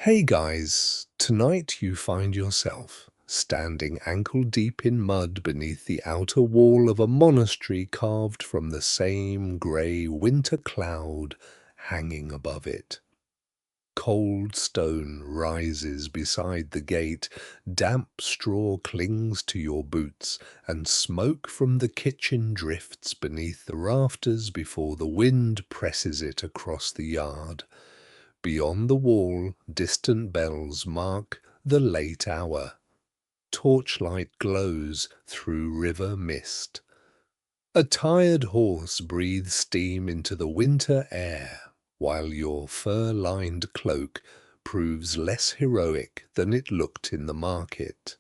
Hey guys, tonight you find yourself standing ankle-deep in mud beneath the outer wall of a monastery carved from the same grey winter cloud hanging above it. Cold stone rises beside the gate, damp straw clings to your boots, and smoke from the kitchen drifts beneath the rafters before the wind presses it across the yard. Beyond the wall, distant bells mark the late hour. Torchlight glows through river mist. A tired horse breathes steam into the winter air, while your fur-lined cloak proves less heroic than it looked in the market.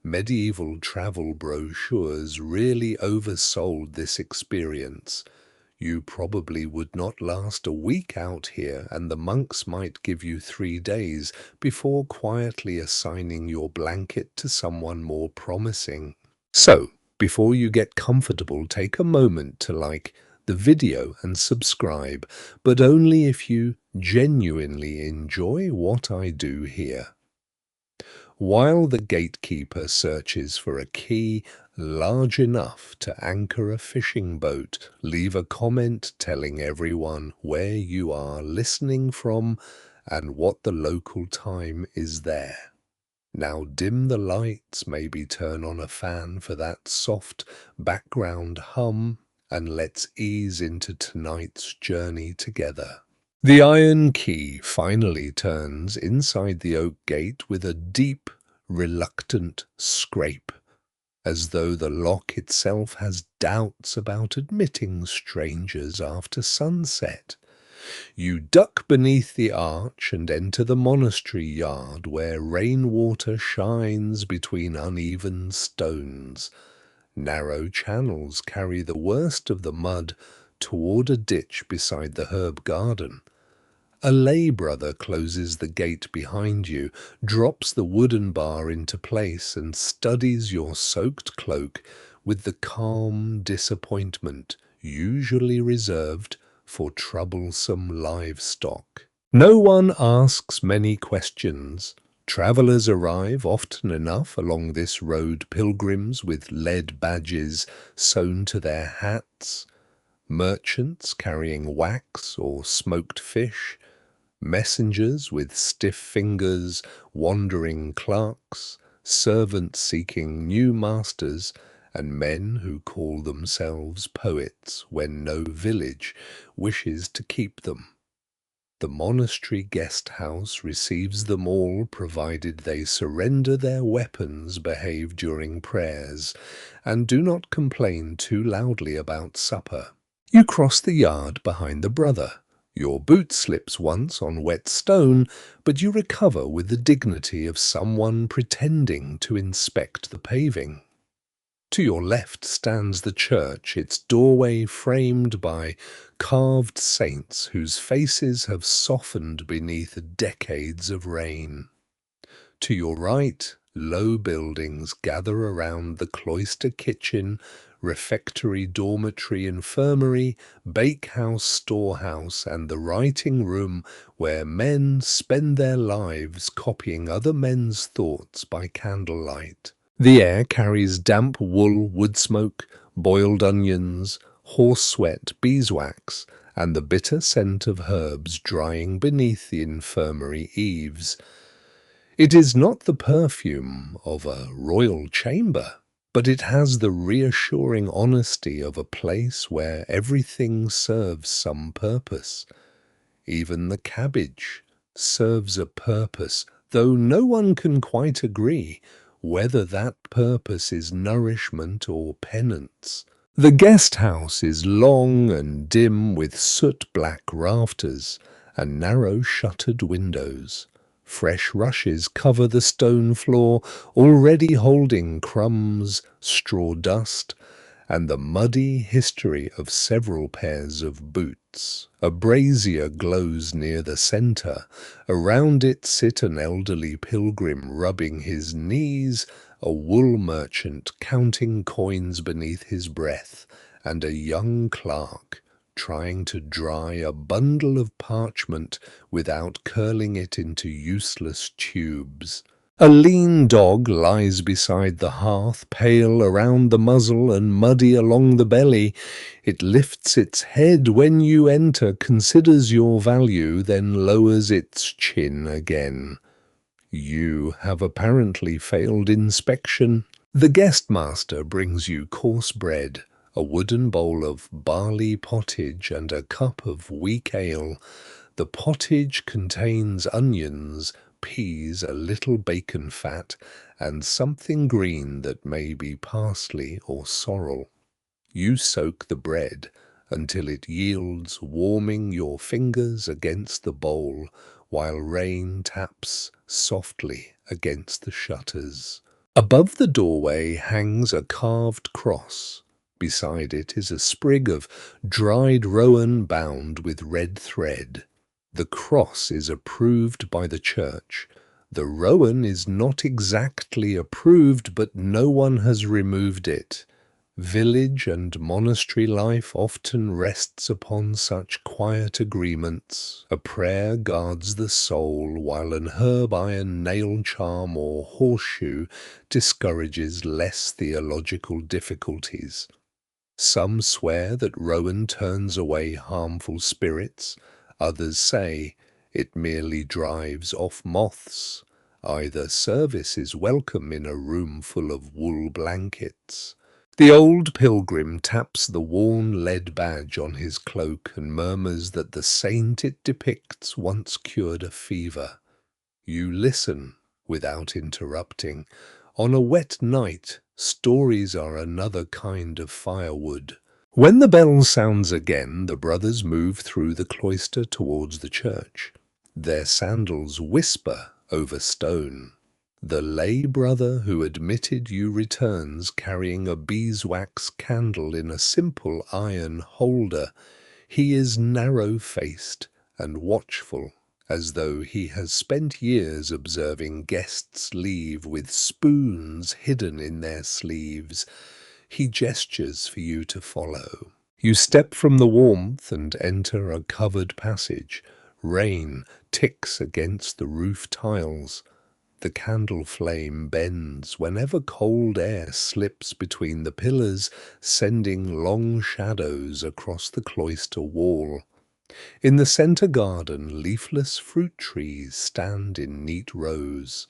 Medieval travel brochures really oversold this experience. You probably would not last a week out here, and the monks might give you 3 days before quietly assigning your blanket to someone more promising. So, before you get comfortable, take a moment to like the video and subscribe, but only if you genuinely enjoy what I do here. While the gatekeeper searches for a key large enough to anchor a fishing boat, leave a comment telling everyone where you are listening from and what the local time is there. Now dim the lights, maybe turn on a fan for that soft background hum, and let's ease into tonight's journey together. The iron key finally turns inside the oak gate with a deep, reluctant scrape, as though the lock itself has doubts about admitting strangers after sunset. You duck beneath the arch and enter the monastery yard where rainwater shines between uneven stones. Narrow channels carry the worst of the mud toward a ditch beside the herb garden. A lay brother closes the gate behind you, drops the wooden bar into place, and studies your soaked cloak with the calm disappointment usually reserved for troublesome livestock. No one asks many questions. Travellers arrive often enough along this road, pilgrims with lead badges sewn to their hats, merchants carrying wax or smoked fish, messengers with stiff fingers, wandering clerks, servants seeking new masters, and men who call themselves poets when no village wishes to keep them. The monastery guest house receives them all, provided they surrender their weapons, behave during prayers, and do not complain too loudly about supper. You cross the yard behind the brother. Your boot slips once on wet stone, but you recover with the dignity of someone pretending to inspect the paving. To your left stands the church, its doorway framed by carved saints whose faces have softened beneath decades of rain. To your right, low buildings gather around the cloister kitchen, refectory, dormitory, infirmary, bakehouse, storehouse, and the writing room where men spend their lives copying other men's thoughts by candlelight. The air carries damp wool, wood smoke, boiled onions, horse sweat, beeswax, and the bitter scent of herbs drying beneath the infirmary eaves. It is not the perfume of a royal chamber, but it has the reassuring honesty of a place where everything serves some purpose. Even the cabbage serves a purpose, though no one can quite agree whether that purpose is nourishment or penance. The guest house is long and dim with soot-black rafters and narrow shuttered windows. Fresh rushes cover the stone floor, already holding crumbs, straw dust, and the muddy history of several pairs of boots. A brazier glows near the centre. Around it sit an elderly pilgrim rubbing his knees, a wool merchant counting coins beneath his breath, and a young clerk trying to dry a bundle of parchment without curling it into useless tubes. A lean dog lies beside the hearth, pale around the muzzle and muddy along the belly. It lifts its head when you enter, considers your value, then lowers its chin again. You have apparently failed inspection. The guest master brings you coarse bread, a wooden bowl of barley pottage, and a cup of weak ale. The pottage contains onions, peas, a little bacon fat, and something green that may be parsley or sorrel. You soak the bread until it yields, warming your fingers against the bowl, while rain taps softly against the shutters. Above the doorway hangs a carved cross. Beside it is a sprig of dried rowan bound with red thread. The cross is approved by the church. The rowan is not exactly approved, but no one has removed it. Village and monastery life often rests upon such quiet agreements. A prayer guards the soul, while an herb iron nail charm or horseshoe discourages less theological difficulties. Some swear that rowan turns away harmful spirits. Others say it merely drives off moths. Either service is welcome in a room full of wool blankets. The old pilgrim taps the worn lead badge on his cloak and murmurs that the saint it depicts once cured a fever. You listen without interrupting. On a wet night, stories are another kind of firewood. When the bell sounds again, the brothers move through the cloister towards the church. Their sandals whisper over stone. The lay brother who admitted you returns carrying a beeswax candle in a simple iron holder. He is narrow-faced and watchful, as though he has spent years observing guests leave with spoons hidden in their sleeves. He gestures for you to follow. You step from the warmth and enter a covered passage. Rain ticks against the roof tiles. The candle flame bends whenever cold air slips between the pillars, sending long shadows across the cloister wall. In the centre garden, leafless fruit trees stand in neat rows.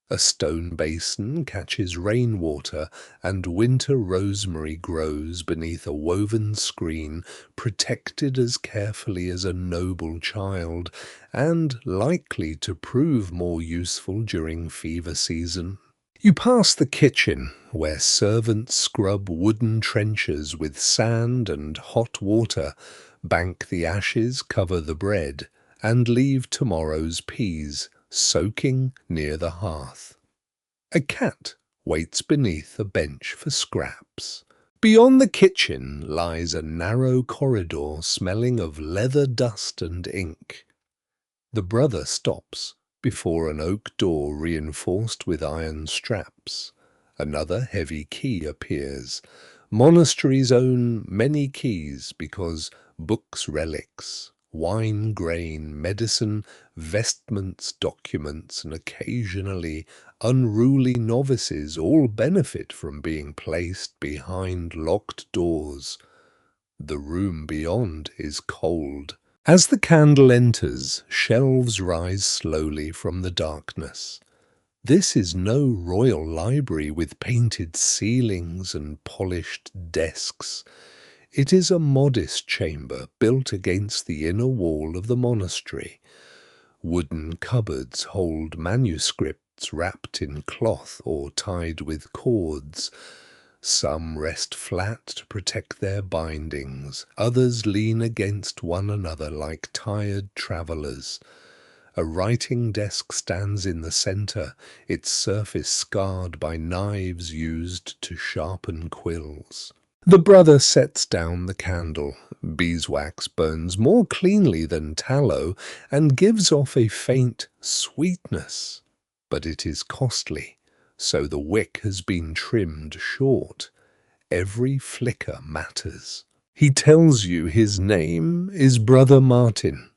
A stone basin catches rainwater, and winter rosemary grows beneath a woven screen, protected as carefully as a noble child, and likely to prove more useful during fever season. You pass the kitchen, where servants scrub wooden trenches with sand and hot water, bank the ashes, cover the bread, and leave tomorrow's peas soaking near the hearth. A cat waits beneath a bench for scraps. Beyond the kitchen lies a narrow corridor smelling of leather dust and ink. The brother stops before an oak door reinforced with iron straps. Another heavy key appears. Monasteries own many keys because books, relics, wine, grain, medicine, vestments, documents, and occasionally unruly novices all benefit from being placed behind locked doors. The room beyond is cold. As the candle enters, shelves rise slowly from the darkness. This is no royal library with painted ceilings and polished desks. It is a modest chamber built against the inner wall of the monastery. Wooden cupboards hold manuscripts wrapped in cloth or tied with cords. Some rest flat to protect their bindings. Others lean against one another like tired travellers. A writing desk stands in the centre, its surface scarred by knives used to sharpen quills. The brother sets down the candle. Beeswax burns more cleanly than tallow and gives off a faint sweetness, but it is costly, so the wick has been trimmed short. Every flicker matters. He tells you his name is Brother Martin.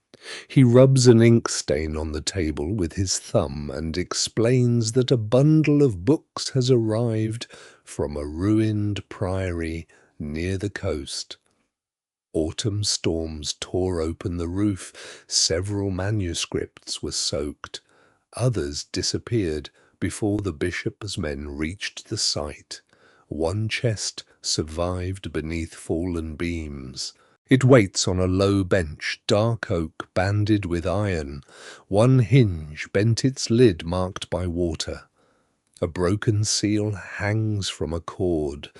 He rubs an ink stain on the table with his thumb and explains that a bundle of books has arrived from a ruined priory near the coast. Autumn storms tore open the roof. Several manuscripts were soaked. Others disappeared before the bishop's men reached the site. One chest survived beneath fallen beams. It waits on a low bench, dark oak banded with iron. One hinge bent its lid marked by water. A broken seal hangs from a cord.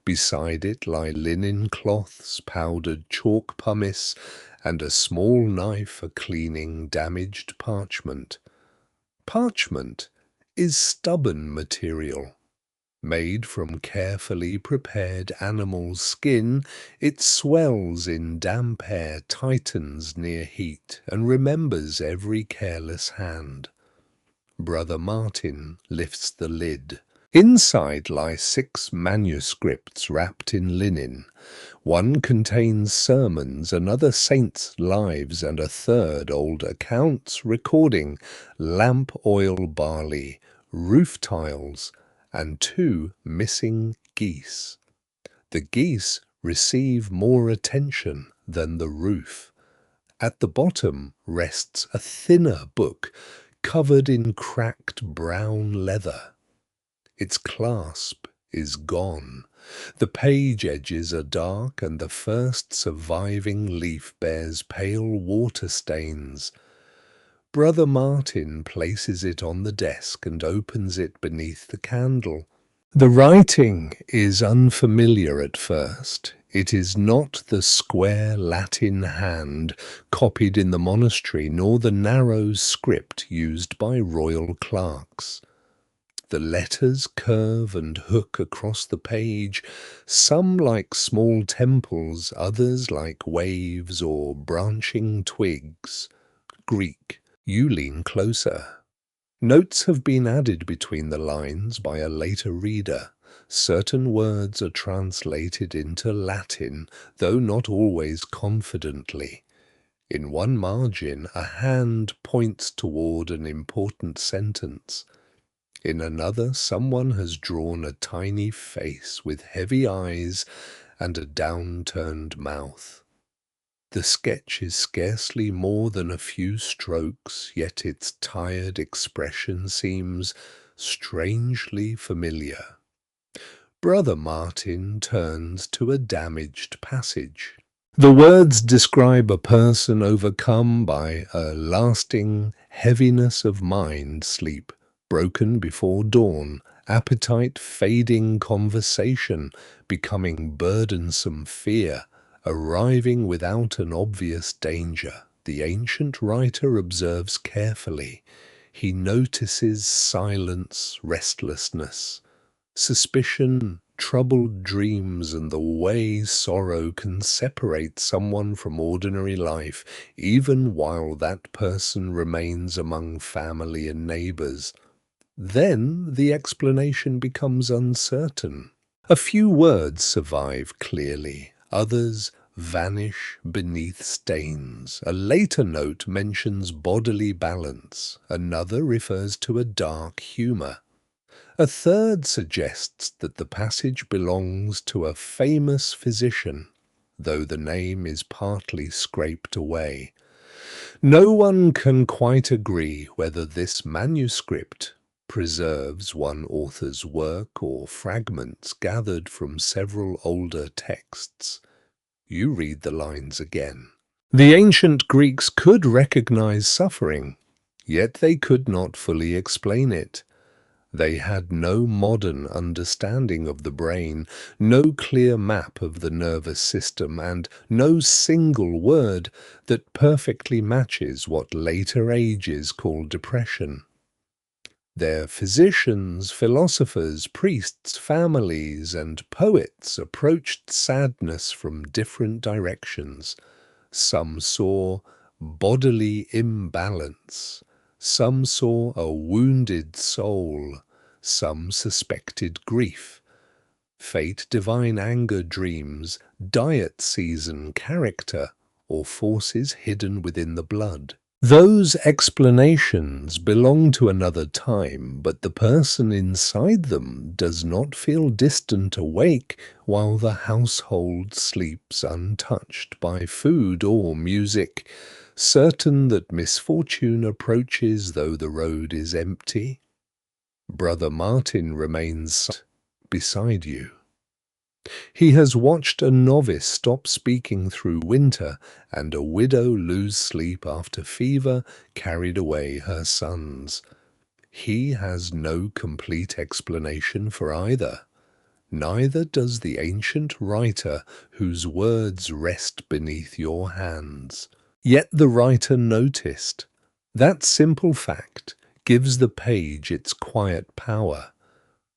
Beside it lie linen cloths, powdered chalk pumice, and a small knife for cleaning damaged parchment. Parchment is stubborn material. Made from carefully prepared animal skin, it swells in damp air, tightens near heat, and remembers every careless hand. Brother Martin lifts the lid. Inside lie 6 manuscripts wrapped in linen. One contains sermons, another saints' lives, and a third old accounts recording lamp oil barley, roof tiles, and 2 missing geese. The geese receive more attention than the roof. At the bottom rests a thinner book covered in cracked brown leather. Its clasp is gone. The page edges are dark, and the first surviving leaf bears pale water stains. Brother Martin places it on the desk and opens it beneath the candle. The writing is unfamiliar at first. It is not the square Latin hand copied in the monastery, nor the narrow script used by royal clerks. The letters curve and hook across the page, some like small temples, others like waves or branching twigs. Greek. You lean closer. Notes have been added between the lines by a later reader. Certain words are translated into Latin, though not always confidently. In one margin, a hand points toward an important sentence. In another, someone has drawn a tiny face with heavy eyes and a downturned mouth. The sketch is scarcely more than a few strokes, yet its tired expression seems strangely familiar. Brother Martin turns to a damaged passage. The words describe a person overcome by a lasting heaviness of mind, sleep broken before dawn, appetite fading, conversation becoming burdensome, fear arriving without an obvious danger. The ancient writer observes carefully. He notices silence, restlessness, suspicion, troubled dreams, and the way sorrow can separate someone from ordinary life, even while that person remains among family and neighbors. Then the explanation becomes uncertain. A few words survive clearly, others vanish beneath stains. A later note mentions bodily balance, another refers to a dark humor. A third suggests that the passage belongs to a famous physician, though the name is partly scraped away. No one can quite agree whether this manuscript preserves one author's work or fragments gathered from several older texts. You read the lines again. The ancient Greeks could recognize suffering, yet they could not fully explain it. They had no modern understanding of the brain, no clear map of the nervous system, and no single word that perfectly matches what later ages call depression. Their physicians, philosophers, priests, families, and poets approached sadness from different directions. Some saw bodily imbalance. Some saw a wounded soul. Some suspected grief. Fate, divine anger dreams, diet season character, or forces hidden within the blood. Those explanations belong to another time, but the person inside them does not feel distant awake while the household sleeps untouched by food or music, certain that misfortune approaches though the road is empty. Brother Martin remains beside you. He has watched a novice stop speaking through winter and a widow lose sleep after fever carried away her sons. He has no complete explanation for either. Neither does the ancient writer whose words rest beneath your hands. Yet the writer noticed. That simple fact gives the page its quiet power.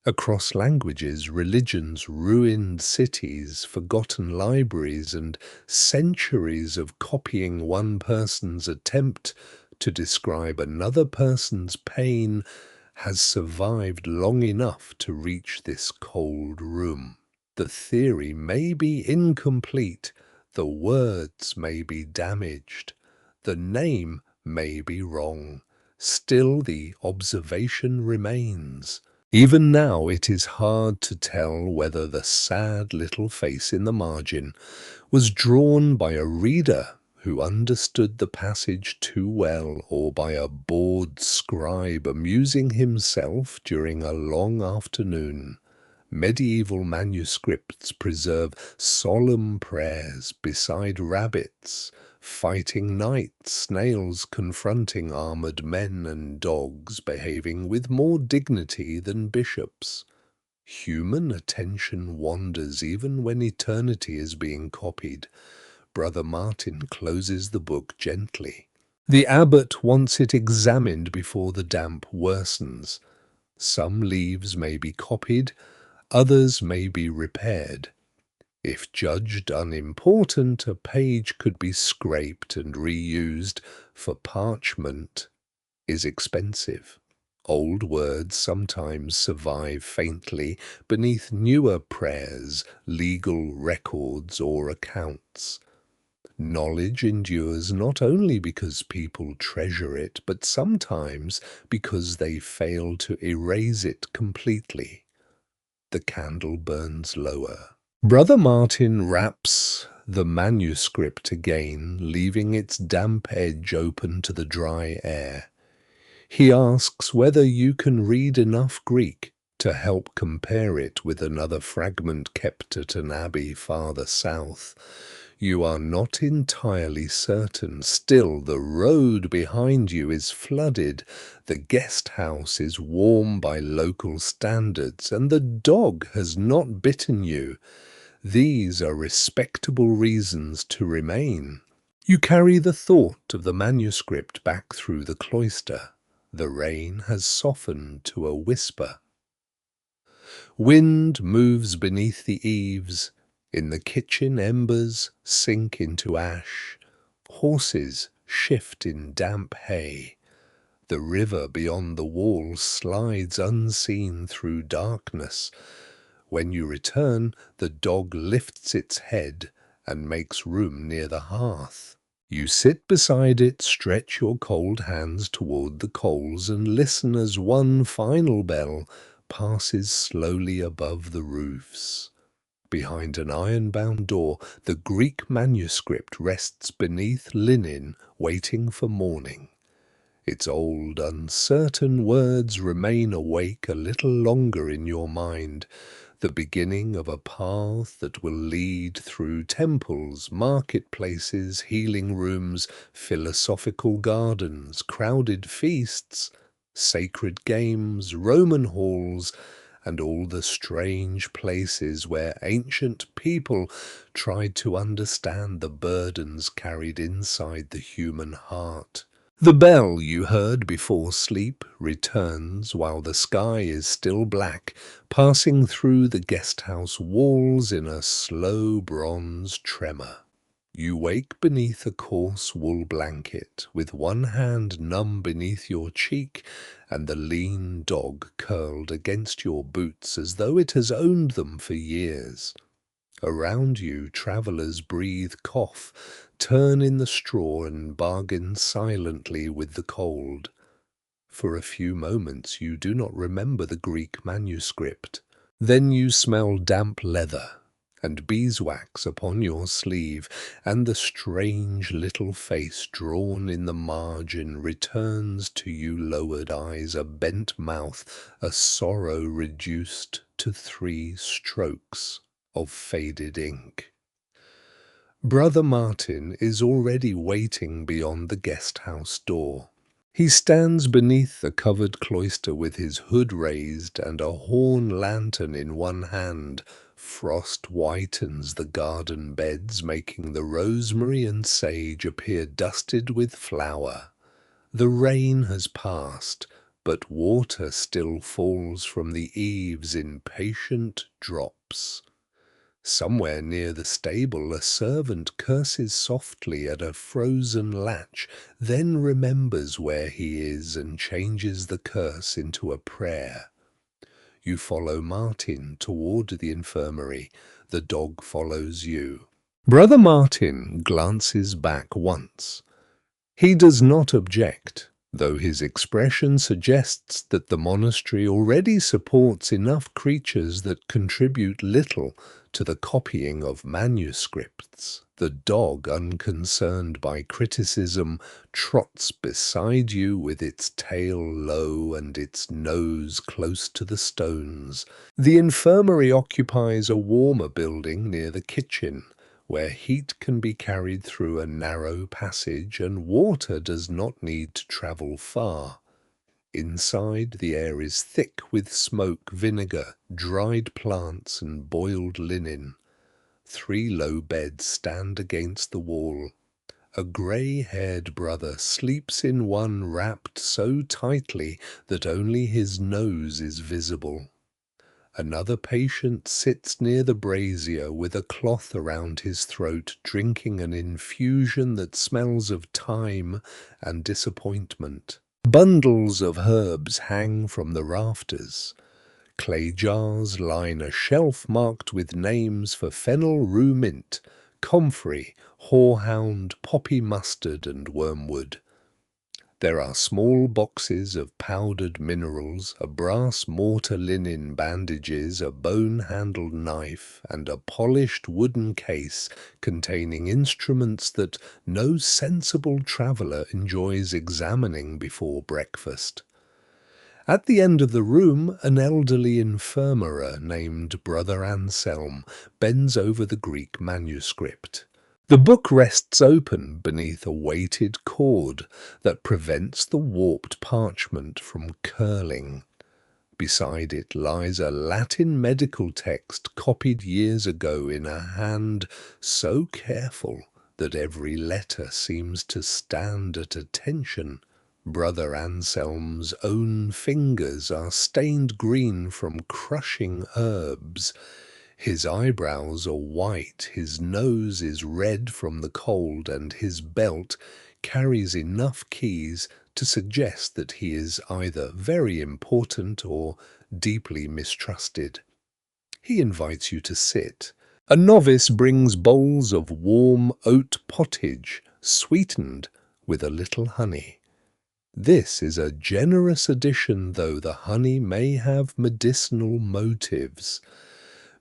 Across languages, religions, ruined cities, forgotten libraries, and centuries of copying one person's attempt to describe another person's pain has survived long enough to reach this cold room. The theory may be incomplete, the words may be damaged, the name may be wrong. Still the observation remains. Even now it is hard to tell whether the sad little face in the margin was drawn by a reader who understood the passage too well, or by a bored scribe amusing himself during a long afternoon. Medieval manuscripts preserve solemn prayers beside rabbits, fighting knights, snails confronting armored men, and dogs behaving with more dignity than bishops. Human attention wanders even when eternity is being copied. Brother Martin closes the book gently. The abbot wants it examined before the damp worsens. Some leaves may be copied, others may be repaired. If judged unimportant, a page could be scraped and reused, for parchment is expensive. Old words sometimes survive faintly beneath newer prayers, legal records, or accounts. Knowledge endures not only because people treasure it, but sometimes because they fail to erase it completely. The candle burns lower. Brother Martin wraps the manuscript again, leaving its damp edge open to the dry air. He asks whether you can read enough Greek to help compare it with another fragment kept at an abbey farther south. You are not entirely certain. Still, the road behind you is flooded, the guest house is warm by local standards, and the dog has not bitten you. These are respectable reasons to remain. You carry the thought of the manuscript back through the cloister. The rain has softened to a whisper. Wind moves beneath the eaves. In the kitchen, embers sink into ash. Horses shift in damp hay. The river beyond the wall slides unseen through darkness. When you return, the dog lifts its head and makes room near the hearth. You sit beside it, stretch your cold hands toward the coals, and listen as one final bell passes slowly above the roofs. Behind an iron-bound door, the Greek manuscript rests beneath linen, waiting for morning. Its old, uncertain words remain awake a little longer in your mind, the beginning of a path that will lead through temples, marketplaces, healing rooms, philosophical gardens, crowded feasts, sacred games, Roman halls, and all the strange places where ancient people tried to understand the burdens carried inside the human heart. The bell you heard before sleep returns while the sky is still black, passing through the guest house walls in a slow bronze tremor. You wake beneath a coarse wool blanket, with one hand numb beneath your cheek and the lean dog curled against your boots as though it has owned them for years. Around you, travellers breathe, cough, turn in the straw and bargain silently with the cold. For a few moments you do not remember the Greek manuscript. Then you smell damp leather and beeswax upon your sleeve, and the strange little face drawn in the margin returns to you, lowered eyes, a bent mouth, a sorrow reduced to 3 strokes of faded ink. Brother Martin is already waiting beyond the guest-house door. He stands beneath the covered cloister with his hood raised and a horn lantern in one hand. Frost whitens the garden beds, making the rosemary and sage appear dusted with flower. The rain has passed, but water still falls from the eaves in patient drops. Somewhere near the stable a servant curses softly at a frozen latch, then remembers where he is and changes the curse into a prayer. You follow Martin toward the infirmary. The dog follows you. Brother Martin glances back once. He does not object, though his expression suggests that the monastery already supports enough creatures that contribute little to the copying of manuscripts. The dog, unconcerned by criticism, trots beside you with its tail low and its nose close to the stones. The infirmary occupies a warmer building near the kitchen, where heat can be carried through a narrow passage and water does not need to travel far. Inside, the air is thick with smoke, vinegar, dried plants, and boiled linen. 3 low beds stand against the wall. A grey-haired brother sleeps in one wrapped so tightly that only his nose is visible. Another patient sits near the brazier with a cloth around his throat, drinking an infusion that smells of thyme and disappointment. Bundles of herbs hang from the rafters. Clay jars line a shelf marked with names for fennel, rue mint, comfrey, horehound, poppy mustard, and wormwood. There are small boxes of powdered minerals, a brass mortar, linen bandages, a bone-handled knife, and a polished wooden case containing instruments that no sensible traveller enjoys examining before breakfast. At the end of the room, an elderly infirmary named Brother Anselm bends over the Greek manuscript. The book rests open beneath a weighted cord that prevents the warped parchment from curling. Beside it lies a Latin medical text copied years ago in a hand so careful that every letter seems to stand at attention. Brother Anselm's own fingers are stained green from crushing herbs. His eyebrows are white, his nose is red from the cold, and his belt carries enough keys to suggest that he is either very important or deeply mistrusted. He invites you to sit. A novice brings bowls of warm oat pottage, sweetened with a little honey. This is a generous addition, though the honey may have medicinal motives.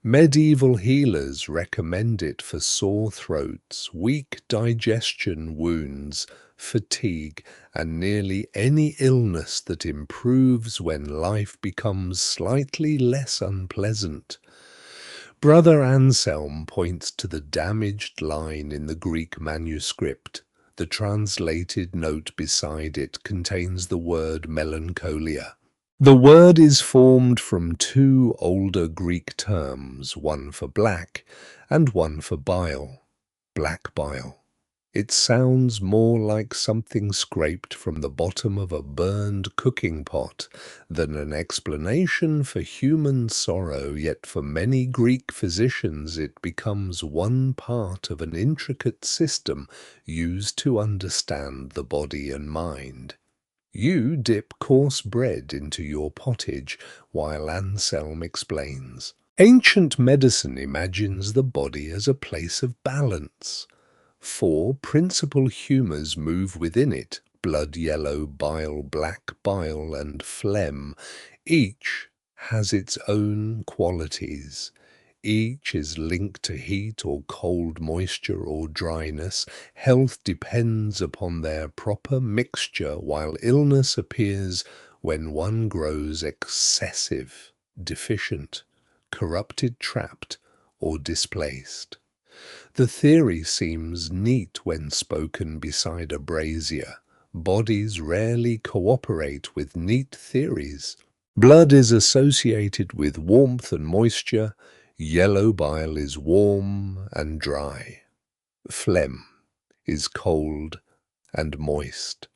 Medieval healers recommend it for sore throats, weak digestion wounds, fatigue, and nearly any illness that improves when life becomes slightly less unpleasant. Brother Anselm points to the damaged line in the Greek manuscript. The translated note beside it contains the word melancholia. The word is formed from 2 older Greek terms, one for black and one for bile, black bile. It sounds more like something scraped from the bottom of a burned cooking pot than an explanation for human sorrow, yet for many Greek physicians it becomes one part of an intricate system used to understand the body and mind. You dip coarse bread into your pottage, while Anselm explains. Ancient medicine imagines the body as a place of balance. Four principal humours move within it: blood yellow, bile, black bile, and phlegm. Each has its own qualities. Each is linked to heat or cold, moisture or dryness. Health depends upon their proper mixture, while illness appears when one grows excessive, deficient, corrupted, trapped, or displaced. The theory seems neat when spoken beside a brazier. Bodies rarely cooperate with neat theories. Blood is associated with warmth and moisture. Yellow bile is warm and dry. Phlegm is cold and moist.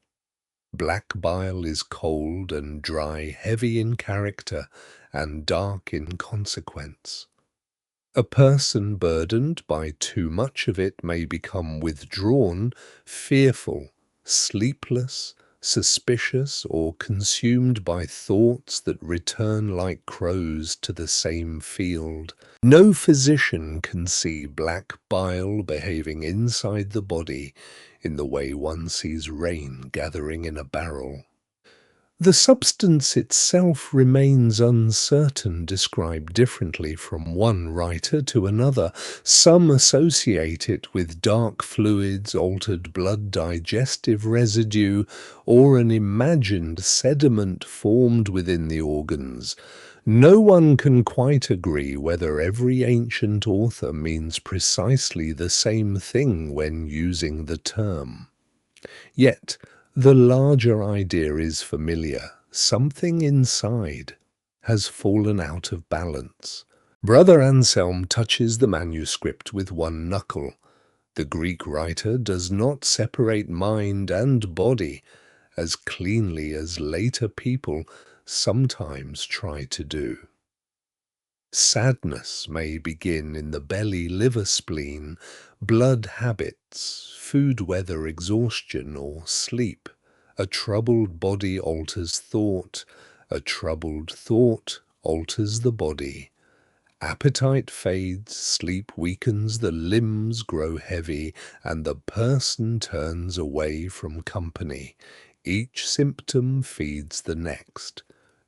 Black bile is cold and dry, heavy in character, and dark in consequence. A person burdened by too much of it may become withdrawn, fearful, sleepless, suspicious, or consumed by thoughts that return like crows to the same field. No physician can see black bile behaving inside the body in the way one sees rain gathering in a barrel. The substance itself remains uncertain, described differently from one writer to another. Some associate it with dark fluids, altered blood digestive residue, or an imagined sediment formed within the organs. No one can quite agree whether every ancient author means precisely the same thing when using the term. Yet, the larger idea is familiar. Something inside has fallen out of balance. Brother Anselm touches the manuscript with one knuckle. The Greek writer does not separate mind and body as cleanly as later people sometimes try to do. Sadness may begin in the belly, liver, spleen, blood habits, food, weather, exhaustion, or sleep. A troubled body alters thought. A troubled thought alters the body. Appetite fades, sleep weakens, the limbs grow heavy, and the person turns away from company. Each symptom feeds the next.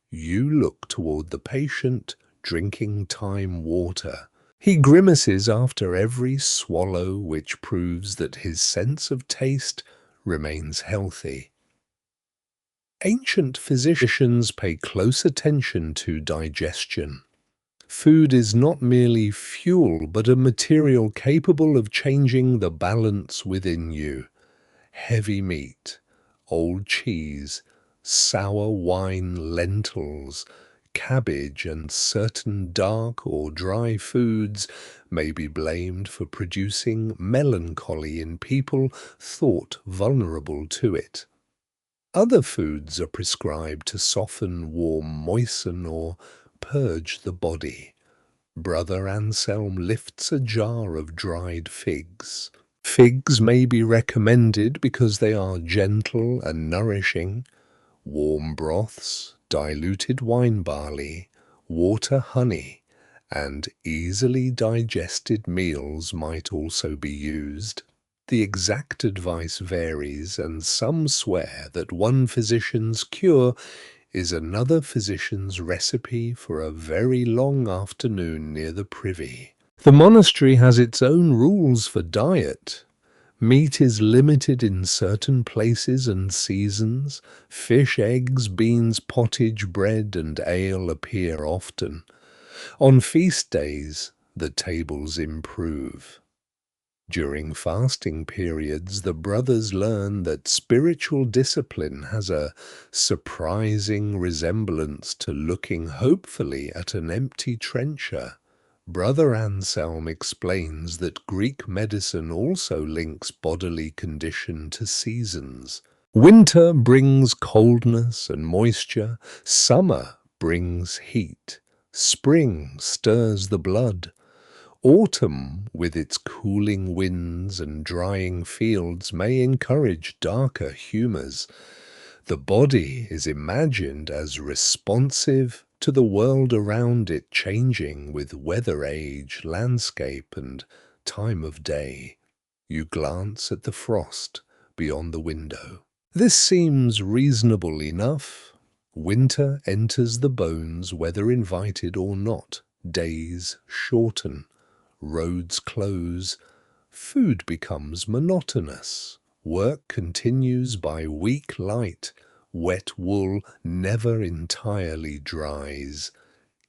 You look toward the patient, drinking time water. He grimaces after every swallow, which proves that his sense of taste remains healthy. Ancient physicians pay close attention to digestion. Food is not merely fuel, but a material capable of changing the balance within you. Heavy meat, old cheese, sour wine, lentils, cabbage, and certain dark or dry foods may be blamed for producing melancholy in people thought vulnerable to it. Other foods are prescribed to soften, warm, moisten, or purge the body. Brother Anselm lifts a jar of dried figs. Figs may be recommended because they are gentle and nourishing. Warm broths, diluted wine barley, water, honey, and easily digested meals might also be used. The exact advice varies, and some swear that one physician's cure is another physician's recipe for a very long afternoon near the privy. The monastery has its own rules for diet. Meat is limited in certain places and seasons. Fish, eggs, beans, pottage, bread, and ale appear often. On feast days, the tables improve. During fasting periods, the brothers learn that spiritual discipline has a surprising resemblance to looking hopefully at an empty trencher. Brother Anselm explains that Greek medicine also links bodily condition to seasons. Winter brings coldness and moisture, summer brings heat, spring stirs the blood, autumn, with its cooling winds and drying fields, may encourage darker humours. The body is imagined as responsive to the world around it, changing with weather, age, landscape, and time of day. You glance at the frost beyond the window. This seems reasonable enough. Winter enters the bones whether invited or not. Days shorten, roads close, food becomes monotonous. Work continues by weak light. Wet wool never entirely dries.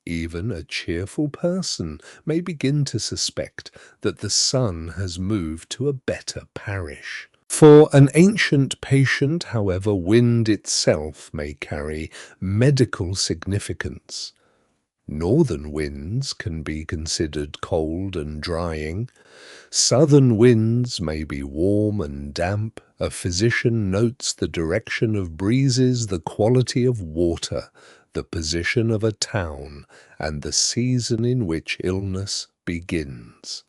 Even a cheerful person may begin to suspect that the sun has moved to a better parish. For an ancient patient, however, wind itself may carry medical significance. Northern winds can be considered cold and drying. Southern winds may be warm and damp. A physician notes the direction of breezes, the quality of water, the position of a town, and the season in which illness begins.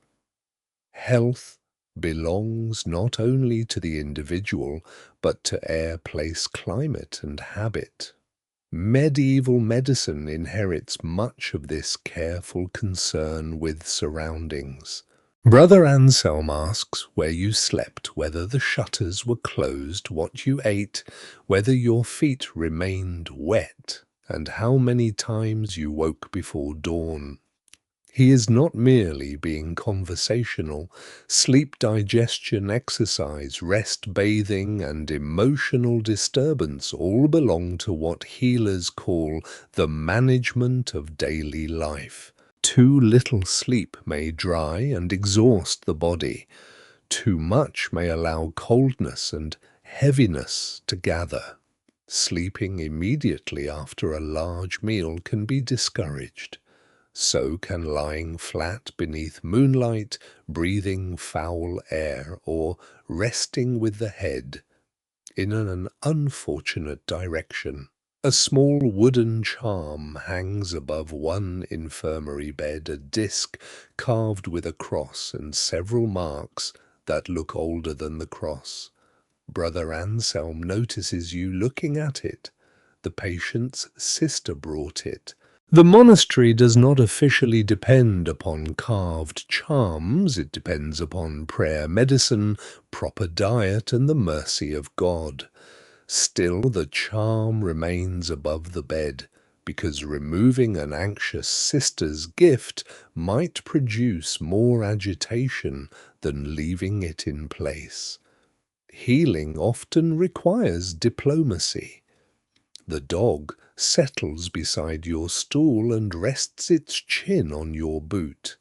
Health belongs not only to the individual, but to air, place, climate, and habit. Medieval medicine inherits much of this careful concern with surroundings. Brother Anselm asks where you slept, whether the shutters were closed, what you ate, whether your feet remained wet, and how many times you woke before dawn. He is not merely being conversational. Sleep, digestion, exercise, rest, bathing, and emotional disturbance all belong to what healers call the management of daily life. Too little sleep may dry and exhaust the body. Too much may allow coldness and heaviness to gather. Sleeping immediately after a large meal can be discouraged. So can lying flat beneath moonlight, breathing foul air, or resting with the head in an unfortunate direction. A small wooden charm hangs above one infirmary bed, a disc carved with a cross and several marks that look older than the cross. Brother Anselm notices you looking at it. The patient's sister brought it. The monastery does not officially depend upon carved charms. It depends upon prayer, medicine, proper diet, and the mercy of God. Still, the charm remains above the bed, because removing an anxious sister's gift might produce more agitation than leaving it in place. Healing often requires diplomacy. The dog settles beside your stool and rests its chin on your boot.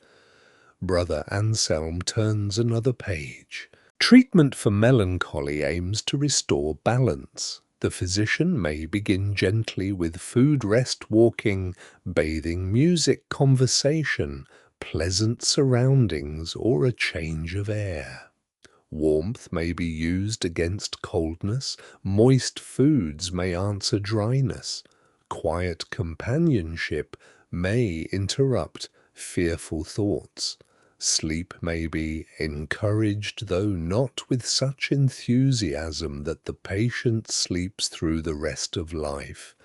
Brother Anselm turns another page. Treatment for melancholy aims to restore balance. The physician may begin gently with food, rest, walking, bathing, music, conversation, pleasant surroundings, or a change of air. Warmth may be used against coldness, moist foods may answer dryness, quiet companionship may interrupt fearful thoughts, sleep may be encouraged, though not with such enthusiasm that the patient sleeps through the rest of life.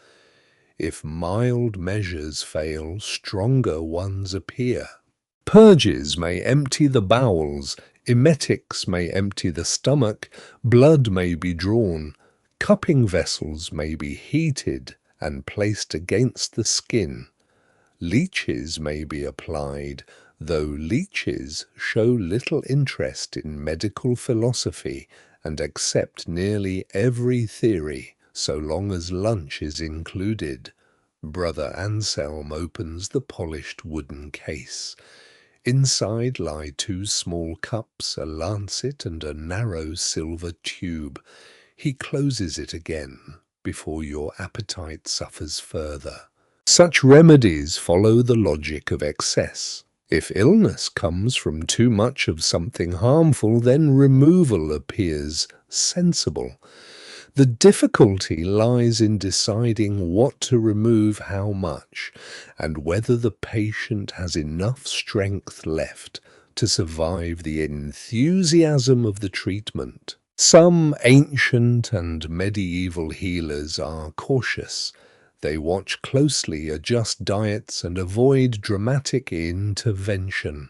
If mild measures fail, stronger ones appear. Purges may empty the bowels, emetics may empty the stomach, blood may be drawn, cupping vessels may be heated and placed against the skin. Leeches may be applied, though leeches show little interest in medical philosophy and accept nearly every theory so long as lunch is included. Brother Anselm opens the polished wooden case. Inside lie two small cups, a lancet, and a narrow silver tube. He closes it again before your appetite suffers further. Such remedies follow the logic of excess. If illness comes from too much of something harmful, then removal appears sensible. The difficulty lies in deciding what to remove how much, and whether the patient has enough strength left to survive the enthusiasm of the treatment. Some ancient and medieval healers are cautious. They watch closely, adjust diets, and avoid dramatic intervention.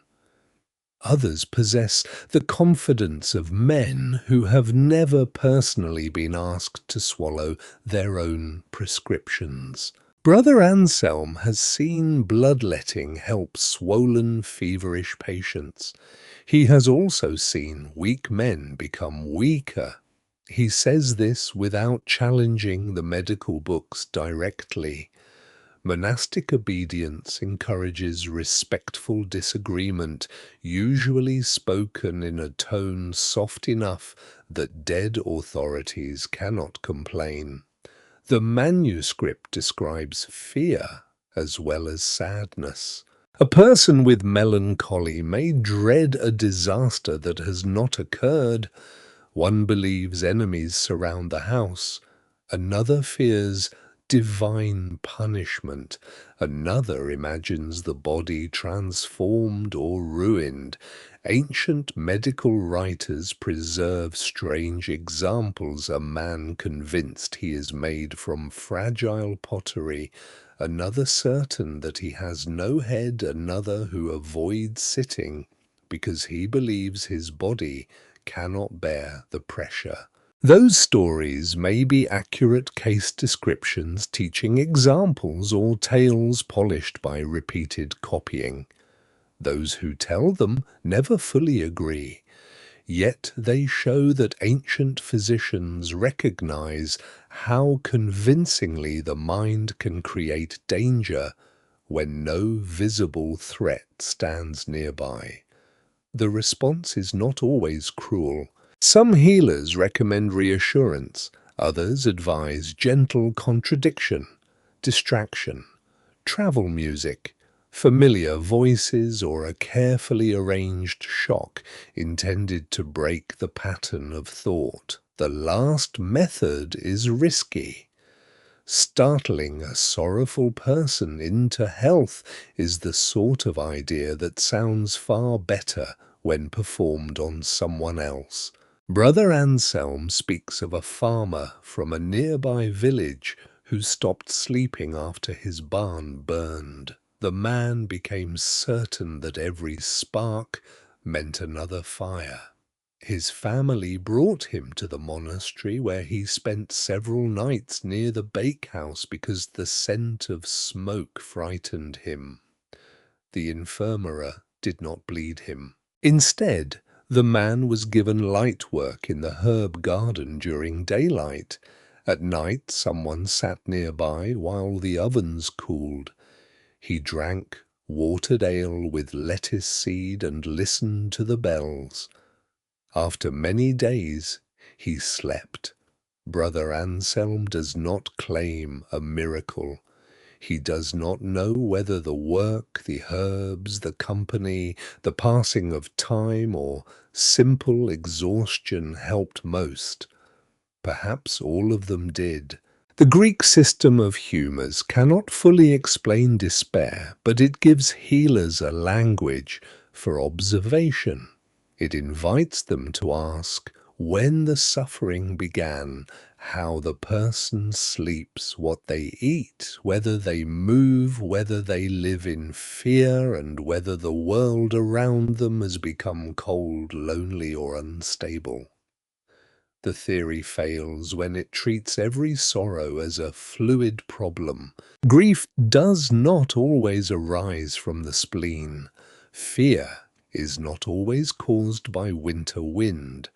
Others possess the confidence of men who have never personally been asked to swallow their own prescriptions. Brother Anselm has seen bloodletting help swollen, feverish patients. He has also seen weak men become weaker. He says this without challenging the medical books directly. Monastic obedience encourages respectful disagreement, usually spoken in a tone soft enough that dead authorities cannot complain. The manuscript describes fear as well as sadness. A person with melancholy may dread a disaster that has not occurred. One believes enemies surround the house. Another fears divine punishment. Another imagines the body transformed or ruined. Ancient medical writers preserve strange examples: a man convinced he is made from fragile pottery, another certain that he has no head, another who avoids sitting because he believes his body cannot bear the pressure. Those stories may be accurate case descriptions, teaching examples, or tales polished by repeated copying. Those who tell them never fully agree, yet they show that ancient physicians recognize how convincingly the mind can create danger when no visible threat stands nearby. The response is not always cruel. Some healers recommend reassurance, others advise gentle contradiction, distraction, travel music, familiar voices, or a carefully arranged shock intended to break the pattern of thought. The last method is risky. Startling a sorrowful person into health is the sort of idea that sounds far better when performed on someone else. Brother Anselm speaks of a farmer from a nearby village who stopped sleeping after his barn burned. The man became certain that every spark meant another fire. His family brought him to the monastery, where he spent several nights near the bakehouse because the scent of smoke frightened him. The infirmary did not bleed him. Instead, the man was given light work in the herb garden during daylight. At night, someone sat nearby while the ovens cooled. He drank watered ale with lettuce seed and listened to the bells. After many days, he slept. Brother Anselm does not claim a miracle. He does not know whether the work, the herbs, the company, the passing of time, or simple exhaustion helped most. Perhaps all of them did. The Greek system of humours cannot fully explain despair, but it gives healers a language for observation. It invites them to ask when the suffering began, how the person sleeps, what they eat, whether they move, whether they live in fear, and whether the world around them has become cold, lonely, or unstable. The theory fails when it treats every sorrow as a fluid problem. Grief does not always arise from the spleen. Fear is not always caused by winter wind.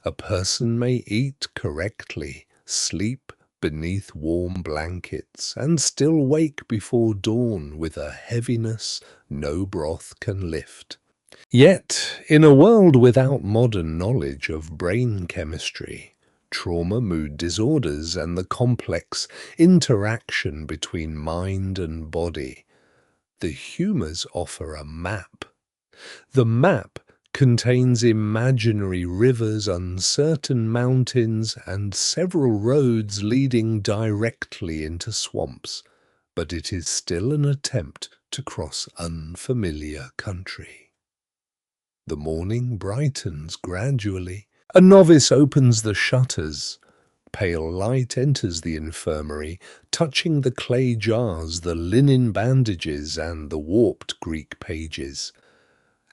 A person may eat correctly, sleep beneath warm blankets, and still wake before dawn with a heaviness no broth can lift. Yet, in a world without modern knowledge of brain chemistry, trauma, mood disorders, and the complex interaction between mind and body, the humours offer a map The map contains imaginary rivers, uncertain mountains, and several roads leading directly into swamps, but it is still an attempt to cross unfamiliar country. The morning brightens gradually. A novice opens the shutters. Pale light enters the infirmary, touching the clay jars, the linen bandages, and the warped Greek pages.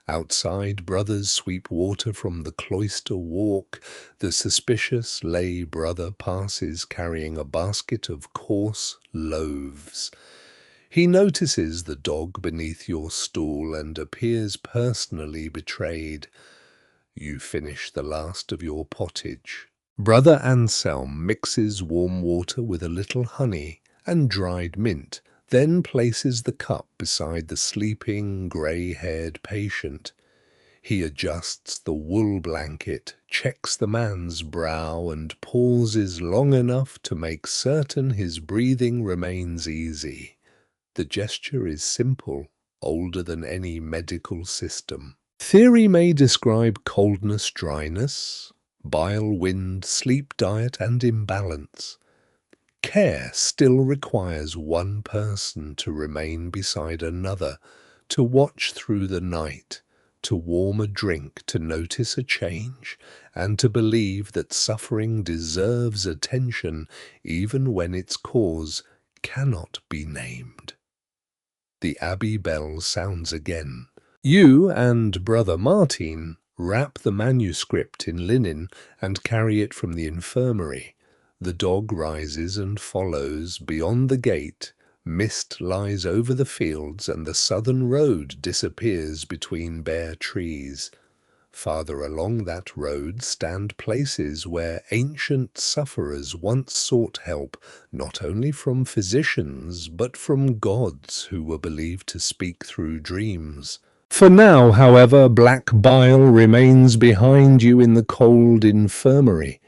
Outside, brothers sweep water from the cloister walk. The suspicious lay brother passes carrying a basket of coarse loaves. He notices the dog beneath your stool and appears personally betrayed. You finish the last of your pottage. Brother Anselm mixes warm water with a little honey and dried mint, then places the cup beside the sleeping, grey-haired patient. He adjusts the wool blanket, checks the man's brow, and pauses long enough to make certain his breathing remains easy. The gesture is simple, older than any medical system. Theory may describe coldness, dryness, bile, wind, sleep, diet, and imbalance. Care still requires one person to remain beside another, to watch through the night, to warm a drink, to notice a change, and to believe that suffering deserves attention even when its cause cannot be named. The abbey bell sounds again. You and Brother Martin wrap the manuscript in linen and carry it from the infirmary. The dog rises and follows. Beyond the gate, mist lies over the fields and the southern road disappears between bare trees. Farther along that road stand places where ancient sufferers once sought help, not only from physicians, but from gods who were believed to speak through dreams. For now, however, black bile remains behind you in the cold infirmary,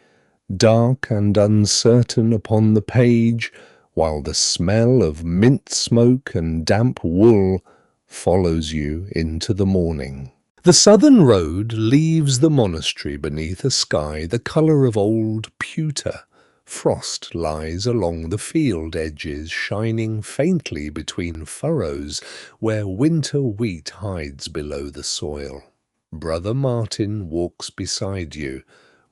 dark and uncertain upon the page, while the smell of mint smoke and damp wool follows you into the morning. The southern road leaves the monastery beneath a sky the colour of old pewter. Frost lies along the field edges, shining faintly between furrows where winter wheat hides below the soil. Brother Martin walks beside you,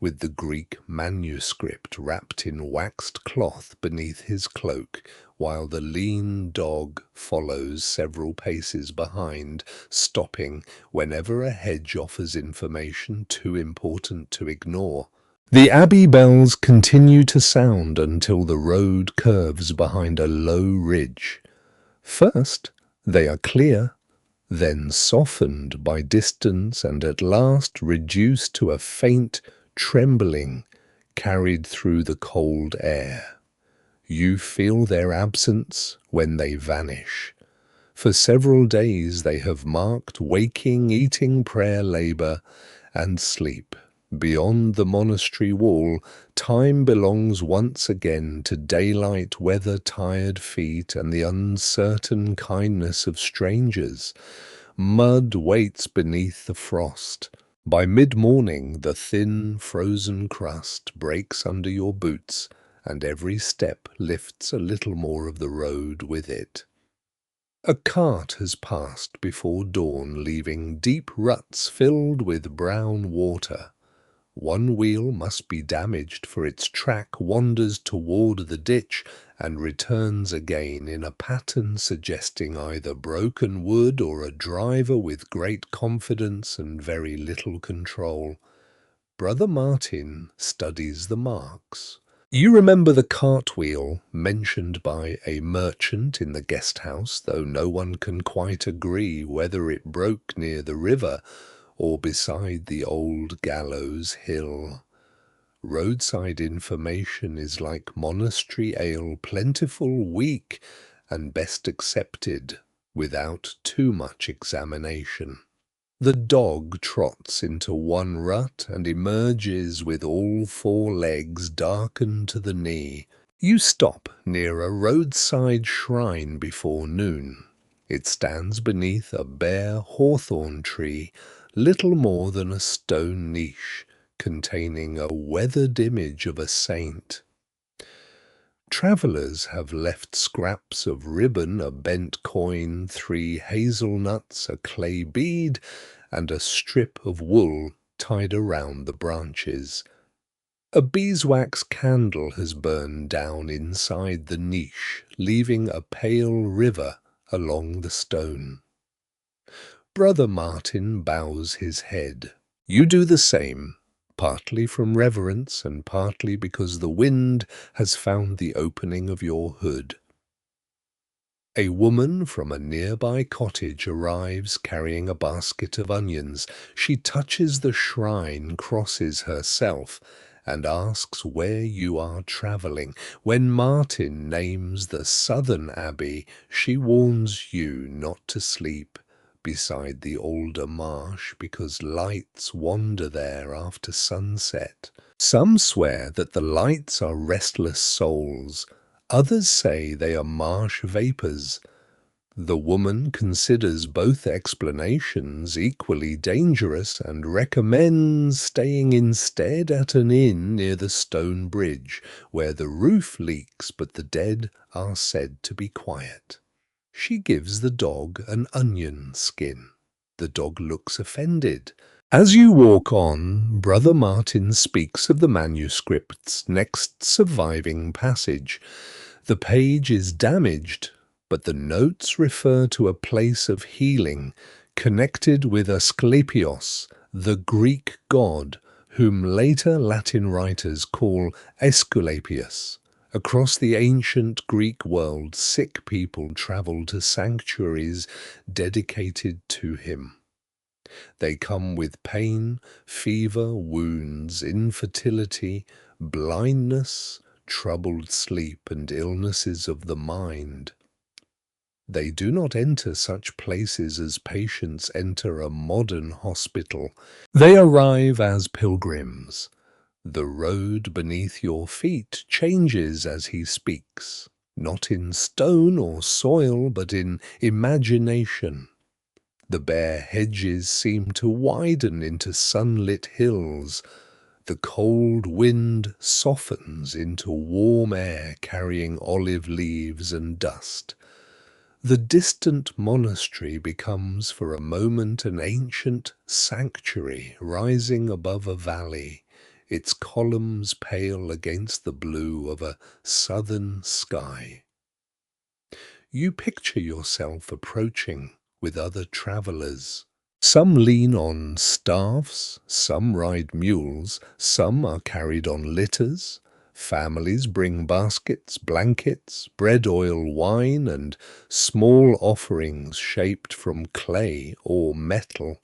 with the Greek manuscript wrapped in waxed cloth beneath his cloak, while the lean dog follows several paces behind, stopping whenever a hedge offers information too important to ignore. The abbey bells continue to sound until the road curves behind a low ridge. First, they are clear, then softened by distance and at last reduced to a faint trembling carried through the cold air. You feel their absence when they vanish. For several days they have marked waking, eating, prayer, labour, and sleep. Beyond the monastery wall, time belongs once again to daylight, weather, tired feet, and the uncertain kindness of strangers. Mud waits beneath the frost. By mid-morning, the thin, frozen crust breaks under your boots, and every step lifts a little more of the road with it. A cart has passed before dawn, leaving deep ruts filled with brown water. One wheel must be damaged, for its track wanders toward the ditch and returns again in a pattern suggesting either broken wood or a driver with great confidence and very little control. Brother Martin studies the marks. You remember the cartwheel mentioned by a merchant in the guest house, though no one can quite agree whether it broke near the river or beside the old gallows hill. Roadside information is like monastery ale, plentiful, weak, and best accepted without too much examination. The dog trots into one rut and emerges with all four legs darkened to the knee. You stop near a roadside shrine before noon. It stands beneath a bare hawthorn tree, little more than a stone niche, containing a weathered image of a saint. Travellers have left scraps of ribbon, a bent coin, 3 hazelnuts, a clay bead, and a strip of wool tied around the branches. A beeswax candle has burned down inside the niche, leaving a pale river along the stone. Brother Martin bows his head. You do the same, partly from reverence and partly because the wind has found the opening of your hood. A woman from a nearby cottage arrives carrying a basket of onions. She touches the shrine, crosses herself, and asks where you are travelling. When Martin names the southern abbey, she warns you not to sleep beside the alder marsh because lights wander there after sunset. Some swear that the lights are restless souls. Others say they are marsh vapors. The woman considers both explanations equally dangerous and recommends staying instead at an inn near the stone bridge, where the roof leaks but the dead are said to be quiet. She gives the dog an onion skin. The dog looks offended. As you walk on, Brother Martin speaks of the manuscript's next surviving passage. The page is damaged, but the notes refer to a place of healing connected with Asclepios, the Greek god, whom later Latin writers call Aesculapius. Across the ancient Greek world, sick people travel to sanctuaries dedicated to him. They come with pain, fever, wounds, infertility, blindness, troubled sleep, and illnesses of the mind. They do not enter such places as patients enter a modern hospital. They arrive as pilgrims. The road beneath your feet changes as he speaks, not in stone or soil, but in imagination. The bare hedges seem to widen into sunlit hills. The cold wind softens into warm air carrying olive leaves and dust. The distant monastery becomes for a moment an ancient sanctuary rising above a valley, its columns pale against the blue of a southern sky. You picture yourself approaching with other travellers. Some lean on staffs, some ride mules, some are carried on litters. Families bring baskets, blankets, bread, oil, wine, and small offerings shaped from clay or metal.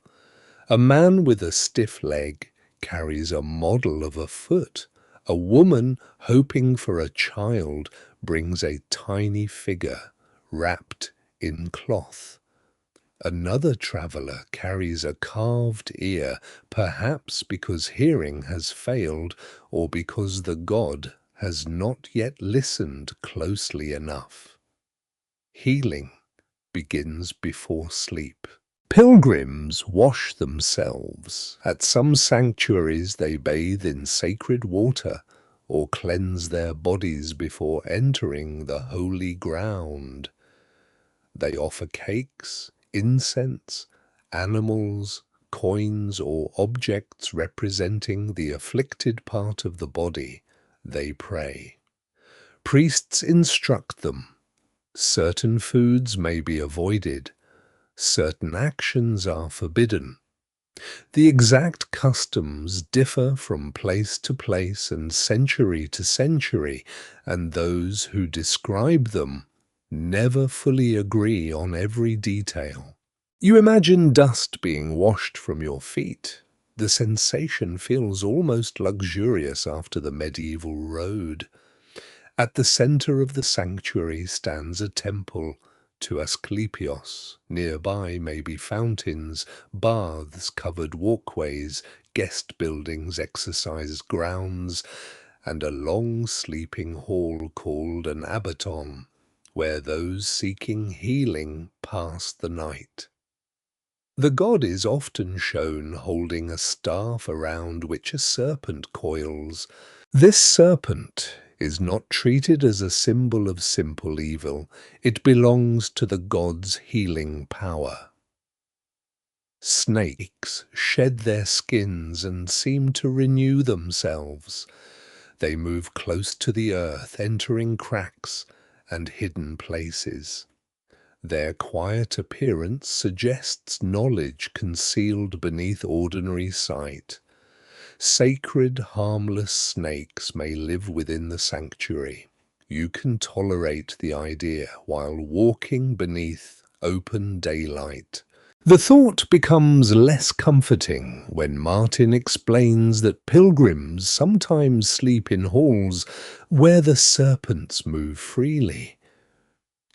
A man with a stiff leg carries a model of a foot. A woman, hoping for a child, brings a tiny figure wrapped in cloth. Another traveller carries a carved ear, perhaps because hearing has failed or because the god has not yet listened closely enough. Healing begins before sleep. Pilgrims wash themselves. At some sanctuaries they bathe in sacred water or cleanse their bodies before entering the holy ground. They offer cakes, incense, animals, coins, or objects representing the afflicted part of the body. They pray. Priests instruct them. Certain foods may be avoided. Certain actions are forbidden. The exact customs differ from place to place and century to century, and those who describe them never fully agree on every detail. You imagine dust being washed from your feet. The sensation feels almost luxurious after the medieval road. At the center of the sanctuary stands a temple to Asclepios. Nearby may be fountains, baths, covered walkways, guest buildings, exercise grounds, and a long sleeping hall called an abaton, where those seeking healing pass the night. The god is often shown holding a staff around which a serpent coils. This serpent is not treated as a symbol of simple evil. It belongs to the god's healing power. Snakes shed their skins and seem to renew themselves. They move close to the earth, entering cracks and hidden places. Their quiet appearance suggests knowledge concealed beneath ordinary sight. Sacred, harmless snakes may live within the sanctuary. You can tolerate the idea while walking beneath open daylight. The thought becomes less comforting when Martin explains that pilgrims sometimes sleep in halls where the serpents move freely.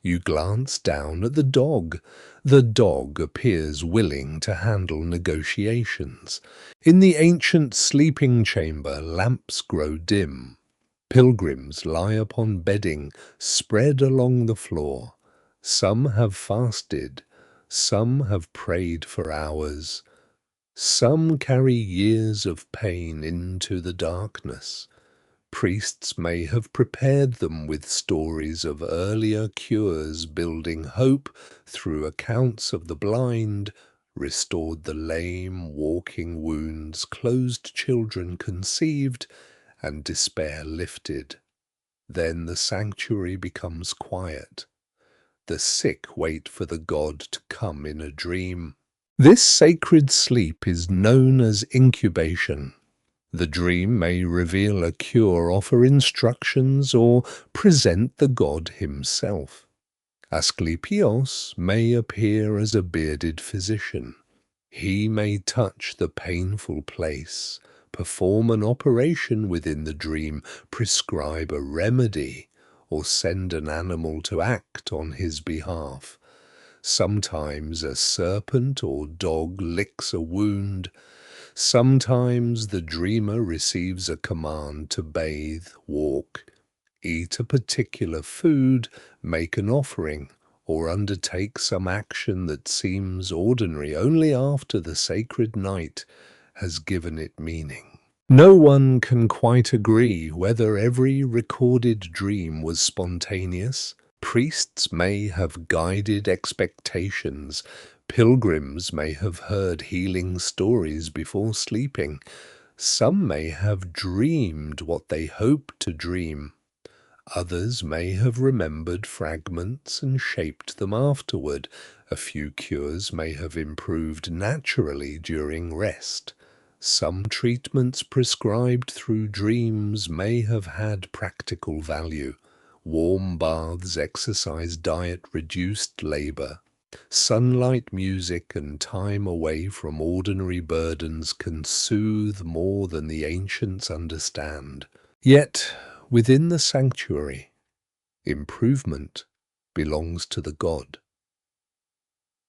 You glance down at the dog. The dog appears willing to handle negotiations. In the ancient sleeping chamber, lamps grow dim. Pilgrims lie upon bedding spread along the floor. Some have fasted. Some have prayed for hours. Some carry years of pain into the darkness. Priests may have prepared them with stories of earlier cures, building hope through accounts of the blind, restored the lame, walking wounds, closed children conceived, and despair lifted. Then the sanctuary becomes quiet. The sick wait for the god to come in a dream. This sacred sleep is known as incubation. The dream may reveal a cure, offer instructions, or present the god himself. Asclepios may appear as a bearded physician. He may touch the painful place, perform an operation within the dream, prescribe a remedy, or send an animal to act on his behalf. Sometimes a serpent or dog licks a wound. Sometimes the dreamer receives a command to bathe, walk, eat a particular food, make an offering, or undertake some action that seems ordinary only after the sacred night has given it meaning. No one can quite agree whether every recorded dream was spontaneous. Priests may have guided expectations. Pilgrims may have heard healing stories before sleeping. Some may have dreamed what they hoped to dream. Others may have remembered fragments and shaped them afterward. A few cures may have improved naturally during rest. Some treatments prescribed through dreams may have had practical value. Warm baths, exercise, diet, reduced labor. Sunlight, music, and time away from ordinary burdens can soothe more than the ancients understand. Yet, within the sanctuary, improvement belongs to the god.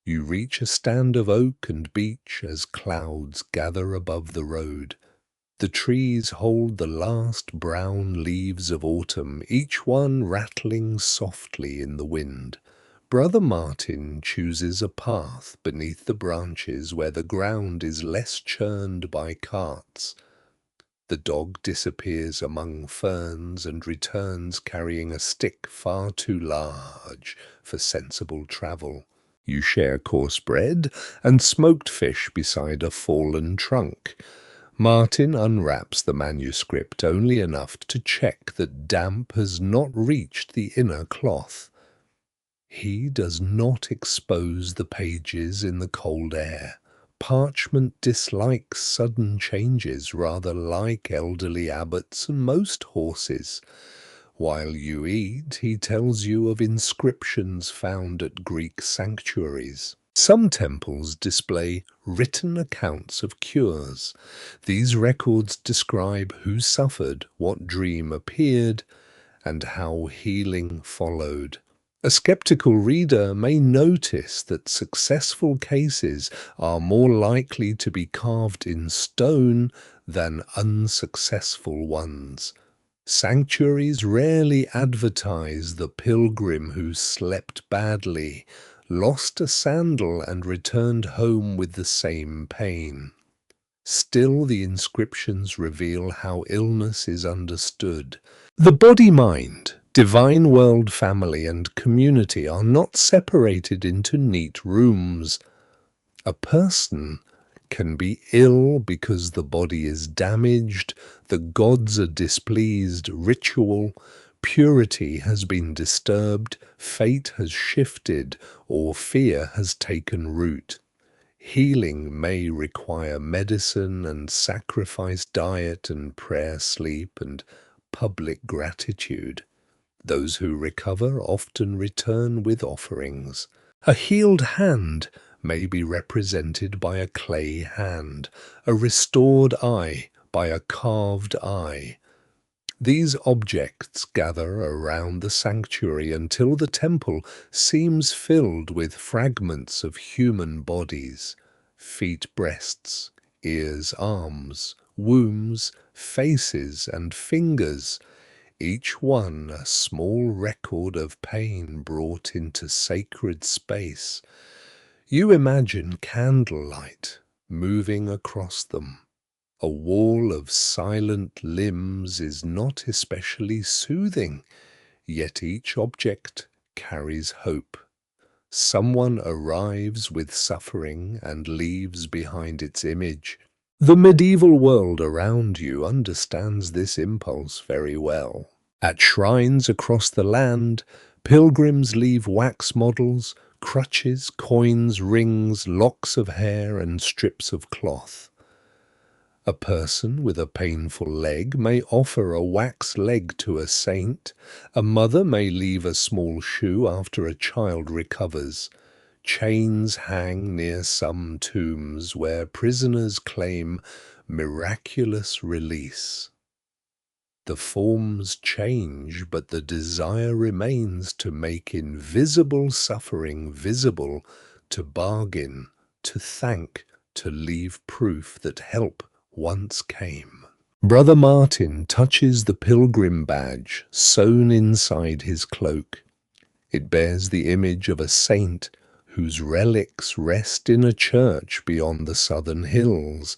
You reach a stand of oak and beech as clouds gather above the road. The trees hold the last brown leaves of autumn, each one rattling softly in the wind. Brother Martin chooses a path beneath the branches where the ground is less churned by carts. The dog disappears among ferns and returns carrying a stick far too large for sensible travel. You share coarse bread and smoked fish beside a fallen trunk. Martin unwraps the manuscript only enough to check that damp has not reached the inner cloth. He does not expose the pages in the cold air. Parchment dislikes sudden changes, rather like elderly abbots and most horses. While you eat, he tells you of inscriptions found at Greek sanctuaries. Some temples display written accounts of cures. These records describe who suffered, what dream appeared, and how healing followed. A skeptical reader may notice that successful cases are more likely to be carved in stone than unsuccessful ones. Sanctuaries rarely advertise the pilgrim who slept badly, lost a sandal and returned home with the same pain. Still, the inscriptions reveal how illness is understood. The body-mind, divine world, family, and community are not separated into neat rooms. A person can be ill because the body is damaged, the gods are displeased, ritual, purity has been disturbed, fate has shifted, or fear has taken root. Healing may require medicine and sacrifice, diet and prayer, sleep and public gratitude. Those who recover often return with offerings. A healed hand may be represented by a clay hand, a restored eye by a carved eye. These objects gather around the sanctuary until the temple seems filled with fragments of human bodies, feet, breasts, ears, arms, wombs, faces, and fingers, each one a small record of pain brought into sacred space. You imagine candlelight moving across them. A wall of silent limbs is not especially soothing, yet each object carries hope. Someone arrives with suffering and leaves behind its image. The medieval world around you understands this impulse very well. At shrines across the land, pilgrims leave wax models, crutches, coins, rings, locks of hair, and strips of cloth. A person with a painful leg may offer a wax leg to a saint. A mother may leave a small shoe after a child recovers. Chains hang near some tombs where prisoners claim miraculous release. The forms change, but the desire remains to make invisible suffering visible, to bargain, to thank, to leave proof that help once came. Brother Martin touches the pilgrim badge sewn inside his cloak. It bears the image of a saint whose relics rest in a church beyond the southern hills.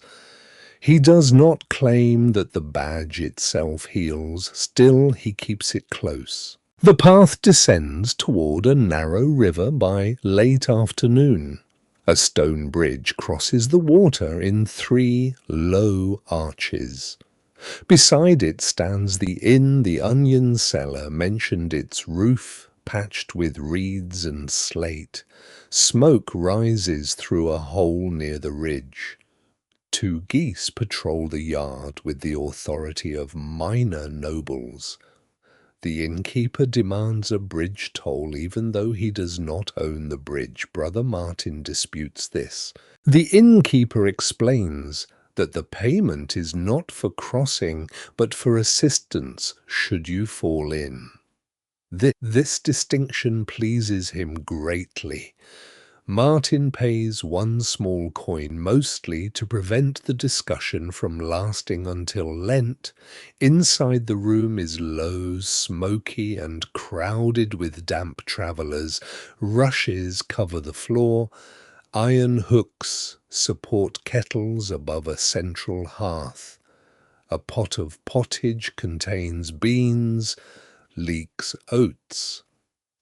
He does not claim that the badge itself heals, still he keeps it close. The path descends toward a narrow river by late afternoon. A stone bridge crosses the water in 3 low arches. Beside it stands the inn the onion seller mentioned, its roof patched with reeds and slate. Smoke rises through a hole near the ridge. 2 geese patrol the yard with the authority of minor nobles. The innkeeper demands a bridge toll even though he does not own the bridge. Brother Martin disputes this. The innkeeper explains that the payment is not for crossing, but for assistance should you fall in. This distinction pleases him greatly. Martin pays 1 small coin, mostly to prevent the discussion from lasting until Lent. Inside the room is low, smoky, and crowded with damp travellers. Rushes cover the floor. Iron hooks support kettles above a central hearth. A pot of pottage contains beans, leeks oats,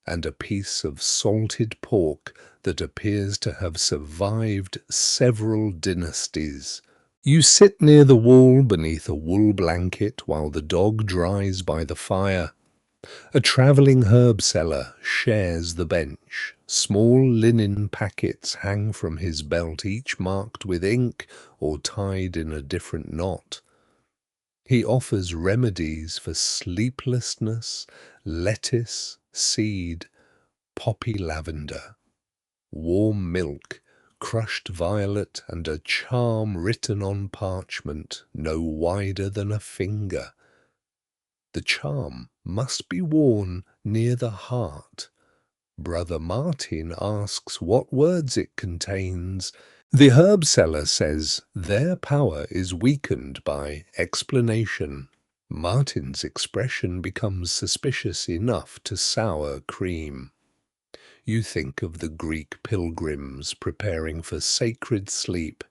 and a piece of salted pork that appears to have survived several dynasties. You sit near the wall beneath a wool blanket while the dog dries by the fire. A travelling herb seller shares the bench. Small linen packets hang from his belt, each marked with ink or tied in a different knot. He offers remedies for sleeplessness, lettuce, seed, poppy lavender, warm milk, crushed violet, and a charm written on parchment no wider than a finger. The charm must be worn near the heart. Brother Martin asks what words it contains. The herb seller says their power is weakened by explanation. Martin's expression becomes suspicious enough to sour cream. You think of the Greek pilgrims preparing for sacred sleep.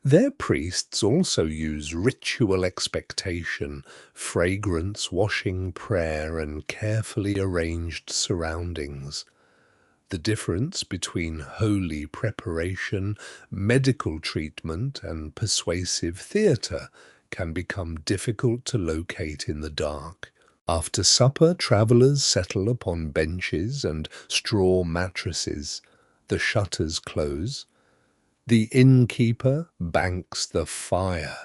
Their priests also use ritual expectation, fragrance washing prayer, and carefully arranged surroundings. The difference between holy preparation, medical treatment, and persuasive theatre can become difficult to locate in the dark. After supper, travellers settle upon benches and straw mattresses. The shutters close. The innkeeper banks the fire.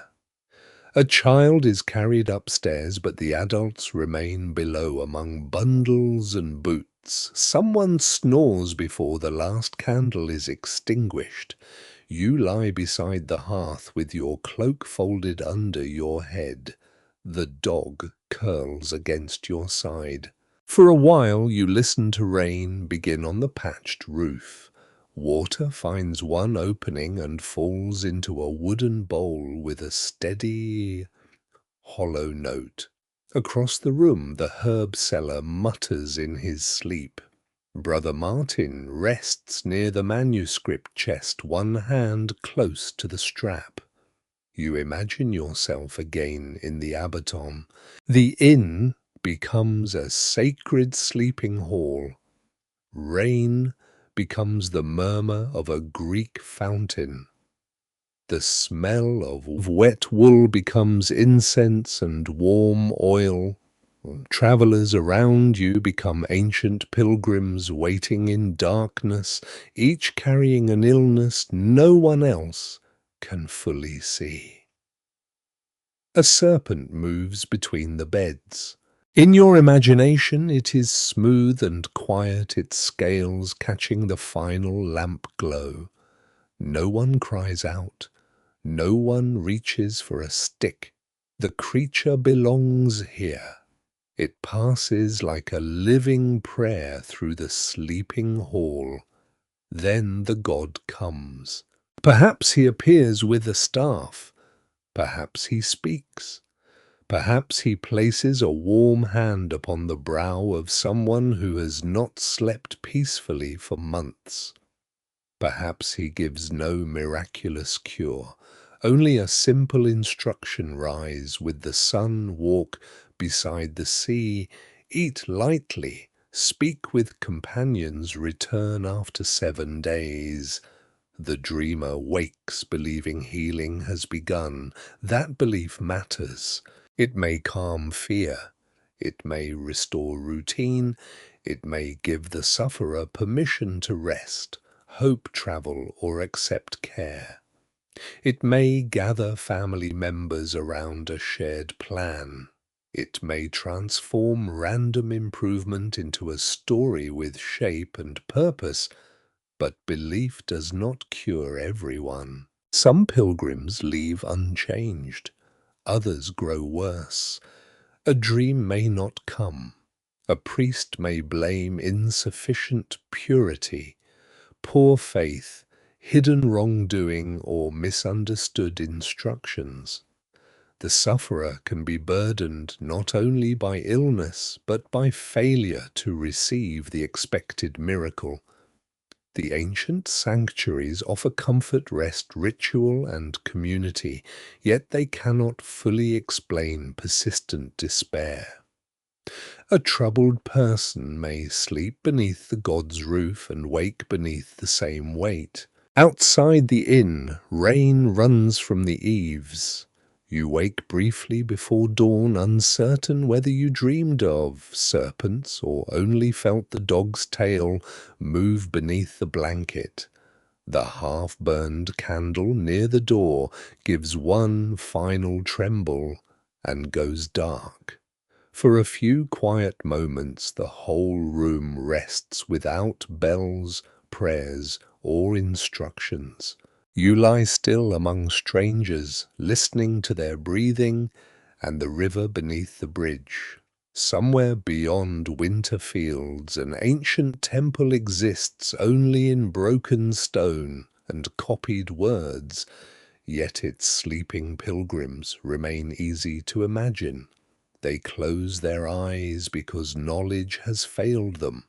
A child is carried upstairs, but the adults remain below among bundles and boots. Someone snores before the last candle is extinguished. You lie beside the hearth with your cloak folded under your head. The dog curls against your side. For a while you listen to rain begin on the patched roof. Water finds one opening and falls into a wooden bowl with a steady, hollow note. Across the room the herb seller mutters in his sleep. Brother Martin rests near the manuscript chest, one hand close to the strap. You imagine yourself again in the abaton. The inn becomes a sacred sleeping hall. Rain becomes the murmur of a Greek fountain. The smell of wet wool becomes incense and warm oil. Travellers around you become ancient pilgrims waiting in darkness, each carrying an illness no one else can fully see. A serpent moves between the beds. In your imagination it is smooth and quiet, its scales catching the final lamp glow. No one cries out. No one reaches for a stick. The creature belongs here. It passes like a living prayer through the sleeping hall. Then the god comes. Perhaps he appears with a staff. Perhaps he speaks. Perhaps he places a warm hand upon the brow of someone who has not slept peacefully for months. Perhaps he gives no miraculous cure, only a simple instruction: rise with the sun, walk beside the sea, eat lightly, speak with companions, return after 7 days. The dreamer wakes believing healing has begun. That belief matters. It may calm fear. It may restore routine. It may give the sufferer permission to rest, hope travel, or accept care. It may gather family members around a shared plan. It may transform random improvement into a story with shape and purpose. But belief does not cure everyone. Some pilgrims leave unchanged. Others grow worse. A dream may not come. A priest may blame insufficient purity, poor faith, hidden wrongdoing, or misunderstood instructions. The sufferer can be burdened not only by illness, but by failure to receive the expected miracle. The ancient sanctuaries offer comfort, rest, ritual, and community, yet they cannot fully explain persistent despair. A troubled person may sleep beneath the god's roof and wake beneath the same weight. Outside the inn, rain runs from the eaves. You wake briefly before dawn, uncertain whether you dreamed of serpents or only felt the dog's tail move beneath the blanket. The half-burned candle near the door gives one final tremble and goes dark. For a few quiet moments the whole room rests without bells, prayers, or instructions. You lie still among strangers, listening to their breathing and the river beneath the bridge. Somewhere beyond winter fields, an ancient temple exists only in broken stone and copied words. Yet its sleeping pilgrims remain easy to imagine. They close their eyes because knowledge has failed them.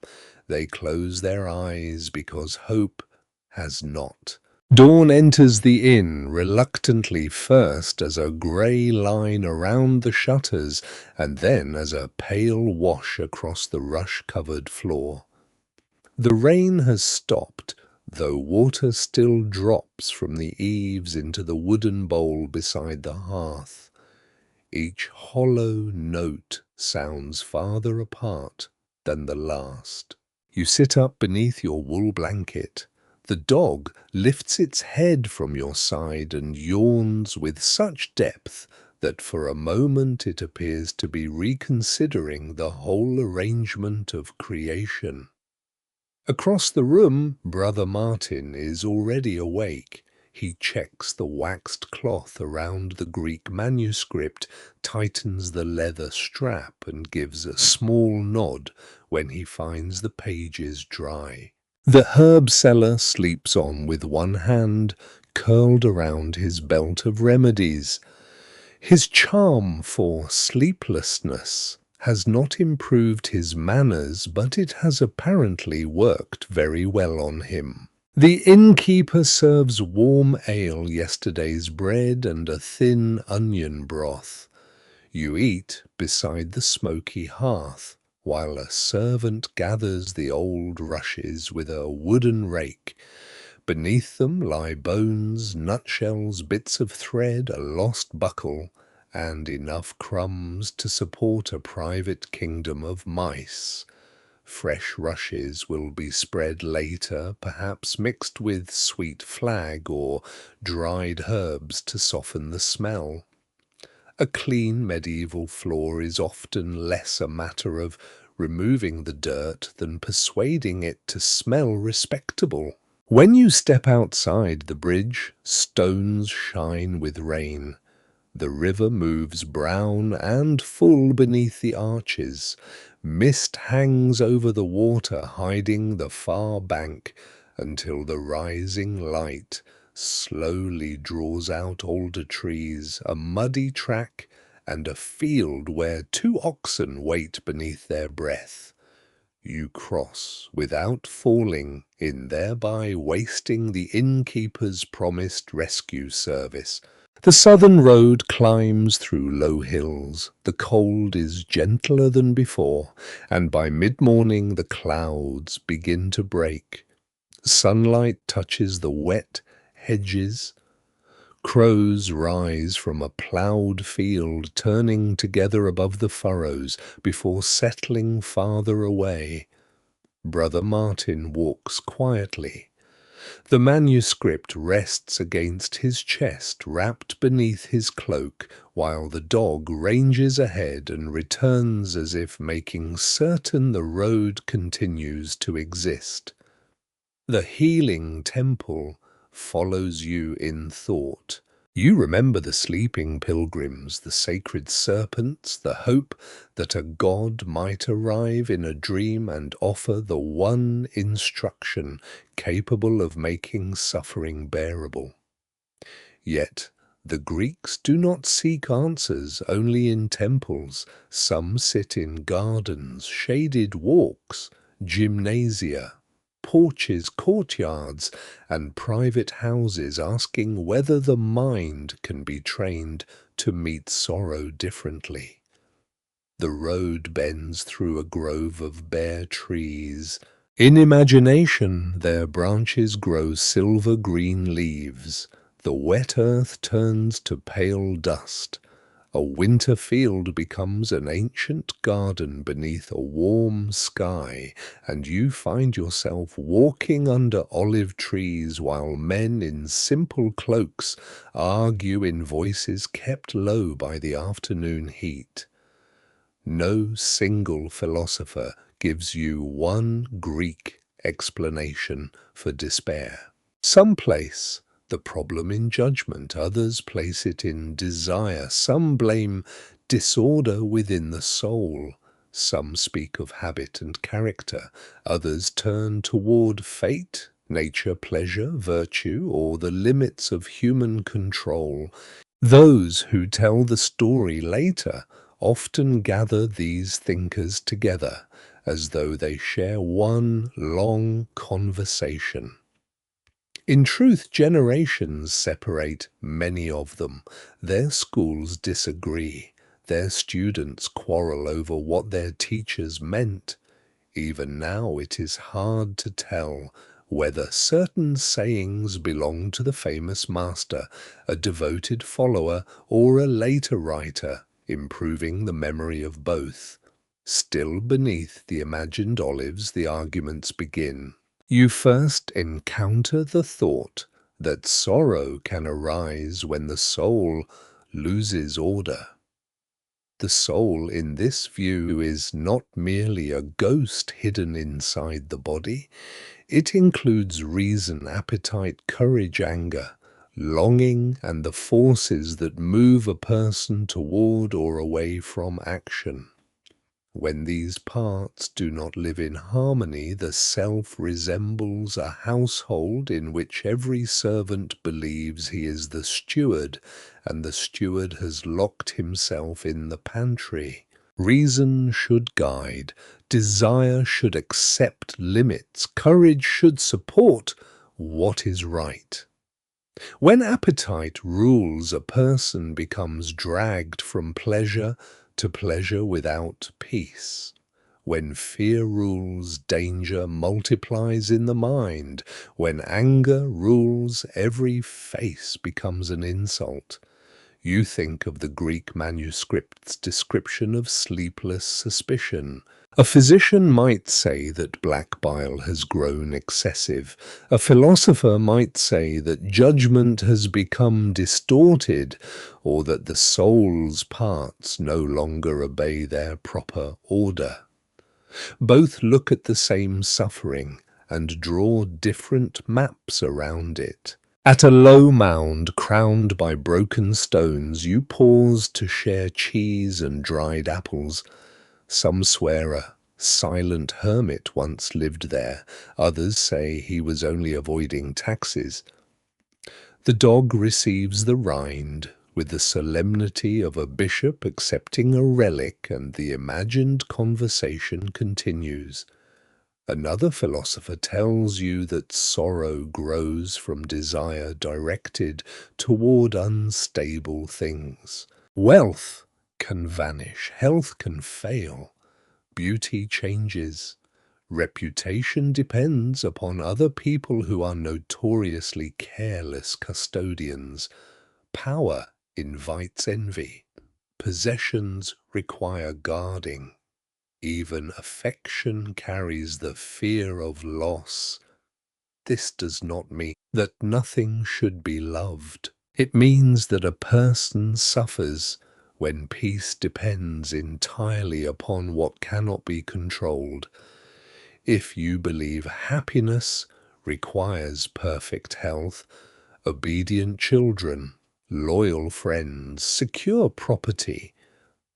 They close their eyes because hope has not. Dawn enters the inn reluctantly, first as a grey line around the shutters, and then as a pale wash across the rush-covered floor. The rain has stopped, though water still drops from the eaves into the wooden bowl beside the hearth. Each hollow note sounds farther apart than the last. You sit up beneath your wool blanket. The dog lifts its head from your side and yawns with such depth that for a moment it appears to be reconsidering the whole arrangement of creation. Across the room, Brother Martin is already awake. He checks the waxed cloth around the Greek manuscript, tightens the leather strap, and gives a small nod when he finds the pages dry. The herb seller sleeps on with one hand curled around his belt of remedies. His charm for sleeplessness has not improved his manners, but it has apparently worked very well on him. The innkeeper serves warm ale, yesterday's bread, and a thin onion broth. You eat beside the smoky hearth, while a servant gathers the old rushes with a wooden rake. Beneath them lie bones, nutshells, bits of thread, a lost buckle, and enough crumbs to support a private kingdom of mice. Fresh rushes will be spread later, perhaps mixed with sweet flag or dried herbs to soften the smell. A clean medieval floor is often less a matter of removing the dirt than persuading it to smell respectable. When you step outside the bridge, stones shine with rain. The river moves brown and full beneath the arches. Mist hangs over the water, hiding the far bank, until the rising light slowly draws out older trees, a muddy track, and a field where 2 oxen wait beneath their breath. You cross without falling in, thereby wasting the innkeeper's promised rescue service. The southern road climbs through low hills. The cold is gentler than before, and by mid-morning the clouds begin to break. Sunlight touches the wet hedges. Crows rise from a ploughed field, turning together above the furrows before settling farther away. Brother Martin walks quietly. The manuscript rests against his chest, wrapped beneath his cloak, while the dog ranges ahead and returns as if making certain the road continues to exist. The healing temple follows you in thought. You remember the sleeping pilgrims, the sacred serpents, the hope that a god might arrive in a dream and offer the one instruction capable of making suffering bearable. Yet the Greeks do not seek answers only in temples. Some sit in gardens, shaded walks, gymnasia, porches, courtyards, and private houses, asking whether the mind can be trained to meet sorrow differently. The road bends through a grove of bare trees. In imagination, their branches grow silver-green leaves. The wet earth turns to pale dust. A winter field becomes an ancient garden beneath a warm sky, and you find yourself walking under olive trees while men in simple cloaks argue in voices kept low by the afternoon heat. No single philosopher gives you one Greek explanation for despair. Some place the problem in judgment, others place it in desire, some blame disorder within the soul, some speak of habit and character, others turn toward fate, nature, pleasure, virtue, or the limits of human control. Those who tell the story later often gather these thinkers together as though they share one long conversation. In truth, generations separate many of them. Their schools disagree. Their students quarrel over what their teachers meant. Even now it is hard to tell whether certain sayings belong to the famous master, a devoted follower, or a later writer, improving the memory of both. Still beneath the imagined olives the arguments begin. You first encounter the thought that sorrow can arise when the soul loses order. The soul in this view is not merely a ghost hidden inside the body. It includes reason, appetite, courage, anger, longing, and the forces that move a person toward or away from action. When these parts do not live in harmony, the self resembles a household in which every servant believes he is the steward, and the steward has locked himself in the pantry. Reason should guide, desire should accept limits, courage should support what is right. When appetite rules, a person becomes dragged from pleasure to pleasure without peace. When fear rules, danger multiplies in the mind. When anger rules, every face becomes an insult. You think of the Greek manuscript's description of sleepless suspicion. A physician might say that black bile has grown excessive. A philosopher might say that judgment has become distorted, or that the soul's parts no longer obey their proper order. Both look at the same suffering and draw different maps around it. At a low mound crowned by broken stones, you pause to share cheese and dried apples. Some swear a silent hermit once lived there. Others say he was only avoiding taxes. The dog receives the rind with the solemnity of a bishop accepting a relic, and the imagined conversation continues. Another philosopher tells you that sorrow grows from desire directed toward unstable things. Wealth can vanish, health can fail, beauty changes. Reputation depends upon other people who are notoriously careless custodians. Power invites envy. Possessions require guarding. Even affection carries the fear of loss. This does not mean that nothing should be loved. It means that a person suffers when peace depends entirely upon what cannot be controlled. If you believe happiness requires perfect health, obedient children, loyal friends, secure property,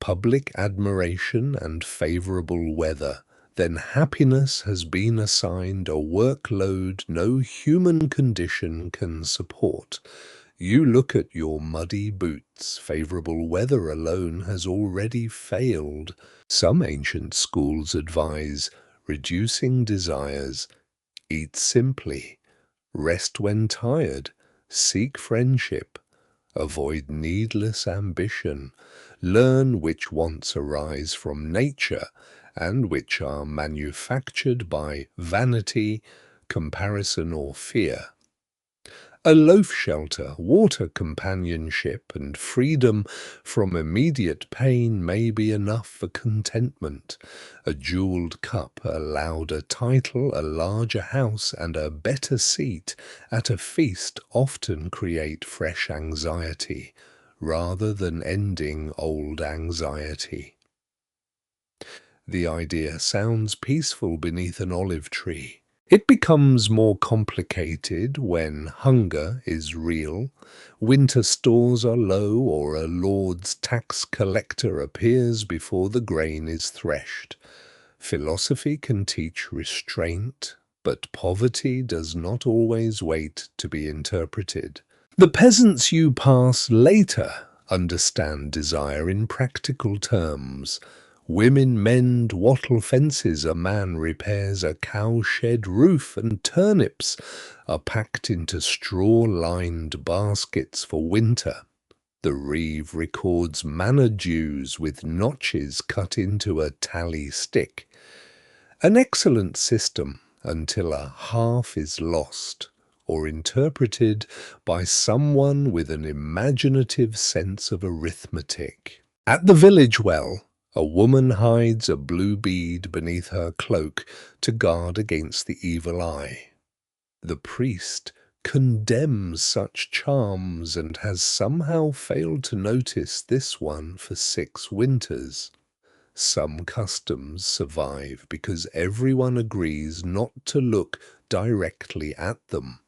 public admiration and favorable weather, then happiness has been assigned a workload no human condition can support. You look at your muddy boots. Favorable weather alone has already failed. Some ancient schools advise reducing desires, eat simply, rest when tired, seek friendship, avoid needless ambition, learn which wants arise from nature and which are manufactured by vanity, comparison, or fear. A loaf shelter, water companionship, and freedom from immediate pain may be enough for contentment. A jeweled cup, a louder title, a larger house, and a better seat at a feast often create fresh anxiety, rather than ending old anxiety. The idea sounds peaceful beneath an olive tree. It becomes more complicated when hunger is real, winter stores are low, or a lord's tax collector appears before the grain is threshed. Philosophy can teach restraint, But poverty does not always wait to be interpreted. The peasants you pass later understand desire in practical terms. Women mend wattle fences, a man repairs a cowshed roof, and turnips are packed into straw-lined baskets for winter. The reeve records manna dews with notches cut into a tally stick. An excellent system until a half is lost or interpreted by someone with an imaginative sense of arithmetic. At the village well, a woman hides a blue bead beneath her cloak to guard against the evil eye. The priest condemns such charms and has somehow failed to notice this one for 6 winters. Some customs survive because everyone agrees not to look directly at them.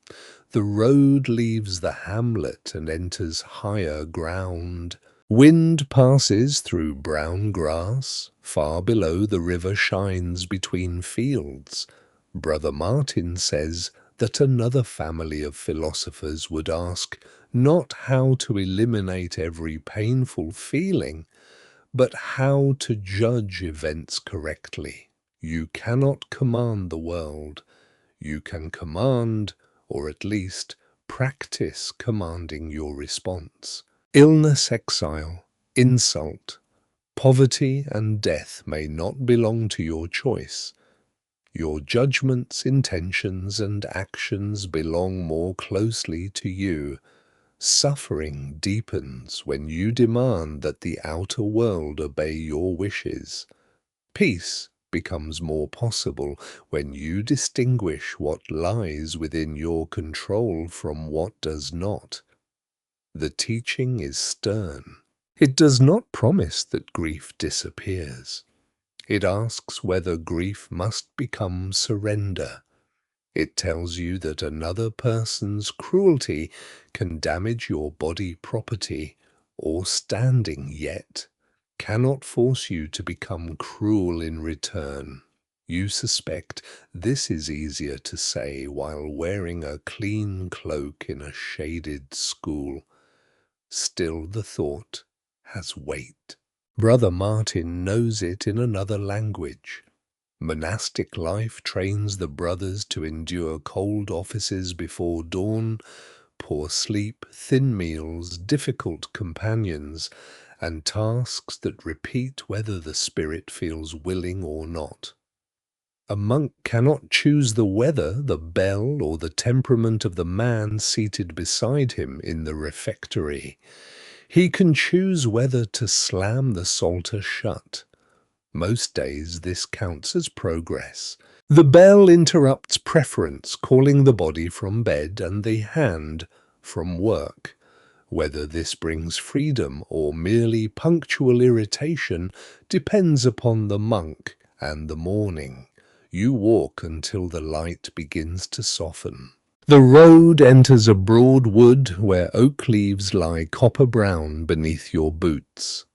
The road leaves the hamlet and enters higher ground. Wind passes through brown grass. Far below, the river shines between fields. Brother Martin says that another family of philosophers would ask not how to eliminate every painful feeling, but how to judge events correctly. You cannot command the world. You can command, or at least practice commanding your response. Illness, exile, insult, poverty, and death may not belong to your choice. Your judgments, intentions, and actions belong more closely to you. Suffering deepens when you demand that the outer world obey your wishes. Peace becomes more possible when you distinguish what lies within your control from what does not. The teaching is stern. It does not promise that grief disappears. It asks whether grief must become surrender. It tells you that another person's cruelty can damage your body property or standing, yet cannot force you to become cruel in return. You suspect this is easier to say while wearing a clean cloak in a shaded school. Still the thought has weight. Brother Martin knows it in another language. Monastic life trains the brothers to endure cold offices before dawn, poor sleep, thin meals, difficult companions, and tasks that repeat whether the spirit feels willing or not. A monk cannot choose the weather, the bell, or the temperament of the man seated beside him in the refectory. He can choose whether to slam the psalter shut. Most days this counts as progress. The bell interrupts preference, calling the body from bed and the hand from work. Whether this brings freedom or merely punctual irritation depends upon the monk and the morning. You walk until the light begins to soften. The road enters a broad wood where oak leaves lie copper brown beneath your boots.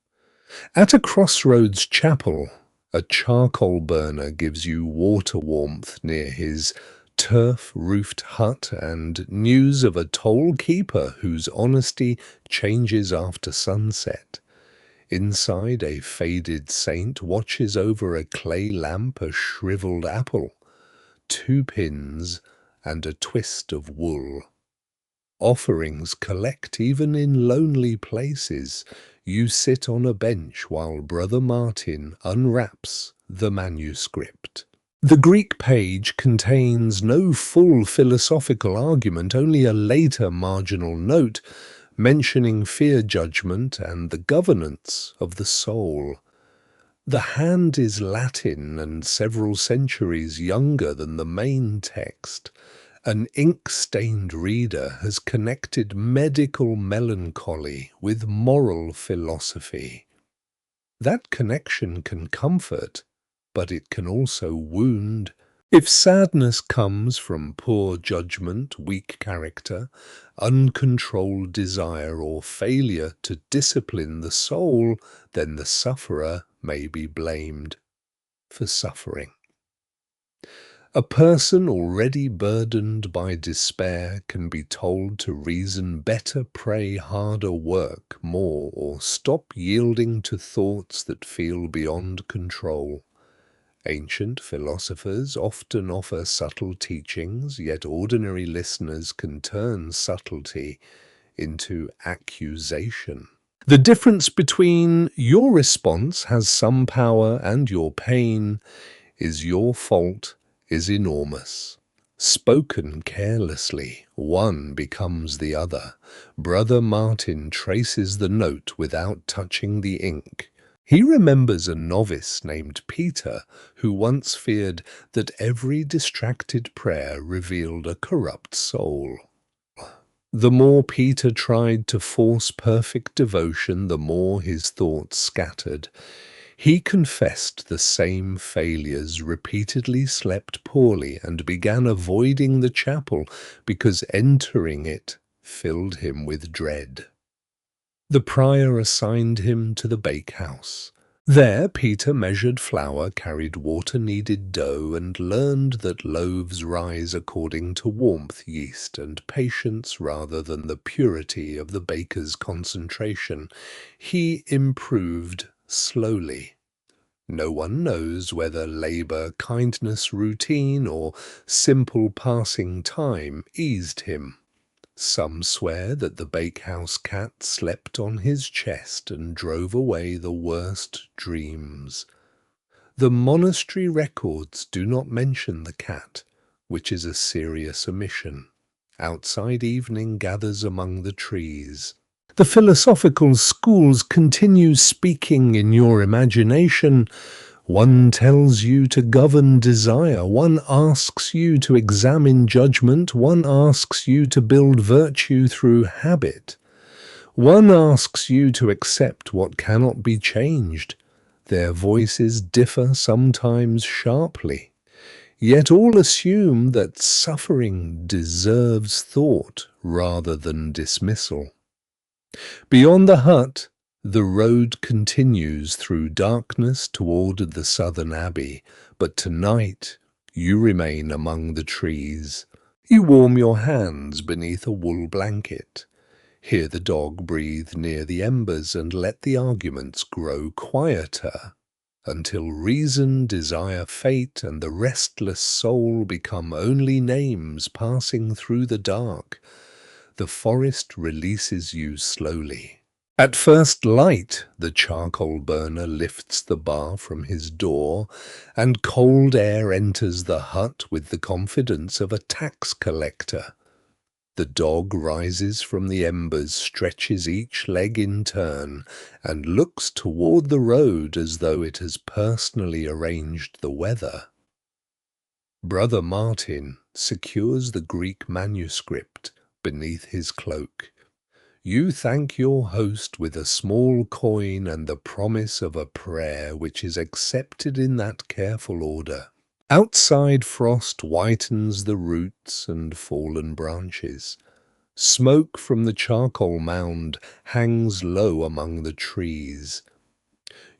At a crossroads chapel, a charcoal burner gives you water warmth near his turf-roofed hut and news of a toll keeper whose honesty changes after sunset. Inside, a faded saint watches over a clay lamp, a shriveled apple, 2 pins, and a twist of wool. Offerings collect even in lonely places. You sit on a bench while Brother Martin unwraps the manuscript. The Greek page contains no full philosophical argument, only a later marginal note mentioning fear judgment and the governance of the soul. The hand is Latin and several centuries younger than the main text. An ink-stained reader has connected medical melancholy with moral philosophy. That connection can comfort, but it can also wound. If sadness comes from poor judgment, weak character, uncontrolled desire, or failure to discipline the soul, then the sufferer may be blamed for suffering. A person already burdened by despair can be told to reason better, pray harder, work more, or stop yielding to thoughts that feel beyond control. Ancient philosophers often offer subtle teachings, yet ordinary listeners can turn subtlety into accusation. The difference between your response has some power and your pain is your fault is enormous. Spoken carelessly, one becomes the other. Brother Martin traces the note without touching the ink. He remembers a novice named Peter who once feared that every distracted prayer revealed a corrupt soul. The more Peter tried to force perfect devotion, the more his thoughts scattered. He confessed the same failures, repeatedly slept poorly, and began avoiding the chapel because entering it filled him with dread. The prior assigned him to the bakehouse. There Peter measured flour, carried water-kneaded dough, and learned that loaves rise according to warmth, yeast, and patience rather than the purity of the baker's concentration. He improved slowly. No one knows whether labor, kindness, routine, or simple passing time eased him. Some swear that the bakehouse cat slept on his chest and drove away the worst dreams. The monastery records do not mention the cat, which is a serious omission. Outside evening gathers among the trees. The philosophical schools continue speaking in your imagination. One tells you to govern desire, one asks you to examine judgment, one asks you to build virtue through habit. One asks you to accept what cannot be changed. Their voices differ sometimes sharply. Yet all assume that suffering deserves thought rather than dismissal. Beyond the hut, the road continues through darkness toward the southern abbey, but tonight you remain among the trees. You warm your hands beneath a wool blanket. Hear the dog breathe near the embers and let the arguments grow quieter, until reason, desire, fate, and the restless soul become only names passing through the dark. The forest releases you slowly. At first light, the charcoal burner lifts the bar from his door, and cold air enters the hut with the confidence of a tax collector. The dog rises from the embers, stretches each leg in turn, and looks toward the road as though it has personally arranged the weather. Brother Martin secures the Greek manuscript beneath his cloak. You thank your host with a small coin and the promise of a prayer which is accepted in that careful order. Outside frost whitens the roots and fallen branches. Smoke from the charcoal mound hangs low among the trees.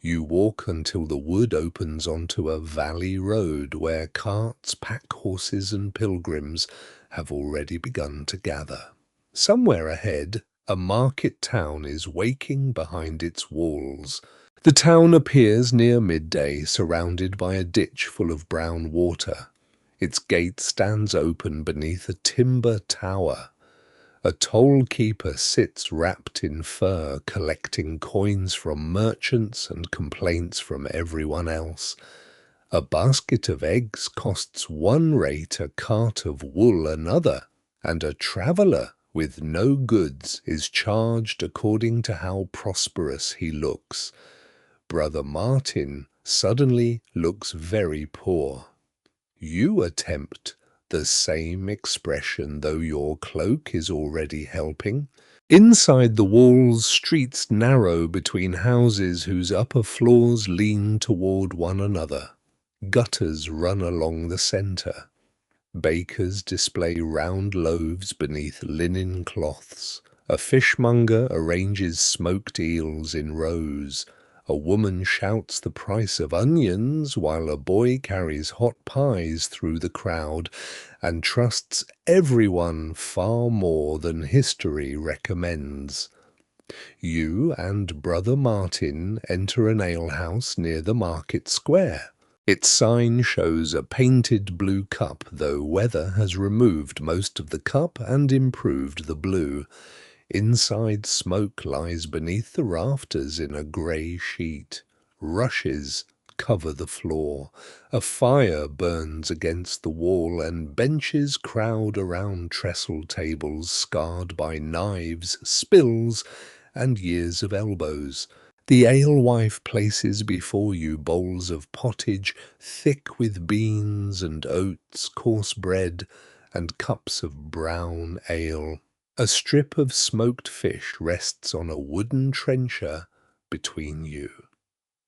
You walk until the wood opens onto a valley road where carts, pack horses, and pilgrims have already begun to gather. Somewhere ahead, a market town is waking behind its walls. The town appears near midday, surrounded by a ditch full of brown water. Its gate stands open beneath a timber tower. A toll-keeper sits wrapped in fur, collecting coins from merchants and complaints from everyone else. A basket of eggs costs one rate, a cart of wool another, and a traveller with no goods is charged according to how prosperous he looks. Brother Martin suddenly looks very poor. You attempt the same expression, though your cloak is already helping. Inside the walls, streets narrow between houses whose upper floors lean toward one another. Gutters run along the center. Bakers display round loaves beneath linen cloths. A fishmonger arranges smoked eels in rows. A woman shouts the price of onions while a boy carries hot pies through the crowd and trusts everyone far more than history recommends. You and Brother Martin enter an alehouse near the market square. Its sign shows a painted blue cup, though weather has removed most of the cup and improved the blue. Inside, smoke lies beneath the rafters in a grey sheet. Rushes cover the floor. A fire burns against the wall, and benches crowd around trestle tables scarred by knives, spills, and years of elbows. The alewife places before you bowls of pottage, thick with beans and oats, coarse bread, and cups of brown ale. A strip of smoked fish rests on a wooden trencher between you.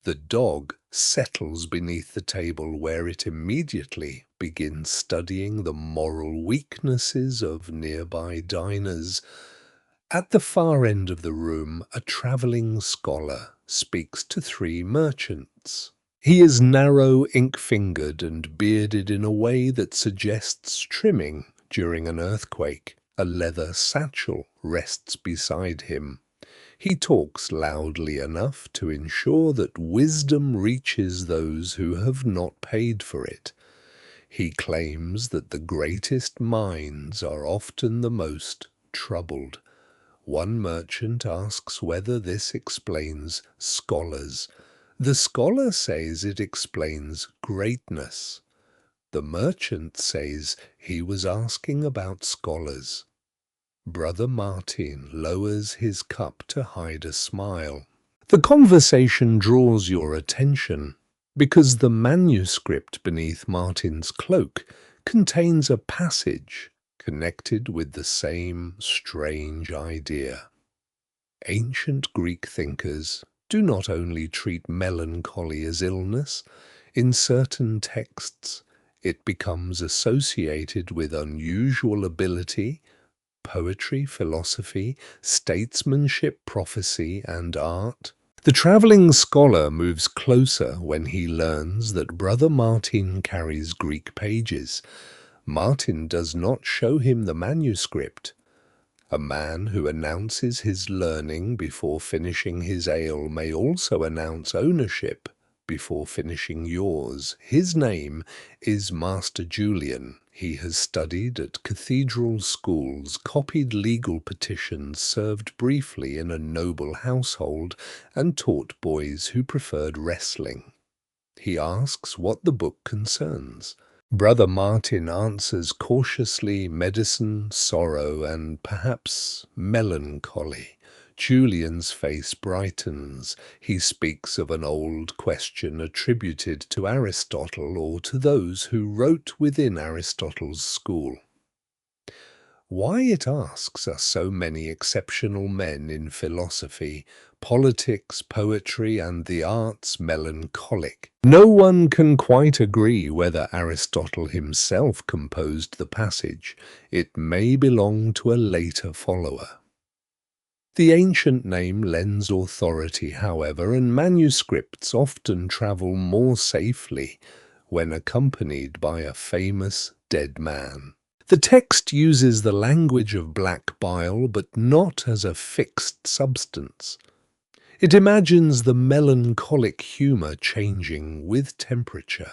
The dog settles beneath the table, where it immediately begins studying the moral weaknesses of nearby diners. At the far end of the room, a travelling scholar speaks to three merchants. He is narrow, ink-fingered, and bearded in a way that suggests trimming during an earthquake. A leather satchel rests beside him. He talks loudly enough to ensure that wisdom reaches those who have not paid for it. He claims that the greatest minds are often the most troubled. One merchant asks whether this explains scholars. The scholar says it explains greatness. The merchant says he was asking about scholars. Brother Martin lowers his cup to hide a smile. The conversation draws your attention because the manuscript beneath Martin's cloak contains a passage connected with the same strange idea. Ancient Greek thinkers do not only treat melancholy as illness. In certain texts, it becomes associated with unusual ability, poetry, philosophy, statesmanship, prophecy, and art. The travelling scholar moves closer when he learns that Brother Martin carries Greek pages. Martin does not show him the manuscript. A man who announces his learning before finishing his ale may also announce ownership before finishing yours. His name is Master Julian. He has studied at cathedral schools, copied legal petitions, served briefly in a noble household, and taught boys who preferred wrestling. He asks what the book concerns. Brother Martin answers cautiously: medicine, sorrow, and perhaps melancholy. Julian's face brightens. He speaks of an old question attributed to Aristotle or to those who wrote within Aristotle's school. Why, it asks, are so many exceptional men in philosophy, politics, poetry, and the arts melancholic? No one can quite agree whether Aristotle himself composed the passage. It may belong to a later follower. The ancient name lends authority, however, and manuscripts often travel more safely when accompanied by a famous dead man. The text uses the language of black bile, but not as a fixed substance. It imagines the melancholic humour changing with temperature.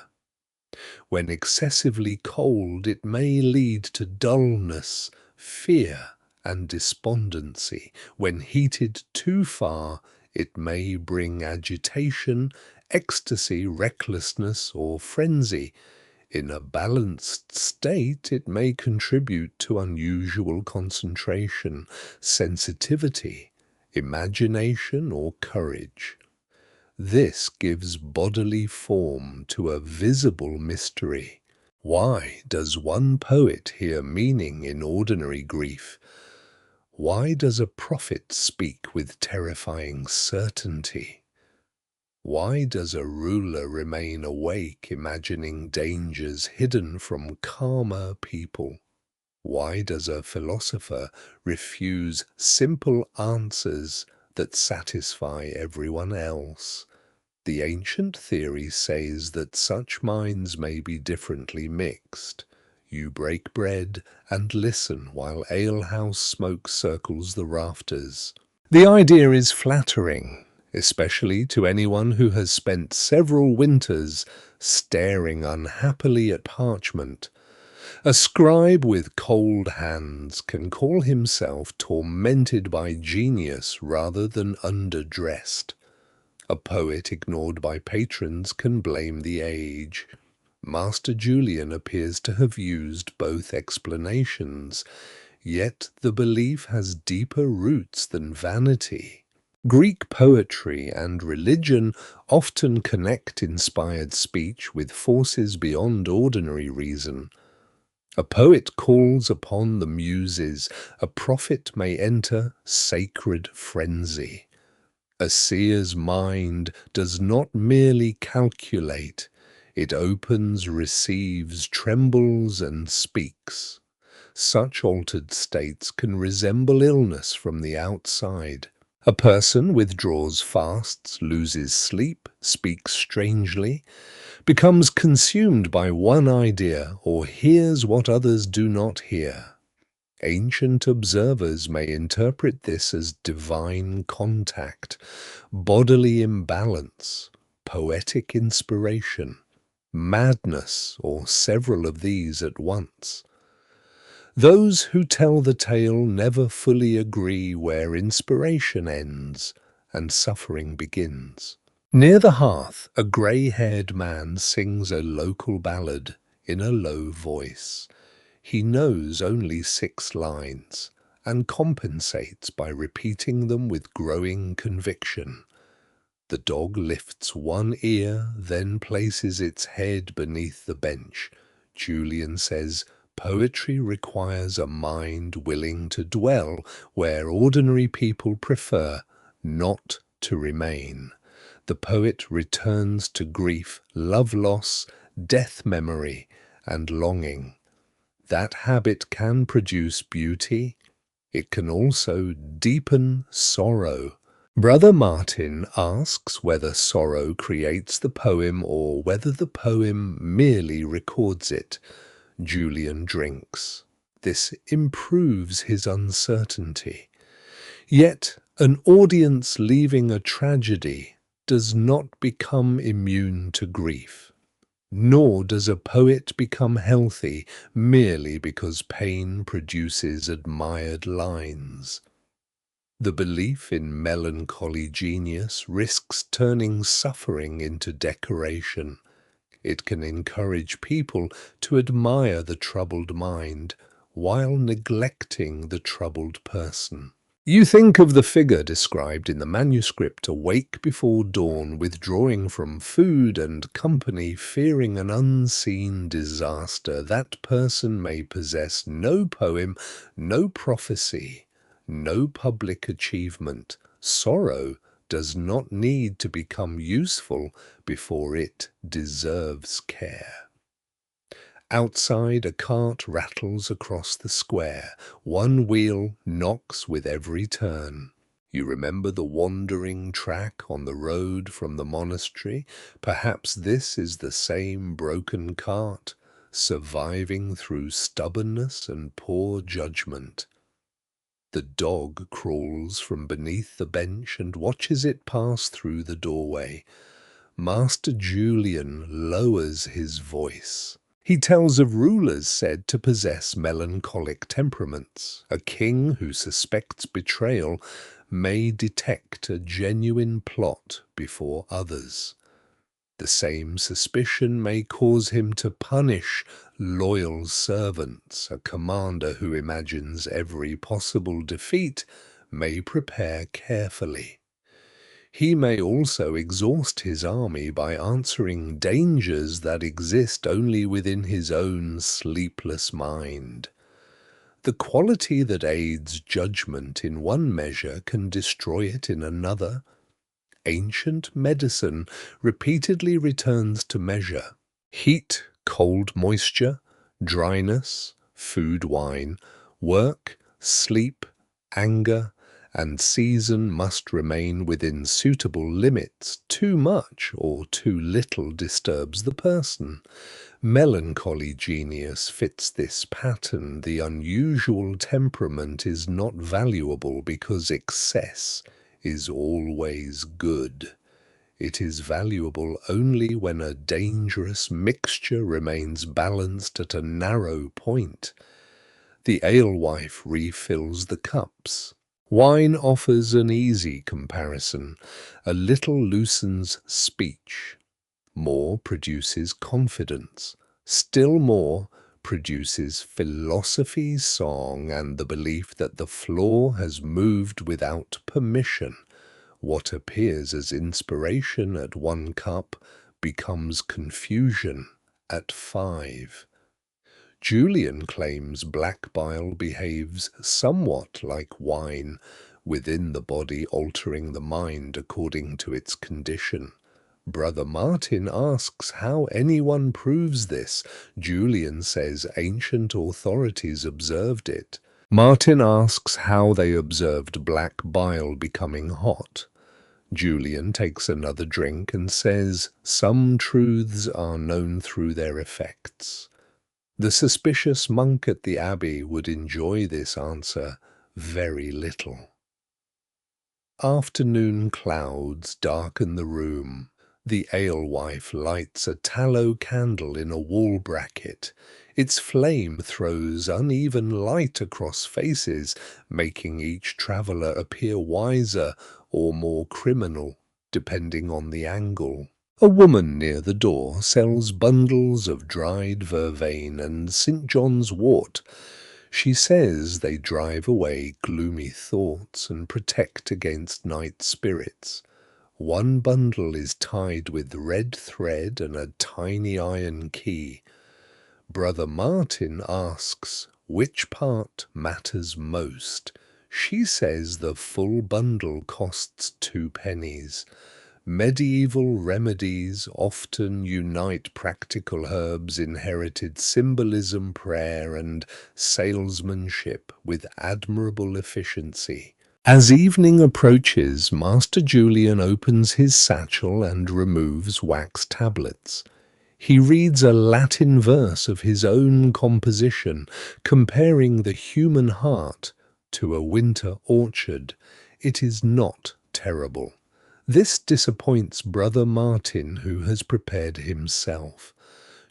When excessively cold, it may lead to dullness, fear, and despondency. When heated too far, it may bring agitation, ecstasy, recklessness, or frenzy. In a balanced state, it may contribute to unusual concentration, sensitivity, imagination, or courage. This gives bodily form to a visible mystery. Why does one poet hear meaning in ordinary grief? Why does a prophet speak with terrifying certainty? Why does a ruler remain awake, imagining dangers hidden from calmer people? Why does a philosopher refuse simple answers that satisfy everyone else? The ancient theory says that such minds may be differently mixed. You break bread and listen while alehouse smoke circles the rafters. The idea is flattering, especially to anyone who has spent several winters staring unhappily at parchment. A scribe with cold hands can call himself tormented by genius rather than underdressed. A poet ignored by patrons can blame the age. Master Julian appears to have used both explanations, yet the belief has deeper roots than vanity. Greek poetry and religion often connect inspired speech with forces beyond ordinary reason. A poet calls upon the muses, a prophet may enter sacred frenzy. A seer's mind does not merely calculate, it opens, receives, trembles, and speaks. Such altered states can resemble illness from the outside. A person withdraws fasts, loses sleep, speaks strangely, becomes consumed by one idea, or hears what others do not hear. Ancient observers may interpret this as divine contact, bodily imbalance, poetic inspiration, madness, or several of these at once. Those who tell the tale never fully agree where inspiration ends and suffering begins. Near the hearth, a grey-haired man sings a local ballad in a low voice. He knows only 6 lines and compensates by repeating them with growing conviction. The dog lifts one ear, then places its head beneath the bench. Julian says, "Poetry requires a mind willing to dwell where ordinary people prefer not to remain." The poet returns to grief, love loss, death memory, and longing. That habit can produce beauty. It can also deepen sorrow. Brother Martin asks whether sorrow creates the poem or whether the poem merely records it. Julian drinks. This improves his uncertainty. Yet an audience leaving a tragedy does not become immune to grief. Nor does a poet become healthy merely because pain produces admired lines. The belief in melancholy genius risks turning suffering into decoration. It can encourage people to admire the troubled mind while neglecting the troubled person. You think of the figure described in the manuscript awake before dawn, withdrawing from food and company, fearing an unseen disaster. That person may possess no poem, no prophecy, no public achievement. Sorrow does not need to become useful before it deserves care. Outside, a cart rattles across the square. One wheel knocks with every turn. You remember the wandering track on the road from the monastery? Perhaps this is the same broken cart, surviving through stubbornness and poor judgment. The dog crawls from beneath the bench and watches it pass through the doorway. Master Julian lowers his voice. He tells of rulers said to possess melancholic temperaments. A king who suspects betrayal may detect a genuine plot before others. The same suspicion may cause him to punish loyal servants. A commander who imagines every possible defeat may prepare carefully. He may also exhaust his army by answering dangers that exist only within his own sleepless mind. The quality that aids judgment in one measure can destroy it in another. Ancient medicine repeatedly returns to measure. Heat, cold moisture, dryness, food, wine, work, sleep, anger, and season must remain within suitable limits. Too much or too little disturbs the person. Melancholy genius fits this pattern. The unusual temperament is not valuable because excess is always good. It is valuable only when a dangerous mixture remains balanced at a narrow point. The alewife refills the cups. Wine offers an easy comparison. A little loosens speech. More produces confidence. Still more produces philosophy, song, and the belief that the floor has moved without permission. What appears as inspiration at 1 cup becomes confusion at 5. Julian claims black bile behaves somewhat like wine within the body, altering the mind according to its condition. Brother Martin asks how anyone proves this. Julian says ancient authorities observed it. Martin asks how they observed black bile becoming hot. Julian takes another drink and says some truths are known through their effects. The suspicious monk at the abbey would enjoy this answer very little. Afternoon clouds darken the room. The alewife lights a tallow candle in a wall bracket. Its flame throws uneven light across faces, making each traveller appear wiser or more criminal, depending on the angle. A woman near the door sells bundles of dried vervain and St. John's wort. She says they drive away gloomy thoughts and protect against night spirits. 1 bundle is tied with red thread and a tiny iron key. Brother Martin asks which part matters most. She says the full bundle costs 2 pennies. Medieval remedies often unite practical herbs, inherited symbolism, prayer, and salesmanship with admirable efficiency. As evening approaches, Master Julian opens his satchel and removes wax tablets. He reads a Latin verse of his own composition, comparing the human heart to a winter orchard. It is not terrible. This disappoints Brother Martin, who has prepared himself.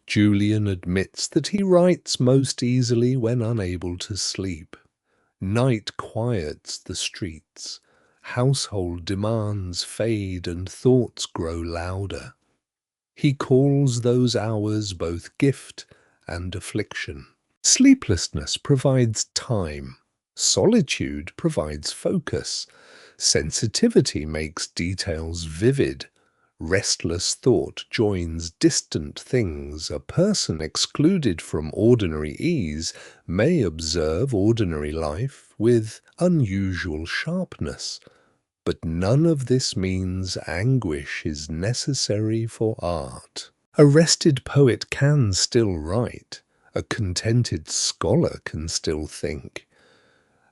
Julian admits that he writes most easily when unable to sleep. Night quiets the streets. Household demands fade and thoughts grow louder. He calls those hours both gift and affliction. Sleeplessness provides time. Solitude provides focus. Sensitivity makes details vivid. Restless thought joins distant things. A person excluded from ordinary ease may observe ordinary life with unusual sharpness. But none of this means anguish is necessary for art. A rested poet can still write. A contented scholar can still think.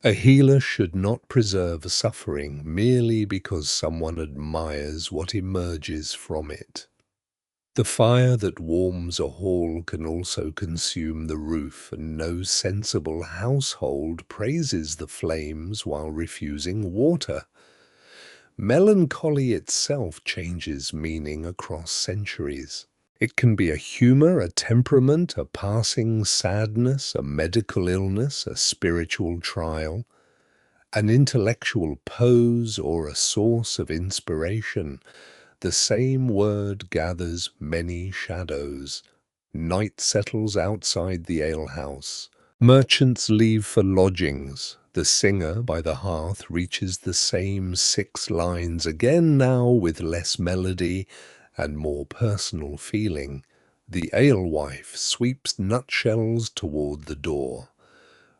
A healer should not preserve suffering merely because someone admires what emerges from it. The fire that warms a hall can also consume the roof, and no sensible household praises the flames while refusing water. Melancholy itself changes meaning across centuries. It can be a humor, a temperament, a passing sadness, a medical illness, a spiritual trial, an intellectual pose, or a source of inspiration. The same word gathers many shadows. Night settles outside the alehouse. Merchants leave for lodgings. The singer by the hearth reaches the same 6 lines again, now with less melody and more personal feeling. The alewife sweeps nutshells toward the door.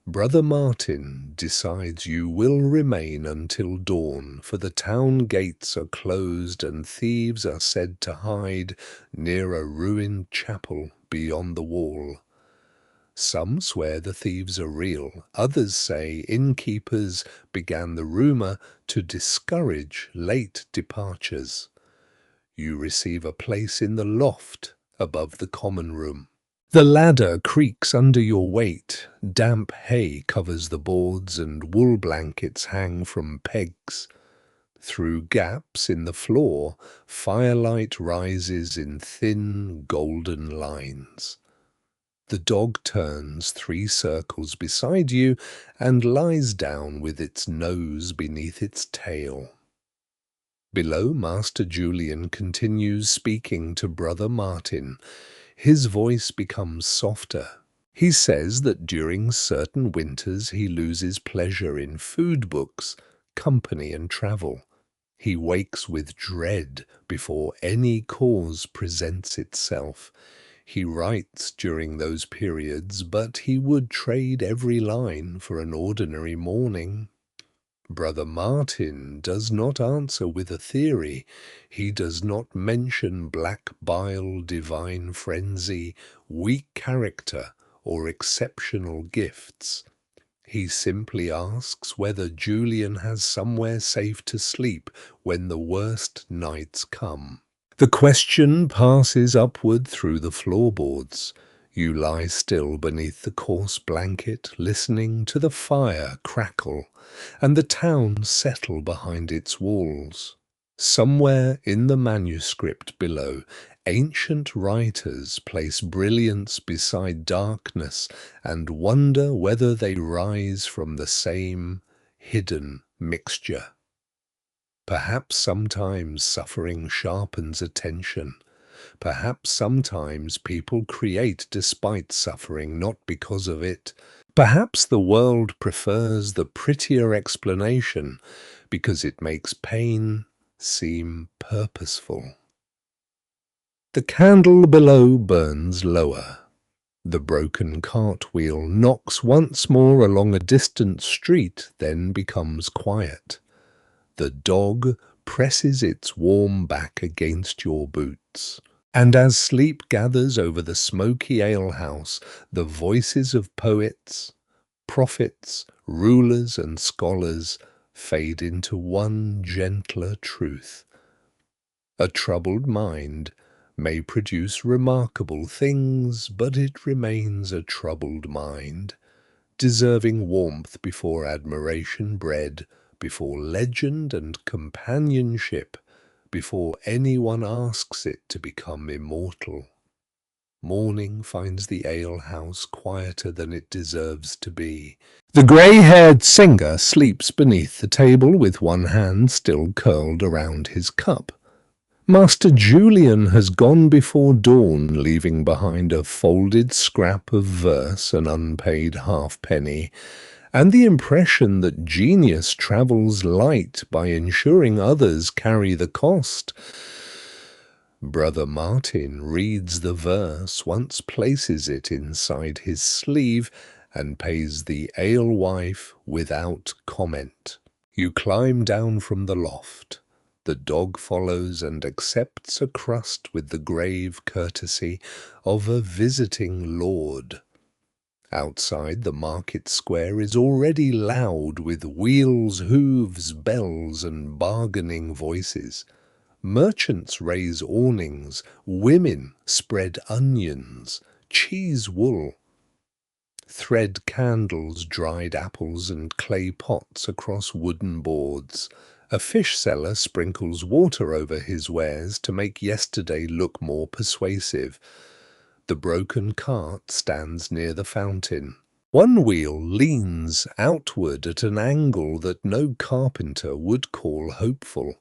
Brother Martin decides you will remain until dawn, for the town gates are closed and thieves are said to hide near a ruined chapel beyond the wall. Some swear the thieves are real, others say innkeepers began the rumour to discourage late departures. You receive a place in the loft above the common room. The ladder creaks under your weight, damp hay covers the boards and wool blankets hang from pegs. Through gaps in the floor, firelight rises in thin golden lines. The dog turns 3 circles beside you and lies down with its nose beneath its tail. Below, Master Julian continues speaking to Brother Martin. His voice becomes softer. He says that during certain winters he loses pleasure in food books, company and travel. He wakes with dread before any cause presents itself. He writes during those periods, but he would trade every line for an ordinary morning. Brother Martin does not answer with a theory. He does not mention black bile, divine frenzy, weak character, or exceptional gifts. He simply asks whether Julian has somewhere safe to sleep when the worst nights come. The question passes upward through the floorboards. You lie still beneath the coarse blanket, listening to the fire crackle and the town settle behind its walls. Somewhere in the manuscript below, ancient writers place brilliance beside darkness and wonder whether they rise from the same hidden mixture. Perhaps sometimes suffering sharpens attention. Perhaps sometimes people create despite suffering, not because of it. Perhaps the world prefers the prettier explanation because it makes pain seem purposeful. The candle below burns lower. The broken cartwheel knocks once more along a distant street, then becomes quiet. The dog presses its warm back against your boots. And as sleep gathers over the smoky alehouse, the voices of poets, prophets, rulers and scholars fade into one gentler truth. A troubled mind may produce remarkable things, but it remains a troubled mind, deserving warmth before admiration bred, before legend and companionship, before anyone asks it to become immortal. Morning finds the alehouse quieter than it deserves to be. The grey-haired singer sleeps beneath the table with one hand still curled around his cup. Master Julian has gone before dawn, leaving behind a folded scrap of verse, an unpaid halfpenny, and the impression that genius travels light by ensuring others carry the cost. Brother Martin reads the verse, once places it inside his sleeve, and pays the alewife without comment. You climb down from the loft. The dog follows and accepts a crust with the grave courtesy of a visiting lord. Outside, the market square is already loud with wheels, hooves, bells, and bargaining voices. Merchants raise awnings, women spread onions, cheese wool, thread candles, dried apples, and clay pots across wooden boards. A fish seller sprinkles water over his wares to make yesterday look more persuasive. The broken cart stands near the fountain. One wheel leans outward at an angle that no carpenter would call hopeful.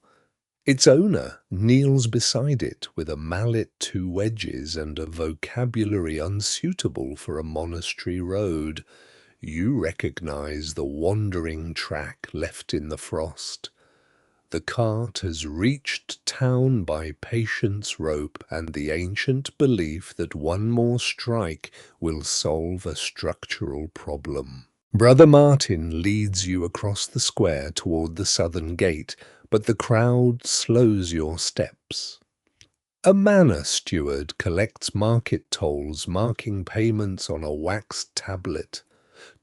Its owner kneels beside it with a mallet, 2 wedges, and a vocabulary unsuitable for a monastery road. You recognize the wandering track left in the frost. The cart has reached town by patience rope and the ancient belief that one more strike will solve a structural problem. Brother Martin leads you across the square toward the southern gate, but the crowd slows your steps. A manor steward collects market tolls, marking payments on a waxed tablet.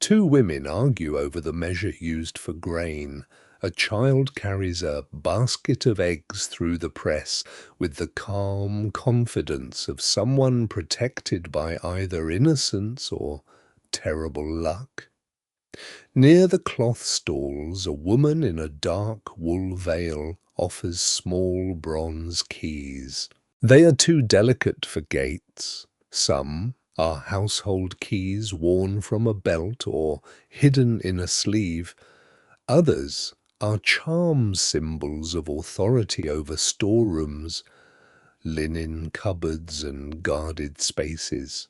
Two women argue over the measure used for grain. A child carries a basket of eggs through the press with the calm confidence of someone protected by either innocence or terrible luck. Near the cloth stalls, a woman in a dark wool veil offers small bronze keys. They are too delicate for gates. Some are household keys worn from a belt or hidden in a sleeve. Others are charm symbols of authority over storerooms, linen cupboards, and guarded spaces.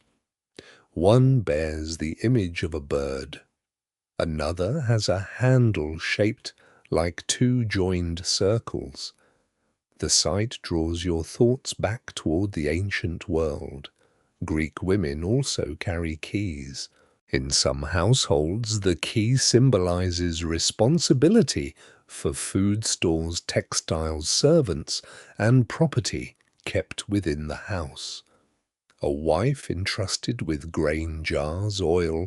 One bears the image of a bird. Another has a handle shaped like two joined circles. The sight draws your thoughts back toward the ancient world. Greek women also carry keys. In some households, the key symbolizes responsibility for food stores, textiles, servants, and property kept within the house. A wife entrusted with grain jars, oil,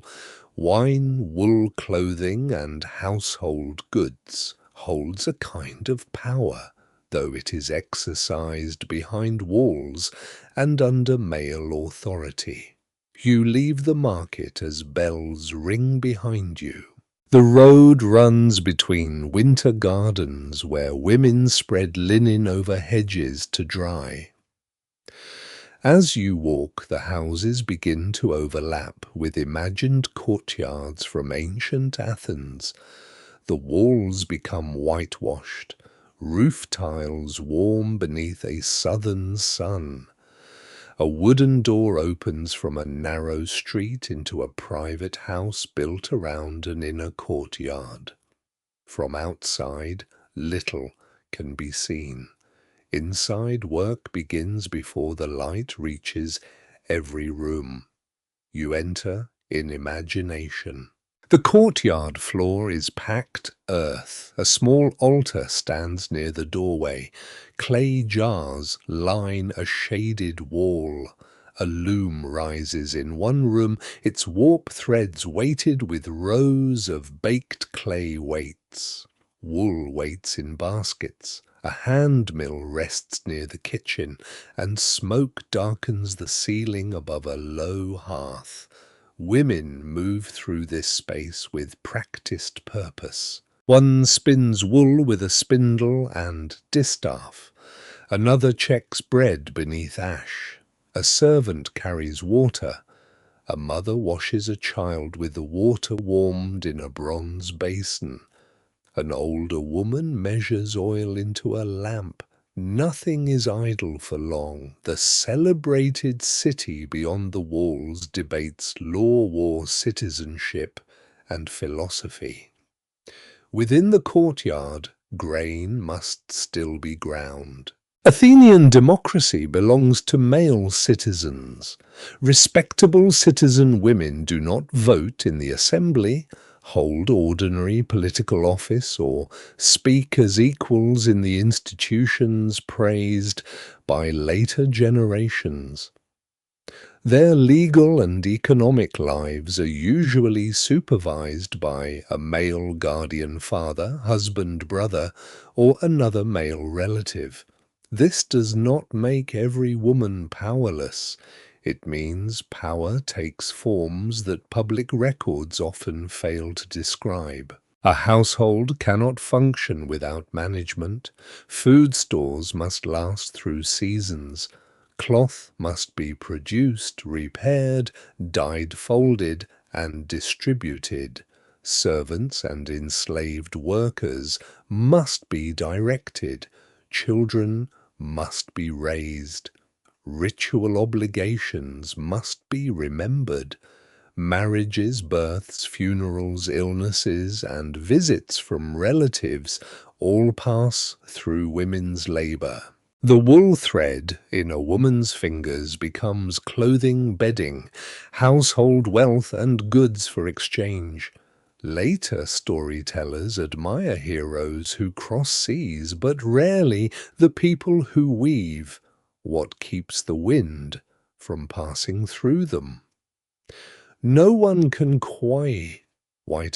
wine, wool clothing, and household goods holds a kind of power, though it is exercised behind walls and under male authority. You leave the market as bells ring behind you. The road runs between winter gardens where women spread linen over hedges to dry. As you walk, the houses begin to overlap with imagined courtyards from ancient Athens. The walls become whitewashed, roof tiles warm beneath a southern sun. A wooden door opens from a narrow street into a private house built around an inner courtyard. From outside, little can be seen. Inside, work begins before the light reaches every room. You enter in imagination. The courtyard floor is packed earth. A small altar stands near the doorway. Clay jars line a shaded wall. A loom rises in one room, its warp threads weighted with rows of baked clay weights. Wool waits in baskets. A hand mill rests near the kitchen, and smoke darkens the ceiling above a low hearth. Women move through this space with practiced purpose. One spins wool with a spindle and distaff. Another checks bread beneath ash. A servant carries water. A mother washes a child with the water warmed in a bronze basin. An older woman measures oil into a lamp. Nothing is idle for long. The celebrated city beyond the walls debates law, war, citizenship, and philosophy. Within the courtyard, grain must still be ground. Athenian democracy belongs to male citizens. Respectable citizen women do not vote in the assembly, hold ordinary political office, or speak as equals in the institutions praised by later generations. Their legal and economic lives are usually supervised by a male guardian father, husband, brother, or another male relative. This does not make every woman powerless. It means power takes forms that public records often fail to describe. A household cannot function without management. Food stores must last through seasons. Cloth must be produced, repaired, dyed, folded, and distributed. Servants and enslaved workers must be directed. Children must be raised. Ritual obligations must be remembered. Marriages, births, funerals, illnesses, and visits from relatives all pass through women's labor. The wool thread in a woman's fingers becomes clothing, bedding, household wealth, and goods for exchange. Later storytellers admire heroes who cross seas, but rarely the people who weave what keeps the wind from passing through them. No one can quite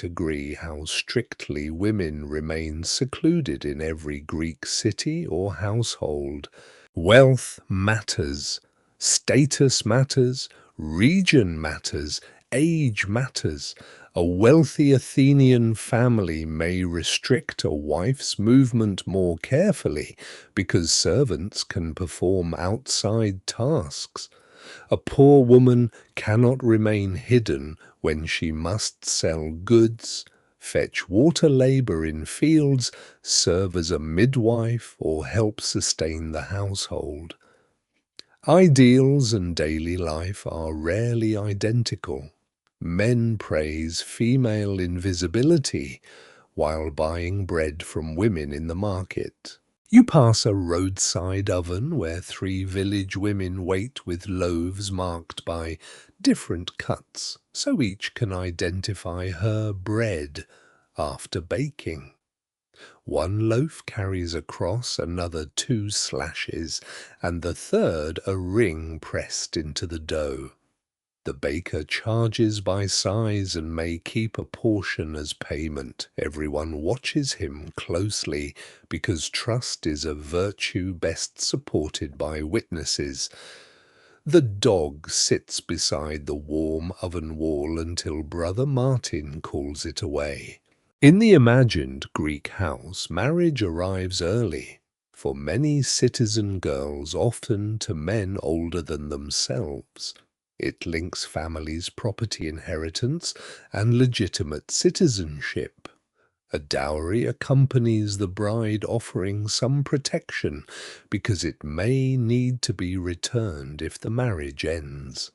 agree how strictly women remain secluded in every Greek city or household. Wealth matters, status matters, region matters, age matters. A wealthy Athenian family may restrict a wife's movement more carefully because servants can perform outside tasks. A poor woman cannot remain hidden when she must sell goods, fetch water labor in fields, serve as a midwife, or help sustain the household. Ideals and daily life are rarely identical. Men praise female invisibility while buying bread from women in the market. You pass a roadside oven where 3 village women wait with loaves marked by different cuts, so each can identify her bread after baking. One loaf carries a cross, another 2 slashes, and the third a ring pressed into the dough. The baker charges by size and may keep a portion as payment. Everyone watches him closely because trust is a virtue best supported by witnesses. The dog sits beside the warm oven wall until Brother Martin calls it away. In the imagined Greek house, marriage arrives early, for many citizen girls, often to men older than themselves. It links families' property inheritance and legitimate citizenship. A dowry accompanies the bride, offering some protection because it may need to be returned if the marriage ends.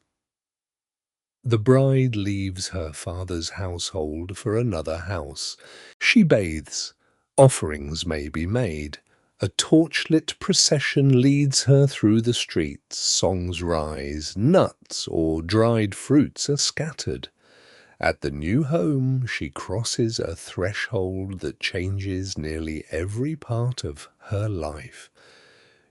The bride leaves her father's household for another house. She bathes. Offerings may be made. A torchlit procession leads her through the streets. Songs rise. Nuts or dried fruits are scattered. At the new home, she crosses a threshold that changes nearly every part of her life.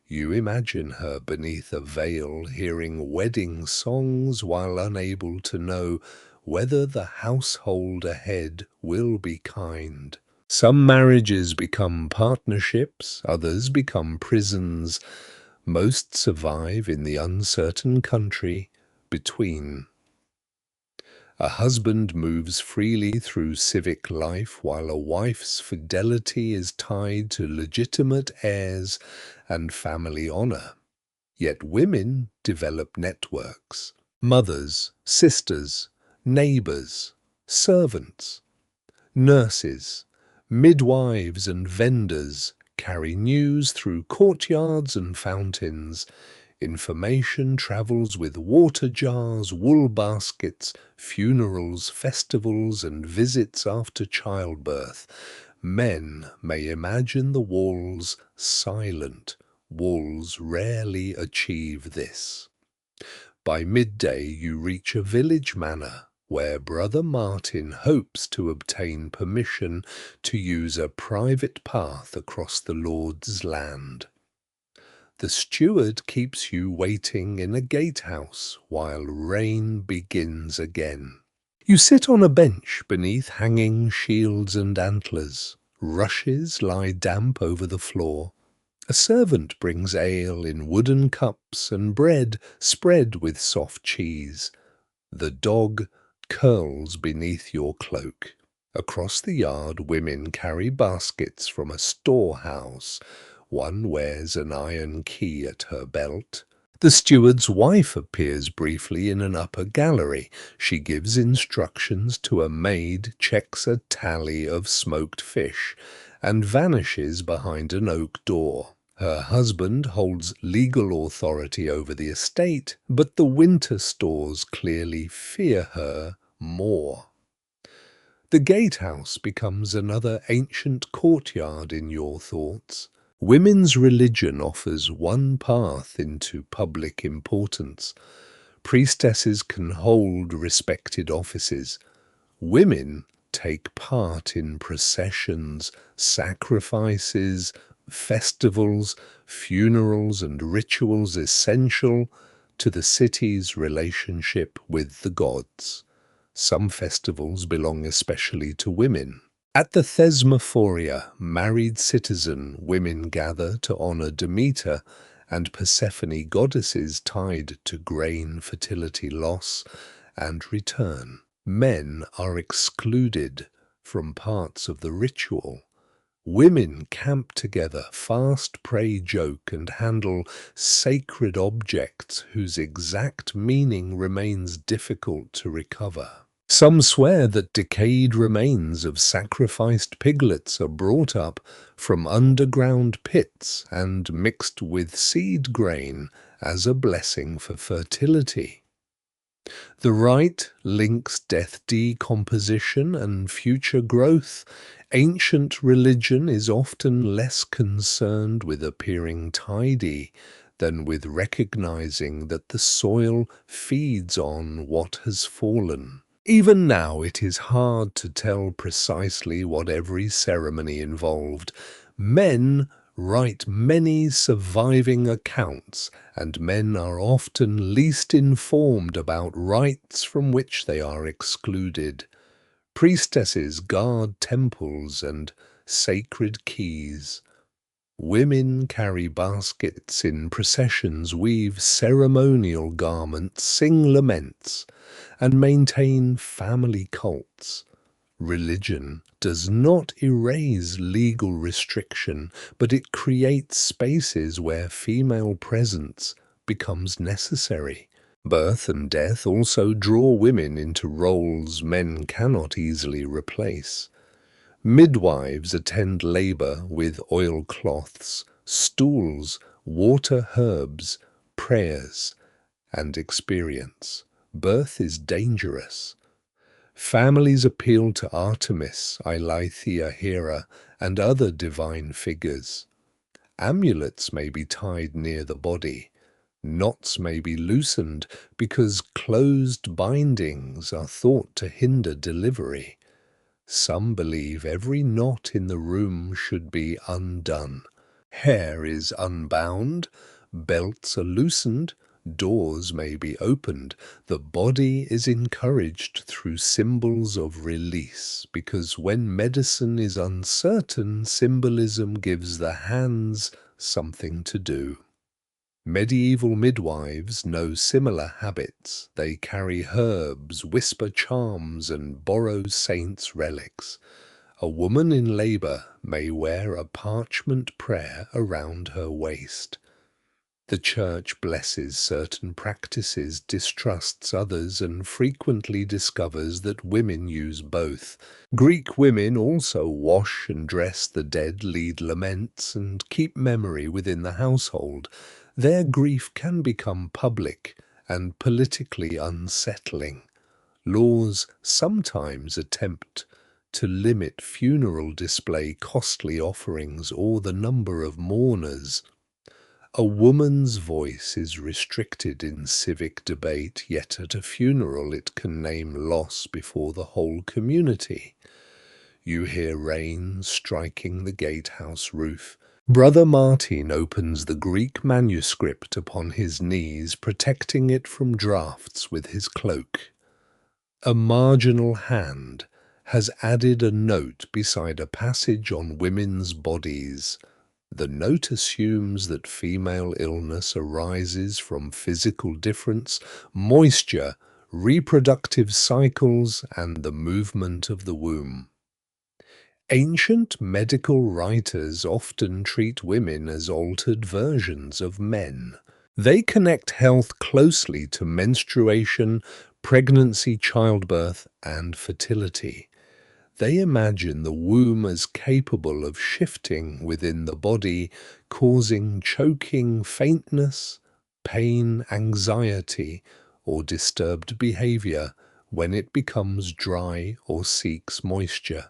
You imagine her beneath a veil, hearing wedding songs while unable to know whether the household ahead will be kind. Some marriages become partnerships, others become prisons. Most survive in the uncertain country between. A husband moves freely through civic life while a wife's fidelity is tied to legitimate heirs and family honor. Yet women develop networks. Mothers, sisters, neighbors, servants, nurses, midwives and vendors carry news through courtyards and fountains. Information travels with water jars, wool baskets, funerals, festivals, and visits after childbirth. Men may imagine the walls silent. Walls rarely achieve this. By midday you reach a village manor where Brother Martin hopes to obtain permission to use a private path across the Lord's land. The steward keeps you waiting in a gatehouse while rain begins again. You sit on a bench beneath hanging shields and antlers. Rushes lie damp over the floor. A servant brings ale in wooden cups and bread spread with soft cheese. The dog curls beneath your cloak. Across the yard, women carry baskets from a storehouse. One wears an iron key at her belt. The steward's wife appears briefly in an upper gallery. She gives instructions to a maid, checks a tally of smoked fish, and vanishes behind an oak door. Her husband holds legal authority over the estate, but the winter stores clearly fear her more. The gatehouse becomes another ancient courtyard in your thoughts. Women's religion offers one path into public importance. Priestesses can hold respected offices. Women take part in processions, sacrifices, Festivals, funerals, and rituals essential to the city's relationship with the gods. Some festivals belong especially to women. At the Thesmophoria, married citizen women gather to honor Demeter and Persephone, goddesses tied to grain, fertility, loss, and return. Men are excluded from parts of the ritual. Women camp together, fast, pray, joke, and handle sacred objects whose exact meaning remains difficult to recover. Some swear that decayed remains of sacrificed piglets are brought up from underground pits and mixed with seed grain as a blessing for fertility. The rite links death, decomposition, and future growth. Ancient religion is often less concerned with appearing tidy than with recognizing that the soil feeds on what has fallen. Even now, it is hard to tell precisely what every ceremony involved. Men write many surviving accounts, and men are often least informed about rites from which they are excluded. Priestesses guard temples and sacred keys. Women carry baskets in processions, weave ceremonial garments, sing laments, and maintain family cults. Religion does not erase legal restriction, but it creates spaces where female presence becomes necessary. Birth and death also draw women into roles men cannot easily replace. Midwives attend labor with oilcloths, stools, water herbs, prayers, and experience. Birth is dangerous. Families appeal to Artemis, Eileithyia, Hera, and other divine figures. Amulets may be tied near the body. Knots may be loosened because closed bindings are thought to hinder delivery. Some believe every knot in the room should be undone. Hair is unbound, belts are loosened, doors may be opened. The body is encouraged through symbols of release, because when medicine is uncertain, symbolism gives the hands something to do. Medieval midwives know similar habits. They carry herbs, whisper charms, and borrow saints' relics. A woman in labor may wear a parchment prayer around her waist. The Church blesses certain practices, distrusts others, and frequently discovers that women use both. Greek women also wash and dress the dead, lead laments, and keep memory within the household. Their grief can become public and politically unsettling. Laws sometimes attempt to limit funeral display, costly offerings, or the number of mourners. A woman's voice is restricted in civic debate, yet at a funeral it can name loss before the whole community. You hear rain striking the gatehouse roof. Brother Martin opens the Greek manuscript upon his knees, protecting it from drafts with his cloak. A marginal hand has added a note beside a passage on women's bodies. The note assumes that female illness arises from physical difference, moisture, reproductive cycles, and the movement of the womb. Ancient medical writers often treat women as altered versions of men. They connect health closely to menstruation, pregnancy, childbirth, and fertility. They imagine the womb as capable of shifting within the body, causing choking, faintness, pain, anxiety, or disturbed behavior when it becomes dry or seeks moisture.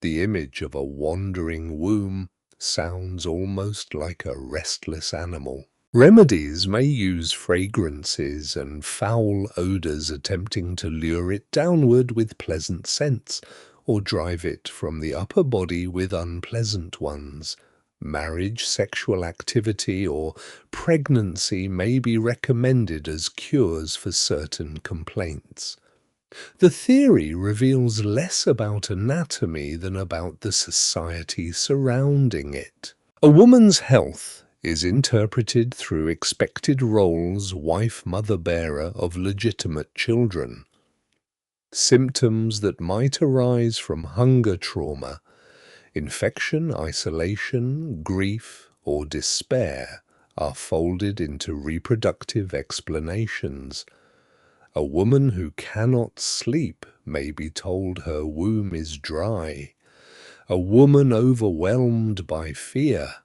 The image of a wandering womb sounds almost like a restless animal. Remedies may use fragrances and foul odors, attempting to lure it downward with pleasant scents, or drive it from the upper body with unpleasant ones. Marriage, sexual activity, or pregnancy may be recommended as cures for certain complaints. The theory reveals less about anatomy than about the society surrounding it. A woman's health is interpreted through expected roles wife, mother, bearer of legitimate children. Symptoms that might arise from hunger trauma, infection, isolation, grief, or despair are folded into reproductive explanations. A woman who cannot sleep may be told her womb is dry. A woman overwhelmed by fear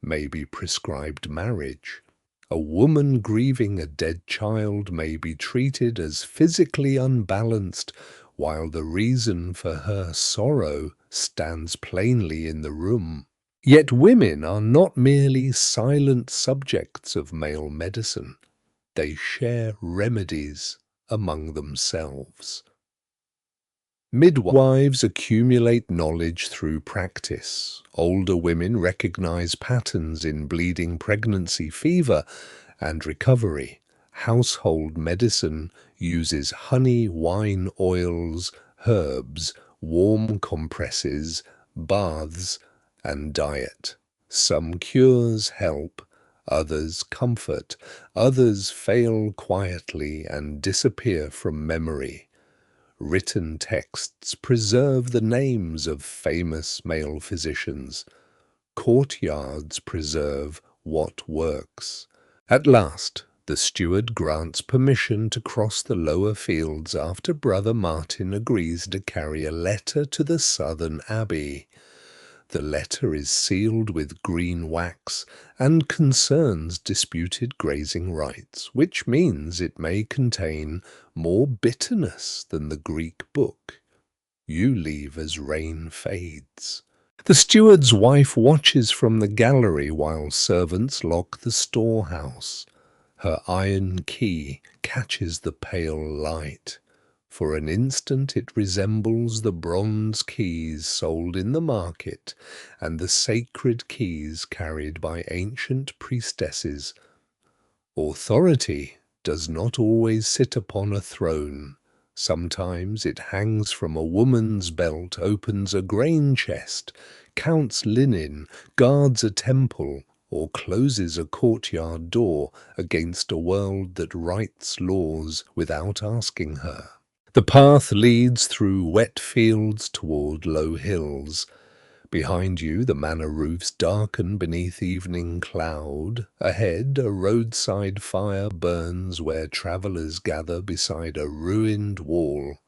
may be prescribed marriage. A woman grieving a dead child may be treated as physically unbalanced, while the reason for her sorrow stands plainly in the room. Yet women are not merely silent subjects of male medicine. They share remedies among themselves. Midwives accumulate knowledge through practice. Older women recognize patterns in bleeding, pregnancy, fever, and recovery. Household medicine uses honey, wine, oils, herbs, warm compresses, baths, and diet. Some cures help, others comfort, others fail quietly and disappear from memory. Written texts preserve the names of famous male physicians. Courtyards preserve what works. At last, the steward grants permission to cross the lower fields after Brother Martin agrees to carry a letter to the southern abbey. The letter is sealed with green wax and concerns disputed grazing rights, which means it may contain more bitterness than the Greek book. You leave as rain fades. The steward's wife watches from the gallery while servants lock the storehouse. Her iron key catches the pale light. For an instant it resembles the bronze keys sold in the market and the sacred keys carried by ancient priestesses. Authority does not always sit upon a throne. Sometimes it hangs from a woman's belt, opens a grain chest, counts linen, guards a temple, or closes a courtyard door against a world that writes laws without asking her. The path leads through wet fields toward low hills. Behind you, the manor roofs darken beneath evening cloud. Ahead, a roadside fire burns where travellers gather beside a ruined wall.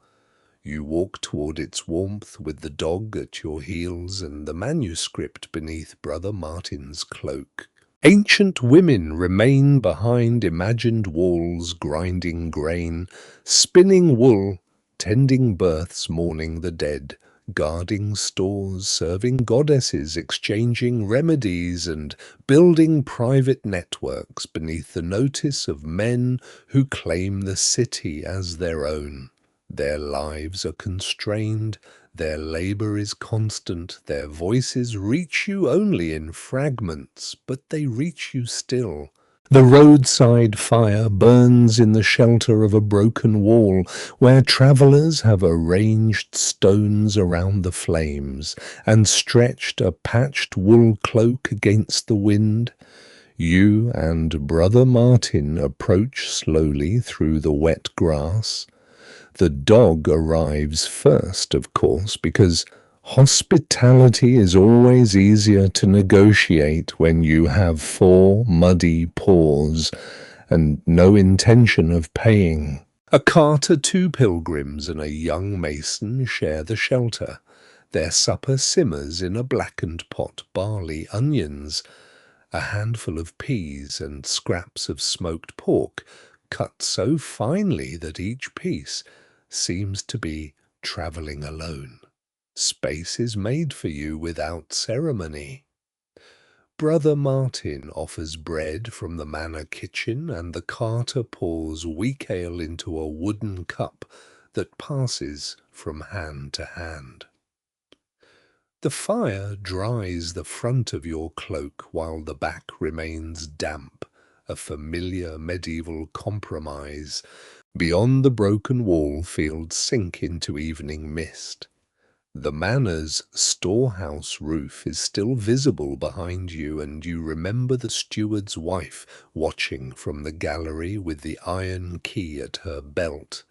You walk toward its warmth with the dog at your heels and the manuscript beneath Brother Martin's cloak. Ancient women remain behind imagined walls, grinding grain, spinning wool, tending births, mourning the dead, guarding stores, serving goddesses, exchanging remedies, and building private networks beneath the notice of men who claim the city as their own. Their lives are constrained, their labor is constant, their voices reach you only in fragments, but they reach you still. The roadside fire burns in the shelter of a broken wall, where travellers have arranged stones around the flames and stretched a patched wool cloak against the wind. You and Brother Martin approach slowly through the wet grass. The dog arrives first, of course, because hospitality is always easier to negotiate when you have 4 muddy paws and no intention of paying. A carter, 2 pilgrims, and a young mason share the shelter. Their supper simmers in a blackened pot, barley, onions, a handful of peas, and scraps of smoked pork, cut so finely that each piece seems to be travelling alone. Space is made for you without ceremony. Brother Martin offers bread from the manor kitchen, and the carter pours weak ale into a wooden cup that passes from hand to hand. The fire dries the front of your cloak while the back remains damp, a familiar medieval compromise. Beyond the broken wall, fields sink into evening mist. The manor's storehouse roof is still visible behind you, and you remember the steward's wife watching from the gallery with the iron key at her belt.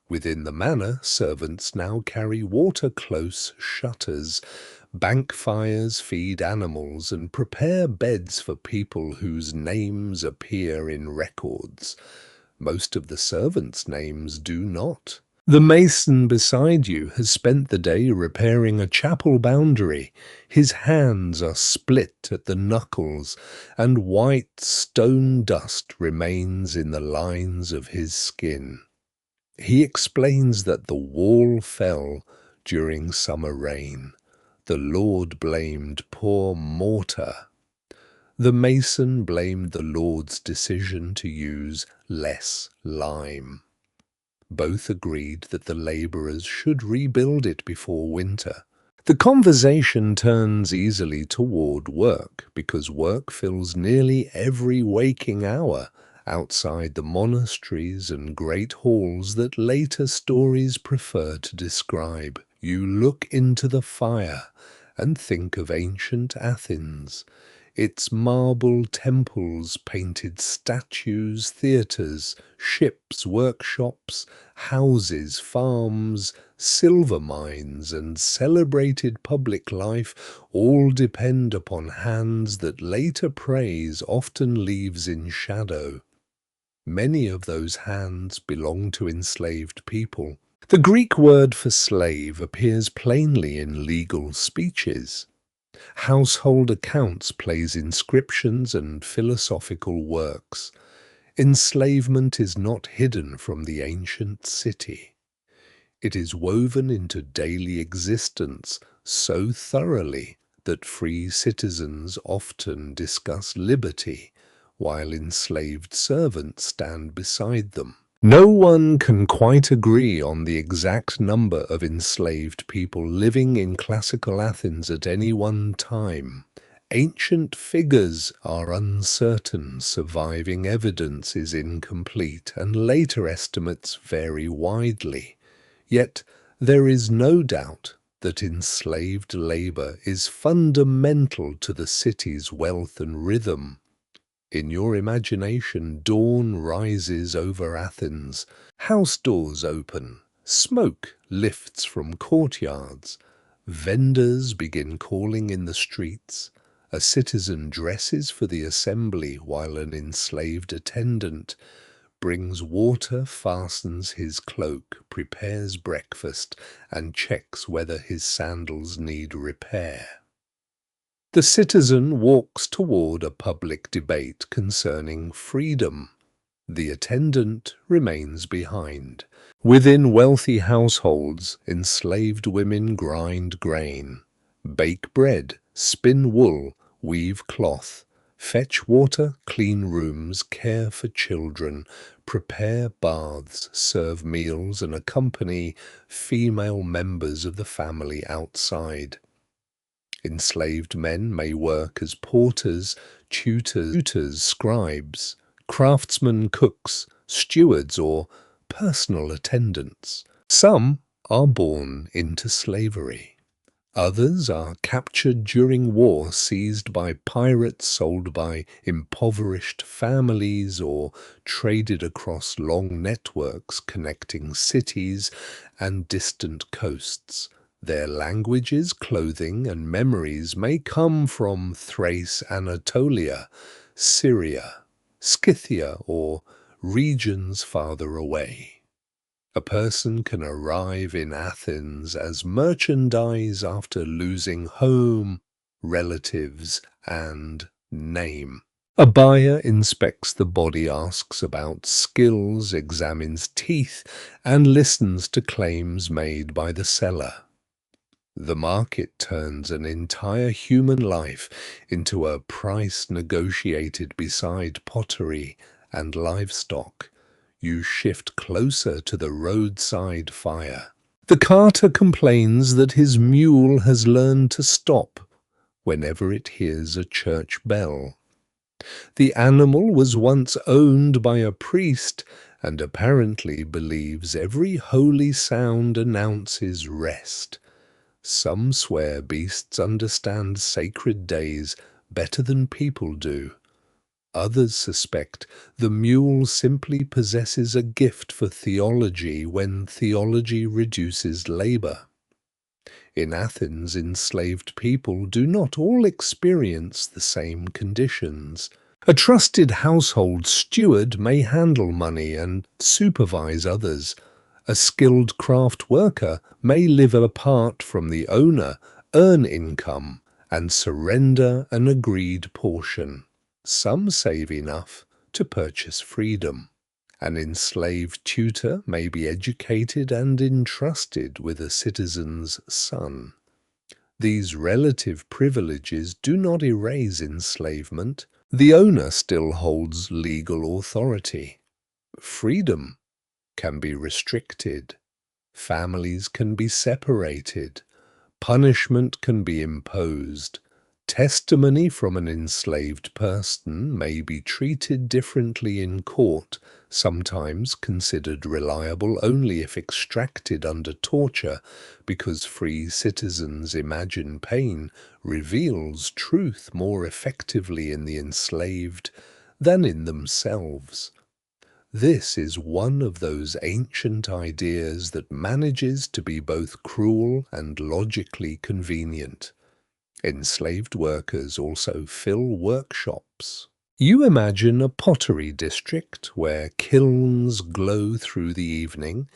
Within the manor, servants now carry water-close shutters. Bank fires feed animals and prepare beds for people whose names appear in records. Most of the servants' names do not. The mason beside you has spent the day repairing a chapel boundary. His hands are split at the knuckles, and white stone dust remains in the lines of his skin. He explains that the wall fell during summer rain. The Lord blamed poor mortar. The mason blamed the Lord's decision to use less lime. Both agreed that the labourers should rebuild it before winter. The conversation turns easily toward work, because work fills nearly every waking hour outside the monasteries and great halls that later stories prefer to describe. You look into the fire and think of ancient Athens. Its marble temples, painted statues, theatres, ships, workshops, houses, farms, silver mines, and celebrated public life all depend upon hands that later praise often leaves in shadow. Many of those hands belong to enslaved people. The Greek word for slave appears plainly in legal speeches. Household accounts place inscriptions and philosophical works. Enslavement is not hidden from the ancient city. It is woven into daily existence so thoroughly that free citizens often discuss liberty, while enslaved servants stand beside them. No one can quite agree on the exact number of enslaved people living in classical Athens at any one time. Ancient figures are uncertain, surviving evidence is incomplete, and later estimates vary widely. Yet there is no doubt that enslaved labor is fundamental to the city's wealth and rhythm. In your imagination, dawn rises over Athens. House doors open. Smoke lifts from courtyards. Vendors begin calling in the streets. A citizen dresses for the assembly while an enslaved attendant brings water, fastens his cloak, prepares breakfast, and checks whether his sandals need repair. The citizen walks toward a public debate concerning freedom. The attendant remains behind. Within wealthy households, enslaved women grind grain, bake bread, spin wool, weave cloth, fetch water, clean rooms, care for children, prepare baths, serve meals, and accompany female members of the family outside. Enslaved men may work as porters, tutors, scribes, craftsmen, cooks, stewards, or personal attendants. Some are born into slavery. Others are captured during war, seized by pirates, sold by impoverished families, or traded across long networks connecting cities and distant coasts. Their languages, clothing, and memories may come from Thrace, Anatolia, Syria, Scythia, or regions farther away. A person can arrive in Athens as merchandise after losing home, relatives, and name. A buyer inspects the body, asks about skills, examines teeth, and listens to claims made by the seller. The market turns an entire human life into a price negotiated beside pottery and livestock. You shift closer to the roadside fire. The carter complains that his mule has learned to stop whenever it hears a church bell. The animal was once owned by a priest and apparently believes every holy sound announces rest. Some swear beasts understand sacred days better than people do. Others suspect the mule simply possesses a gift for theology when theology reduces labor. In Athens, enslaved people do not all experience the same conditions. A trusted household steward may handle money and supervise others. A skilled craft worker may live apart from the owner, earn income, and surrender an agreed portion. Some save enough to purchase freedom. An enslaved tutor may be educated and entrusted with a citizen's son. These relative privileges do not erase enslavement. The owner still holds legal authority. Freedom can be restricted. Families can be separated. Punishment can be imposed. Testimony from an enslaved person may be treated differently in court, sometimes considered reliable only if extracted under torture, because free citizens imagine pain reveals truth more effectively in the enslaved than in themselves. This is one of those ancient ideas that manages to be both cruel and logically convenient. Enslaved workers also fill workshops. You imagine a pottery district where kilns glow through the evening,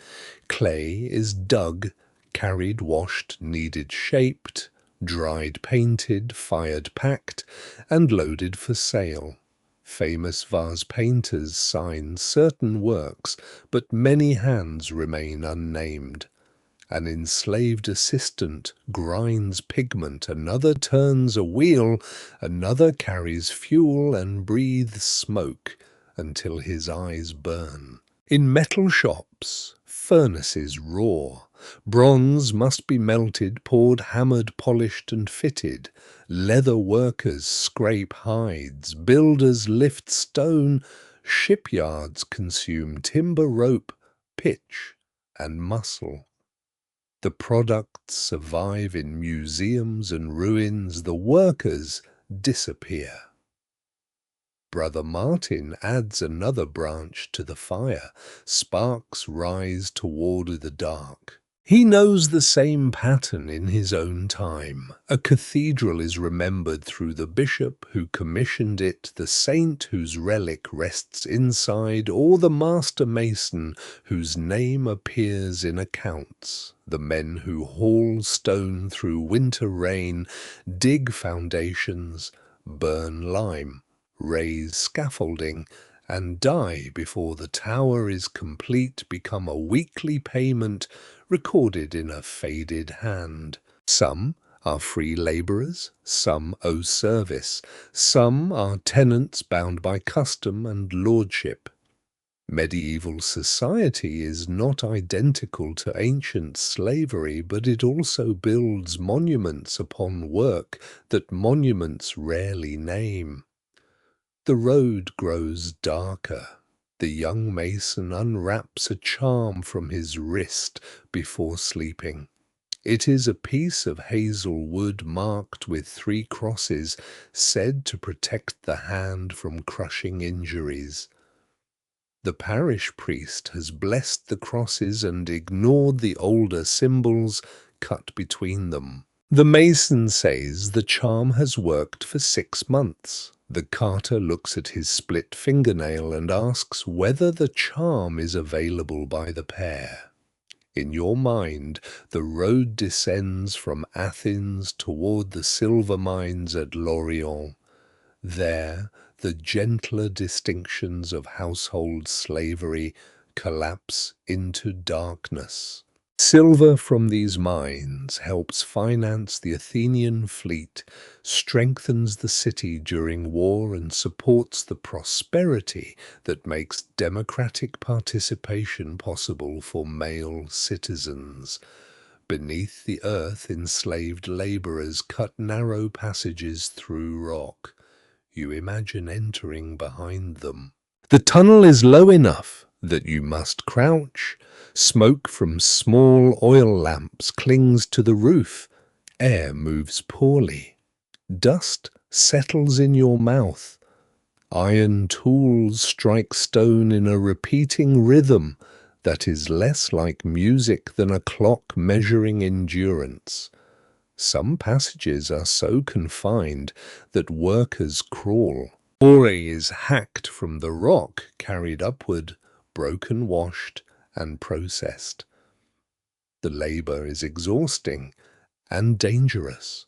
clay is dug, carried, washed, kneaded, shaped, dried, painted, fired, packed, and loaded for sale. Famous vase painters sign certain works, but many hands remain unnamed. An enslaved assistant grinds pigment, another turns a wheel, another carries fuel and breathes smoke until his eyes burn. In metal shops, furnaces roar. Bronze must be melted, poured, hammered, polished, and fitted. Leather workers scrape hides, builders lift stone, shipyards consume timber, rope, pitch, and muscle. The products survive in museums and ruins, the workers disappear. Brother Martin adds another branch to the fire. Sparks rise toward the dark. He knows the same pattern in his own time. A cathedral is remembered through the bishop who commissioned it, the saint whose relic rests inside, or the master mason whose name appears in accounts. The men who haul stone through winter rain, dig foundations, burn lime, raise scaffolding, and die before the tower is complete become a weekly payment recorded in a faded hand. Some are free labourers, some owe service, some are tenants bound by custom and lordship. Medieval society is not identical to ancient slavery, but it also builds monuments upon work that monuments rarely name. The road grows darker. The young mason unwraps a charm from his wrist before sleeping. It is a piece of hazel wood marked with 3 crosses, said to protect the hand from crushing injuries. The parish priest has blessed the crosses and ignored the older symbols cut between them. The mason says the charm has worked for 6 months. The carter looks at his split fingernail and asks whether the charm is available by the pair. In your mind, the road descends from Athens toward the silver mines at Lorient. There, the gentler distinctions of household slavery collapse into darkness. Silver from these mines helps finance the Athenian fleet, strengthens the city during war, and supports the prosperity that makes democratic participation possible for male citizens. Beneath the earth, enslaved laborers cut narrow passages through rock. You imagine entering behind them. The tunnel is low enough that you must crouch. Smoke from small oil lamps clings to the roof. Air moves poorly. Dust settles in your mouth. Iron tools strike stone in a repeating rhythm that is less like music than a clock measuring endurance. Some passages are so confined that workers crawl. Ore is hacked from the rock, carried upward, broken, washed, and processed. The labor is exhausting and dangerous.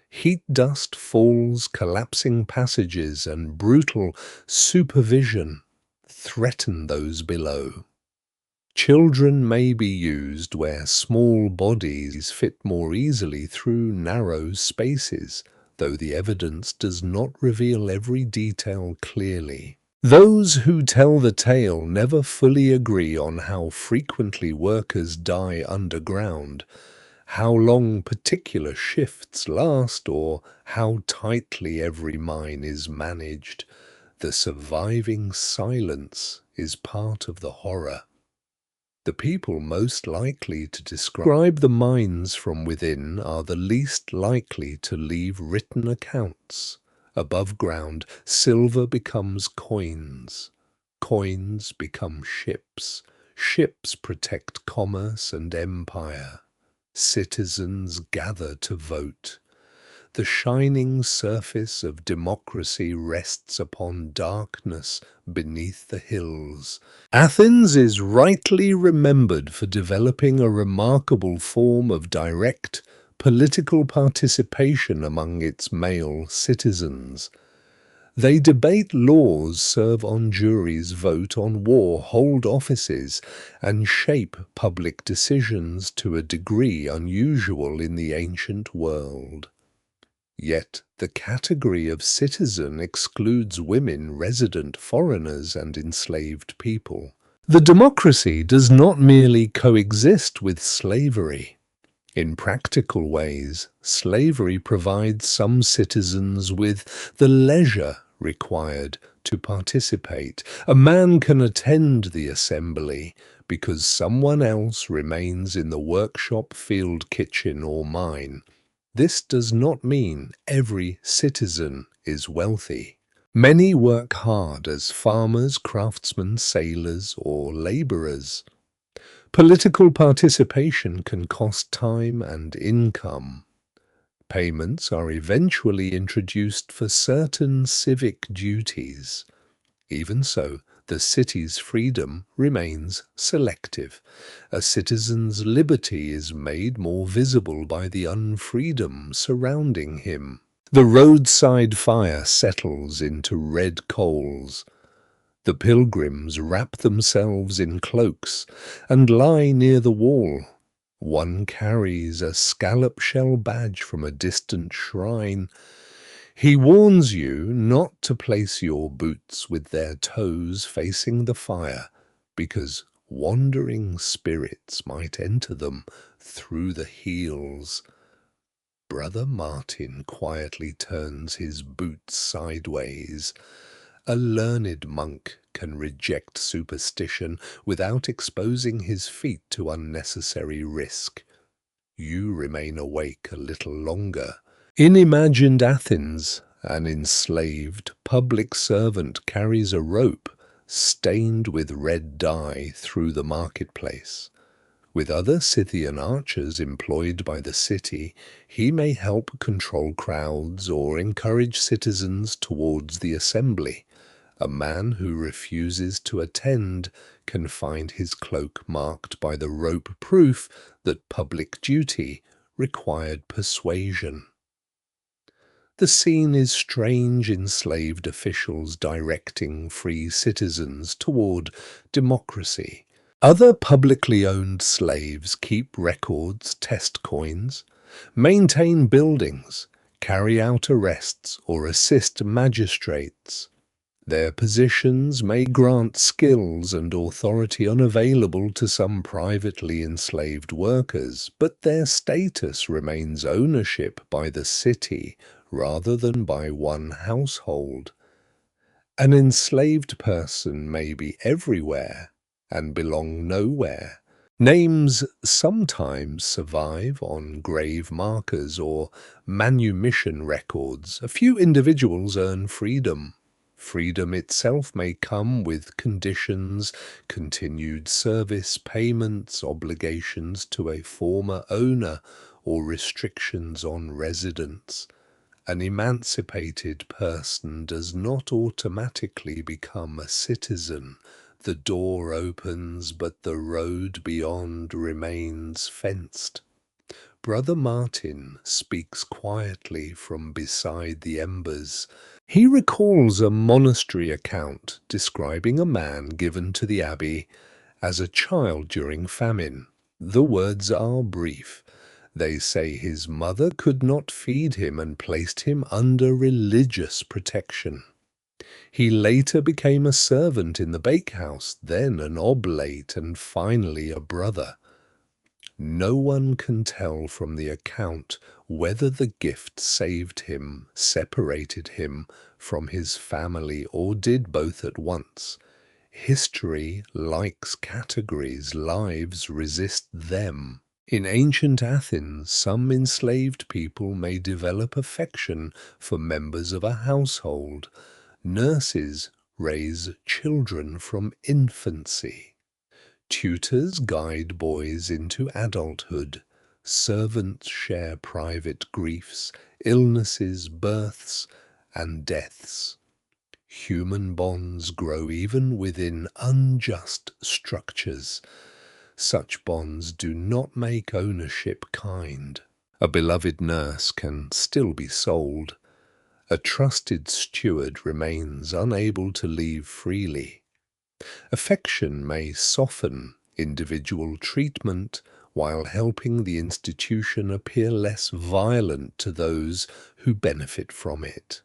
Heat dust falls, collapsing passages and brutal supervision threaten those below. Children may be used where small bodies fit more easily through narrow spaces, though the evidence does not reveal every detail clearly. Those who tell the tale never fully agree on how frequently workers die underground, how long particular shifts last, or how tightly every mine is managed. The surviving silence is part of the horror. The people most likely to describe the mines from within are the least likely to leave written accounts. Above ground, silver becomes coins. Coins become ships. Ships protect commerce and empire. Citizens gather to vote. The shining surface of democracy rests upon darkness beneath the hills. Athens is rightly remembered for developing a remarkable form of direct political participation among its male citizens. They debate laws, serve on juries, vote on war, hold offices, and shape public decisions to a degree unusual in the ancient world. Yet the category of citizen excludes women, resident foreigners, and enslaved people. The democracy does not merely coexist with slavery. In practical ways, slavery provides some citizens with the leisure required to participate. A man can attend the assembly because someone else remains in the workshop, field, kitchen, or mine. This does not mean every citizen is wealthy. Many work hard as farmers, craftsmen, sailors, or laborers. Political participation can cost time and income. Payments are eventually introduced for certain civic duties. Even so, the city's freedom remains selective. A citizen's liberty is made more visible by the unfreedom surrounding him. The roadside fire settles into red coals. The pilgrims wrap themselves in cloaks and lie near the wall. One carries a scallop shell badge from a distant shrine. He warns you not to place your boots with their toes facing the fire, because wandering spirits might enter them through the heels. Brother Martin quietly turns his boots sideways. A learned monk can reject superstition without exposing his feet to unnecessary risk. You remain awake a little longer. In imagined Athens, an enslaved public servant carries a rope stained with red dye through the marketplace. With other Scythian archers employed by the city, he may help control crowds or encourage citizens towards the assembly. A man who refuses to attend can find his cloak marked by the rope, proof that public duty required persuasion. The scene is strange, enslaved officials directing free citizens toward democracy. Other publicly owned slaves keep records, test coins, maintain buildings, carry out arrests, or assist magistrates. Their positions may grant skills and authority unavailable to some privately enslaved workers, but their status remains ownership by the city rather than by one household. An enslaved person may be everywhere and belong nowhere. Names sometimes survive on grave markers or manumission records. A few individuals earn freedom. Freedom itself may come with conditions, continued service, payments, obligations to a former owner, or restrictions on residence. An emancipated person does not automatically become a citizen. The door opens, but the road beyond remains fenced. Brother Martin speaks quietly from beside the embers. He recalls a monastery account describing a man given to the abbey as a child during famine. The words are brief. They say his mother could not feed him and placed him under religious protection. He later became a servant in the bakehouse, then an oblate, and finally a brother. No one can tell from the account whether the gift saved him, separated him from his family, or did both at once. History likes categories, lives resist them. In ancient Athens, some enslaved people may develop affection for members of a household. Nurses raise children from infancy. Tutors guide boys into adulthood. Servants share private griefs, illnesses, births, and deaths. Human bonds grow even within unjust structures. Such bonds do not make ownership kind. A beloved nurse can still be sold. A trusted steward remains unable to leave freely. Affection may soften individual treatment while helping the institution appear less violent to those who benefit from it.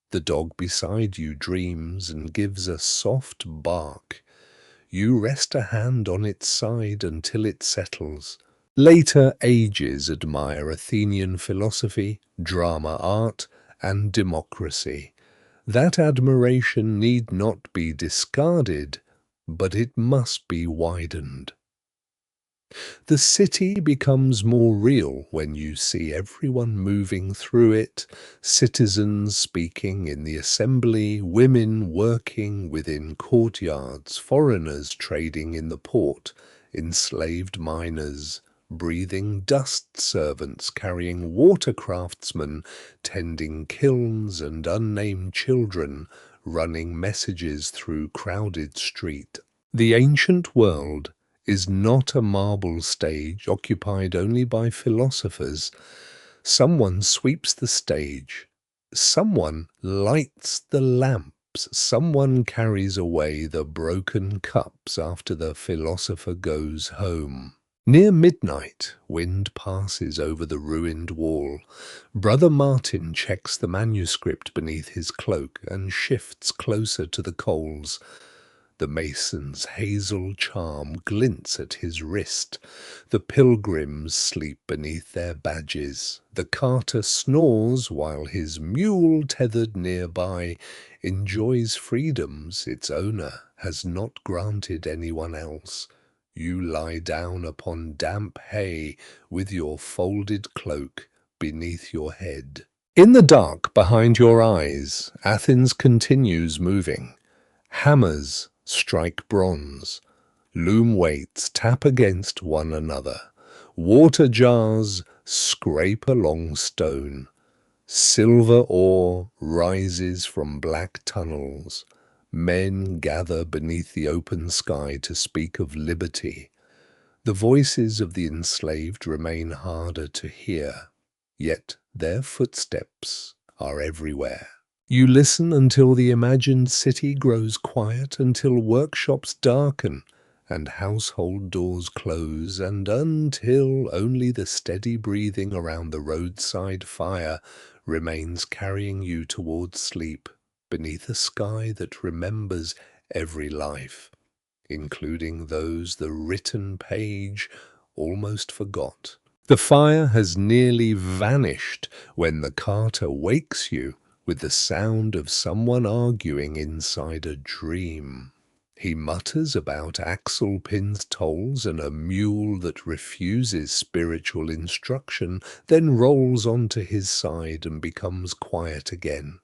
The dog beside you dreams and gives a soft bark. You rest a hand on its side until it settles. Later ages admire Athenian philosophy, drama art, and democracy. That admiration need not be discarded, but it must be widened. The city becomes more real when you see everyone moving through it, citizens speaking in the assembly, women working within courtyards, foreigners trading in the port, enslaved miners, breathing dust servants carrying water craftsmen, tending kilns, and unnamed children running messages through crowded street. The ancient world is not a marble stage occupied only by philosophers. Someone sweeps the stage. Someone lights the lamps. Someone carries away the broken cups after the philosopher goes home. Near midnight, wind passes over the ruined wall. Brother Martin checks the manuscript beneath his cloak and shifts closer to the coals. The mason's hazel charm glints at his wrist. The pilgrims sleep beneath their badges. The carter snores while his mule, tethered nearby, enjoys freedoms its owner has not granted anyone else. You lie down upon damp hay with your folded cloak beneath your head. In the dark behind your eyes, Athens continues moving. Hammers strike bronze. Loom weights tap against one another. Water jars scrape along stone. Silver ore rises from black tunnels. Men gather beneath the open sky to speak of liberty. The voices of the enslaved remain harder to hear, yet their footsteps are everywhere. You listen until the imagined city grows quiet, until workshops darken and household doors close, and until only the steady breathing around the roadside fire remains carrying you towards sleep beneath a sky that remembers every life, including those the written page almost forgot. The fire has nearly vanished when the carter wakes you with the sound of someone arguing inside a dream. He mutters about axle pins, tolls, and a mule that refuses spiritual instruction, then rolls onto his side and becomes quiet again.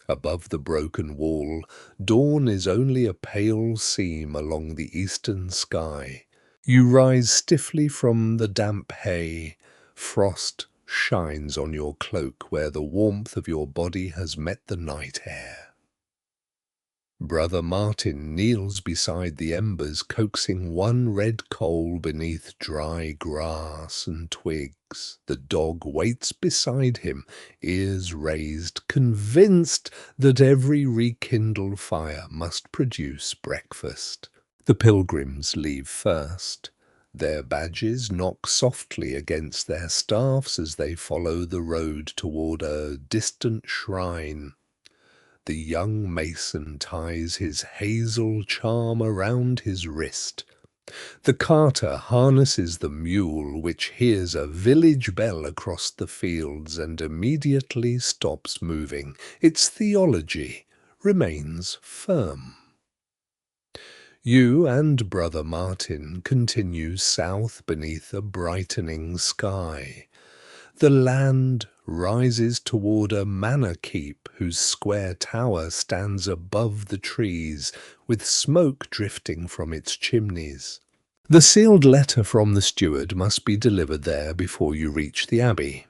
Above the broken wall, dawn is only a pale seam along the eastern sky. You rise stiffly from the damp hay. Frost shines on your cloak where the warmth of your body has met the night air. Brother Martin kneels beside the embers, coaxing one red coal beneath dry grass and twigs. The dog waits beside him, ears raised, convinced that every rekindled fire must produce breakfast. The pilgrims leave first. Their badges knock softly against their staffs as they follow the road toward a distant shrine. The young mason ties his hazel charm around his wrist. The carter harnesses the mule, which hears a village bell across the fields and immediately stops moving. Its theology remains firm. You and Brother Martin continue south beneath a brightening sky. The land rises toward a manor keep whose square tower stands above the trees, with smoke drifting from its chimneys. The sealed letter from the steward must be delivered there before you reach the abbey.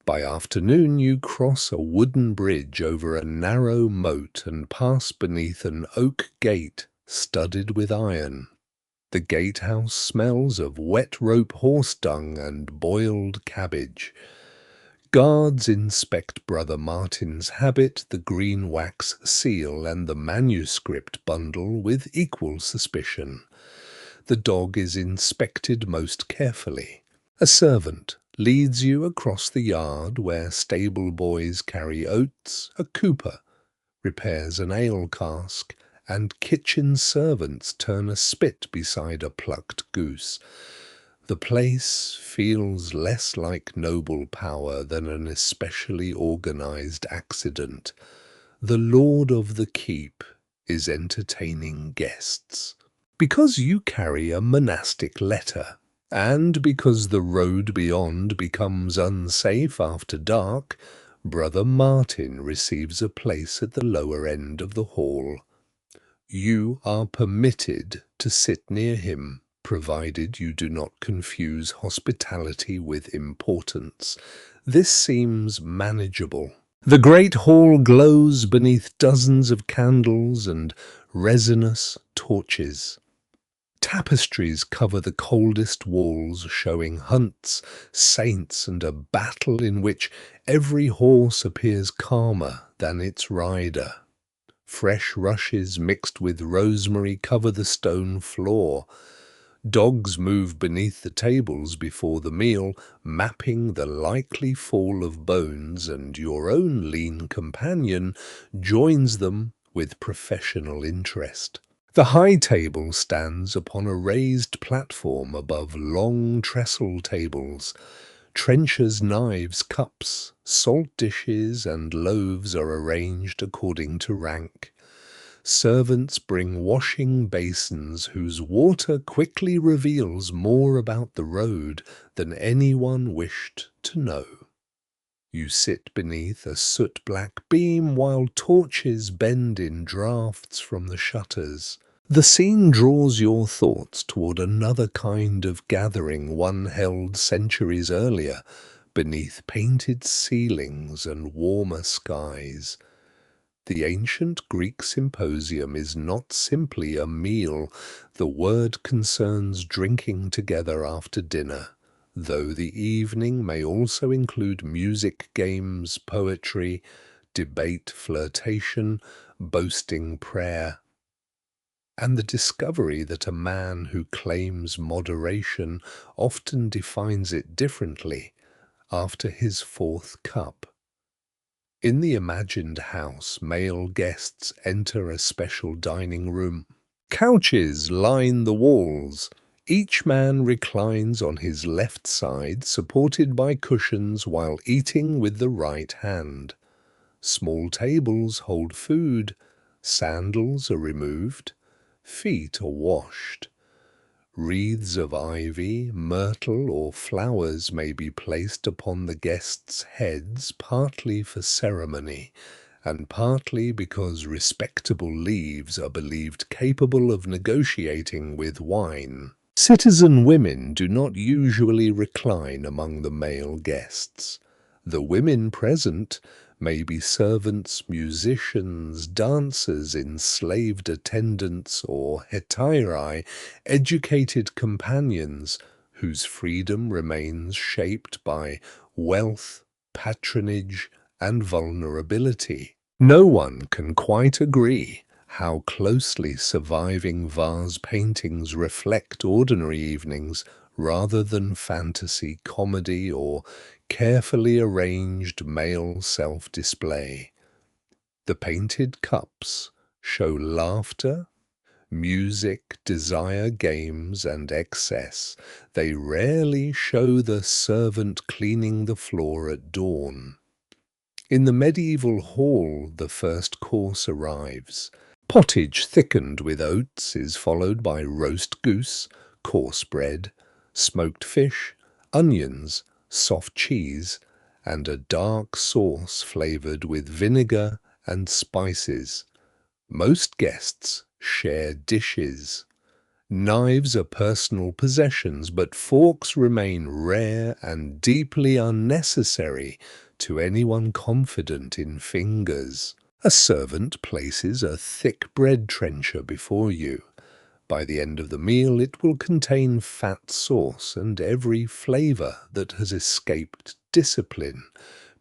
By afternoon you cross a wooden bridge over a narrow moat and pass beneath an oak gate studded with iron. The gatehouse smells of wet rope horse dung and boiled cabbage. Guards inspect Brother Martin's habit, the green wax seal, and the manuscript bundle with equal suspicion. The dog is inspected most carefully. A servant leads you across the yard where stable boys carry oats, a cooper repairs an ale cask, and kitchen servants turn a spit beside a plucked goose. The place feels less like noble power than an especially organized accident. The lord of the keep is entertaining guests. Because you carry a monastic letter, and because the road beyond becomes unsafe after dark, Brother Martin receives a place at the lower end of the hall. You are permitted to sit near him, provided you do not confuse hospitality with importance. This seems manageable. The great hall glows beneath dozens of candles and resinous torches. Tapestries cover the coldest walls, showing hunts, saints, and a battle in which every horse appears calmer than its rider. Fresh rushes mixed with rosemary cover the stone floor. Dogs move beneath the tables before the meal, mapping the likely fall of bones, and your own lean companion joins them with professional interest. The high table stands upon a raised platform above long trestle tables. Trenchers, knives, cups, salt dishes, and loaves are arranged according to rank. Servants bring washing basins whose water quickly reveals more about the road than anyone wished to know. You sit beneath a soot-black beam while torches bend in draughts from the shutters. The scene draws your thoughts toward another kind of gathering one held centuries earlier, beneath painted ceilings and warmer skies. The ancient Greek symposium is not simply a meal. The word concerns drinking together after dinner, though the evening may also include music, games, poetry, debate, flirtation, boasting, prayer. and the discovery that a man who claims moderation often defines it differently after his fourth cup. In the imagined house, male guests enter a special dining room. Couches line the walls. Each man reclines on his left side, supported by cushions, while eating with the right hand. Small tables hold food. Sandals are removed. Feet are washed. Wreaths of ivy, myrtle, or flowers may be placed upon the guests' heads, partly for ceremony, and partly because respectable leaves are believed capable of negotiating with wine. Citizen women do not usually recline among the male guests. The women present may be servants, musicians, dancers, enslaved attendants, or hetairai, educated companions whose freedom remains shaped by wealth, patronage, and vulnerability. No one can quite agree how closely surviving vase paintings reflect ordinary evenings rather than fantasy comedy or carefully arranged male self-display. The painted cups show laughter, music, desire, games, and excess. They rarely show the servant cleaning the floor at dawn. In the medieval hall, the first course arrives. Pottage thickened with oats is followed by roast goose, coarse bread, smoked fish, onions, soft cheese, and a dark sauce flavored with vinegar and spices. Most guests share dishes. Knives are personal possessions, but forks remain rare and deeply unnecessary to anyone confident in fingers. A servant places a thick bread trencher before you. By the end of the meal, it will contain fat sauce and every flavor that has escaped discipline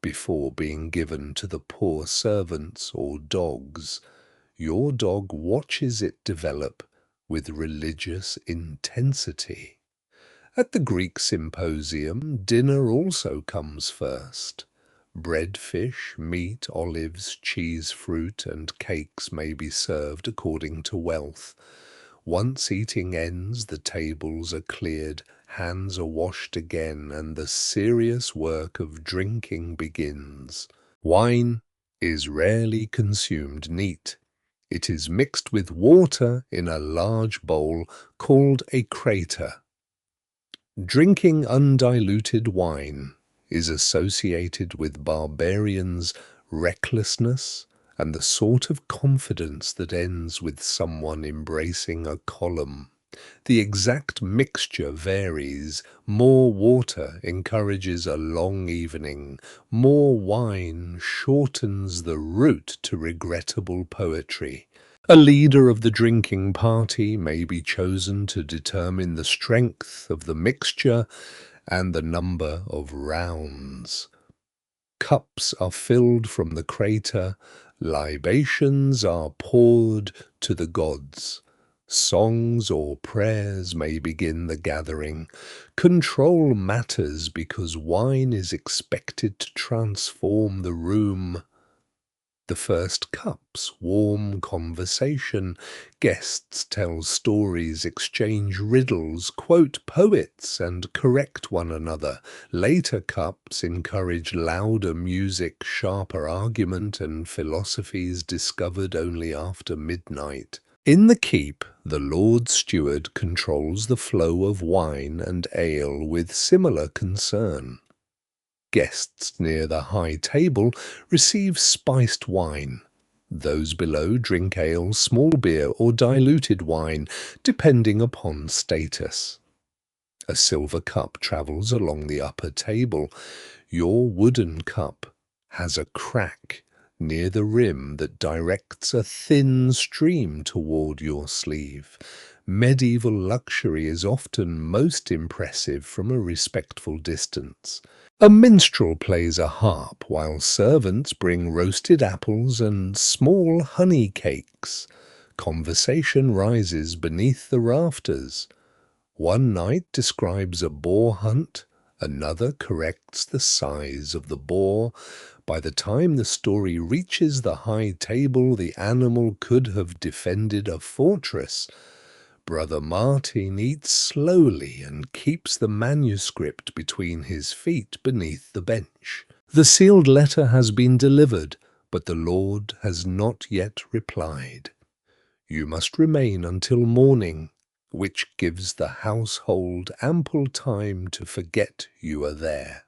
before being given to the poor servants or dogs. Your dog watches it develop with religious intensity. At the Greek symposium, dinner also comes first. Bread, fish, meat, olives, cheese, fruit, and cakes may be served according to wealth. Once eating ends, the tables are cleared, hands are washed again, and the serious work of drinking begins. Wine is rarely consumed neat. It is mixed with water in a large bowl called a crater. Drinking undiluted wine is associated with barbarians' recklessness and the sort of confidence that ends with someone embracing a column. The exact mixture varies. More water encourages a long evening. More wine shortens the route to regrettable poetry. A leader of the drinking party may be chosen to determine the strength of the mixture and the number of rounds. Cups are filled from the crater, libations are poured to the gods. Songs or prayers may begin the gathering. Control matters because wine is expected to transform the room. The first cups, warm conversation. Guests tell stories, exchange riddles, quote poets, and correct one another. Later cups encourage louder music, sharper argument, and philosophies discovered only after midnight. In the keep, the Lord Steward controls the flow of wine and ale with similar concern. Guests near the high table receive spiced wine. Those below drink ale, small beer, or diluted wine, depending upon status. A silver cup travels along the upper table. Your wooden cup has a crack near the rim that directs a thin stream toward your sleeve. Medieval luxury is often most impressive from a respectful distance. A minstrel plays a harp while servants bring roasted apples and small honey cakes. Conversation rises beneath the rafters. One knight describes a boar hunt, another corrects the size of the boar. By the time the story reaches the high table, the animal could have defended a fortress. Brother Martin eats slowly and keeps the manuscript between his feet beneath the bench. The sealed letter has been delivered, but the Lord has not yet replied. You must remain until morning, which gives the household ample time to forget you are there.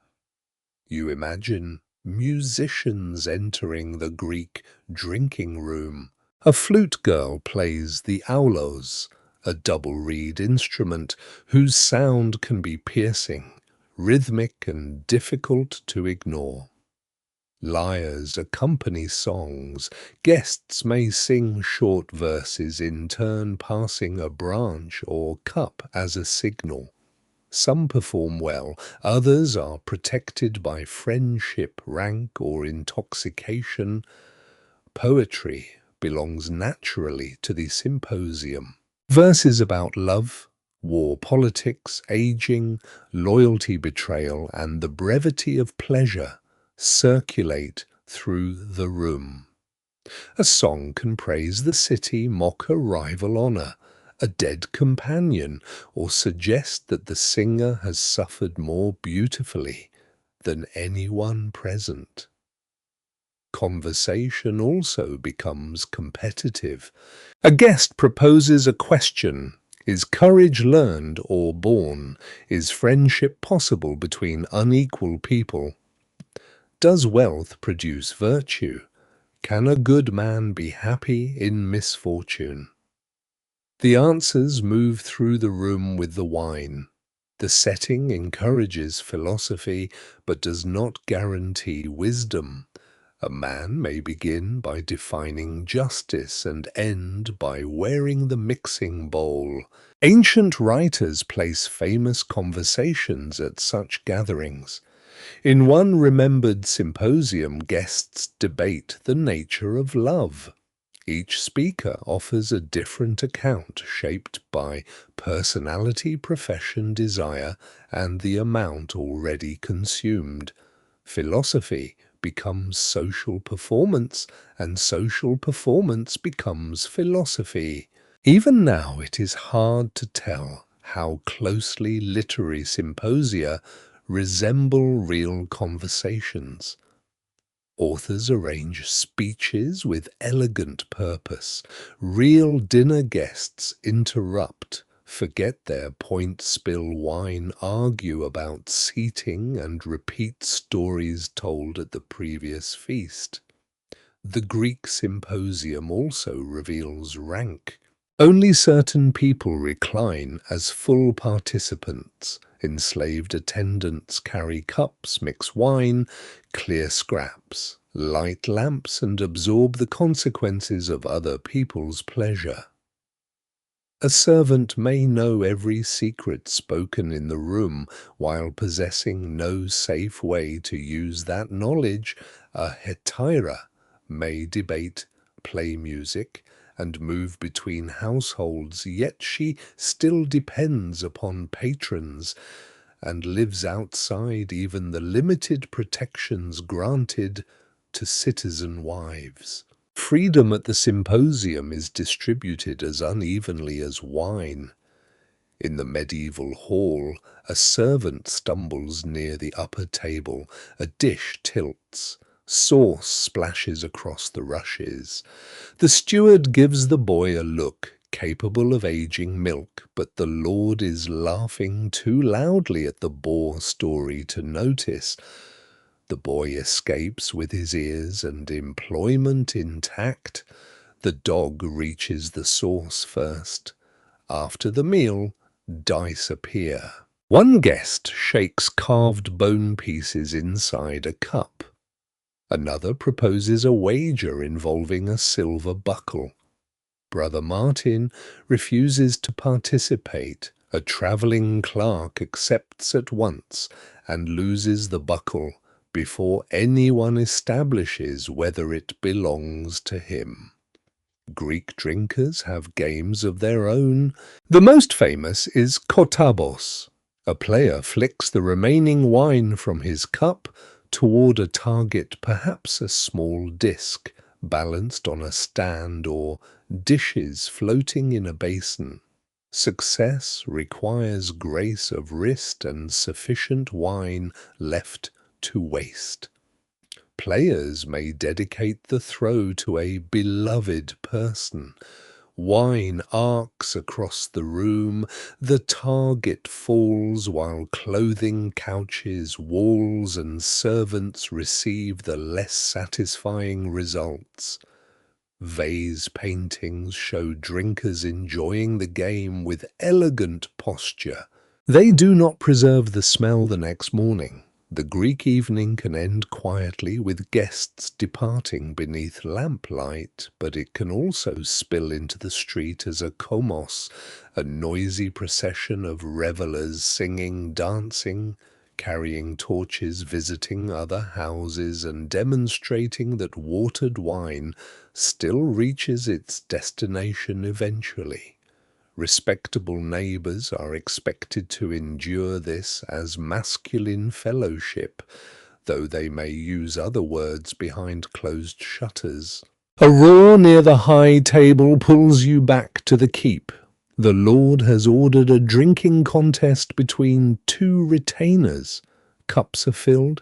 You imagine musicians entering the Greek drinking room. A flute girl plays the aulos, a double-reed instrument whose sound can be piercing, rhythmic and difficult to ignore. Lyres accompany songs. Guests may sing short verses, in turn passing a branch or cup as a signal. Some perform well, others are protected by friendship, rank, or intoxication. Poetry belongs naturally to the symposium. Verses about love, war politics, aging, loyalty betrayal, and the brevity of pleasure circulate through the room. A song can praise the city, mock a rival honor, a dead companion, or suggest that the singer has suffered more beautifully than anyone present. Conversation also becomes competitive. A guest proposes a question. Is courage learned or born? Is friendship possible between unequal people? Does wealth produce virtue? Can a good man be happy in misfortune? The answers move through the room with the wine. The setting encourages philosophy, but does not guarantee wisdom. A man may begin by defining justice and end by wearing the mixing bowl. Ancient writers place famous conversations at such gatherings. In one remembered symposium, guests debate the nature of love. Each speaker offers a different account shaped by personality, profession, desire, and the amount already consumed. Philosophy becomes social performance, and social performance becomes philosophy. Even now it is hard to tell how closely literary symposia resemble real conversations. Authors arrange speeches with elegant purpose. Real dinner guests interrupt, forget their point, spill wine, argue about seating, and repeat stories told at the previous feast. The Greek symposium also reveals rank. Only certain people recline as full participants. Enslaved attendants carry cups, mix wine, clear scraps, light lamps, and absorb the consequences of other people's pleasure. A servant may know every secret spoken in the room while possessing no safe way to use that knowledge. A hetaira may debate, play music, and move between households, yet she still depends upon patrons and lives outside even the limited protections granted to citizen wives. Freedom at the symposium is distributed as unevenly as wine. In the medieval hall, a servant stumbles near the upper table, a dish tilts, sauce splashes across the rushes. The steward gives the boy a look, capable of aging milk, but the lord is laughing too loudly at the boar story to notice. The boy escapes with his ears and employment intact. The dog reaches the sauce first. After the meal, dice appear. One guest shakes carved bone pieces inside a cup. Another proposes a wager involving a silver buckle. Brother Martin refuses to participate. A travelling clerk accepts at once and loses the buckle before anyone establishes whether it belongs to him. Greek drinkers have games of their own. The most famous is kotabos. A player flicks the remaining wine from his cup toward a target, perhaps a small disc, balanced on a stand, or dishes floating in a basin. Success requires grace of wrist and sufficient wine left to waste. Players may dedicate the throw to a beloved person. Wine arcs across the room, the target falls while clothing, couches, walls, and servants receive the less satisfying results. Vase paintings show drinkers enjoying the game with elegant posture. They do not preserve the smell the next morning. The Greek evening can end quietly with guests departing beneath lamplight, but it can also spill into the street as a komos, a noisy procession of revellers singing, dancing, carrying torches, visiting other houses, and demonstrating that watered wine still reaches its destination eventually. Respectable neighbours are expected to endure this as masculine fellowship, though they may use other words behind closed shutters. A roar near the high table pulls you back to the keep. The Lord has ordered a drinking contest between two retainers. Cups are filled.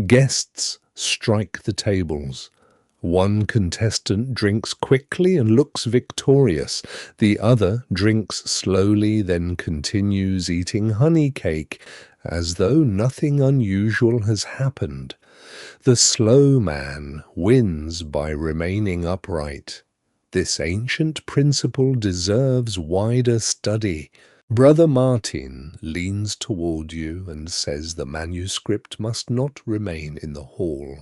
Guests strike the tables. One contestant drinks quickly and looks victorious. The other drinks slowly, then continues eating honey cake, as though nothing unusual has happened. The slow man wins by remaining upright. This ancient principle deserves wider study. Brother Martin leans toward you and says the manuscript must not remain in the hall.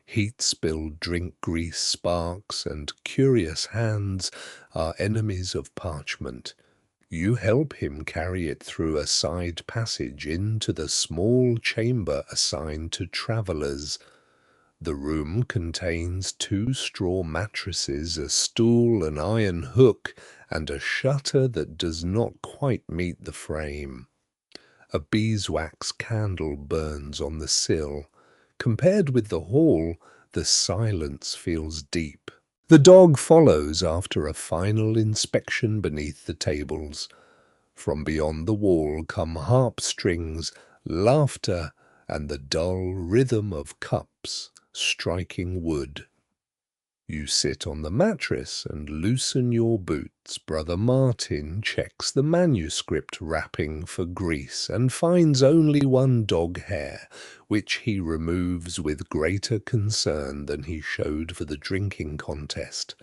Heat-spilled drink grease sparks and curious hands are enemies of parchment. You help him carry it through a side passage into the small chamber assigned to travellers. The room contains 2 straw mattresses, a stool, an iron hook, and a shutter that does not quite meet the frame. A beeswax candle burns on the sill. Compared with the hall, the silence feels deep. The dog follows after a final inspection beneath the tables. From beyond the wall come harp strings, laughter, and the dull rhythm of cups striking wood. You sit on the mattress and loosen your boots. Brother Martin checks the manuscript wrapping for grease and finds only 1 dog hair, which he removes with greater concern than he showed for the drinking contest.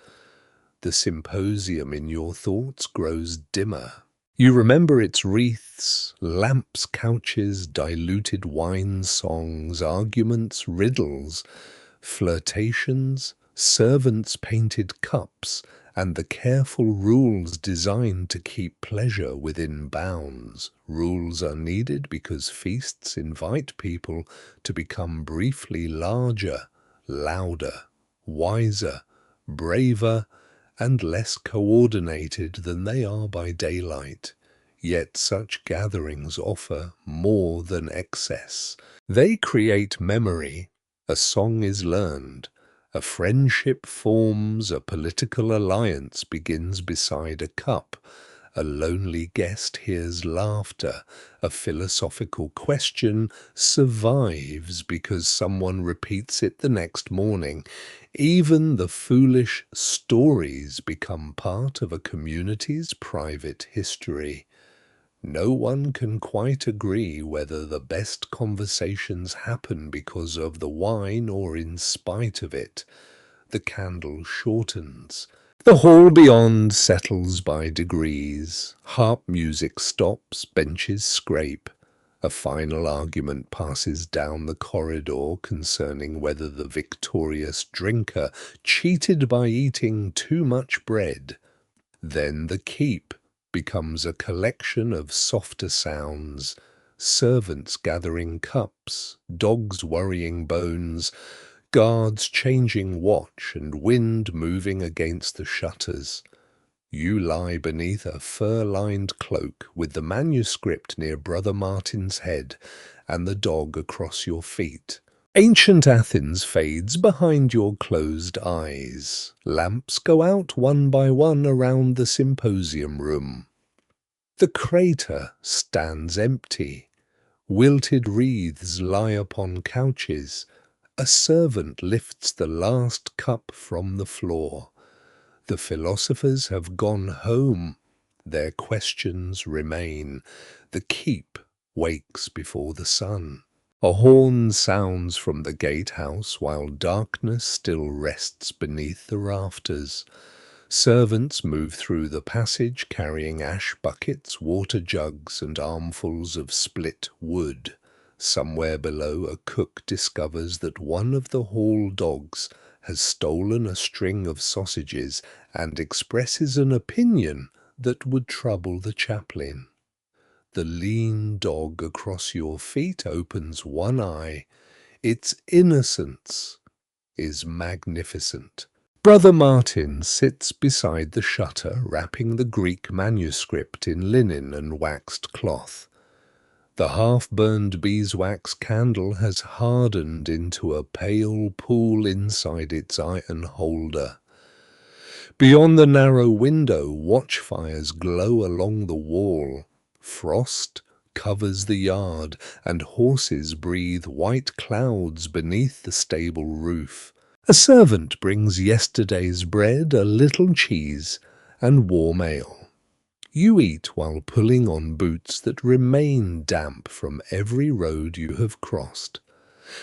The symposium in your thoughts grows dimmer. You remember its wreaths, lamps, couches, diluted wine songs, arguments, riddles, flirtations, servants' painted cups, and the careful rules designed to keep pleasure within bounds. Rules are needed because feasts invite people to become briefly larger, louder, wiser, braver, and less coordinated than they are by daylight. Yet such gatherings offer more than excess. They create memory. A song is learned. A friendship forms, a political alliance begins beside a cup. A lonely guest hears laughter. A philosophical question survives because someone repeats it the next morning. Even the foolish stories become part of a community's private history. No one can quite agree whether the best conversations happen because of the wine or in spite of it. The candle shortens. The hall beyond settles by degrees. Harp music stops, benches scrape. A final argument passes down the corridor concerning whether the victorious drinker cheated by eating too much bread. Then the keep becomes a collection of softer sounds, servants gathering cups, dogs worrying bones, Guards changing watch and wind moving against the shutters. You lie beneath a fur-lined cloak with the manuscript near Brother Martin's head and the dog across your feet. Ancient Athens fades behind your closed eyes. Lamps go out one by one around the symposium room. The crater stands empty. Wilted wreaths lie upon couches. A servant lifts the last cup from the floor. The philosophers have gone home. Their questions remain. The keep wakes before the sun. A horn sounds from the gatehouse while darkness still rests beneath the rafters. Servants move through the passage carrying ash buckets, water jugs, and armfuls of split wood. Somewhere below, a cook discovers that one of the hall dogs has stolen a string of sausages and expresses an opinion that would trouble the chaplain. The lean dog across your feet opens one eye. Its innocence is magnificent. Brother Martin sits beside the shutter, wrapping the Greek manuscript in linen and waxed cloth. The half-burned beeswax candle has hardened into a pale pool inside its iron holder. Beyond the narrow window, watchfires glow along the wall. Frost covers the yard, and horses breathe white clouds beneath the stable roof. A servant brings yesterday's bread, a little cheese, and warm ale. You eat while pulling on boots that remain damp from every road you have crossed.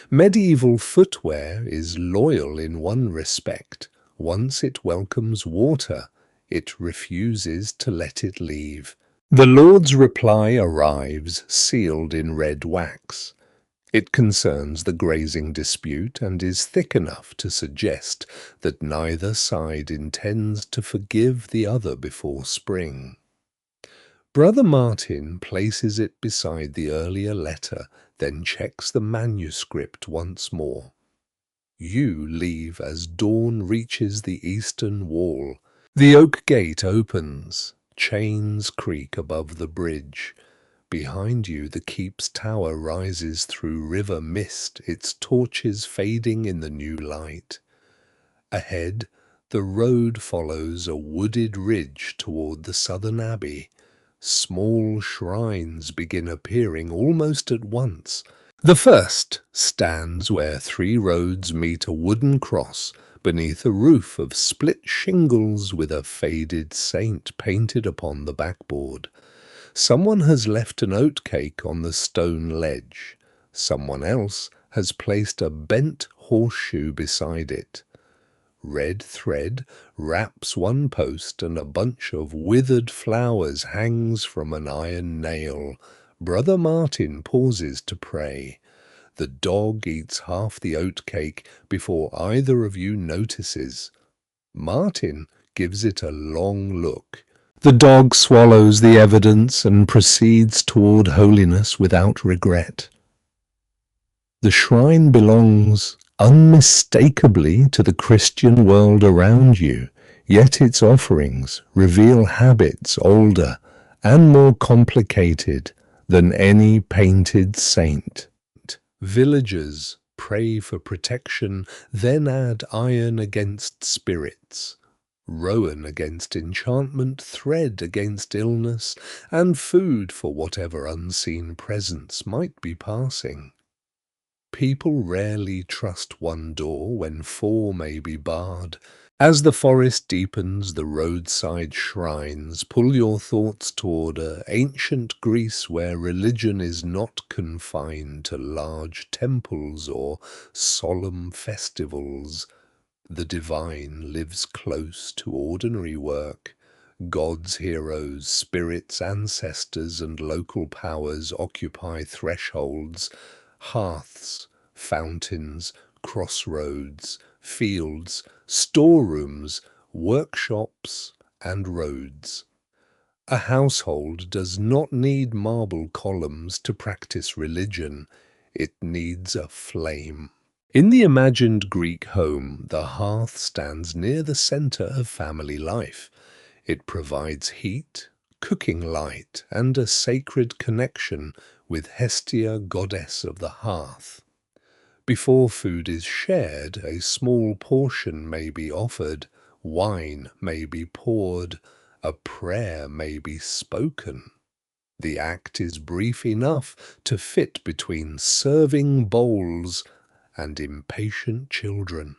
Medieval footwear is loyal in one respect. Once it welcomes water, it refuses to let it leave. The Lord's reply arrives, sealed in red wax. It concerns the grazing dispute and is thick enough to suggest that neither side intends to forgive the other before spring. Brother Martin places it beside the earlier letter, then checks the manuscript once more. You leave as dawn reaches the eastern wall. The oak gate opens. Chains creak above the bridge. Behind you, the keep's tower rises through river mist, its torches fading in the new light. Ahead, the road follows a wooded ridge toward the southern abbey. Small shrines begin appearing almost at once. The first stands where three roads meet a wooden cross beneath a roof of split shingles with a faded saint painted upon the backboard. Someone has left an oatcake on the stone ledge. Someone else has placed a bent horseshoe beside it. Red thread wraps one post and a bunch of withered flowers hangs from an iron nail. Brother Martin pauses to pray. The dog eats half the oatcake before either of you notices. Martin gives it a long look. The dog swallows the evidence and proceeds toward holiness without regret. The shrine belongs unmistakably to the Christian world around you, yet its offerings reveal habits older and more complicated than any painted saint. Villagers pray for protection, then add iron against spirits, rowan against enchantment, thread against illness, and food for whatever unseen presence might be passing. People rarely trust one door when four may be barred. As the forest deepens, the roadside shrines pull your thoughts toward ancient Greece where religion is not confined to large temples or solemn festivals. The divine lives close to ordinary work. Gods, heroes, spirits, ancestors, and local powers occupy thresholds, hearths, fountains, crossroads, fields, storerooms, workshops, and roads. A household does not need marble columns to practice religion. It needs a flame. In the imagined Greek home, the hearth stands near the center of family life. It provides heat, cooking light, and a sacred connection with Hestia, goddess of the hearth. Before food is shared, a small portion may be offered, wine may be poured, a prayer may be spoken. The act is brief enough to fit between serving bowls and impatient children.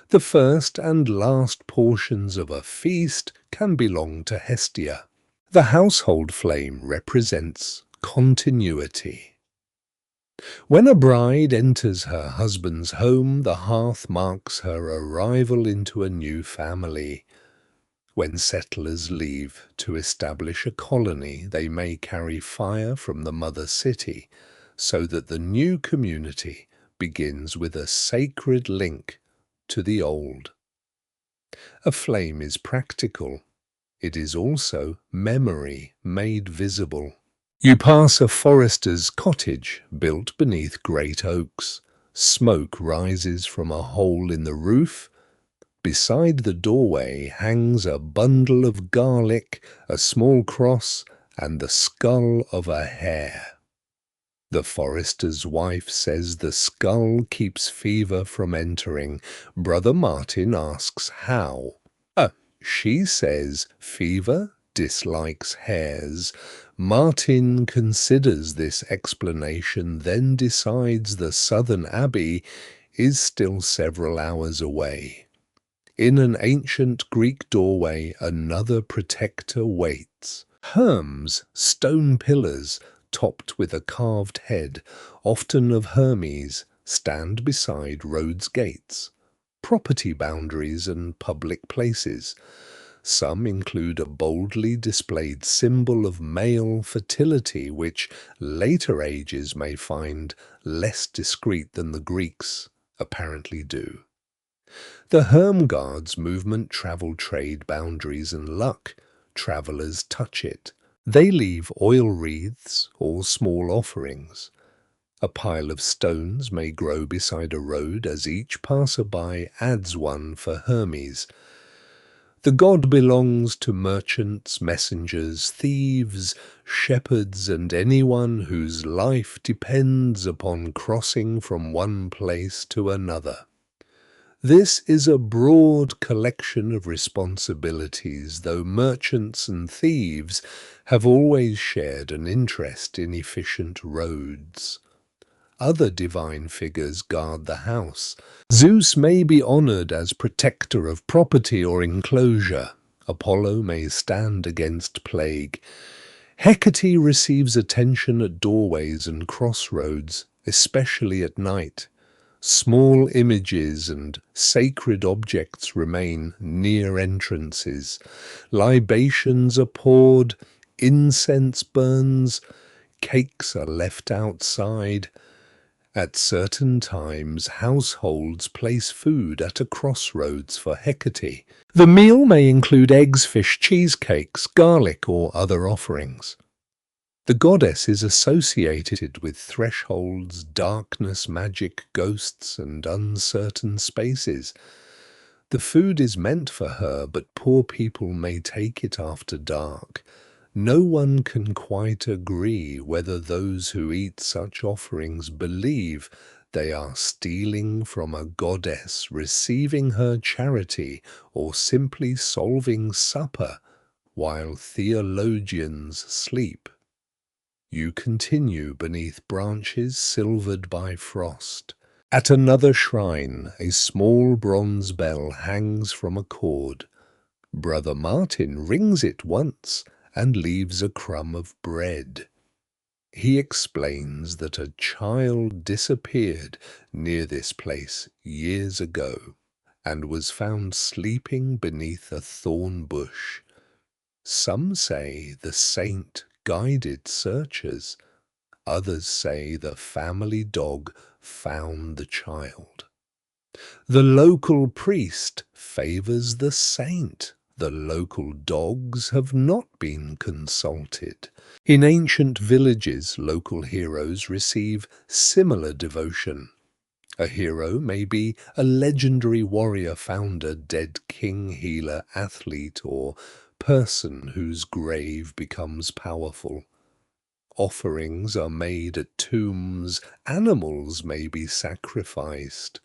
The first and last portions of a feast can belong to Hestia. The household flame represents continuity. When a bride enters her husband's home, the hearth marks her arrival into a new family. When settlers leave to establish a colony, they may carry fire from the mother city, so that the new community begins with a sacred link to the old. A flame is practical. It is also memory made visible. You pass a forester's cottage built beneath great oaks. Smoke rises from a hole in the roof. Beside the doorway hangs a bundle of garlic, a small cross, and the skull of a hare. The forester's wife says the skull keeps fever from entering. Brother Martin asks how. She says fever dislikes hares. Martin considers this explanation, then decides the southern abbey is still several hours away. In an ancient Greek doorway, another protector waits. Herms, stone pillars, topped with a carved head, often of Hermes, stand beside roads' gates, property boundaries and public places. Some include a boldly displayed symbol of male fertility, which later ages may find less discreet than the Greeks apparently do. The Herm Guards movement travel trade boundaries and luck. Travellers touch it. They leave oil wreaths or small offerings. A pile of stones may grow beside a road as each passerby adds one for Hermes. The god belongs to merchants, messengers, thieves, shepherds, and anyone whose life depends upon crossing from one place to another. This is a broad collection of responsibilities, though merchants and thieves have always shared an interest in efficient roads. Other divine figures guard the house. Zeus may be honored as protector of property or enclosure. Apollo may stand against plague. Hecate receives attention at doorways and crossroads, especially at night. Small images and sacred objects remain near entrances. Libations are poured, incense burns, cakes are left outside. At certain times, households place food at a crossroads for Hecate. The meal may include eggs, fish, cheesecakes, garlic, or other offerings. The goddess is associated with thresholds, darkness, magic, ghosts, and uncertain spaces. The food is meant for her, but poor people may take it after dark. No one can quite agree whether those who eat such offerings believe they are stealing from a goddess, receiving her charity, or simply solving supper while theologians sleep. You continue beneath branches silvered by frost. At another shrine, a small bronze bell hangs from a cord. Brother Martin rings it once and leaves a crumb of bread. He explains that a child disappeared near this place years ago and was found sleeping beneath a thorn bush. Some say the saint guided searchers. Others say the family dog found the child. The local priest favors the saint. The local dogs have not been consulted. In ancient villages, local heroes receive similar devotion. A hero may be a legendary warrior, founder, dead king, healer, athlete, or person whose grave becomes powerful. Offerings are made at tombs, animals may be sacrificed.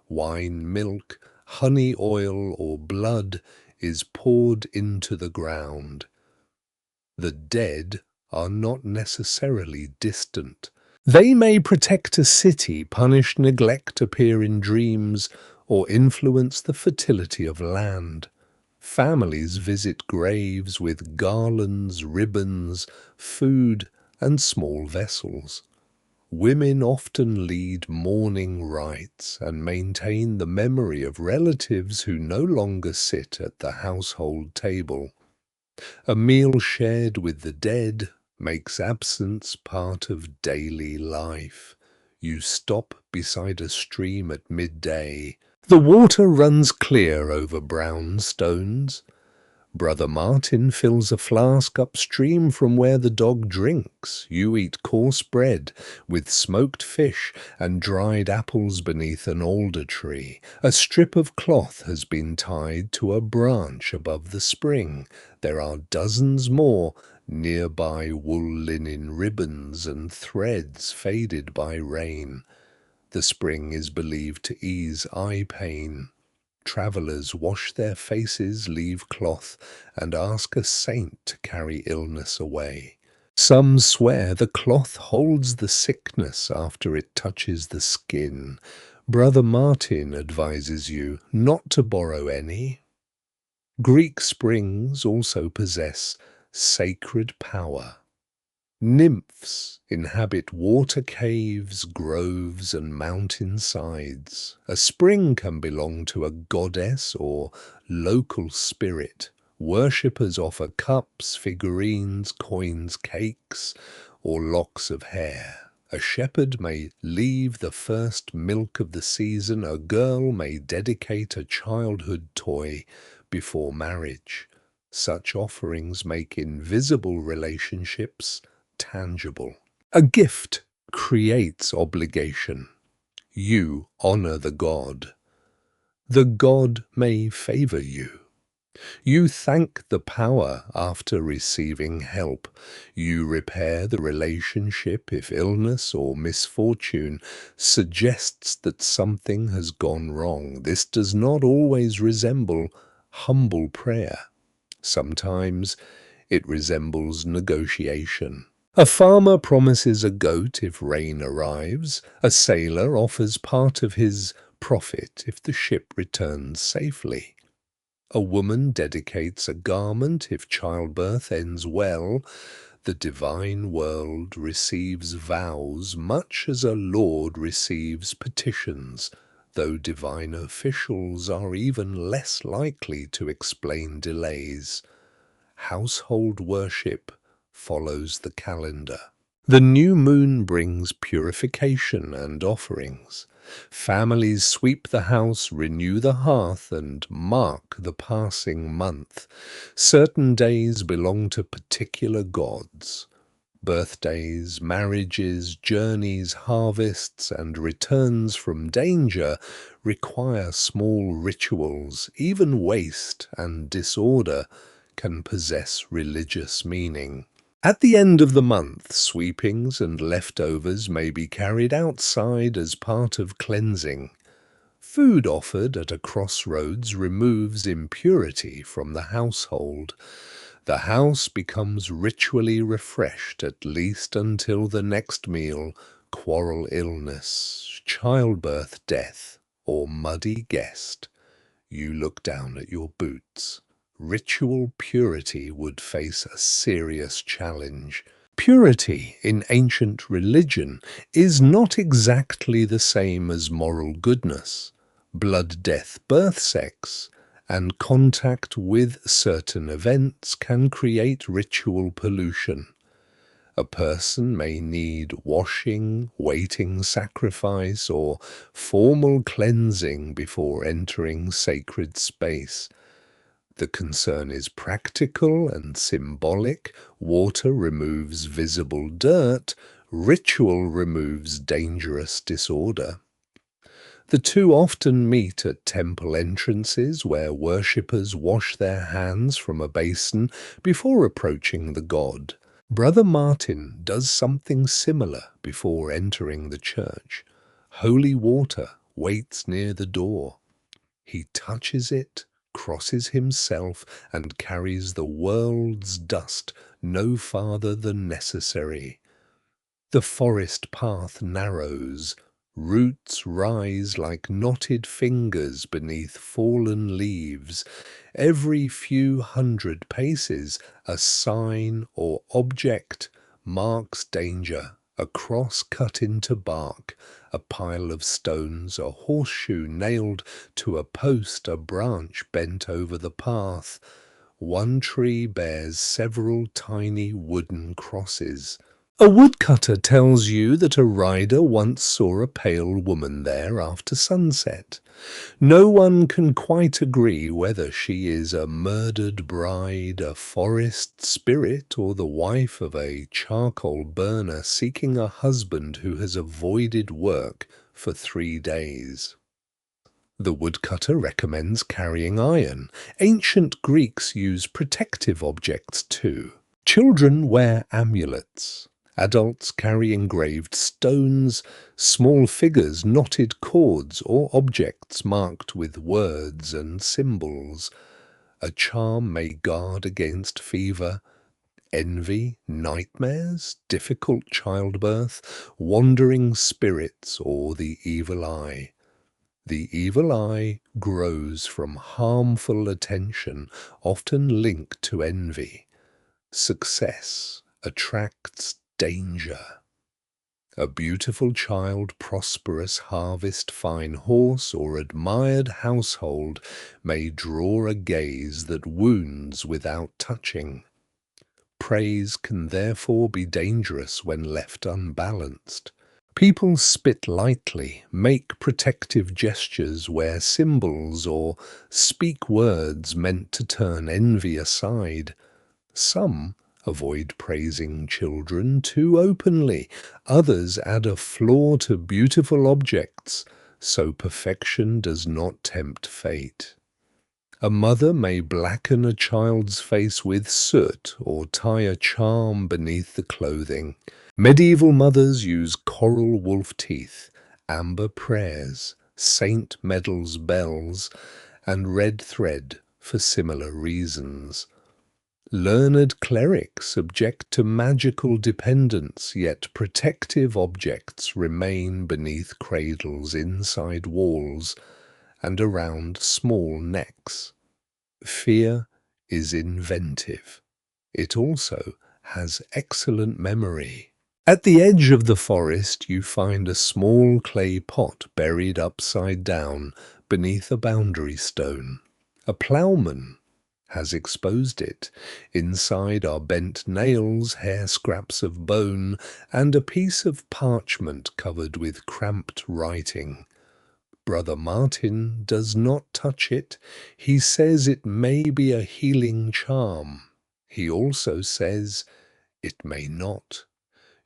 Wine, milk, honey, oil, or blood is poured into the ground. The dead are not necessarily distant. They may protect a city, punish neglect, appear in dreams, or influence the fertility of land. Families visit graves with garlands, ribbons, food, and small vessels. Women often lead mourning rites and maintain the memory of relatives who no longer sit at the household table. A meal shared with the dead makes absence part of daily life. You stop beside a stream at midday. The water runs clear over brown stones. Brother Martin fills a flask upstream from where the dog drinks. You eat coarse bread with smoked fish and dried apples beneath an alder tree. A strip of cloth has been tied to a branch above the spring. There are dozens more nearby, wool linen ribbons and threads faded by rain. The spring is believed to ease eye pain. Travellers wash their faces, leave cloth, and ask a saint to carry illness away. Some swear the cloth holds the sickness after it touches the skin. Brother Martin advises you not to borrow any. Greek springs also possess sacred power. Nymphs inhabit water caves, groves, and mountain sides. A spring can belong to a goddess or local spirit. Worshippers offer cups, figurines, coins, cakes, or locks of hair. A shepherd may leave the first milk of the season. A girl may dedicate a childhood toy before marriage. Such offerings make invisible relationships tangible. A gift creates obligation. You honor the god. The god may favor you. You thank the power after receiving help. You repair the relationship if illness or misfortune suggests that something has gone wrong. This does not always resemble humble prayer. Sometimes it resembles negotiation. A farmer promises a goat if rain arrives. A sailor offers part of his profit if the ship returns safely. A woman dedicates a garment if childbirth ends well. The divine world receives vows much as a lord receives petitions, though divine officials are even less likely to explain delays. Household worship follows the calendar. The new moon brings purification and offerings. Families sweep the house, renew the hearth, and mark the passing month. Certain days belong to particular gods. Birthdays, marriages, journeys, harvests, and returns from danger require small rituals. Even waste and disorder can possess religious meaning. At the end of the month, sweepings and leftovers may be carried outside as part of cleansing. Food offered at a crossroads removes impurity from the household. The house becomes ritually refreshed at least until the next meal. Quarrel, illness, childbirth, death, or muddy guest. You look down at your boots. Ritual purity would face a serious challenge. Purity in ancient religion is not exactly the same as moral goodness. Blood, death, birth, sex, and contact with certain events can create ritual pollution. A person may need washing, waiting sacrifice, or formal cleansing before entering sacred space. The concern is practical and symbolic. Water removes visible dirt. Ritual removes dangerous disorder. The two often meet at temple entrances where worshippers wash their hands from a basin before approaching the god. Brother Martin does something similar before entering the church. Holy water waits near the door. He touches it, crosses himself, and carries the world's dust no farther than necessary. The forest path narrows, roots rise like knotted fingers beneath fallen leaves. Every few hundred paces a sign or object marks danger. A cross cut into bark, a pile of stones, a horseshoe nailed to a post, a branch bent over the path. One tree bears several tiny wooden crosses. A woodcutter tells you that a rider once saw a pale woman there after sunset. No one can quite agree whether she is a murdered bride, a forest spirit, or the wife of a charcoal burner seeking a husband who has avoided work for 3 days. The woodcutter recommends carrying iron. Ancient Greeks used protective objects too. Children wear amulets. Adults carry engraved stones, small figures, knotted cords, or objects marked with words and symbols. A charm may guard against fever, envy, nightmares, difficult childbirth, wandering spirits, or the evil eye. The evil eye grows from harmful attention, often linked to envy. Success attracts danger. A beautiful child, prosperous harvest, fine horse, or admired household may draw a gaze that wounds without touching. Praise can therefore be dangerous when left unbalanced. People spit lightly, make protective gestures, wear symbols, or speak words meant to turn envy aside. Some avoid praising children too openly. Others add a flaw to beautiful objects, so perfection does not tempt fate. A mother may blacken a child's face with soot or tie a charm beneath the clothing. Medieval mothers use coral wolf teeth, amber prayers, saint medals bells, and red thread for similar reasons. Learned clerics object to magical dependence, yet protective objects remain beneath cradles, inside walls, and around small necks. Fear is inventive. It also has excellent memory. At the edge of the forest you find a small clay pot buried upside down beneath a boundary stone. A ploughman has exposed it. Inside are bent nails, hair scraps of bone, and a piece of parchment covered with cramped writing. Brother Martin does not touch it. He says it may be a healing charm. He also says it may not.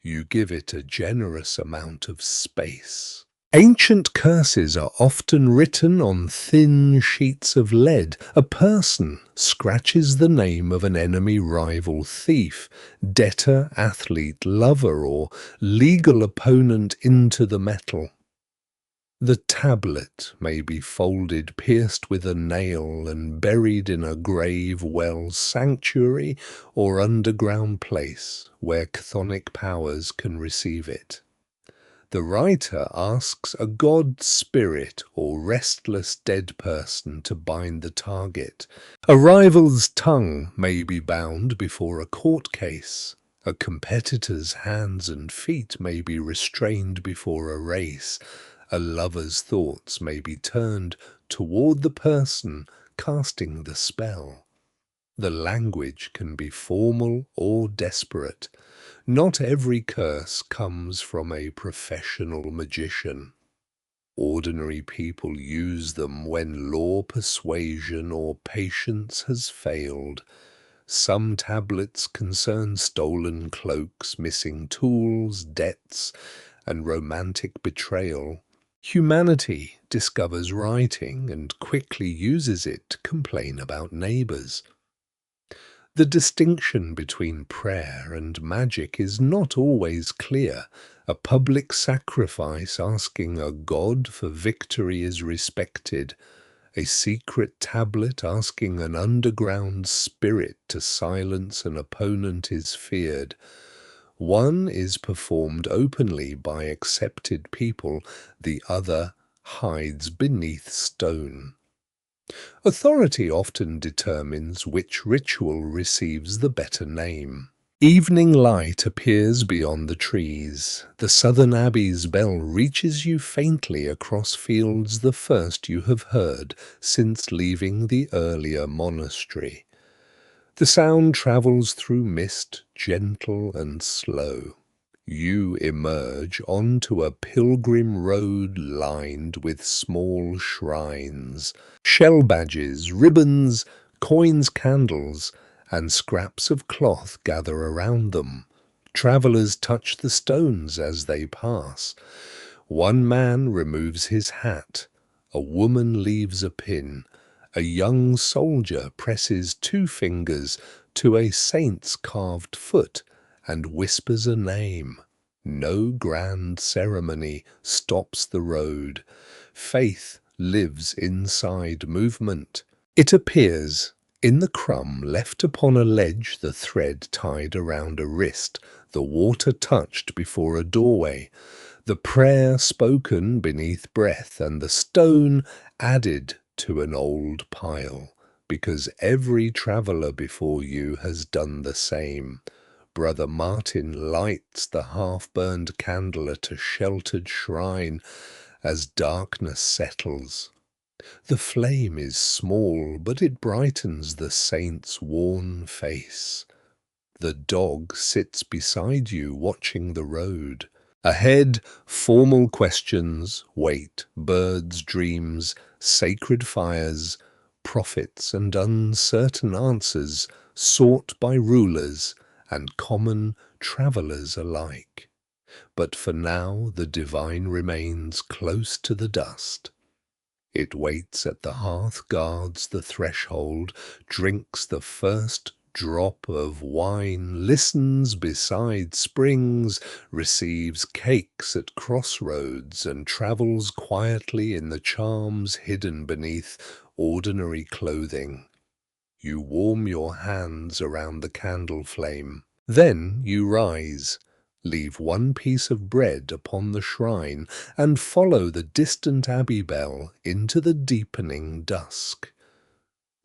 You give it a generous amount of space. Ancient curses are often written on thin sheets of lead. A person scratches the name of an enemy, rival, thief, debtor, athlete, lover, or legal opponent into the metal. The tablet may be folded, pierced with a nail, and buried in a grave, well, sanctuary, or underground place where chthonic powers can receive it. The writer asks a god spirit or restless dead person to bind the target. A rival's tongue may be bound before a court case. A competitor's hands and feet may be restrained before a race. A lover's thoughts may be turned toward the person casting the spell. The language can be formal or desperate. Not every curse comes from a professional magician. Ordinary people use them when law, persuasion, or patience has failed. Some tablets concern stolen cloaks, missing tools, debts, and romantic betrayal. Humanity discovers writing and quickly uses it to complain about neighbours. The distinction between prayer and magic is not always clear. A public sacrifice asking a god for victory is respected. A secret tablet asking an underground spirit to silence an opponent is feared. One is performed openly by accepted people, the other hides beneath stone. Authority often determines which ritual receives the better name. Evening light appears beyond the trees. The southern abbey's bell reaches you faintly across fields, the first you have heard since leaving the earlier monastery. The sound travels through mist, gentle and slow. You emerge onto a pilgrim road lined with small shrines. Shell badges, ribbons, coins, candles, and scraps of cloth gather around them. Travellers touch the stones as they pass. One man removes his hat. A woman leaves a pin. A young soldier presses 2 fingers to a saint's carved foot and whispers a name. No grand ceremony stops the road. Faith lives inside movement. It appears in the crumb left upon a ledge, the thread tied around a wrist, the water touched before a doorway, the prayer spoken beneath breath, and the stone added to an old pile, because every traveller before you has done the same. Brother Martin lights the half-burned candle at a sheltered shrine as darkness settles. The flame is small, but it brightens the saint's worn face. The dog sits beside you, watching the road. Ahead, formal questions wait, birds' dreams, sacred fires, prophets and uncertain answers sought by rulers and common travellers alike. But for now the divine remains close to the dust. It waits at the hearth, guards the threshold, drinks the first drop of wine, listens beside springs, receives cakes at crossroads, and travels quietly in the charms hidden beneath ordinary clothing. You warm your hands around the candle flame. Then you rise, leave one piece of bread upon the shrine, and follow the distant abbey bell into the deepening dusk.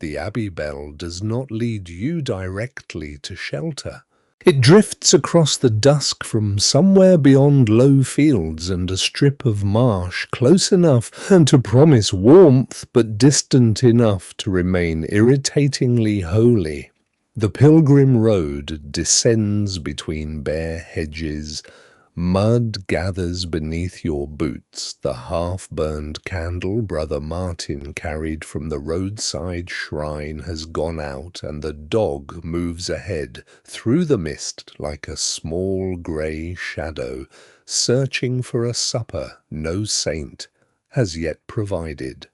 The abbey bell does not lead you directly to shelter. It drifts across the dusk from somewhere beyond low fields and a strip of marsh, close enough to promise warmth, but distant enough to remain irritatingly holy. The pilgrim road descends between bare hedges. Mud gathers beneath your boots. The half-burned candle Brother Martin carried from the roadside shrine has gone out, and the dog moves ahead through the mist like a small grey shadow, searching for a supper no saint has yet provided.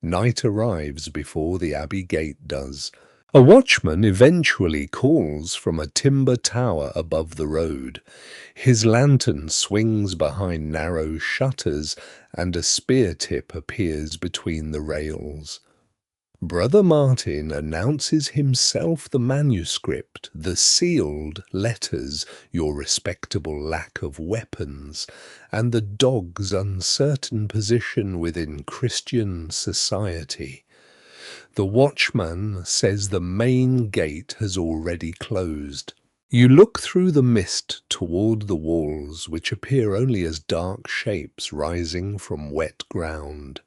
Night arrives before the abbey gate does. A watchman eventually calls from a timber tower above the road. His lantern swings behind narrow shutters, and a spear tip appears between the rails. Brother Martin announces himself the manuscript, the sealed letters, your respectable lack of weapons, and the dog's uncertain position within Christian society. The watchman says the main gate has already closed. You look through the mist toward the walls, which appear only as dark shapes rising from wet ground.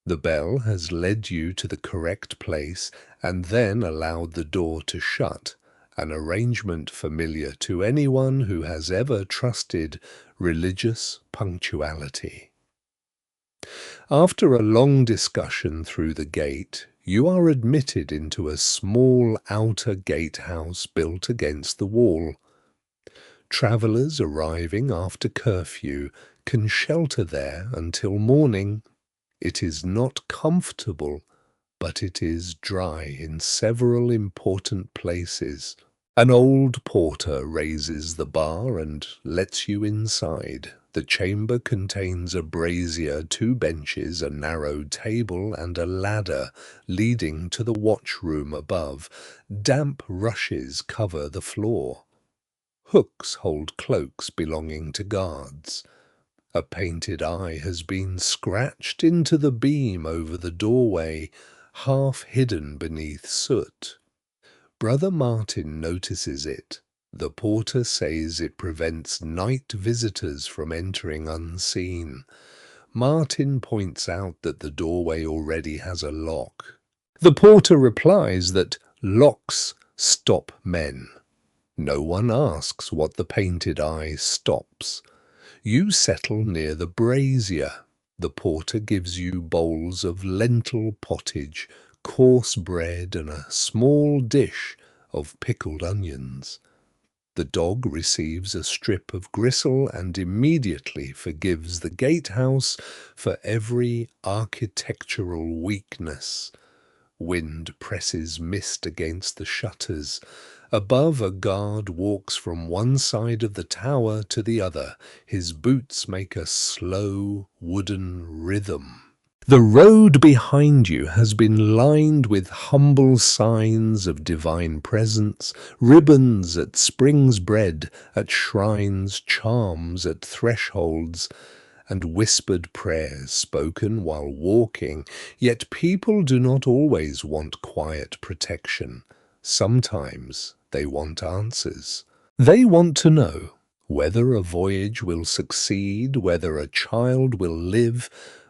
The bell has led you to the correct place and then allowed the door to shut, an arrangement familiar to anyone who has ever trusted religious punctuality. After a long discussion through the gate, you are admitted into a small outer gatehouse built against the wall. Travellers arriving after curfew can shelter there until morning. It is not comfortable, but it is dry in several important places. An old porter raises the bar and lets you inside. The chamber contains a brazier, 2 benches, a narrow table, and a ladder leading to the watchroom above. Damp rushes cover the floor. Hooks hold cloaks belonging to guards. A painted eye has been scratched into the beam over the doorway, half hidden beneath soot. Brother Martin notices it. The porter says it prevents night visitors from entering unseen. Martin points out that the doorway already has a lock. The porter replies that locks stop men. No one asks what the painted eye stops. You settle near the brazier. The porter gives you bowls of lentil pottage, coarse bread, and a small dish of pickled onions. The dog receives a strip of gristle and immediately forgives the gatehouse for every architectural weakness. Wind presses mist against the shutters. Above, a guard walks from one side of the tower to the other. His boots make a slow wooden rhythm. The road behind you has been lined with humble signs of divine presence, ribbons at spring's bread, at shrines, charms at thresholds, and whispered prayers spoken while walking. Yet people do not always want quiet protection. Sometimes they want answers. They want to know whether a voyage will succeed, whether a child will live,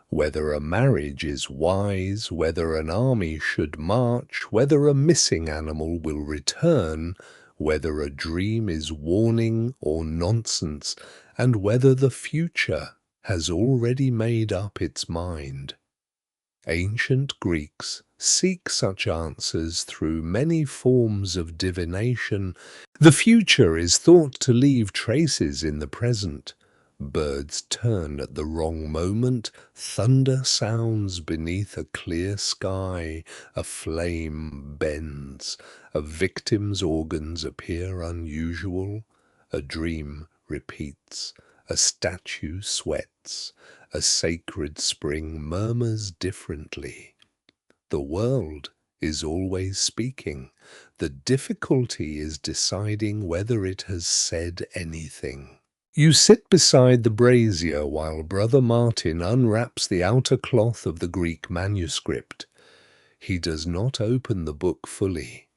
whether a marriage is wise, whether an army should march, whether a missing animal will return, whether a dream is warning or nonsense, and whether the future has already made up its mind. Ancient Greeks seek such answers through many forms of divination. The future is thought to leave traces in the present. Birds turn at the wrong moment, thunder sounds beneath a clear sky, a flame bends, a victim's organs appear unusual, a dream repeats, a statue sweats, a sacred spring murmurs differently. The world is always speaking. The difficulty is deciding whether it has said anything. You sit beside the brazier while Brother Martin unwraps the outer cloth of the Greek manuscript. He does not open the book fully.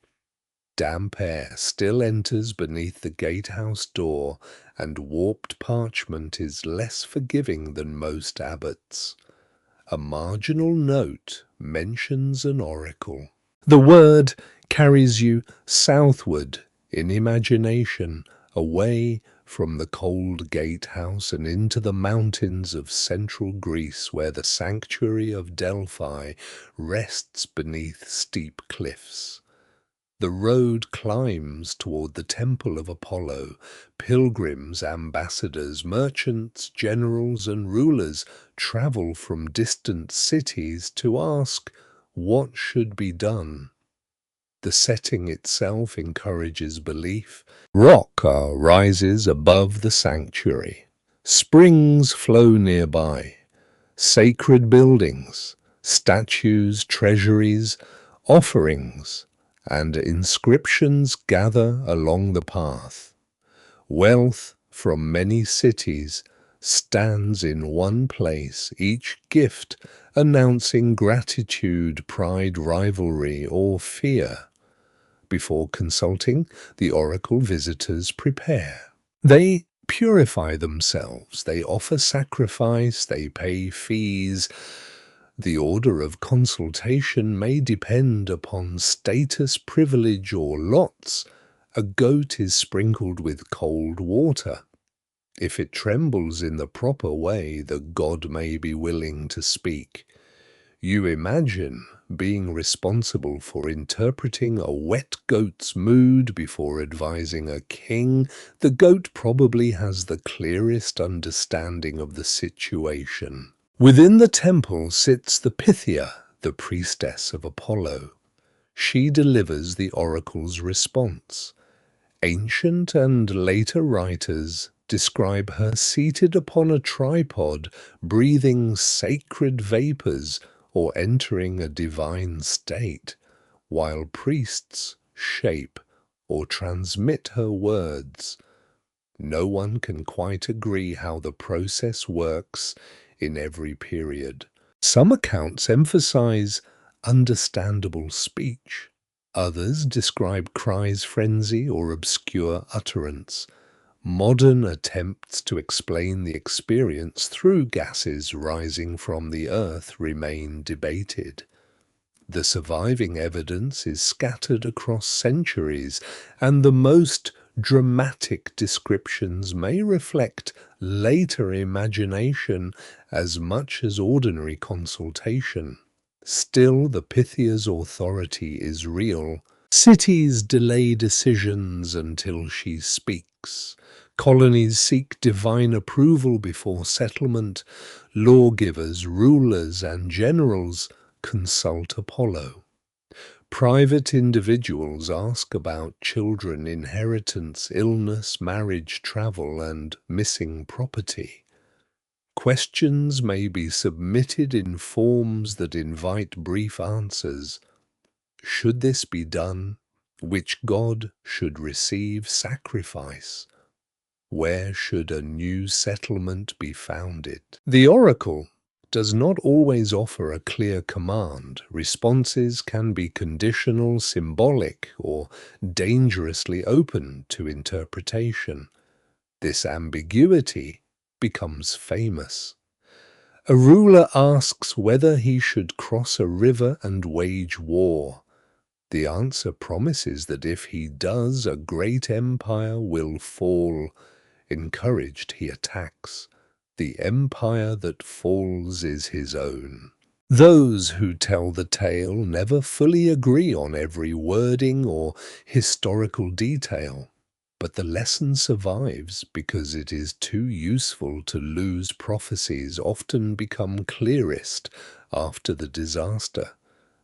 Damp air still enters beneath the gatehouse door, and warped parchment is less forgiving than most abbots. A marginal note mentions an oracle. The word carries you southward in imagination, away from the cold gatehouse and into the mountains of central Greece, where the sanctuary of Delphi rests beneath steep cliffs. The road climbs toward the temple of Apollo. Pilgrims, ambassadors, merchants, generals, and rulers travel from distant cities to ask what should be done. The setting itself encourages belief. Rock rises above the sanctuary. Springs flow nearby. Sacred buildings, statues, treasuries, offerings, and inscriptions gather along the path. Wealth from many cities stands in one place, each gift announcing gratitude, pride, rivalry, or fear. Before consulting, the oracle visitors prepare. They purify themselves, they offer sacrifice, they pay fees. The order of consultation may depend upon status, privilege, or lots. A goat is sprinkled with cold water. If it trembles in the proper way, the god may be willing to speak. You imagine being responsible for interpreting a wet goat's mood before advising a king, the goat probably has the clearest understanding of the situation. Within the temple sits the Pythia, the priestess of Apollo. She delivers the oracle's response. Ancient and later writers describe her seated upon a tripod, breathing sacred vapors or entering a divine state, while priests shape or transmit her words. No one can quite agree how the process works in every period. Some accounts emphasize understandable speech. Others describe cries frenzy or obscure utterance. Modern attempts to explain the experience through gases rising from the earth remain debated. The surviving evidence is scattered across centuries, and the most dramatic descriptions may reflect later imagination as much as ordinary consultation. Still, the Pythia's authority is real. Cities delay decisions until she speaks. Colonies seek divine approval before settlement. Lawgivers, rulers, and generals consult Apollo. Private individuals ask about children, inheritance, illness, marriage, travel, and missing property. Questions may be submitted in forms that invite brief answers. Should this be done? Which god should receive sacrifice? Where should a new settlement be founded? The oracle does not always offer a clear command. Responses can be conditional, symbolic, or dangerously open to interpretation. This ambiguity becomes famous. A ruler asks whether he should cross a river and wage war. The answer promises that if he does, a great empire will fall. Encouraged, he attacks. The empire that falls is his own. Those who tell the tale never fully agree on every wording or historical detail, but the lesson survives because it is too useful to lose. Prophecies often become clearest after the disaster.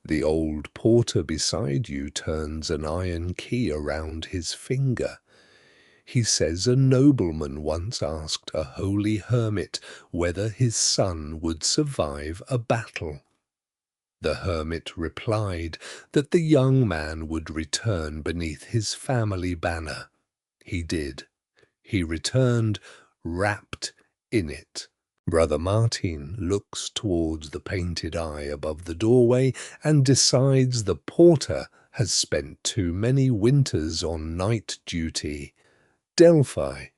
The old porter beside you turns an iron key around his finger. He says a nobleman once asked a holy hermit whether his son would survive a battle. The hermit replied that the young man would return beneath his family banner. He did. He returned wrapped in it. Brother Martin looks towards the painted eye above the doorway and decides the porter has spent too many winters on night duty. Delphi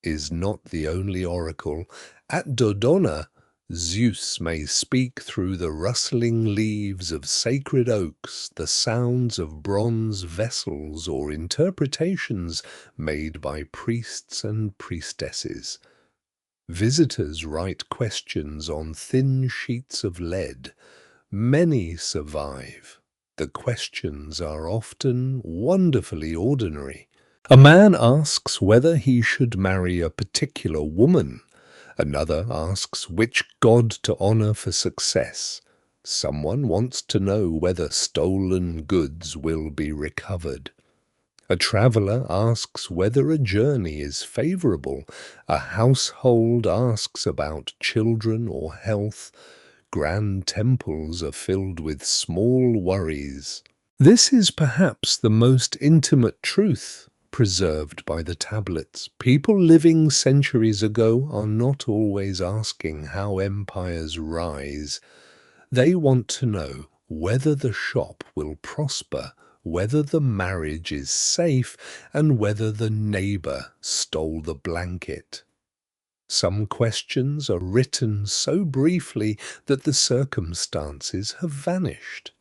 is not the only oracle. At Dodona, Zeus may speak through the rustling leaves of sacred oaks, the sounds of bronze vessels, or interpretations made by priests and priestesses. Visitors write questions on thin sheets of lead. Many survive. The questions are often wonderfully ordinary. A man asks whether he should marry a particular woman. Another asks which god to honor for success. Someone wants to know whether stolen goods will be recovered. A traveler asks whether a journey is favorable. A household asks about children or health. Grand temples are filled with small worries. This is perhaps the most intimate truth preserved by the tablets. People living centuries ago are not always asking how empires rise. They want to know whether the shop will prosper, whether the marriage is safe, and whether the neighbor stole the blanket. Some questions are written so briefly that the circumstances have vanished.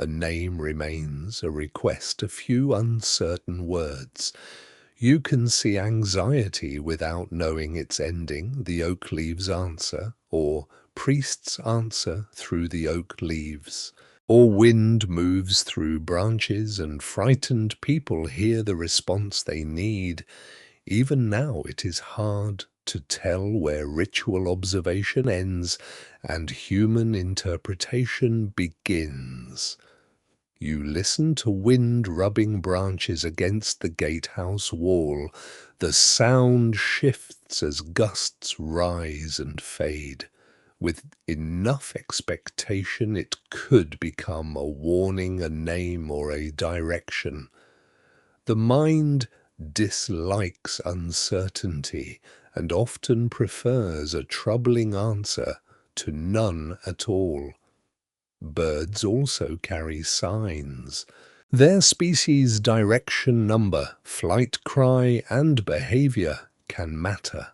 A name remains, a request, a few uncertain words. You can see anxiety without knowing its ending, the oak leaves answer, or priest's answer through the oak leaves. Or wind moves through branches and frightened people hear the response they need. Even now it is hard to tell where ritual observation ends and human interpretation begins. You listen to wind rubbing branches against the gatehouse wall. The sound shifts as gusts rise and fade. With enough expectation, it could become a warning, a name, or a direction. The mind dislikes uncertainty and often prefers a troubling answer to none at all. Birds also carry signs. Their species' direction, number, flight cry, and behavior can matter.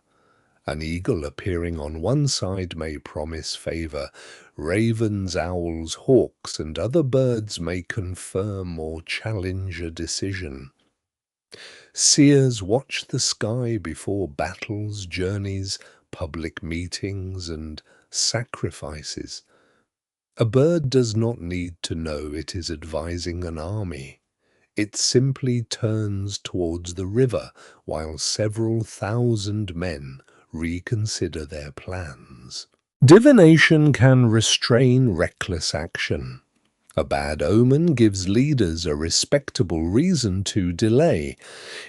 An eagle appearing on one side may promise favor. Ravens, owls, hawks, and other birds may confirm or challenge a decision. Seers watch the sky before battles, journeys, public meetings, and sacrifices. A bird does not need to know it is advising an army. It simply turns towards the river while several thousand men reconsider their plans. Divination can restrain reckless action. A bad omen gives leaders a respectable reason to delay.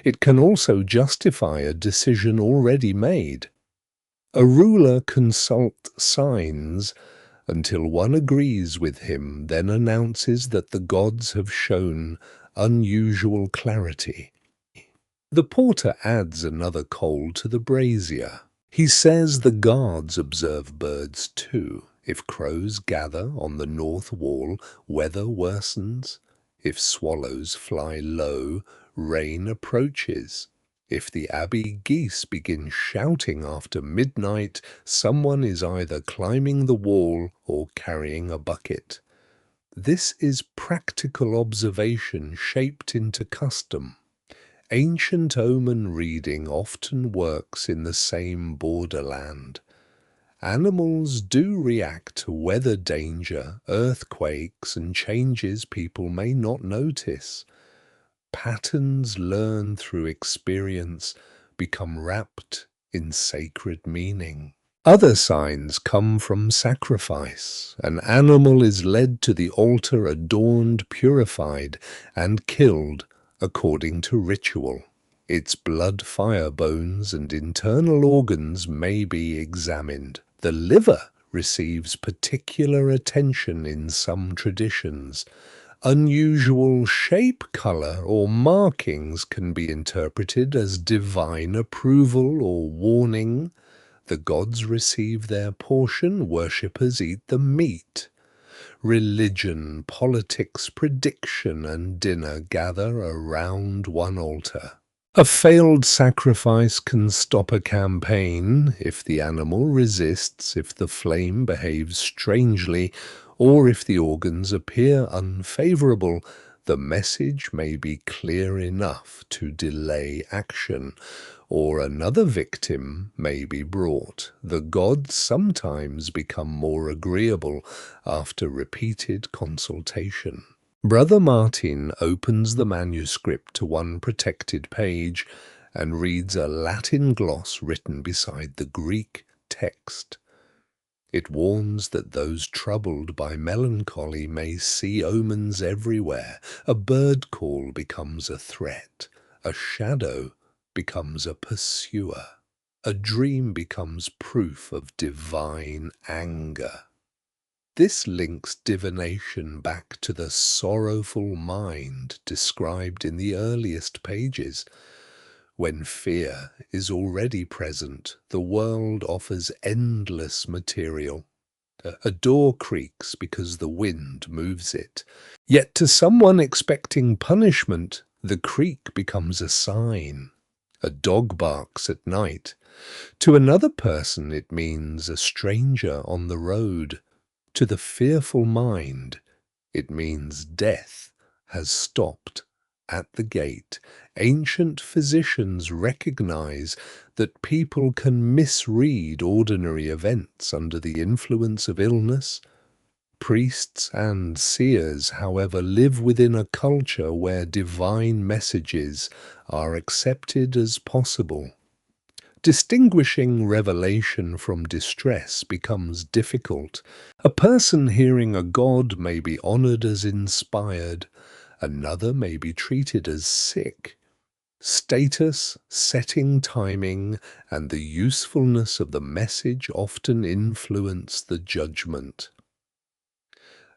It can also justify a decision already made. A ruler consults signs until one agrees with him, then announces that the gods have shown unusual clarity. The porter adds another coal to the brazier. He says the guards observe birds too. If crows gather on the north wall, weather worsens. If swallows fly low, rain approaches. If the abbey geese begin shouting after midnight, someone is either climbing the wall or carrying a bucket. This is practical observation shaped into custom. Ancient omen reading often works in the same borderland. Animals do react to weather danger, earthquakes, and changes people may not notice. Patterns learned through experience become wrapped in sacred meaning. Other signs come from sacrifice. An animal is led to the altar adorned, purified, and killed according to ritual. Its blood, fire, bones, and internal organs may be examined. The liver receives particular attention in some traditions. Unusual shape, color, or markings can be interpreted as divine approval or warning. The gods receive their portion, worshippers eat the meat. Religion, politics, prediction, and dinner gather around one altar. A failed sacrifice can stop a campaign if the animal resists, if the flame behaves strangely, or if the organs appear unfavorable. The message may be clear enough to delay action, or another victim may be brought. The gods sometimes become more agreeable after repeated consultation. Brother Martin opens the manuscript to one protected page and reads a Latin gloss written beside the Greek text. It warns that those troubled by melancholy may see omens everywhere. A bird call becomes a threat. A shadow becomes a pursuer. A dream becomes proof of divine anger. This links divination back to the sorrowful mind described in the earliest pages. When fear is already present, the world offers endless material. A door creaks because the wind moves it. Yet to someone expecting punishment, the creak becomes a sign. A dog barks at night. To another person it means a stranger on the road. To the fearful mind, it means death has stopped at the gate. Ancient physicians recognize that people can misread ordinary events under the influence of illness, Priests and seers, however, live within a culture where divine messages are accepted as possible. Distinguishing revelation from distress becomes difficult. A person hearing a god may be honored as inspired, another may be treated as sick. Status, setting timing, and the usefulness of the message often influence the judgment.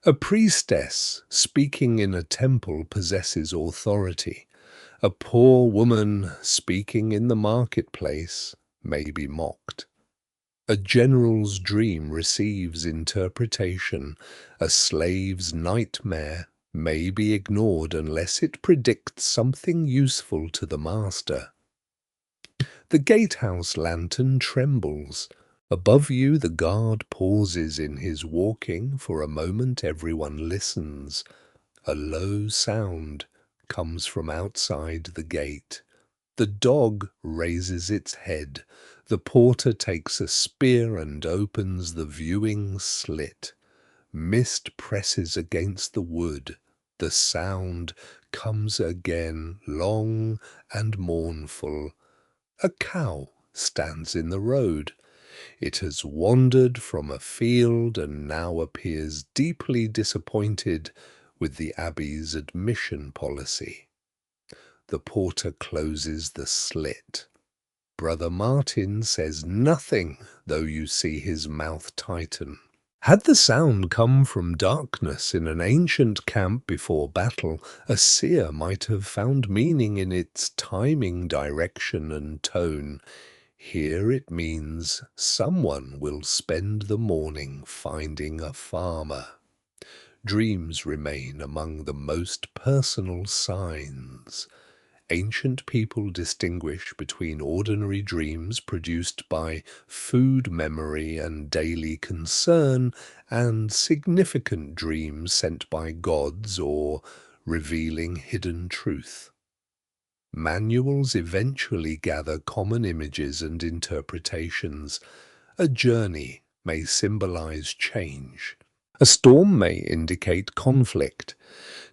A priestess speaking in a temple possesses authority. A poor woman speaking in the marketplace may be mocked. A general's dream receives interpretation. A slave's nightmare may be ignored unless it predicts something useful to the master. The gatehouse lantern trembles. Above you the guard pauses in his walking. For a moment everyone listens. A low sound comes from outside the gate. The dog raises its head. The porter takes a spear and opens the viewing slit. Mist presses against the wood. The sound comes again, long and mournful. A cow stands in the road. It has wandered from a field and now appears deeply disappointed with the abbey's admission policy. The porter closes the slit. Brother Martin says nothing, though you see his mouth tighten. Had the sound come from darkness in an ancient camp before battle, a seer might have found meaning in its timing, direction, and tone. Here it means someone will spend the morning finding a farmer. Dreams remain among the most personal signs. Ancient people distinguish between ordinary dreams produced by food memory and daily concern and significant dreams sent by gods or revealing hidden truth. Manuals eventually gather common images and interpretations. A journey may symbolize change. A storm may indicate conflict.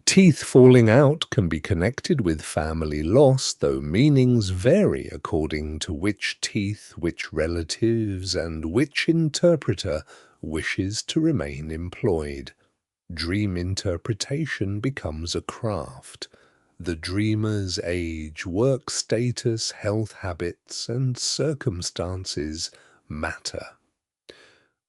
Teeth falling out can be connected with family loss, though meanings vary according to which teeth, which relatives, and which interpreter wishes to remain employed. Dream interpretation becomes a craft. The dreamer's age, work status, health habits, and circumstances matter.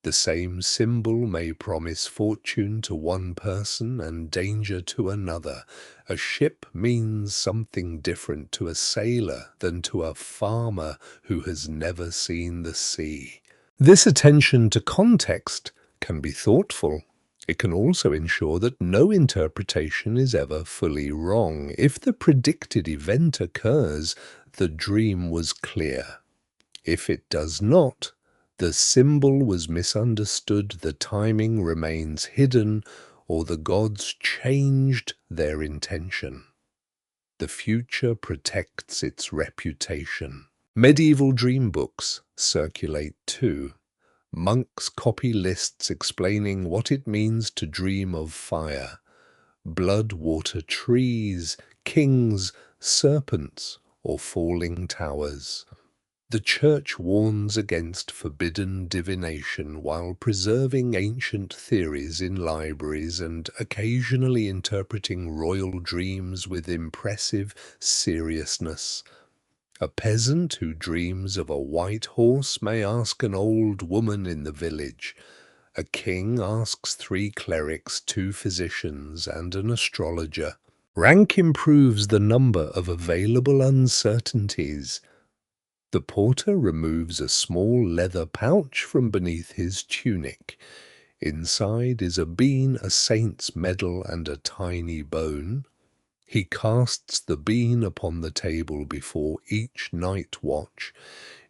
The same symbol may promise fortune to one person and danger to another. A ship means something different to a sailor than to a farmer who has never seen the sea. This attention to context can be thoughtful. It can also ensure that no interpretation is ever fully wrong. If the predicted event occurs, the dream was clear. If it does not, the symbol was misunderstood, the timing remains hidden, or the gods changed their intention. The future protects its reputation. Medieval dream books circulate too. Monks copy lists explaining what it means to dream of fire, blood, water, trees, kings, serpents, or falling towers. The Church warns against forbidden divination while preserving ancient theories in libraries and occasionally interpreting royal dreams with impressive seriousness. A peasant who dreams of a white horse may ask an old woman in the village. A king asks 3 clerics, 2 physicians, and an astrologer. Rank improves the number of available uncertainties. The porter removes a small leather pouch from beneath his tunic. Inside is a bean, a saint's medal, and a tiny bone. He casts the bean upon the table before each night watch.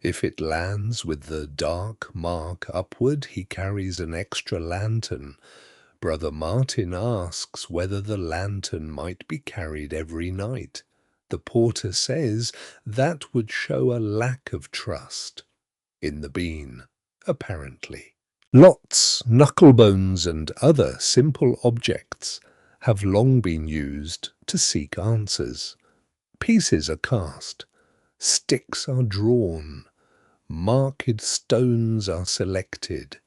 If it lands with the dark mark upward, he carries an extra lantern. Brother Martin asks whether the lantern might be carried every night. The porter says that would show a lack of trust in the bean, apparently. Lots, knucklebones, and other simple objects have long been used to seek answers. Pieces are cast, sticks are drawn, marked stones are selected.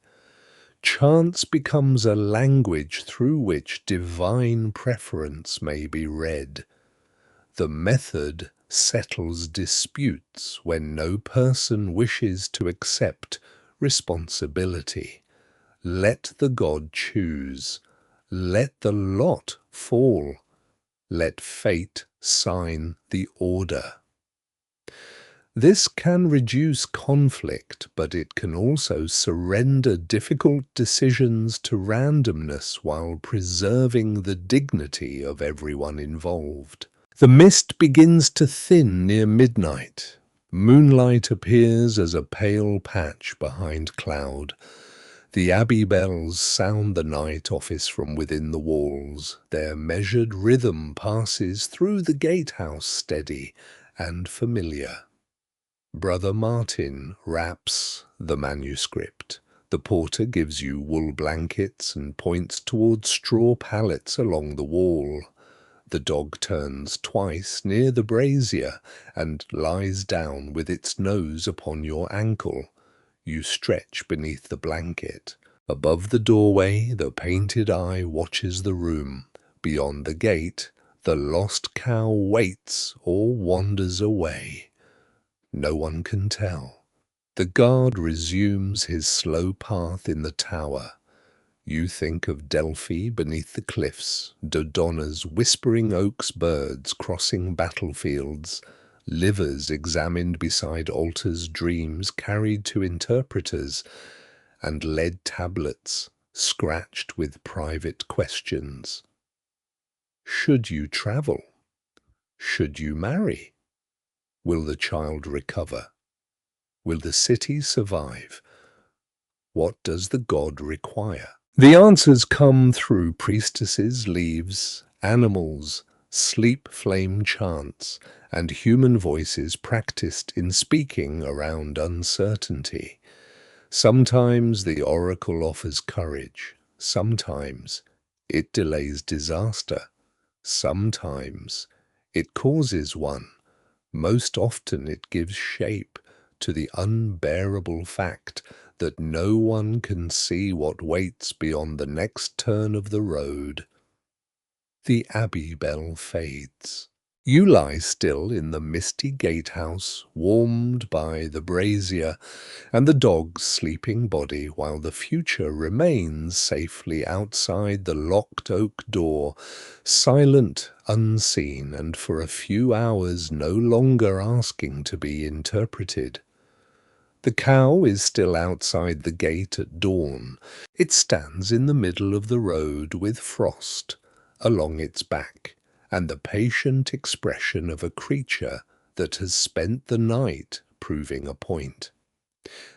Chance becomes a language through which divine preference may be read. The method settles disputes when no person wishes to accept responsibility. Let the god choose. Let the lot fall. Let fate sign the order. This can reduce conflict, but it can also surrender difficult decisions to randomness while preserving the dignity of everyone involved. The mist begins to thin near midnight. Moonlight appears as a pale patch behind cloud. The abbey bells sound the night office from within the walls. Their measured rhythm passes through the gatehouse steady and familiar. Brother Martin wraps the manuscript. The porter gives you wool blankets and points towards straw pallets along the wall. The dog turns twice near the brazier and lies down with its nose upon your ankle. You stretch beneath the blanket. Above the doorway, the painted eye watches the room. Beyond the gate, the lost cow waits or wanders away. No one can tell. The guard resumes his slow path in the tower. You think of Delphi beneath the cliffs, Dodona's whispering oaks birds crossing battlefields, livers examined beside altars, dreams carried to interpreters, and lead tablets scratched with private questions. Should you travel? Should you marry? Will the child recover? Will the city survive? What does the god require? The answers come through priestesses' leaves, animals, sleep flame chants, and human voices practiced in speaking around uncertainty. Sometimes the oracle offers courage. Sometimes it delays disaster. Sometimes it causes one. Most often it gives shape to the unbearable fact that no one can see what waits beyond the next turn of the road. The abbey bell fades. You lie still in the misty gatehouse, warmed by the brazier and the dog's sleeping body, while the future remains safely outside the locked oak door, silent, unseen, and for a few hours no longer asking to be interpreted. The cow is still outside the gate at dawn. It stands in the middle of the road with frost along its back, and the patient expression of a creature that has spent the night proving a point.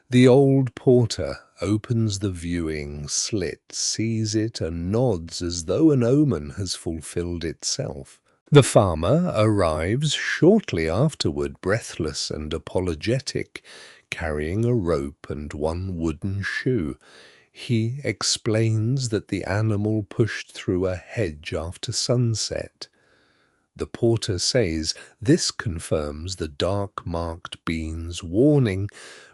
The old porter opens the viewing slit, sees it, and nods as though an omen has fulfilled itself. The farmer arrives shortly afterward, breathless and apologetic, carrying a rope and one wooden shoe. He explains that the animal pushed through a hedge after sunset. The porter says this confirms the dark-marked bean's warning.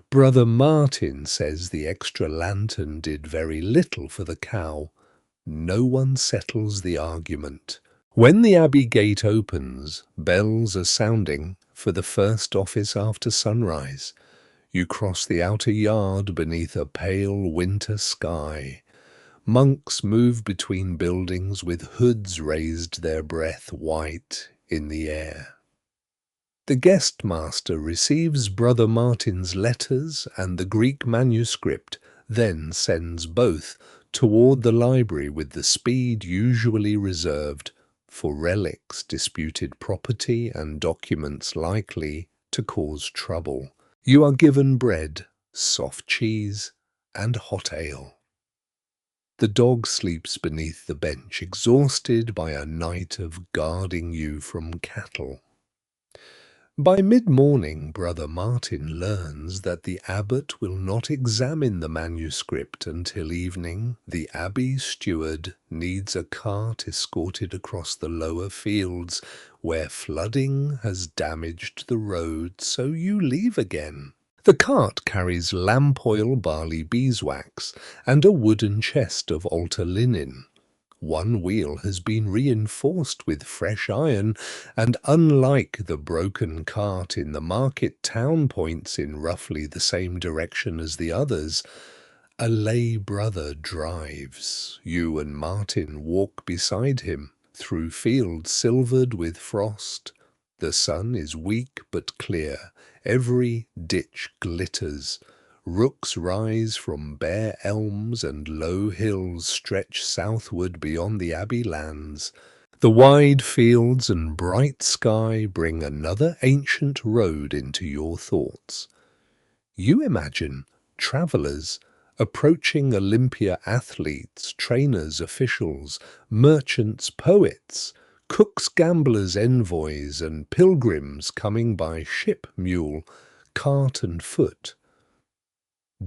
Brother Martin says the extra lantern did very little for the cow. No one settles the argument. When the abbey gate opens, bells are sounding for the first office after sunrise. You cross the outer yard beneath a pale winter sky. Monks move between buildings with hoods raised, their breath white in the air. The guest master receives Brother Martin's letters and the Greek manuscript, then sends both toward the library with the speed usually reserved for relics, disputed property, and documents likely to cause trouble. You are given bread, soft cheese, and hot ale. The dog sleeps beneath the bench, exhausted by a night of guarding you from cattle. By mid-morning, Brother Martin learns that the abbot will not examine the manuscript until evening. The abbey steward needs a cart escorted across the lower fields, where flooding has damaged the road, so you leave again. The cart carries lamp oil, barley beeswax, and a wooden chest of altar linen. One wheel has been reinforced with fresh iron, and unlike the broken cart in the market town points in roughly the same direction as the others, a lay brother drives. You and Martin walk beside him, through fields silvered with frost. The sun is weak but clear, every ditch glitters. Rooks rise from bare elms, and low hills stretch southward beyond the abbey lands. The wide fields and bright sky bring another ancient road into your thoughts. You imagine travellers approaching Olympia, athletes, trainers, officials, merchants, poets, cooks, gamblers, envoys, and pilgrims coming by ship, mule, cart, and foot.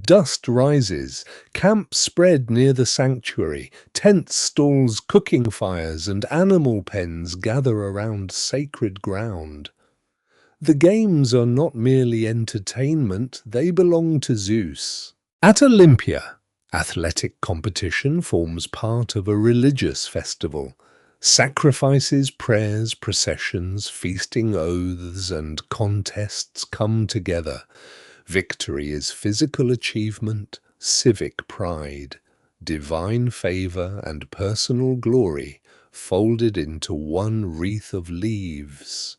Dust rises, camps spread near the sanctuary, tents, stalls, cooking fires, and animal pens gather around sacred ground. The games are not merely entertainment, they belong to Zeus. At Olympia, athletic competition forms part of a religious festival. Sacrifices, prayers, processions, feasting oaths, and contests come together. Victory is physical achievement, civic pride, divine favor, and personal glory folded into one wreath of leaves.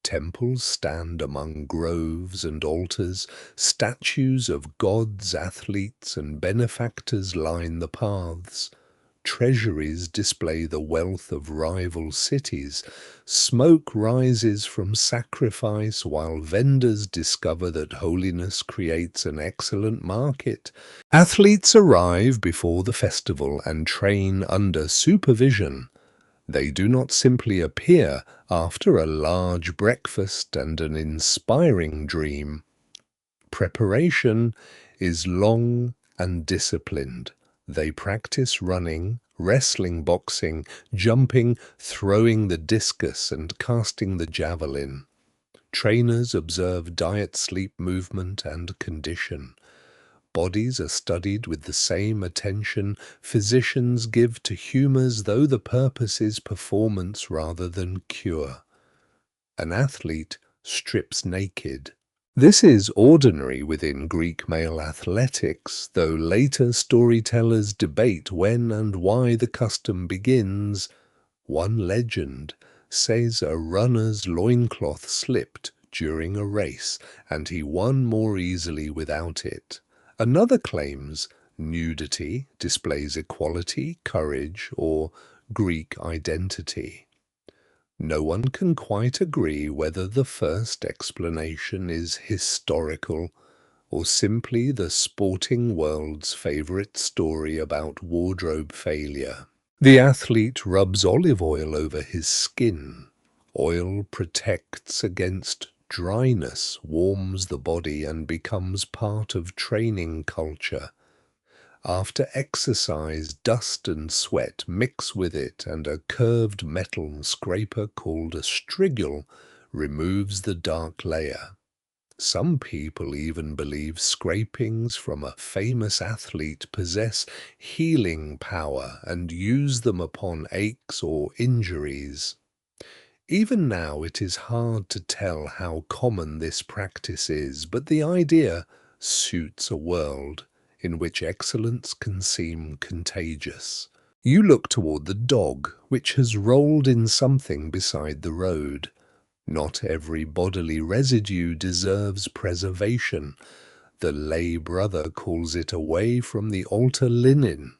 Temples stand among groves and altars, statues of gods, athletes, and benefactors line the paths. Treasuries display the wealth of rival cities. Smoke rises from sacrifice, while vendors discover that holiness creates an excellent market. Athletes arrive before the festival and train under supervision. They do not simply appear after a large breakfast and an inspiring dream. Preparation is long and disciplined. They practice running, wrestling, boxing, jumping, throwing the discus, and casting the javelin. Trainers observe diet, sleep, movement, and condition. Bodies are studied with the same attention physicians give to humours, though the purpose is performance rather than cure. An athlete strips naked. This is ordinary within Greek male athletics, though later storytellers debate when and why the custom begins. One legend says a runner's loincloth slipped during a race, and he won more easily without it. Another claims nudity displays equality, courage, or Greek identity. No one can quite agree whether the first explanation is historical or simply the sporting world's favourite story about wardrobe failure. The athlete rubs olive oil over his skin. Oil protects against dryness, warms the body, and becomes part of training culture. After exercise, dust and sweat mix with it, and a curved metal scraper called a strigil removes the dark layer. Some people even believe scrapings from a famous athlete possess healing power and use them upon aches or injuries. Even now it is hard to tell how common this practice is, but the idea suits a world in which excellence can seem contagious. You look toward the dog, which has rolled in something beside the road. Not every bodily residue deserves preservation. The lay brother calls it away from the altar linen.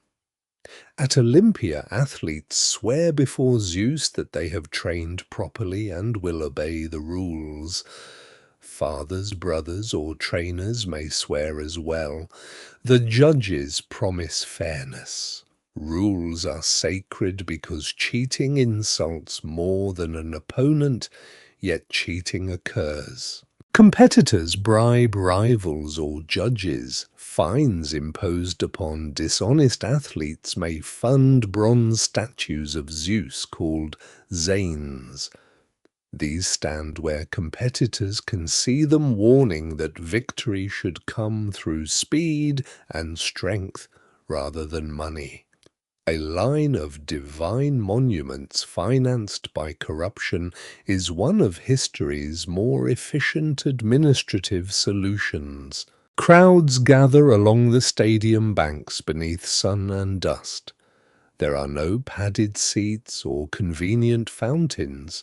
At Olympia, athletes swear before Zeus that they have trained properly and will obey the rules. Fathers, brothers, or trainers may swear as well. The judges promise fairness. Rules are sacred because cheating insults more than an opponent, yet cheating occurs. Competitors bribe rivals or judges. Fines imposed upon dishonest athletes may fund bronze statues of Zeus called Zanes. These stand where competitors can see them, warning that victory should come through speed and strength rather than money. A line of divine monuments financed by corruption is one of history's more efficient administrative solutions. Crowds gather along the stadium banks beneath sun and dust. There are no padded seats or convenient fountains.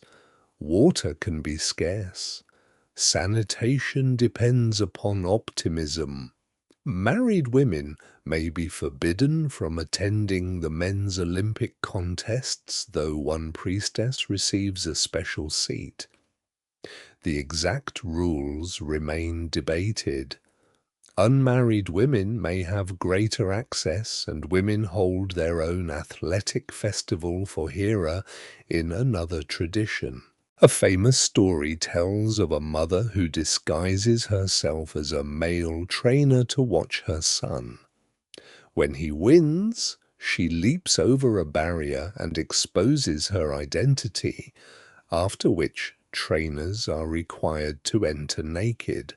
Water can be scarce. Sanitation depends upon optimism. Married women may be forbidden from attending the men's Olympic contests, though one priestess receives a special seat. The exact rules remain debated. Unmarried women may have greater access, and women hold their own athletic festival for Hera in another tradition. A famous story tells of a mother who disguises herself as a male trainer to watch her son. When he wins, she leaps over a barrier and exposes her identity, after which trainers are required to enter naked.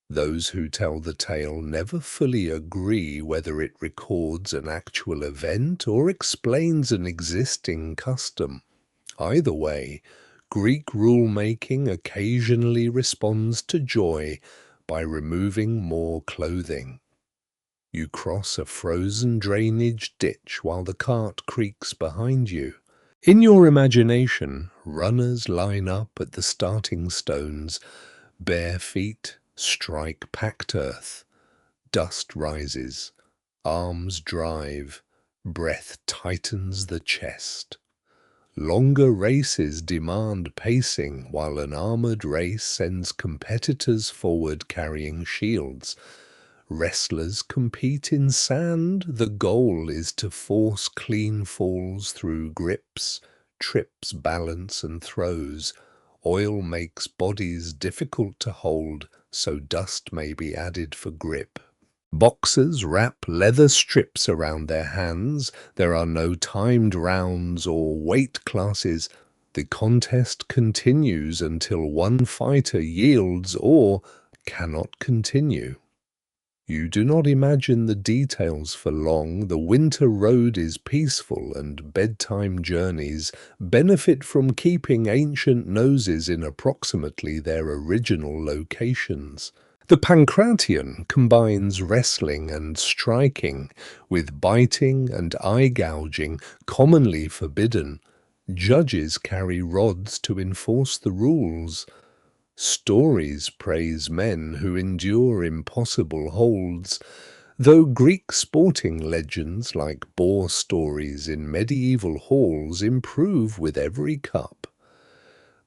Those who tell the tale never fully agree whether it records an actual event or explains an existing custom. Either way, Greek rule-making occasionally responds to joy by removing more clothing. You cross a frozen drainage ditch while the cart creaks behind you. In your imagination, runners line up at the starting stones. Bare feet strike packed earth. Dust rises. Arms drive. Breath tightens the chest. Longer races demand pacing, while an armored race sends competitors forward carrying shields. Wrestlers compete in sand. The goal is to force clean falls through grips, trips, balance, and throws. Oil makes bodies difficult to hold, so dust may be added for grip. Boxers wrap leather strips around their hands. There are no timed rounds or weight classes. The contest continues until one fighter yields or cannot continue. You do not imagine the details for long. The winter road is peaceful, and bedtime journeys benefit from keeping ancient noses in approximately their original locations. The Pancration combines wrestling and striking, with biting and eye gouging commonly forbidden. Judges carry rods to enforce the rules. Stories praise men who endure impossible holds, though Greek sporting legends like boar stories in medieval halls improve with every cup.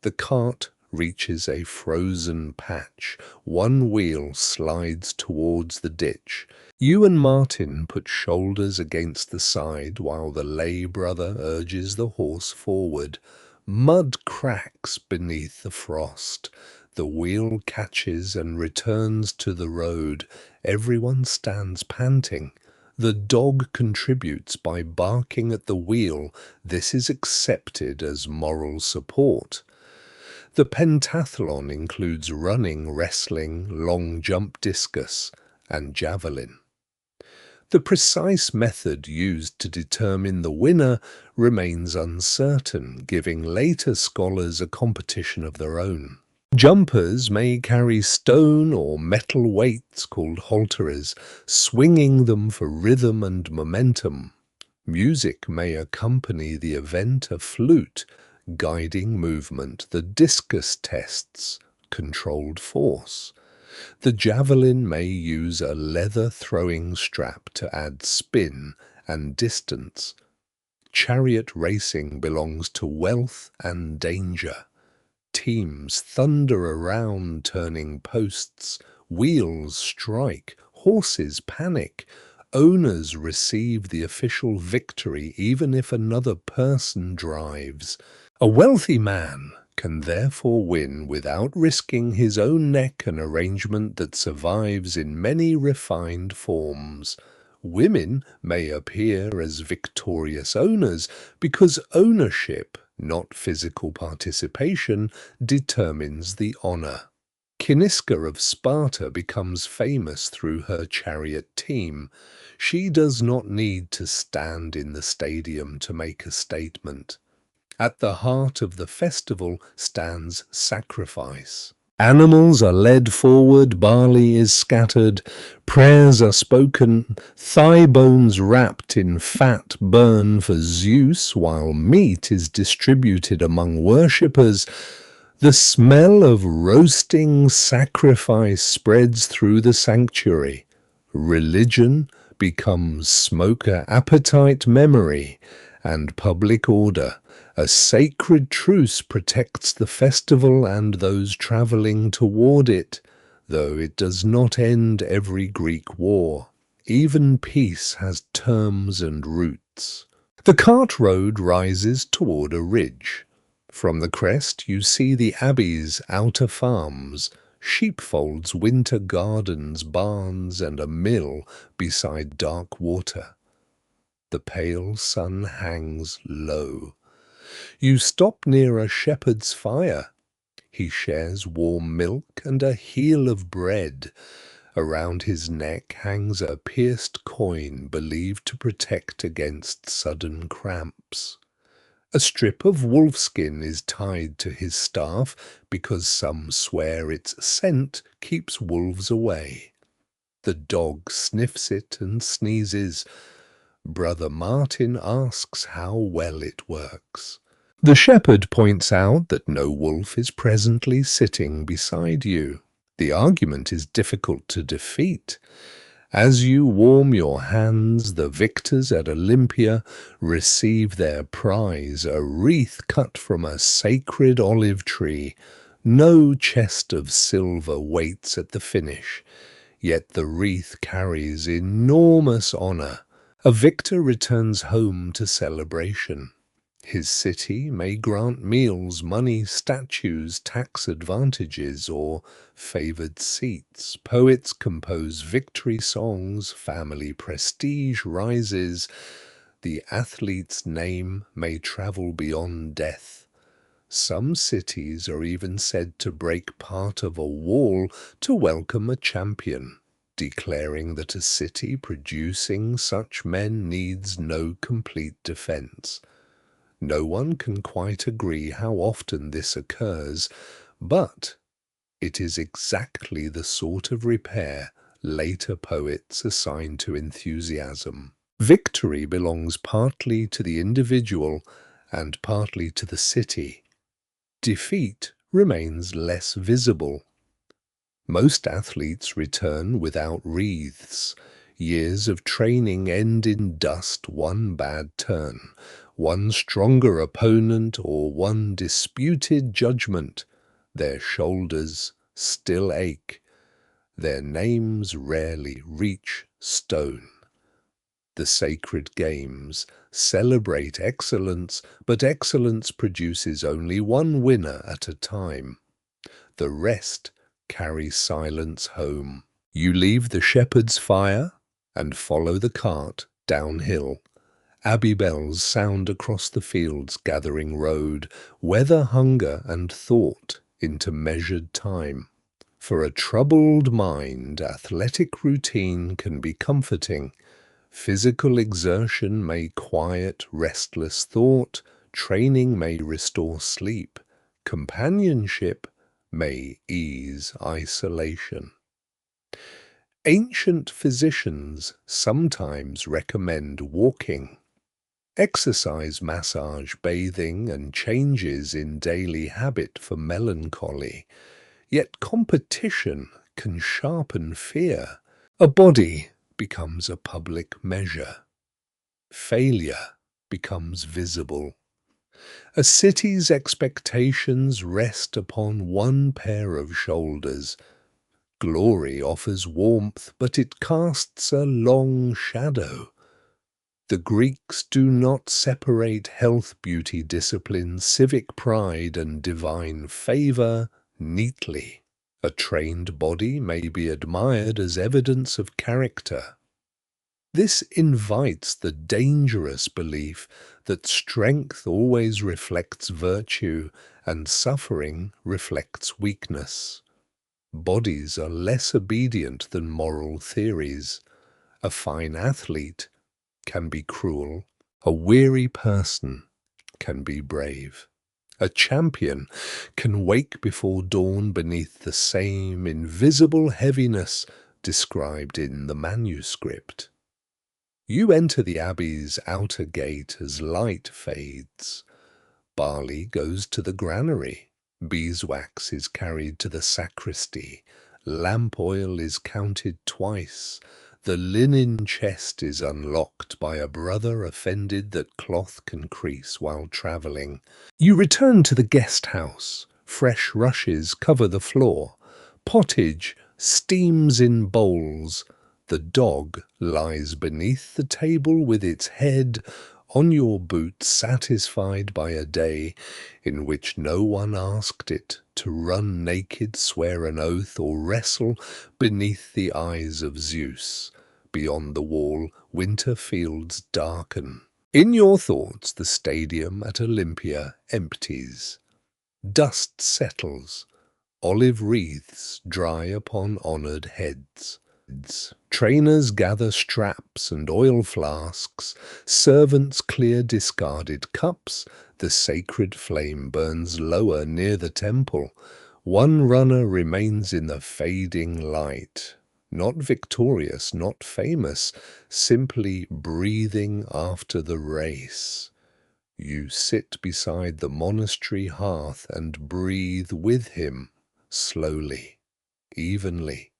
The cart reaches a frozen patch. One wheel slides towards the ditch. You and Martin put shoulders against the side while the lay brother urges the horse forward. Mud cracks beneath the frost. The wheel catches and returns to the road. Everyone stands panting. The dog contributes by barking at the wheel. This is accepted as moral support. The pentathlon includes running, wrestling, long jump discus, and javelin. The precise method used to determine the winner remains uncertain, giving later scholars a competition of their own. Jumpers may carry stone or metal weights called halteres, swinging them for rhythm and momentum. Music may accompany the event, a flute, guiding movement. The discus tests controlled force. The javelin may use a leather throwing strap to add spin and distance. Chariot racing belongs to wealth and danger. Teams thunder around, turning posts. Wheels strike. Horses panic. Owners receive the official victory even if another person drives. A wealthy man can therefore win without risking his own neck, an arrangement that survives in many refined forms. Women may appear as victorious owners because ownership, not physical participation, determines the honor. Kiniska of Sparta becomes famous through her chariot team. She does not need to stand in the stadium to make a statement. At the heart of the festival stands sacrifice. Animals are led forward, barley is scattered, prayers are spoken, thigh bones wrapped in fat burn for Zeus, while meat is distributed among worshippers. The smell of roasting sacrifice spreads through the sanctuary. Religion becomes smoker appetite memory and public order. A sacred truce protects the festival and those travelling toward it, though it does not end every Greek war. Even peace has terms and roots. The cart road rises toward a ridge. From the crest you see the abbey's outer farms, sheepfolds, winter gardens, barns, and a mill beside dark water. The pale sun hangs low. You stop near a shepherd's fire. He shares warm milk and a heel of bread. Around his neck hangs a pierced coin believed to protect against sudden cramps. A strip of wolfskin is tied to his staff because some swear its scent keeps wolves away. The dog sniffs it and sneezes. Brother Martin asks how well it works. The shepherd points out that no wolf is presently sitting beside you. The argument is difficult to defeat. As you warm your hands, the victors at Olympia receive their prize, a wreath cut from a sacred olive tree. No chest of silver waits at the finish, yet the wreath carries enormous honor. A victor returns home to celebration. His city may grant meals, money, statues, tax advantages, or favored seats. Poets compose victory songs, family prestige rises. The athlete's name may travel beyond death. Some cities are even said to break part of a wall to welcome a champion, declaring that a city producing such men needs no complete defense. No one can quite agree how often this occurs, but it is exactly the sort of repair later poets assign to enthusiasm. Victory belongs partly to the individual and partly to the city. Defeat remains less visible. Most athletes return without wreaths. Years of training end in dust, one bad turn, one stronger opponent, or one disputed judgment. Their shoulders still ache. Their names rarely reach stone. The sacred games celebrate excellence, but excellence produces only one winner at a time. The rest carry silence home. You leave the shepherd's fire and follow the cart downhill. Abbey bells sound across the fields gathering road, weather hunger and thought into measured time. For a troubled mind, athletic routine can be comforting. Physical exertion may quiet restless thought, training may restore sleep, companionship may ease isolation. Ancient physicians sometimes recommend walking. Exercise, massage, bathing, and changes in daily habit for melancholy. Yet competition can sharpen fear. A body becomes a public measure. Failure becomes visible. A city's expectations rest upon one pair of shoulders. Glory offers warmth, but it casts a long shadow. The Greeks do not separate health, beauty, discipline, civic pride, and divine favor neatly. A trained body may be admired as evidence of character. This invites the dangerous belief that strength always reflects virtue and suffering reflects weakness. Bodies are less obedient than moral theories. A fine athlete can be cruel. A weary person can be brave. A champion can wake before dawn beneath the same invisible heaviness described in the manuscript. You enter the abbey's outer gate as light fades. Barley goes to the granary. Beeswax is carried to the sacristy. Lamp oil is counted twice. The linen chest is unlocked by a brother offended that cloth can crease while travelling. You return to the guest house. Fresh rushes cover the floor. Pottage steams in bowls. The dog lies beneath the table with its head on your boot, satisfied by a day in which no one asked it to run naked, swear an oath, or wrestle beneath the eyes of Zeus. Beyond the wall, winter fields darken. In your thoughts, the stadium at Olympia empties. Dust settles. Olive wreaths dry upon honoured heads. Trainers gather straps and oil flasks. Servants clear discarded cups. The sacred flame burns lower near the temple. One runner remains in the fading light. Not victorious, not famous, simply breathing after the race. You sit beside the monastery hearth and breathe with him, slowly, evenly,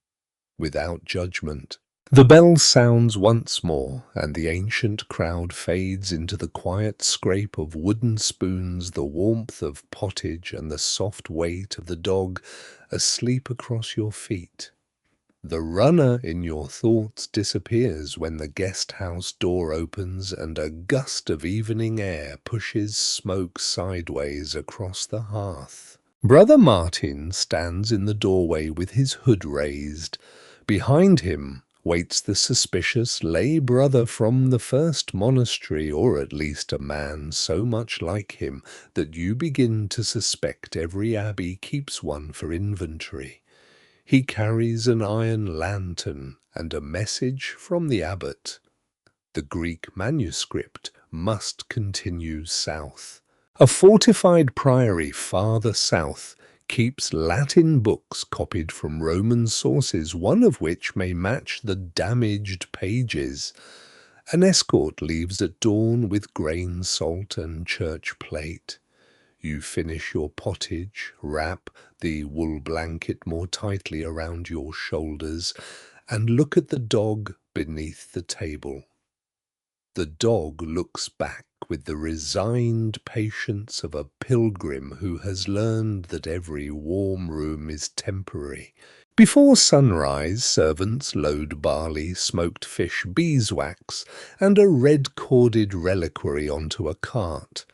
without judgment. The bell sounds once more, and the ancient crowd fades into the quiet scrape of wooden spoons, the warmth of pottage, and the soft weight of the dog asleep across your feet. The runner in your thoughts disappears when the guest house door opens and a gust of evening air pushes smoke sideways across the hearth. Brother Martin stands in the doorway with his hood raised. Behind him waits the suspicious lay brother from the first monastery, or at least a man so much like him that you begin to suspect every abbey keeps one for inventory. He carries an iron lantern and a message from the abbot. The Greek manuscript must continue south. A fortified priory farther south keeps Latin books copied from Roman sources, one of which may match the damaged pages. An escort leaves at dawn with grain, salt, and church plate. You finish your pottage, wrap the wool blanket more tightly around your shoulders, and look at the dog beneath the table. The dog looks back with the resigned patience of a pilgrim who has learned that every warm room is temporary. Before sunrise, servants load barley, smoked fish, beeswax, and a red-corded reliquary onto a cart.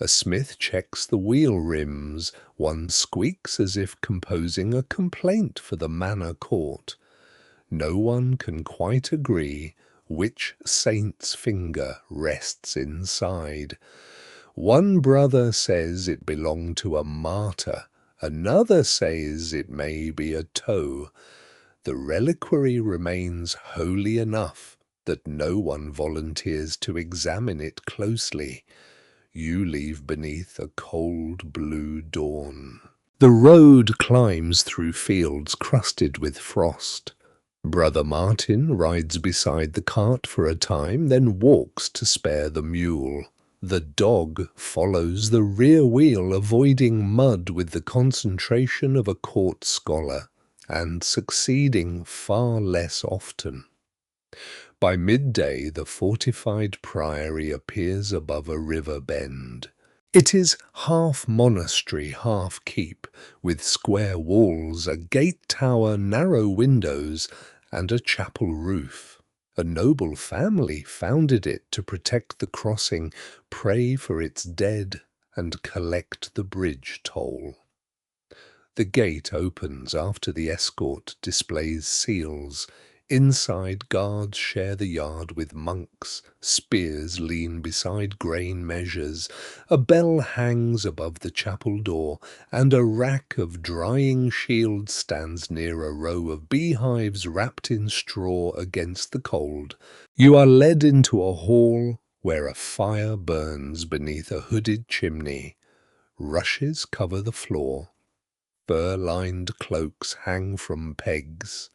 A smith checks the wheel rims. One squeaks as if composing a complaint for the manor court. No one can quite agree which saint's finger rests inside. One brother says it belonged to a martyr. Another says it may be a toe. The reliquary remains holy enough that no one volunteers to examine it closely. You leave beneath a cold blue dawn. The road climbs through fields crusted with frost. Brother Martin rides beside the cart for a time, then walks to spare the mule. The dog follows the rear wheel, avoiding mud with the concentration of a court scholar, and succeeding far less often. By midday, the fortified priory appears above a river bend. It is half monastery, half keep, with square walls, a gate tower, narrow windows, and a chapel roof. A noble family founded it to protect the crossing, pray for its dead, and collect the bridge toll. The gate opens after the escort displays seals. Inside, guards share the yard with monks. Spears lean beside grain measures. A bell hangs above the chapel door, and a rack of drying shields stands near a row of beehives wrapped in straw against the cold. You are led into a hall where a fire burns beneath a hooded chimney. Rushes cover the floor. Fur-lined cloaks hang from pegs.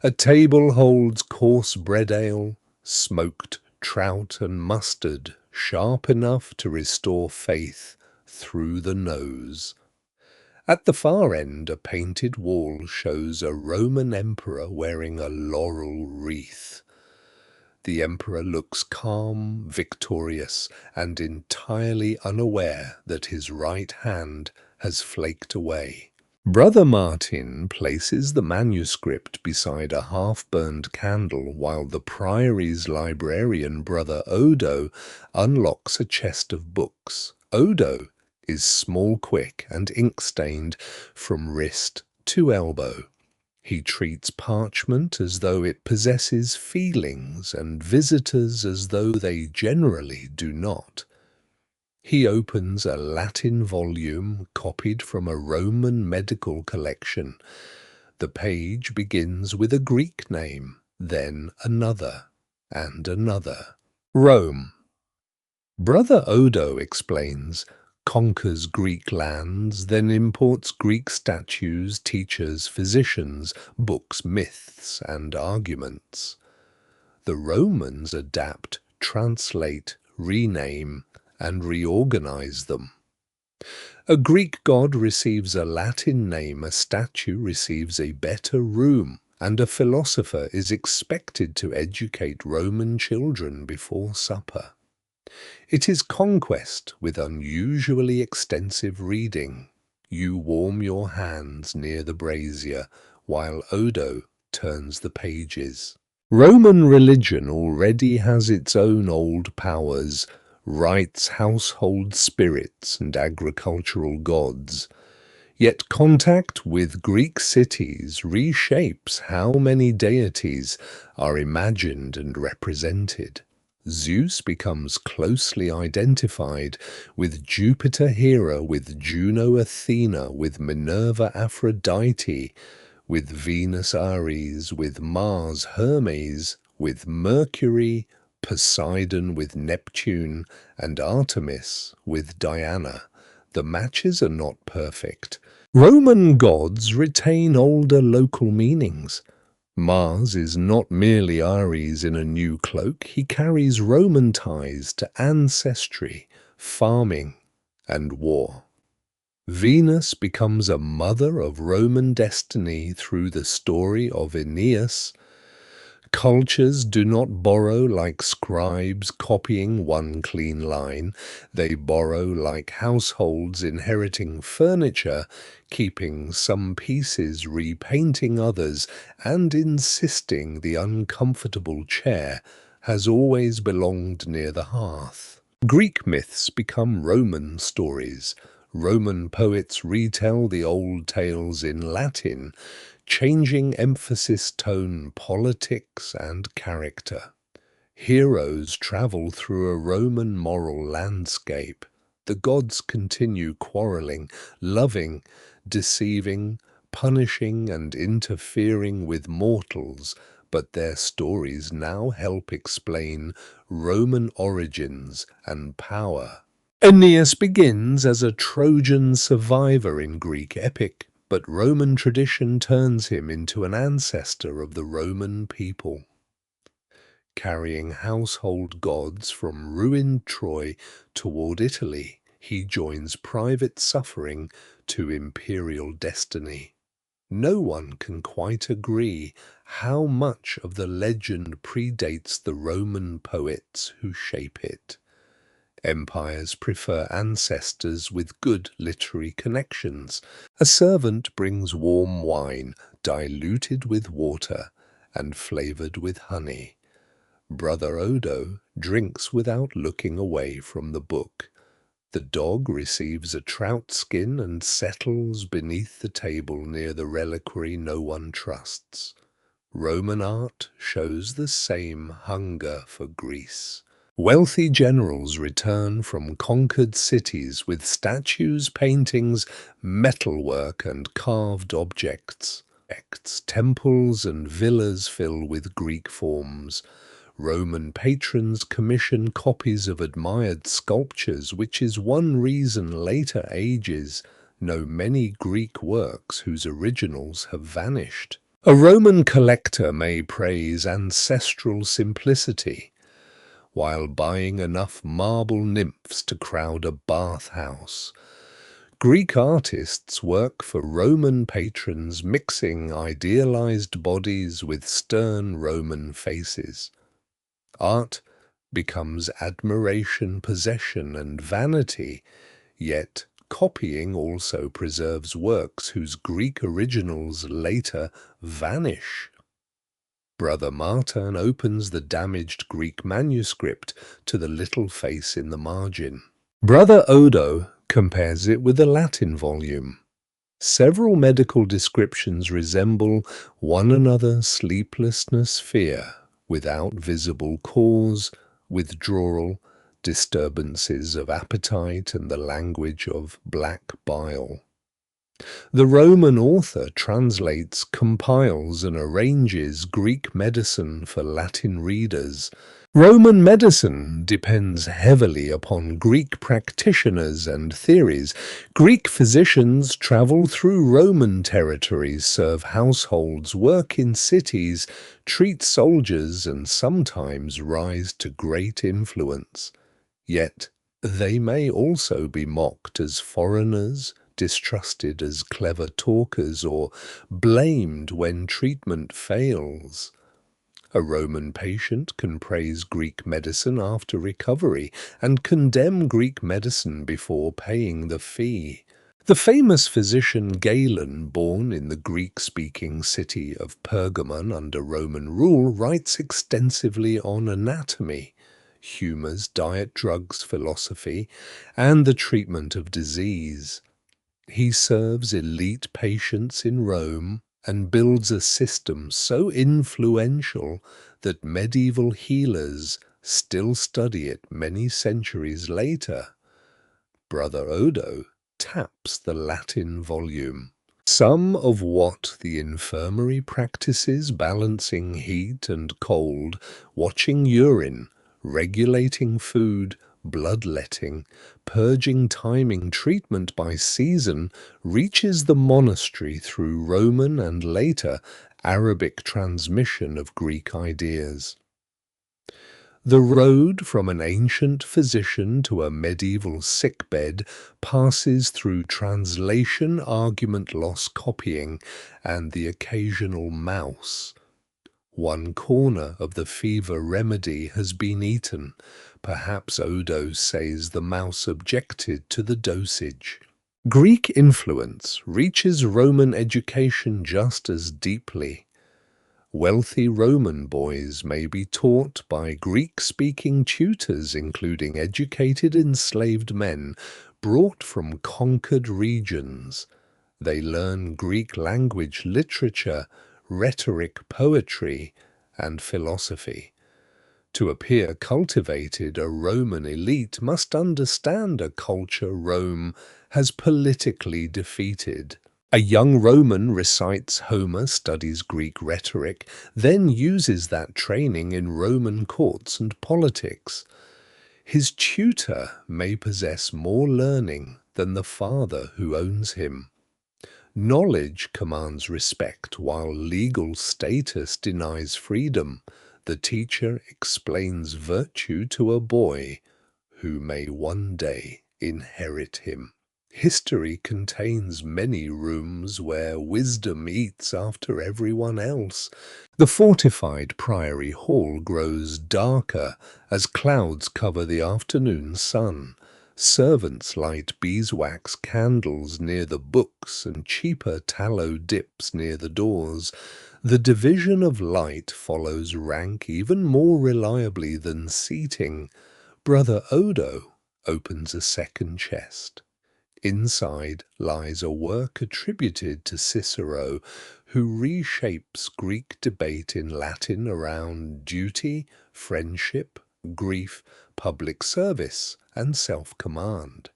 A table holds coarse bread ale, smoked trout and mustard, sharp enough to restore faith through the nose. At the far end, a painted wall shows a Roman emperor wearing a laurel wreath. The emperor looks calm, victorious, and entirely unaware that his right hand has flaked away. Brother Martin places the manuscript beside a half-burned candle while the priory's librarian, Brother Odo, unlocks a chest of books. Odo is small, quick, and ink-stained from wrist to elbow. He treats parchment as though it possesses feelings and visitors as though they generally do not. He opens a Latin volume copied from a Roman medical collection. The page begins with a Greek name, then another, and another. Rome. Brother Odo explains, conquers Greek lands, then imports Greek statues, teachers, physicians, books, myths, and arguments. The Romans adapt, translate, rename, and reorganize them. A Greek god receives a Latin name, a statue receives a better room, and a philosopher is expected to educate Roman children before supper. It is conquest with unusually extensive reading. You warm your hands near the brazier, while Odo turns the pages. Roman religion already has its own old powers, rites, household spirits, and agricultural gods. Yet contact with Greek cities reshapes how many deities are imagined and represented. Zeus becomes closely identified with Jupiter Hera, with Juno Athena, with Minerva Aphrodite, with Venus Ares, with Mars Hermes, with Mercury, Poseidon with Neptune, and Artemis with Diana. The matches are not perfect. Roman gods retain older local meanings. Mars is not merely Ares in a new cloak, he carries Roman ties to ancestry, farming, and war. Venus becomes a mother of Roman destiny through the story of Aeneas. Cultures do not borrow like scribes copying one clean line. They borrow like households inheriting furniture, keeping some pieces, repainting others, and insisting the uncomfortable chair has always belonged near the hearth. Greek myths become Roman stories. Roman poets retell the old tales in Latin, changing emphasis, tone, politics, and character. Heroes travel through a Roman moral landscape. The gods continue quarreling, loving, deceiving, punishing, and interfering with mortals, but their stories now help explain Roman origins and power. Aeneas begins as a Trojan survivor in Greek epic, but Roman tradition turns him into an ancestor of the Roman people. Carrying household gods from ruined Troy toward Italy, he joins private suffering to imperial destiny. No one can quite agree how much of the legend predates the Roman poets who shape it. Empires prefer ancestors with good literary connections. A servant brings warm wine, diluted with water and flavored with honey. Brother Odo drinks without looking away from the book. The dog receives a trout skin and settles beneath the table near the reliquary no one trusts. Roman art shows the same hunger for Greece. Wealthy generals return from conquered cities with statues, paintings, metalwork, and carved objects. Temples and villas fill with Greek forms. Roman patrons commission copies of admired sculptures, which is one reason later ages know many Greek works whose originals have vanished. A Roman collector may praise ancestral simplicity, while buying enough marble nymphs to crowd a bathhouse. Greek artists work for Roman patrons, mixing idealized bodies with stern Roman faces. Art becomes admiration, possession, and vanity, yet copying also preserves works whose Greek originals later vanish. Brother Martin opens the damaged Greek manuscript to the little face in the margin. Brother Odo compares it with a Latin volume. Several medical descriptions resemble one another: sleeplessness, fear, without visible cause, withdrawal, disturbances of appetite, and the language of black bile. The Roman author translates, compiles, and arranges Greek medicine for Latin readers. Roman medicine depends heavily upon Greek practitioners and theories. Greek physicians travel through Roman territories, serve households, work in cities, treat soldiers, and sometimes rise to great influence. Yet they may also be mocked as foreigners, distrusted as clever talkers, or blamed when treatment fails. A Roman patient can praise Greek medicine after recovery and condemn Greek medicine before paying the fee. The famous physician Galen, born in the Greek-speaking city of Pergamon under Roman rule, writes extensively on anatomy, humours, diet, drugs, philosophy, and the treatment of disease. He serves elite patients in Rome and builds a system so influential that medieval healers still study it many centuries later. Brother Odo taps the Latin volume. Some of what the infirmary practices, balancing heat and cold, watching urine, regulating food, bloodletting, purging, timing, treatment by season, reaches the monastery through Roman and later Arabic transmission of Greek ideas. The road from an ancient physician to a medieval sickbed passes through translation, argument loss, copying, and the occasional mouse. One corner of the fever remedy has been eaten. Perhaps Odo says the mouse objected to the dosage. Greek influence reaches Roman education just as deeply. Wealthy Roman boys may be taught by Greek-speaking tutors, including educated enslaved men brought from conquered regions. They learn Greek language, literature, rhetoric, poetry, and philosophy. To appear cultivated, a Roman elite must understand a culture Rome has politically defeated. A young Roman recites Homer, studies Greek rhetoric, then uses that training in Roman courts and politics. His tutor may possess more learning than the father who owns him. Knowledge commands respect, while legal status denies freedom. The teacher explains virtue to a boy who may one day inherit him. History contains many rooms where wisdom eats after everyone else. The fortified priory hall grows darker as clouds cover the afternoon sun. Servants light beeswax candles near the books and cheaper tallow dips near the doors. The division of light follows rank even more reliably than seating. Brother Odo opens a second chest. Inside lies a work attributed to Cicero, who reshapes Greek debate in Latin around duty, friendship, grief, public service, and self-command.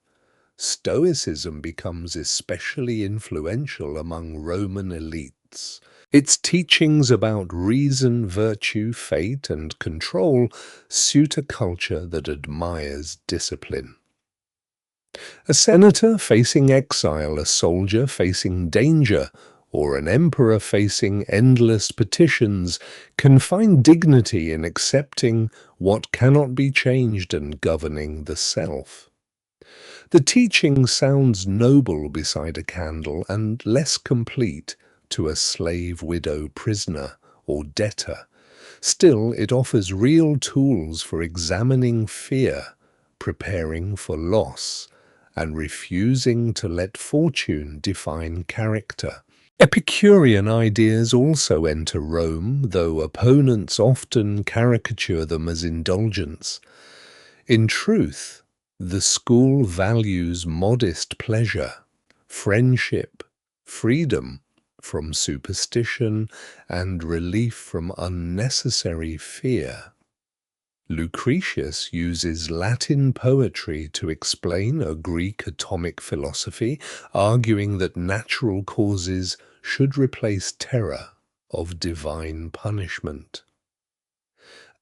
Stoicism becomes especially influential among Roman elites. Its teachings about reason, virtue, fate, and control suit a culture that admires discipline. A senator facing exile, a soldier facing danger, or an emperor facing endless petitions can find dignity in accepting what cannot be changed and governing the self. The teaching sounds noble beside a candle and less complete to a slave widow prisoner or debtor. Still, it offers real tools for examining fear, preparing for loss, and refusing to let fortune define character. Epicurean ideas also enter Rome, though opponents often caricature them as indulgence. In truth, the school values modest pleasure, friendship, freedom from superstition, and relief from unnecessary fear. Lucretius uses Latin poetry to explain a Greek atomic philosophy, arguing that natural causes should replace terror of divine punishment.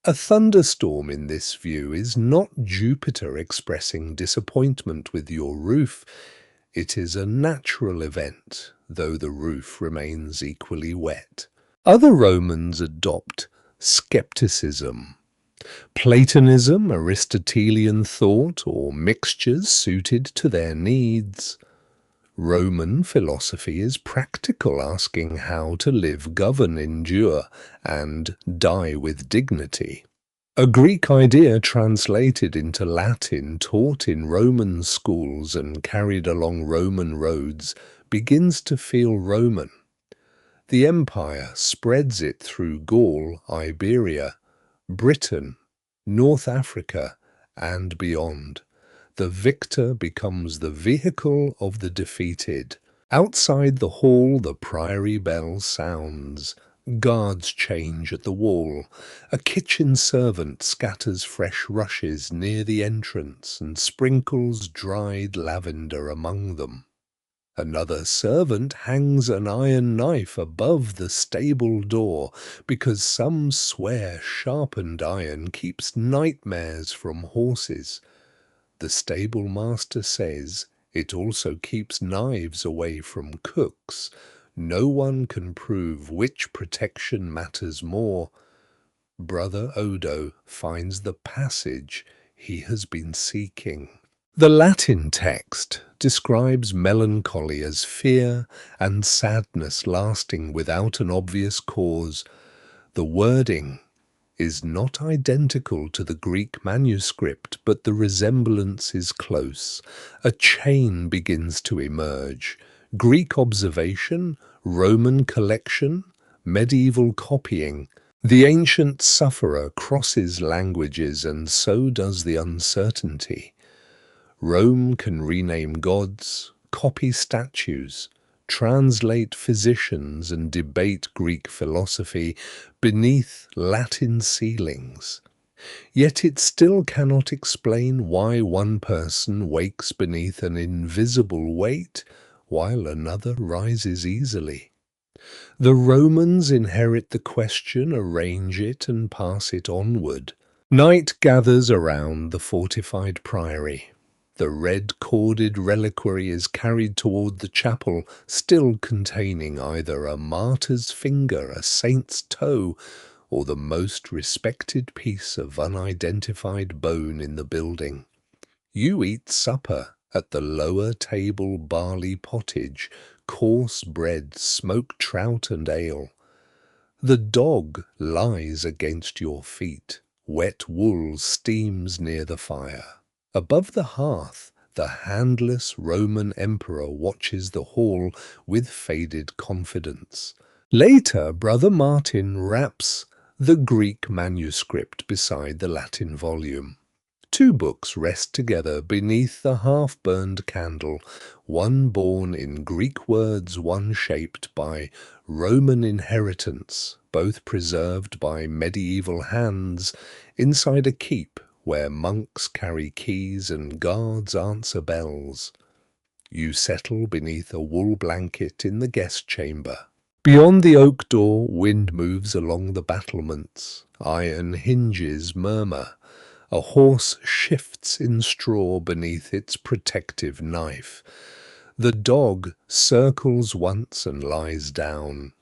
A thunderstorm in this view is not Jupiter expressing disappointment with your roof. It is a natural event, though the roof remains equally wet. Other Romans adopt skepticism. Platonism, Aristotelian thought, or mixtures suited to their needs. Roman philosophy is practical, asking how to live, govern, endure, and die with dignity. A Greek idea translated into Latin, taught in Roman schools and carried along Roman roads, begins to feel Roman. The empire spreads it through Gaul, Iberia, Britain, North Africa, and beyond. The victor becomes the vehicle of the defeated. Outside the hall, the priory bell sounds. Guards change at the wall. A kitchen servant scatters fresh rushes near the entrance and sprinkles dried lavender among them. Another servant hangs an iron knife above the stable door because some swear sharpened iron keeps nightmares from horses. The stable master says it also keeps knives away from cooks. No one can prove which protection matters more. Brother Odo finds the passage he has been seeking. The Latin text describes melancholy as fear and sadness lasting without an obvious cause. The wording is not identical to the Greek manuscript, but the resemblance is close. A chain begins to emerge. Greek observation, Roman collection, medieval copying. The ancient sufferer crosses languages, and so does the uncertainty. Rome can rename gods, copy statues, translate physicians, and debate Greek philosophy beneath Latin ceilings. Yet it still cannot explain why one person wakes beneath an invisible weight while another rises easily. The Romans inherit the question, arrange it, and pass it onward. Night gathers around the fortified priory. The red-corded reliquary is carried toward the chapel, still containing either a martyr's finger, a saint's toe, or the most respected piece of unidentified bone in the building. You eat supper At the lower table barley pottage, coarse bread, smoked trout and ale. The dog lies against your feet, wet wool steams near the fire. Above the hearth, the handless Roman emperor watches the hall with faded confidence. Later, Brother Martin wraps the Greek manuscript beside the Latin volume. Two books rest together beneath the half-burned candle, one born in Greek words, one shaped by Roman inheritance, both preserved by medieval hands inside a keep where monks carry keys and guards answer bells. You settle beneath a wool blanket in the guest chamber. Beyond the oak door, wind moves along the battlements, iron hinges murmur. A horse shifts in straw beneath its protective knife. The dog circles once and lies down.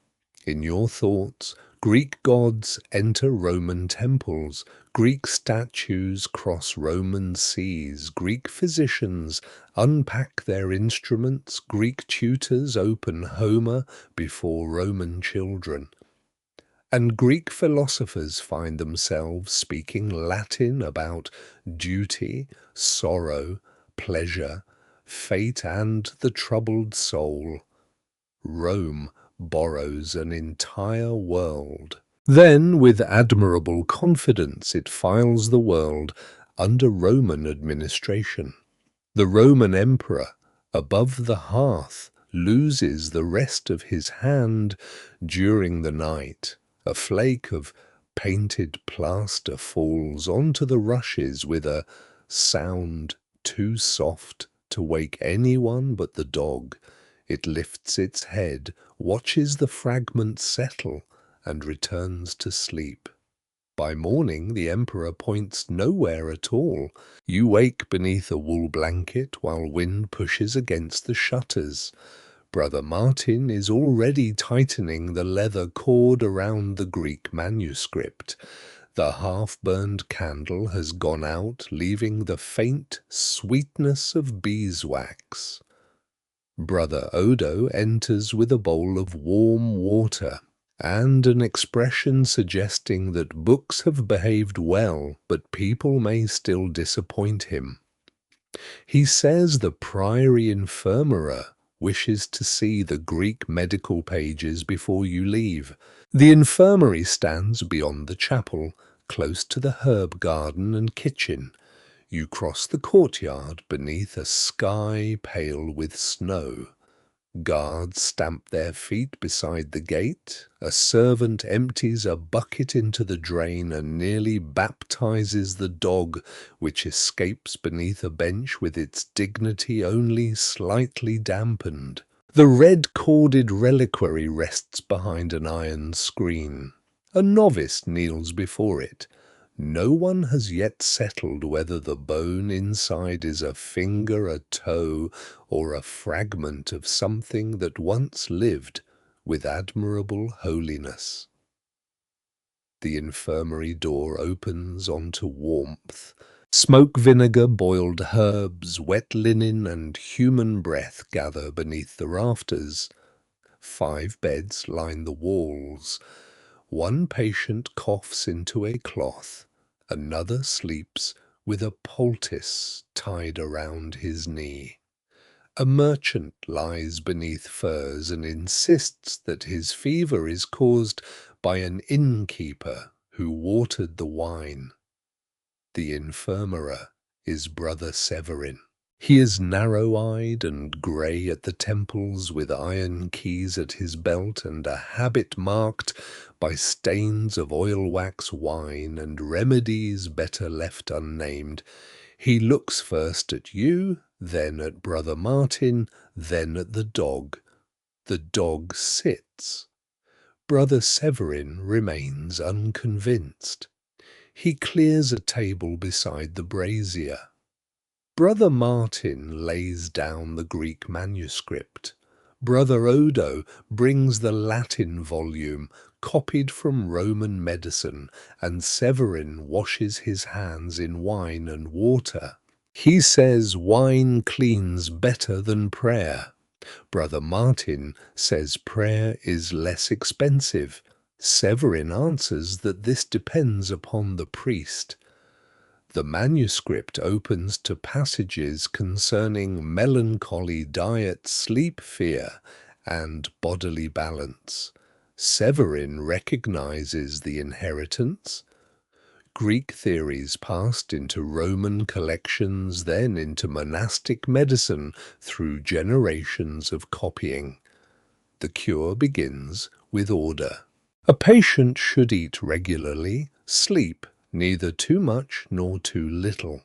In your thoughts, Greek gods enter Roman temples, Greek statues cross Roman seas, Greek physicians unpack their instruments, Greek tutors open Homer before Roman children. And Greek philosophers find themselves speaking Latin about duty, sorrow, pleasure, fate, and the troubled soul. Rome borrows an entire world. Then, with admirable confidence, it files the world under Roman administration. The Roman emperor, above the hearth, loses the rest of his hand during the night. A flake of painted plaster falls onto the rushes with a sound too soft to wake anyone but the dog. It lifts its head, watches the fragments settle, and returns to sleep. By morning, the emperor points nowhere at all. You wake beneath a wool blanket while wind pushes against the shutters. Brother Martin is already tightening the leather cord around the Greek manuscript. The half-burned candle has gone out, leaving the faint sweetness of beeswax. Brother Odo enters with a bowl of warm water and an expression suggesting that books have behaved well, but people may still disappoint him. He says the priory infirmera wishes to see the Greek medical pages before you leave. The infirmary stands beyond the chapel, close to the herb garden and kitchen. You cross the courtyard beneath a sky pale with snow. Guards stamp their feet beside the gate. A servant empties a bucket into the drain and nearly baptizes the dog, which escapes beneath a bench with its dignity only slightly dampened. The red-corded reliquary rests behind an iron screen. A novice kneels before it. No one has yet settled whether the bone inside is a finger, a toe, or a fragment of something that once lived with admirable holiness. The infirmary door opens onto warmth. Smoke vinegar, boiled herbs, wet linen, and human breath gather beneath the rafters. 5 beds line the walls. One patient coughs into a cloth. Another sleeps with a poultice tied around his knee. A merchant lies beneath furs and insists that his fever is caused by an innkeeper who watered the wine. The infirmera is Brother Severin. He is narrow-eyed and grey at the temples, with iron keys at his belt and a habit marked by stains of oil-wax wine and remedies better left unnamed. He looks first at you, then at Brother Martin, then at the dog. The dog sits. Brother Severin remains unconvinced. He clears a table beside the brazier. Brother Martin lays down the Greek manuscript. Brother Odo brings the Latin volume, copied from Roman medicine, and Severin washes his hands in wine and water. He says wine cleans better than prayer. Brother Martin says prayer is less expensive. Severin answers that this depends upon the priest. The manuscript opens to passages concerning melancholy, diet, sleep, fear, and bodily balance. Severin recognizes the inheritance. Greek theories passed into Roman collections, then into monastic medicine through generations of copying. The cure begins with order. A patient should eat regularly, sleep neither too much nor too little.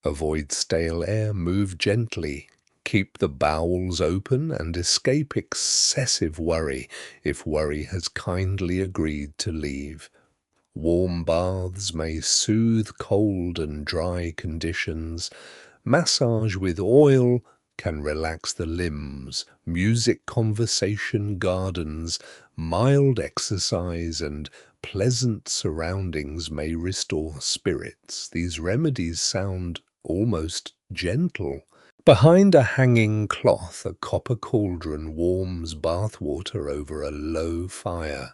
Avoid stale air, move gently, keep the bowels open and escape excessive worry if worry has kindly agreed to leave. Warm baths may soothe cold and dry conditions. Massage with oil can relax the limbs. Music, conversation, gardens, mild exercise, and pleasant surroundings may restore spirits. These remedies sound almost gentle. Behind a hanging cloth, a copper cauldron warms bath water over a low fire.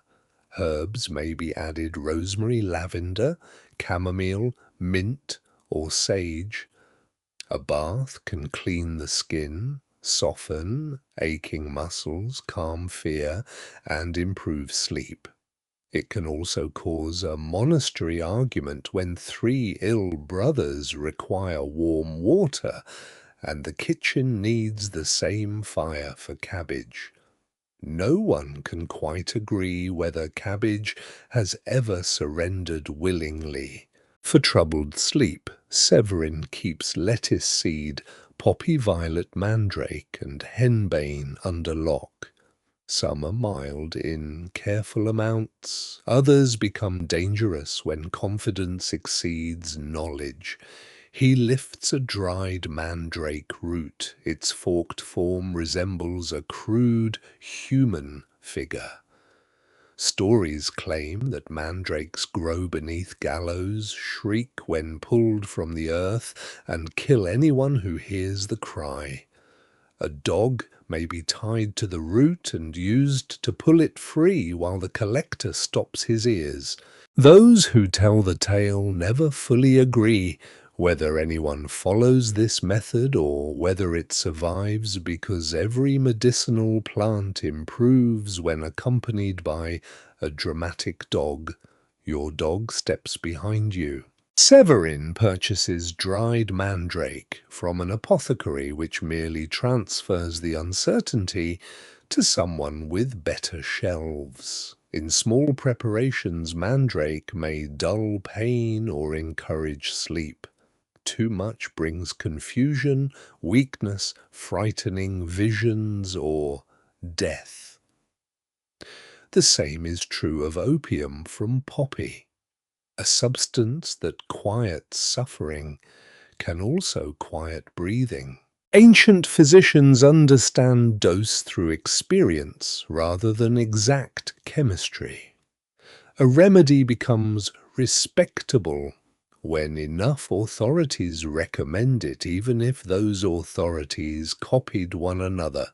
Herbs may be added: rosemary, lavender, chamomile, mint, or sage. A bath can clean the skin, soften aching muscles, calm fear, and improve sleep. It can also cause a monastery argument when three ill brothers require warm water, and the kitchen needs the same fire for cabbage. No one can quite agree whether cabbage has ever surrendered willingly. For troubled sleep, Severin keeps lettuce seed, poppy violet, mandrake, and henbane under lock. Some are mild in careful amounts. Others become dangerous when confidence exceeds knowledge. He lifts a dried mandrake root. Its forked form resembles a crude human figure. Stories claim that mandrakes grow beneath gallows, shriek when pulled from the earth, and kill anyone who hears the cry. A dog may be tied to the root and used to pull it free while the collector stops his ears. Those who tell the tale never fully agree whether anyone follows this method or whether it survives, because every medicinal plant improves when accompanied by a dramatic dog. Your dog steps behind you. Severin purchases dried mandrake from an apothecary, which merely transfers the uncertainty to someone with better shelves. In small preparations, mandrake may dull pain or encourage sleep. Too much brings confusion, weakness, frightening visions, or death. The same is true of opium from poppy. A substance that quiets suffering can also quiet breathing. Ancient physicians understand dose through experience rather than exact chemistry. A remedy becomes respectable when enough authorities recommend it, even if those authorities copied one another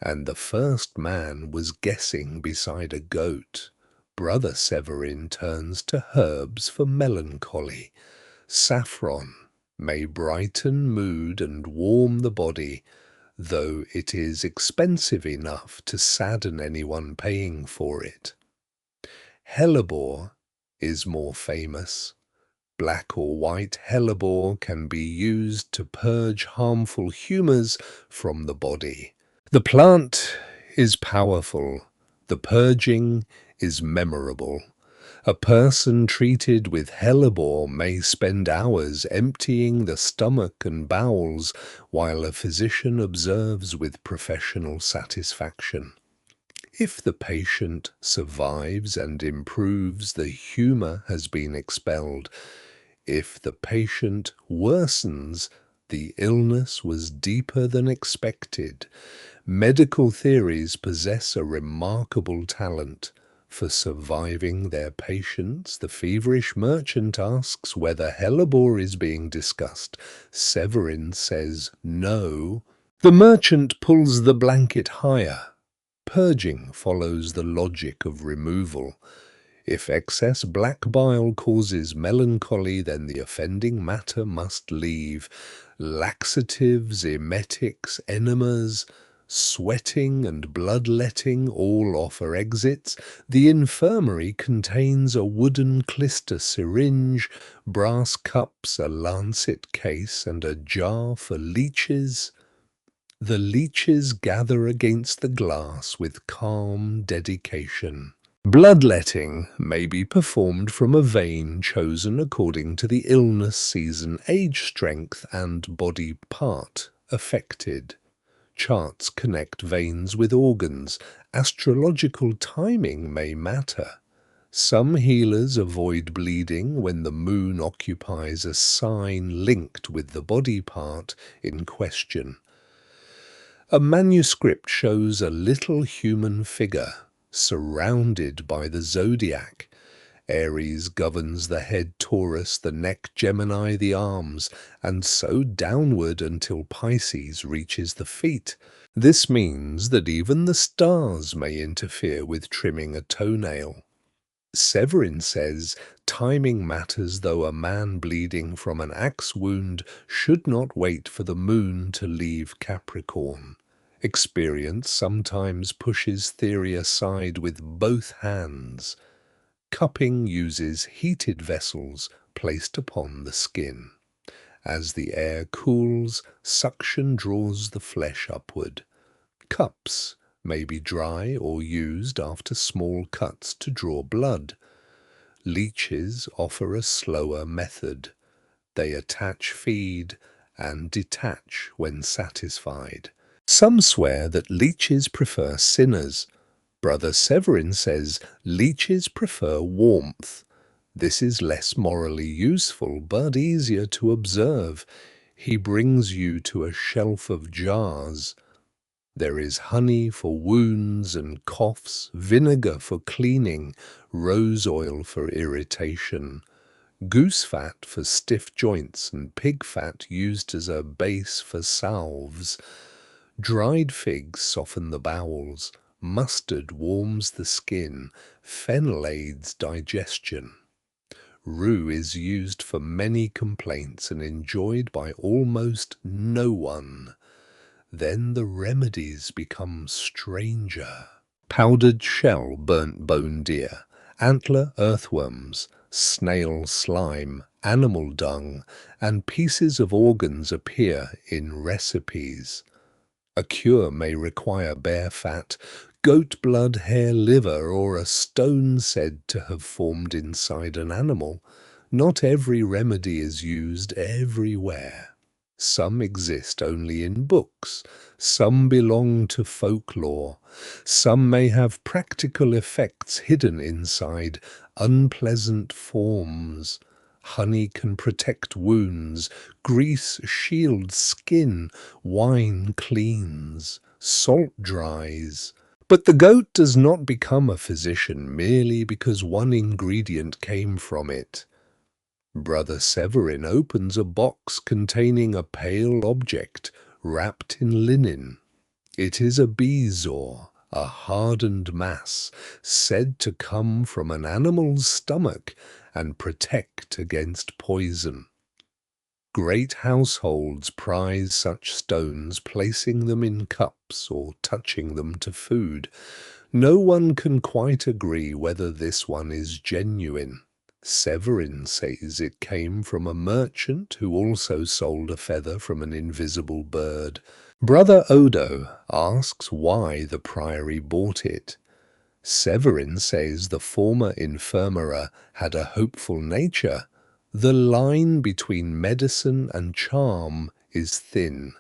and the first man was guessing beside a goat. Brother Severin turns to herbs for melancholy. Saffron may brighten mood and warm the body, though it is expensive enough to sadden anyone paying for it. Hellebore is more famous. Black or white hellebore can be used to purge harmful humors from the body. The plant is powerful. The purging is memorable. A person treated with hellebore may spend hours emptying the stomach and bowels, while a physician observes with professional satisfaction. If the patient survives and improves, the humor has been expelled. If the patient worsens, the illness was deeper than expected. Medical theories possess a remarkable talent. For surviving their patience, the feverish merchant asks whether hellebore is being discussed. Severin says no. The merchant pulls the blanket higher. Purging follows the logic of removal. If excess black bile causes melancholy, then the offending matter must leave. Laxatives, emetics, enemas, sweating and bloodletting all offer exits. The infirmary contains a wooden clister syringe, brass cups, a lancet case, and a jar for leeches. The leeches gather against the glass with calm dedication. Bloodletting may be performed from a vein chosen according to the illness, season, age, strength, and body part affected. Charts connect veins with organs. Astrological timing may matter. Some healers avoid bleeding when the moon occupies a sign linked with the body part in question. A manuscript shows a little human figure surrounded by the zodiac. Aries governs the head, Taurus the neck, Gemini the arms, and so downward until Pisces reaches the feet. This means that even the stars may interfere with trimming a toenail. Severin says timing matters, though a man bleeding from an axe wound should not wait for the moon to leave Capricorn. Experience sometimes pushes theory aside with both hands. Cupping uses heated vessels placed upon the skin. As the air cools, suction draws the flesh upward. Cups may be dry or used after small cuts to draw blood. Leeches offer a slower method. They attach, feed, and detach when satisfied. Some swear that leeches prefer sinners. Brother Severin says leeches prefer warmth. This is less morally useful, but easier to observe. He brings you to a shelf of jars. There is honey for wounds and coughs, vinegar for cleaning, rose oil for irritation, goose fat for stiff joints, and pig fat used as a base for salves. Dried figs soften the bowels, mustard warms the skin, fennel aids digestion. Rue is used for many complaints and enjoyed by almost no one. Then the remedies become stranger. Powdered shell, burnt bone deer, antler earthworms, snail slime, animal dung, and pieces of organs appear in recipes. A cure may require bear fat, goat blood, hare liver, or a stone said to have formed inside an animal. Not every remedy is used everywhere. Some exist only in books, some belong to folklore, some may have practical effects hidden inside unpleasant forms. Honey can protect wounds, grease shields skin, wine cleans, salt dries. But the goat does not become a physician merely because one ingredient came from it. Brother Severin opens a box containing a pale object wrapped in linen. It is a bezoar, a hardened mass, said to come from an animal's stomach and protect against poison. Great households prize such stones, placing them in cups or touching them to food. No one can quite agree whether this one is genuine. Severin says it came from a merchant who also sold a feather from an invisible bird. Brother Odo asks why the priory bought it. Severin says the former infirmera had a hopeful nature. The line between medicine and charm is thin.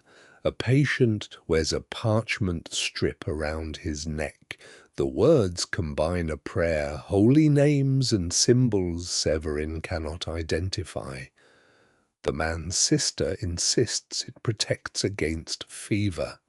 A patient wears a parchment strip around his neck. The words combine a prayer, holy names and symbols Severin cannot identify. The man's sister insists it protects against fever.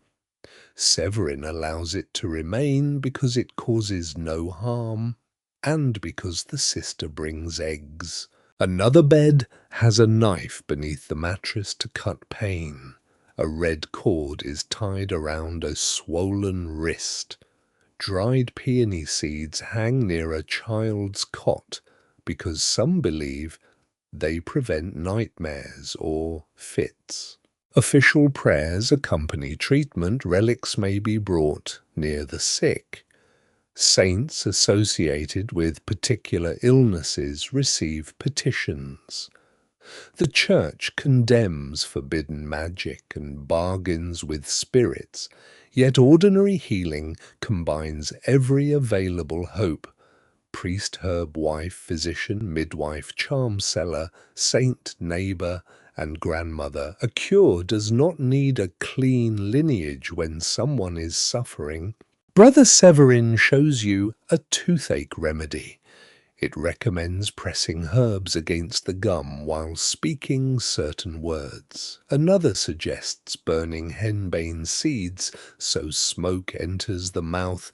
Severin allows it to remain because it causes no harm. and because the sister brings eggs. Another bed has a knife beneath the mattress to cut pain. A red cord is tied around a swollen wrist. Dried peony seeds hang near a child's cot because some believe they prevent nightmares or fits. Official prayers accompany treatment. Relics may be brought near the sick. Saints associated with particular illnesses receive petitions. The Church condemns forbidden magic and bargains with spirits, yet ordinary healing combines every available hope. Priest, herb, wife, physician, midwife, charm seller, saint, neighbor, and grandmother. A cure does not need a clean lineage when someone is suffering. Brother Severin shows you a toothache remedy. It recommends pressing herbs against the gum while speaking certain words. Another suggests burning henbane seeds so smoke enters the mouth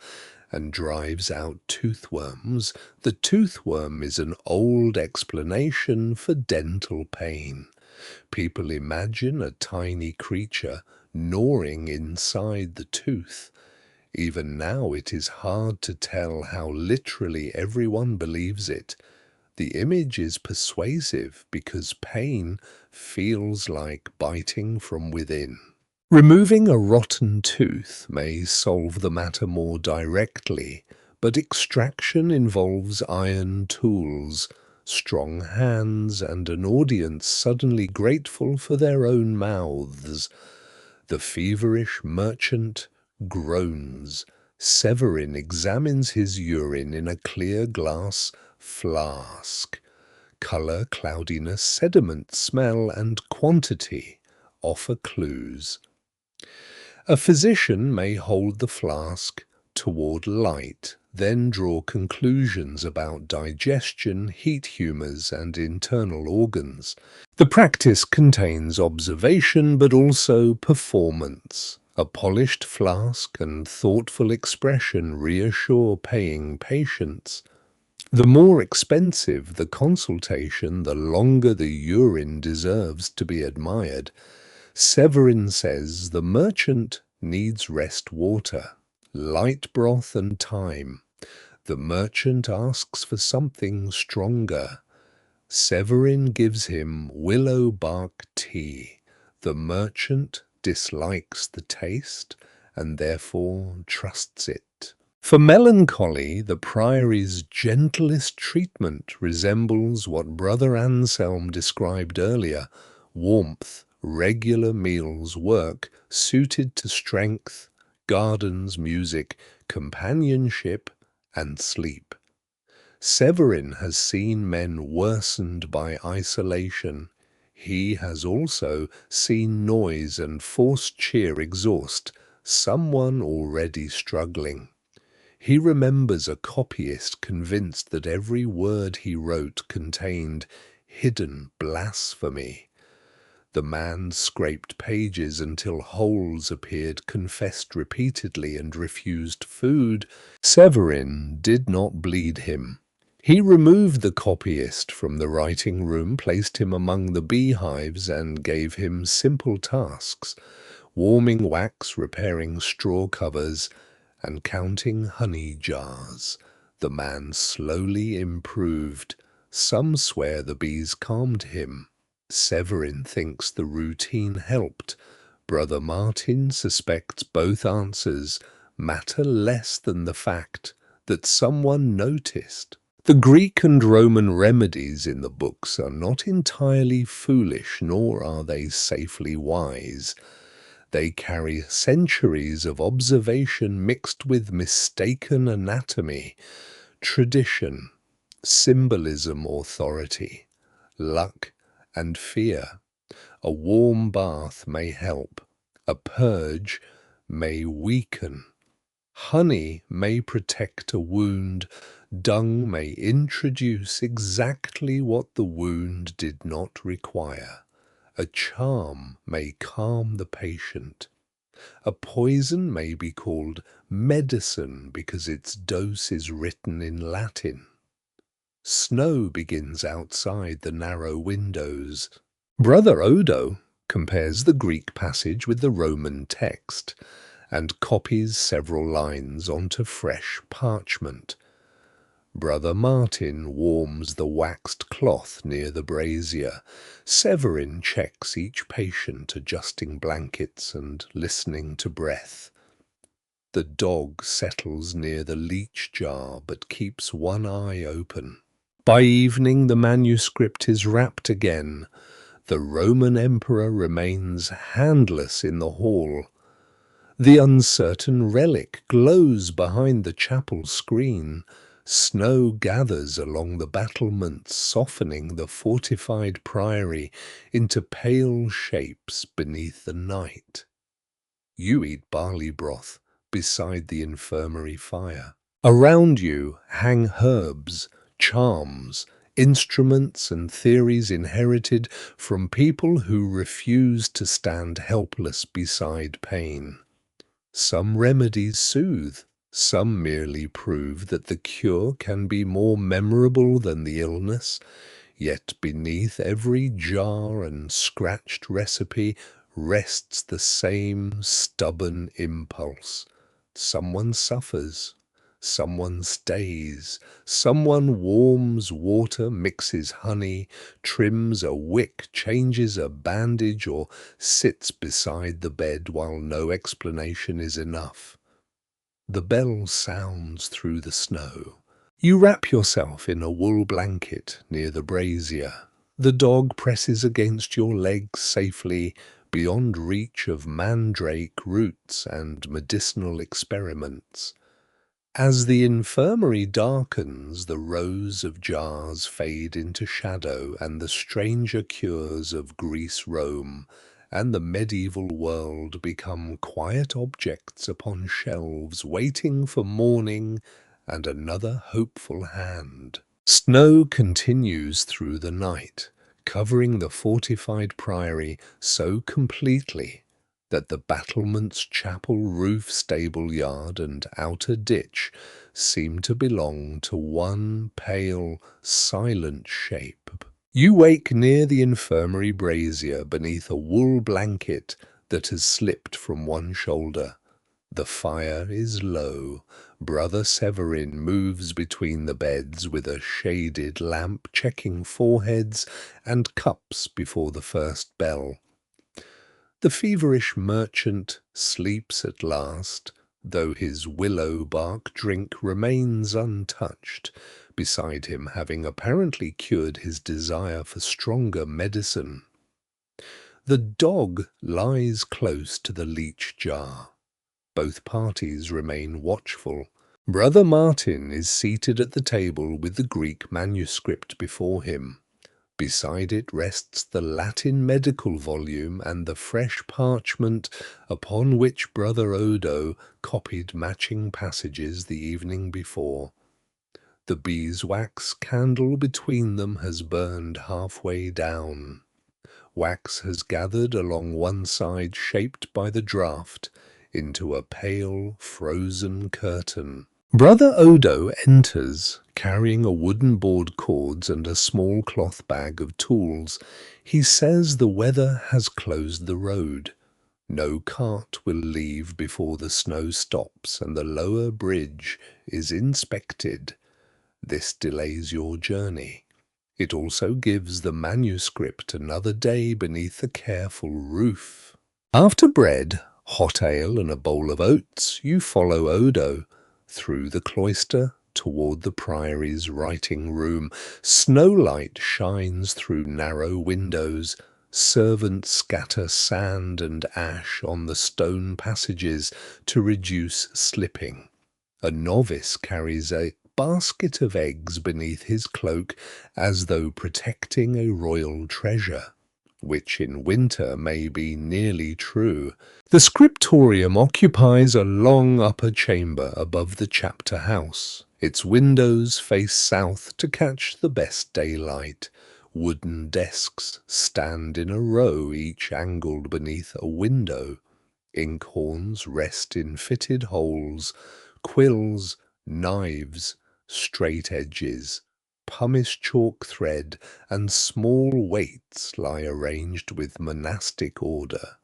and drives out toothworms. The toothworm is an old explanation for dental pain. People imagine a tiny creature gnawing inside the tooth. Even now it is hard to tell how literally everyone believes it. The image is persuasive because pain feels like biting from within. Removing a rotten tooth may solve the matter more directly, but extraction involves iron tools, strong hands, and an audience suddenly grateful for their own mouths. The feverish merchant groans. Severin examines his urine in a clear glass flask. Color, cloudiness, sediment, smell, and quantity offer clues. A physician may hold the flask toward light, then draw conclusions about digestion, heat humours, and internal organs. The practice contains observation but also performance. A polished flask and thoughtful expression reassure paying patients. The more expensive the consultation, the longer the urine deserves to be admired. Severin says the merchant needs rest water, light broth and time. The merchant asks for something stronger. Severin gives him willow bark tea. The merchant dislikes the taste and therefore trusts it. For melancholy, the priory's gentlest treatment resembles what Brother Anselm described earlier: warmth, regular meals, work suited to strength, gardens, music, companionship, and sleep. Severin has seen men worsened by isolation. He has also seen noise and forced cheer exhaust someone already struggling. He remembers a copyist convinced that every word he wrote contained hidden blasphemy. The man scraped pages until holes appeared, confessed repeatedly, and refused food. Severin did not bleed him. He removed the copyist from the writing room, placed him among the beehives, and gave him simple tasks: warming wax, repairing straw covers, and counting honey jars. The man slowly improved. Some swear the bees calmed him. Severin thinks the routine helped. Brother Martin suspects both answers matter less than the fact that someone noticed. The Greek and Roman remedies in the books are not entirely foolish, nor are they safely wise. They carry centuries of observation mixed with mistaken anatomy, tradition, symbolism, authority, luck, and fear. A warm bath may help. A purge may weaken. Honey may protect a wound. Dung may introduce exactly what the wound did not require. A charm may calm the patient. A poison may be called medicine because its dose is written in Latin. Snow begins outside the narrow windows. Brother Odo compares the Greek passage with the Roman text and copies several lines onto fresh parchment. Brother Martin warms the waxed cloth near the brazier. Severin checks each patient, adjusting blankets and listening to breath. The dog settles near the leech jar but keeps one eye open. By evening the manuscript is wrapped again. The Roman emperor remains handless in the hall. The uncertain relic glows behind the chapel screen. Snow gathers along the battlements, softening the fortified priory into pale shapes beneath the night. You eat barley broth beside the infirmary fire. Around you hang herbs, charms, instruments and theories inherited from people who refuse to stand helpless beside pain. Some remedies soothe, some merely prove that the cure can be more memorable than the illness, yet beneath every jar and scratched recipe rests the same stubborn impulse. Someone suffers, someone stays, someone warms water, mixes honey, trims a wick, changes a bandage, or sits beside the bed while no explanation is enough. The bell sounds through the snow. You wrap yourself in a wool blanket near the brazier. The dog presses against your legs safely, beyond reach of mandrake roots and medicinal experiments. As the infirmary darkens, the rows of jars fade into shadow, and the stranger cures of Greece, Rome, and the medieval world become quiet objects upon shelves, waiting for morning and another hopeful hand. Snow continues through the night, covering the fortified priory so completely that the battlement's chapel roof, stable yard, and outer ditch seem to belong to one pale, silent shape. You wake near the infirmary brazier beneath a wool blanket that has slipped from one shoulder. The fire is low. Brother Severin moves between the beds with a shaded lamp, checking foreheads and cups before the first bell. The feverish merchant sleeps at last, though his willow bark drink remains untouched, beside him having apparently cured his desire for stronger medicine. The dog lies close to the leech jar. Both parties remain watchful. Brother Martin is seated at the table with the Greek manuscript before him. Beside it rests the Latin medical volume and the fresh parchment upon which Brother Odo copied matching passages the evening before. The beeswax candle between them has burned halfway down. Wax has gathered along one side, shaped by the draught into a pale, frozen curtain. Brother Odo enters, carrying a wooden board cords and a small cloth bag of tools. He says the weather has closed the road. No cart will leave before the snow stops and the lower bridge is inspected. This delays your journey. It also gives the manuscript another day beneath the careful roof. After bread, hot ale, and a bowl of oats, you follow Odo through the cloister toward the priory's writing room. Snowlight shines through narrow windows. Servants scatter sand and ash on the stone passages to reduce slipping. A novice carries a basket of eggs beneath his cloak as though protecting a royal treasure, which in winter may be nearly true. The scriptorium occupies a long upper chamber above the chapter house. Its windows face south to catch the best daylight. Wooden desks stand in a row, each angled beneath a window. Inkhorns rest in fitted holes. Quills, knives, straight edges, pumice chalk thread, and small weights lie arranged with monastic order.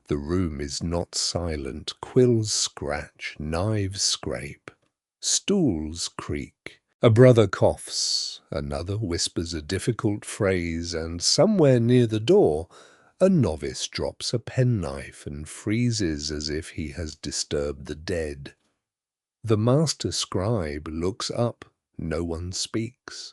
The room is not silent, quills scratch, knives scrape, stools creak. A brother coughs, another whispers a difficult phrase, and somewhere near the door a novice drops a penknife and freezes as if he has disturbed the dead. The master scribe looks up, no one speaks.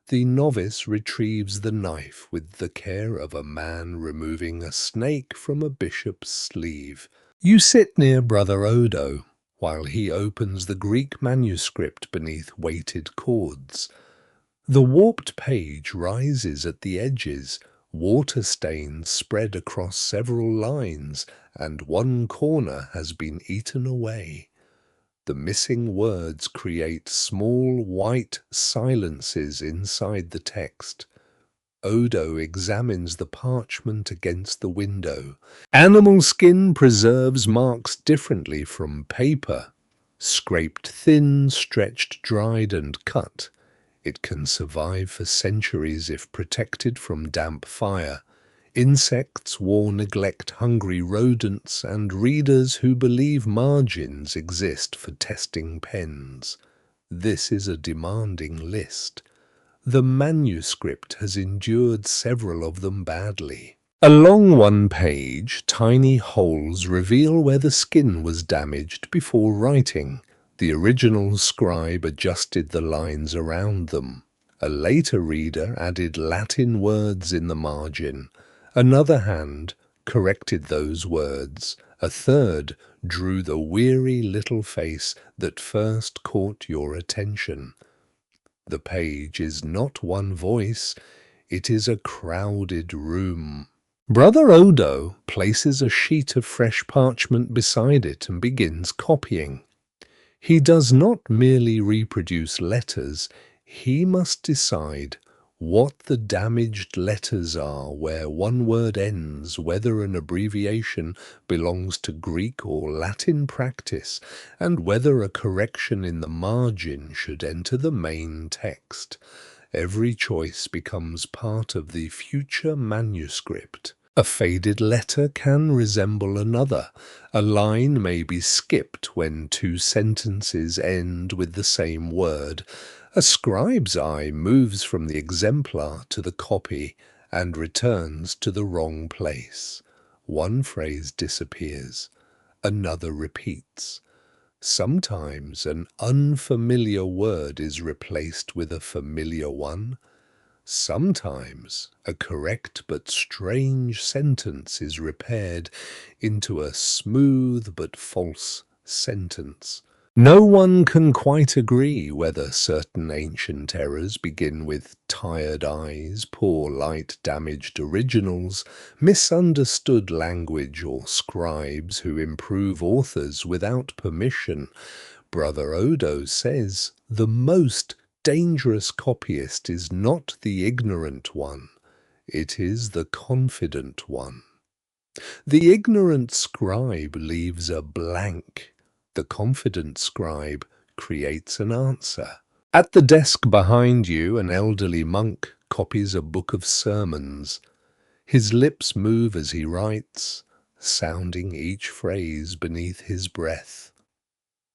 The novice retrieves the knife with the care of a man removing a snake from a bishop's sleeve. You sit near Brother Odo, while he opens the Greek manuscript beneath weighted cords. The warped page rises at the edges, water stains spread across several lines, and one corner has been eaten away. The missing words create small white silences inside the text. Odo examines the parchment against the window. Animal skin preserves marks differently from paper. Scraped thin, stretched, dried, and cut. It can survive for centuries if protected from damp fire. Insects war neglect hungry rodents and readers who believe margins exist for testing pens. This is a demanding list. The manuscript has endured several of them badly. Along one page, tiny holes reveal where the skin was damaged before writing. The original scribe adjusted the lines around them. A later reader added Latin words in the margin. Another hand corrected those words. A third drew the weary little face that first caught your attention. The page is not one voice, it is a crowded room. Brother Odo places a sheet of fresh parchment beside it and begins copying. He does not merely reproduce letters, he must decide what the damaged letters are, where one word ends, whether an abbreviation belongs to Greek or Latin practice, and whether a correction in the margin should enter the main text. Every choice becomes part of the future manuscript. A faded letter can resemble another. A line may be skipped when two sentences end with the same word. A scribe's eye moves from the exemplar to the copy and returns to the wrong place. One phrase disappears, another repeats. Sometimes an unfamiliar word is replaced with a familiar one. Sometimes a correct but strange sentence is repaired into a smooth but false sentence. No one can quite agree whether certain ancient errors begin with tired eyes, poor light, damaged originals, misunderstood language, or scribes who improve authors without permission. Brother Odo says the most dangerous copyist is not the ignorant one, it is the confident one. The ignorant scribe leaves a blank. The confident scribe creates an answer. At the desk behind you, an elderly monk copies a book of sermons. His lips move as he writes, sounding each phrase beneath his breath.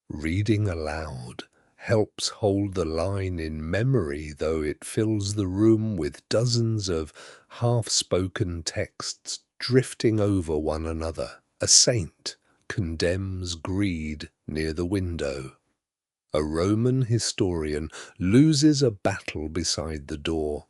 Reading aloud helps hold the line in memory, though it fills the room with dozens of half-spoken texts drifting over one another. A saint condemns greed near the window. A Roman historian loses a battle beside the door.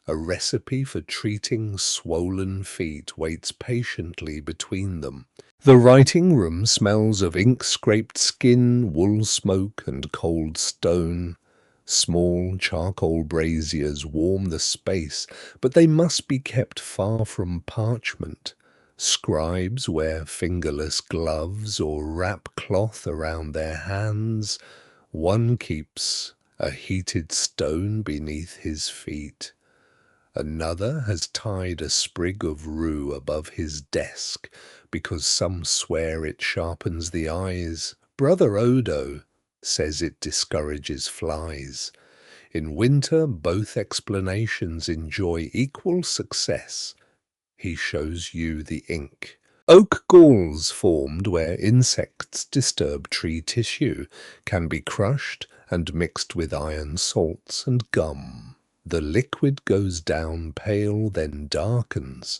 A recipe for treating swollen feet waits patiently between them. The writing room smells of ink-scraped skin, wool smoke, and cold stone. Small charcoal braziers warm the space, but they must be kept far from parchment. Scribes wear fingerless gloves or wrap cloth around their hands. One keeps a heated stone beneath his feet. Another has tied a sprig of rue above his desk because some swear it sharpens the eyes. Brother Odo says it discourages flies. In winter, both explanations enjoy equal success. He shows you the ink. Oak galls formed where insects disturb tree tissue can be crushed and mixed with iron salts and gum. The liquid goes down pale, then darkens.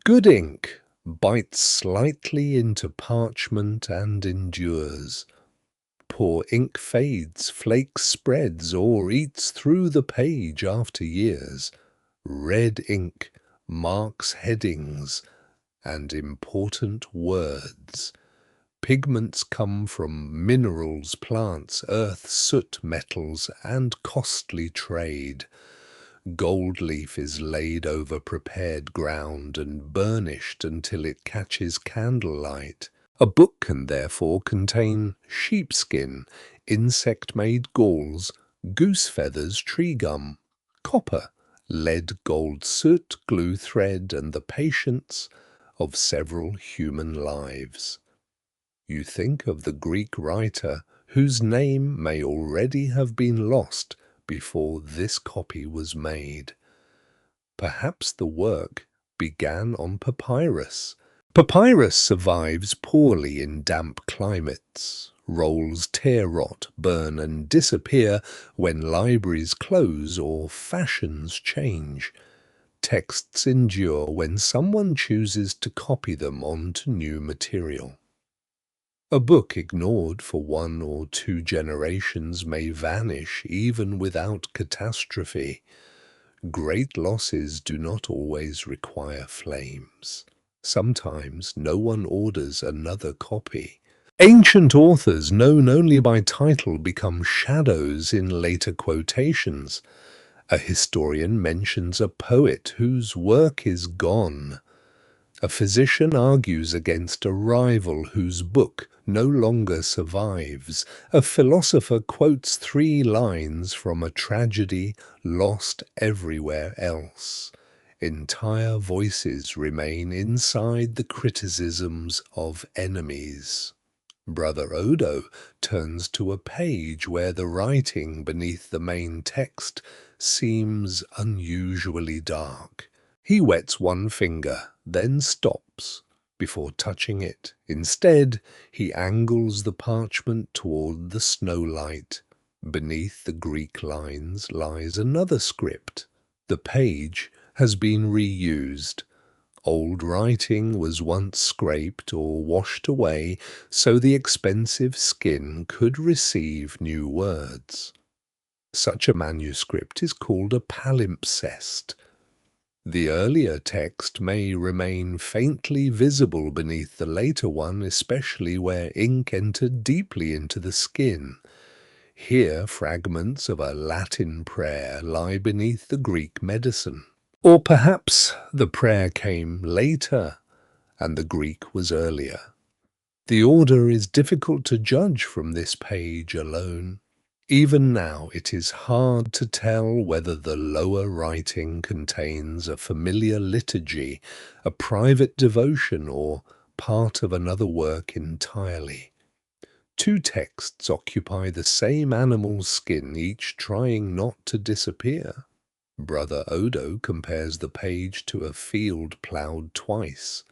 Good ink bites slightly into parchment and endures. Poor ink fades, flakes, spreads, or eats through the page after years. Red ink marks headings and important words. Pigments come from minerals, plants, earth, soot, metals, and costly trade. Gold leaf is laid over prepared ground and burnished until it catches candlelight. A book can therefore contain sheepskin, insect-made galls, goose feathers, tree gum, copper, lead, gold, soot, glue thread, and the patience of several human lives. You think of the Greek writer whose name may already have been lost before this copy was made. Perhaps the work began on papyrus. Papyrus survives poorly in damp climates. Rolls tear rot, burn and disappear when libraries close or fashions change. Texts endure when someone chooses to copy them onto new material. A book ignored for 1 or 2 generations may vanish even without catastrophe. Great losses do not always require flames. Sometimes no one orders another copy. Ancient authors known only by title become shadows in later quotations. A historian mentions a poet whose work is gone. A physician argues against a rival whose book no longer survives. A philosopher quotes 3 lines from a tragedy lost everywhere else. Entire voices remain inside the criticisms of enemies. Brother Odo turns to a page where the writing beneath the main text seems unusually dark. He wets one finger, then stops before touching it. Instead, he angles the parchment toward the snowlight. Beneath the Greek lines lies another script. The page has been reused. Old writing was once scraped or washed away so the expensive skin could receive new words. Such a manuscript is called a palimpsest. The earlier text may remain faintly visible beneath the later one, especially where ink entered deeply into the skin. Here fragments of a Latin prayer lie beneath the Greek medicine. Or perhaps the prayer came later and the Greek was earlier. The order is difficult to judge from this page alone. Even now it is hard to tell whether the lower writing contains a familiar liturgy, a private devotion, or part of another work entirely. 2 texts occupy the same animal's skin, each trying not to disappear. Brother Odo compares the page to a field ploughed twice.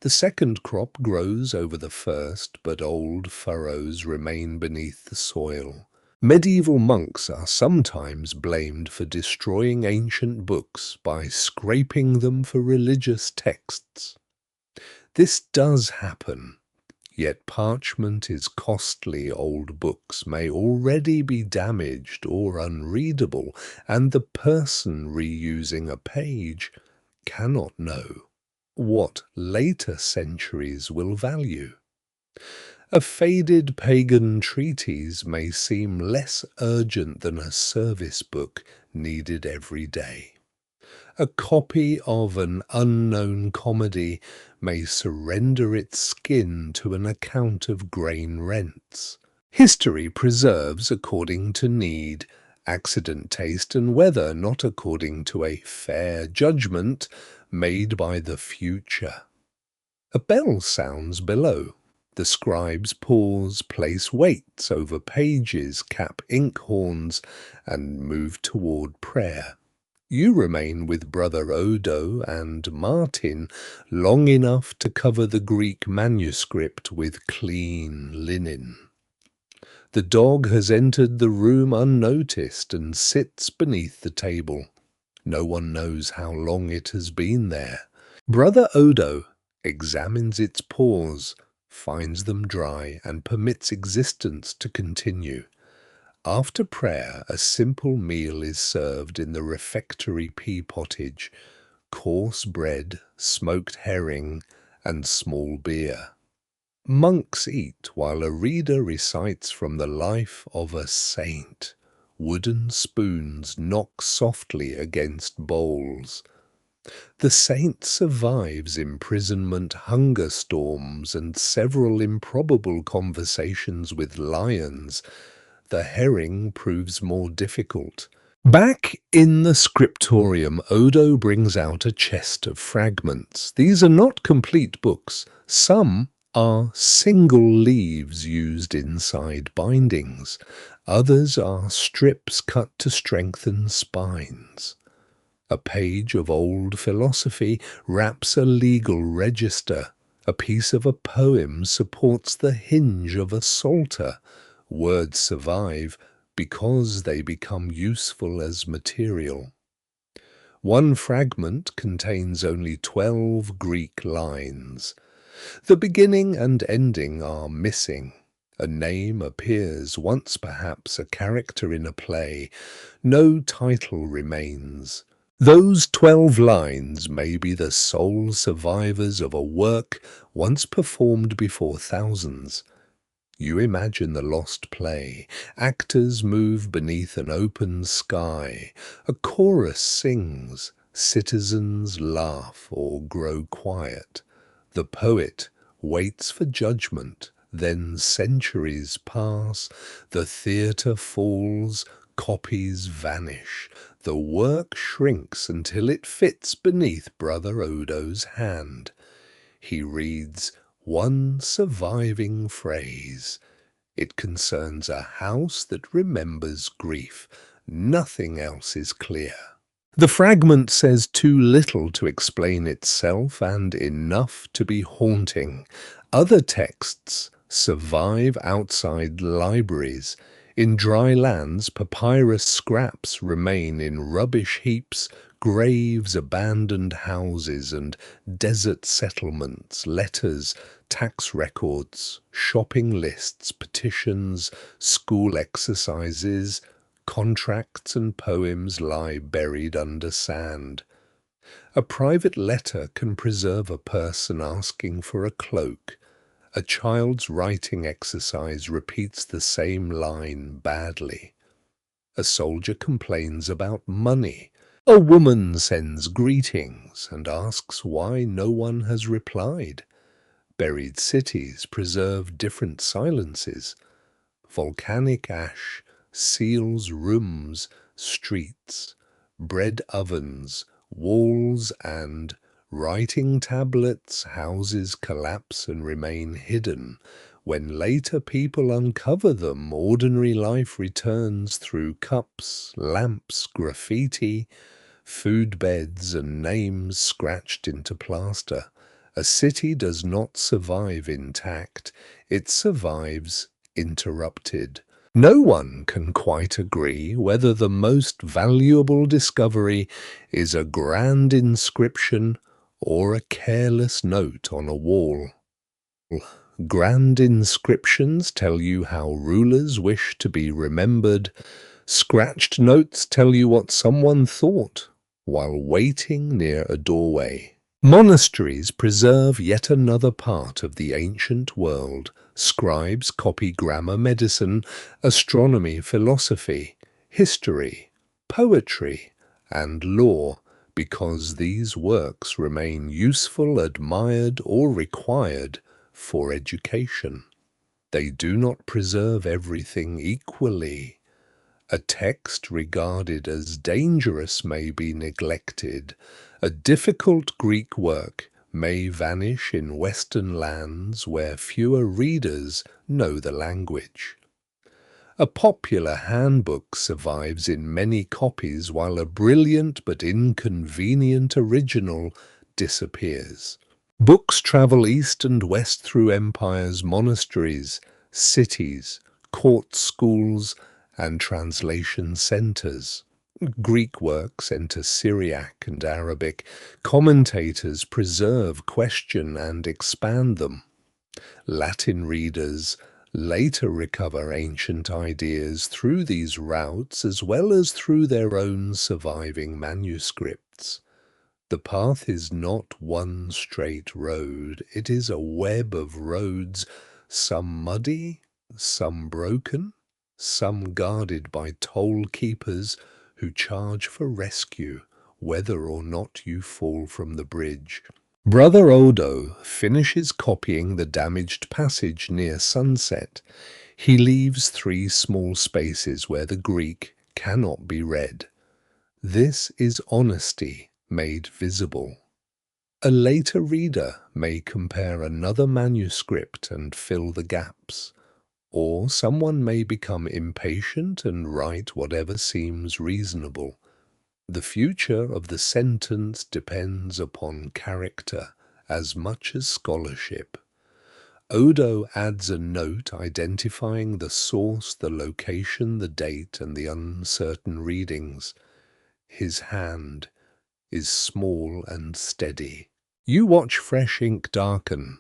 The second crop grows over the first, but old furrows remain beneath the soil. Medieval monks are sometimes blamed for destroying ancient books by scraping them for religious texts. This does happen, yet parchment is costly. Old books may already be damaged or unreadable, and the person reusing a page cannot know what later centuries will value. A faded pagan treatise may seem less urgent than a service book needed every day. A copy of an unknown comedy may surrender its skin to an account of grain rents. History preserves according to need, accident, taste, and weather, not according to a fair judgment made by the future. A bell sounds below. The scribes pause, place weights over pages, cap ink horns, and move toward prayer. You remain with Brother Odo and Martin long enough to cover the Greek manuscript with clean linen. The dog has entered the room unnoticed and sits beneath the table. No one knows how long it has been there. Brother Odo examines its paws, finds them dry, and permits existence to continue. After prayer, a simple meal is served in the refectory pea pottage: coarse bread, smoked herring, and small beer. Monks eat while a reader recites from the life of a saint. Wooden spoons knock softly against bowls. The saint survives imprisonment, hunger storms, and several improbable conversations with lions. The herring proves more difficult. Back in the scriptorium, Odo brings out a chest of fragments. These are not complete books. Some are single leaves used inside bindings. Others are strips cut to strengthen spines. A page of old philosophy wraps a legal register. A piece of a poem supports the hinge of a psalter. Words survive because they become useful as material. One fragment contains only 12 Greek lines. The beginning and ending are missing. A name appears, once perhaps a character in a play. No title remains. Those 12 lines may be the sole survivors of a work once performed before thousands. You imagine the lost play. Actors move beneath an open sky. A chorus sings. Citizens laugh or grow quiet. The poet waits for judgment. Then centuries pass. The theatre falls. Copies vanish. The work shrinks until it fits beneath Brother Odo's hand. He reads one surviving phrase. It concerns a house that remembers grief. Nothing else is clear. The fragment says too little to explain itself and enough to be haunting. Other texts survive outside libraries. In dry lands, papyrus scraps remain in rubbish heaps, graves, abandoned houses, and desert settlements. Letters, tax records, shopping lists, petitions, school exercises, contracts and poems lie buried under sand. A private letter can preserve a person asking for a cloak. A child's writing exercise repeats the same line badly. A soldier complains about money. A woman sends greetings and asks why no one has replied. Buried cities preserve different silences. Volcanic ash seals rooms, streets, bread ovens, walls, and writing tablets. Houses collapse and remain hidden. When later people uncover them, ordinary life returns through cups, lamps, graffiti, food beds, and names scratched into plaster. A city does not survive intact. It survives interrupted. No one can quite agree whether the most valuable discovery is a grand inscription or a careless note on a wall. Grand inscriptions tell you how rulers wish to be remembered. Scratched notes tell you what someone thought while waiting near a doorway. Monasteries preserve yet another part of the ancient world. Scribes copy grammar, medicine, astronomy, philosophy, history, poetry, and law, because these works remain useful, admired, or required for education. They do not preserve everything equally. A text regarded as dangerous may be neglected. A difficult Greek work may vanish in Western lands where fewer readers know the language. A popular handbook survives in many copies while a brilliant but inconvenient original disappears. Books travel east and west through empires, monasteries, cities, court schools, and translation centers. Greek works enter Syriac and Arabic. Commentators preserve, question, and expand them. Latin readers later recover ancient ideas through these routes as well as through their own surviving manuscripts. The path is not one straight road, it is a web of roads, some muddy, some broken, some guarded by toll keepers who charge for rescue, whether or not you fall from the bridge. Brother Odo finishes copying the damaged passage near sunset. He leaves 3 small spaces where the Greek cannot be read. This is honesty made visible. A later reader may compare another manuscript and fill the gaps, or someone may become impatient and write whatever seems reasonable. The future of the sentence depends upon character as much as scholarship. Odo adds a note identifying the source, the location, the date, and the uncertain readings. His hand is small and steady. You watch fresh ink darken.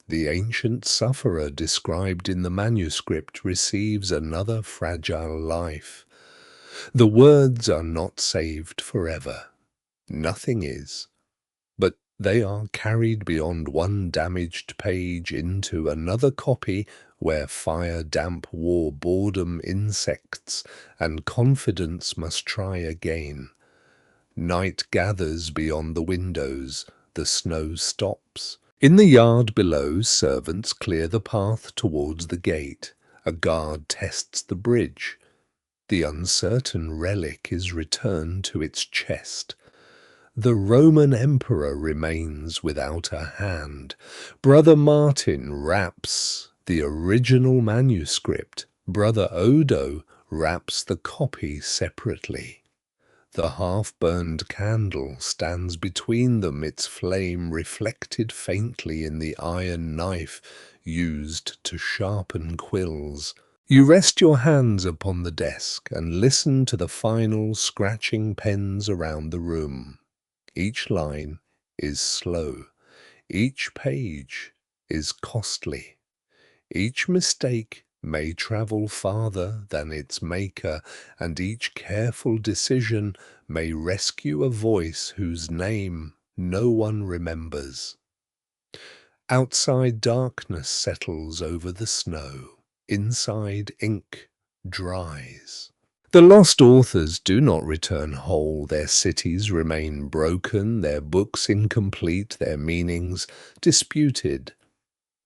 The ancient sufferer described in the manuscript receives another fragile life. The words are not saved forever. Nothing is. But they are carried beyond one damaged page into another copy where fire, damp, war, boredom, insects, and confidence must try again. Night gathers beyond the windows, the snow stops. In the yard below, servants clear the path towards the gate. A guard tests the bridge. The uncertain relic is returned to its chest. The Roman emperor remains without a hand. Brother Martin wraps the original manuscript. Brother Odo wraps the copy separately. The half-burned candle stands between them, its flame reflected faintly in the iron knife used to sharpen quills. You rest your hands upon the desk and listen to the final scratching pens around the room. Each line is slow. Each page is costly. Each mistake may travel farther than its maker, and each careful decision may rescue a voice whose name no one remembers. Outside, darkness settles over the snow. Inside, ink dries. The lost authors do not return whole. Their cities remain broken, their books incomplete, their meanings disputed.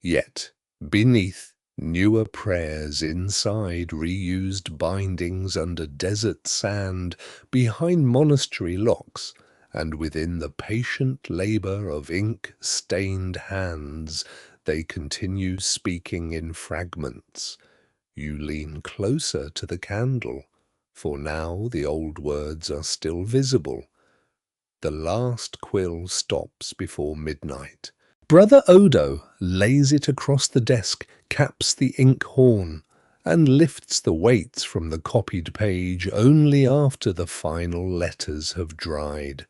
Yet, beneath newer prayers, inside reused bindings, under desert sand, behind monastery locks, and within the patient labor of ink-stained hands, they continue speaking in fragments. You lean closer to the candle, for now the old words are still visible. The last quill stops before midnight. Brother Odo lays it across the desk, caps the ink horn, and lifts the weights from the copied page only after the final letters have dried.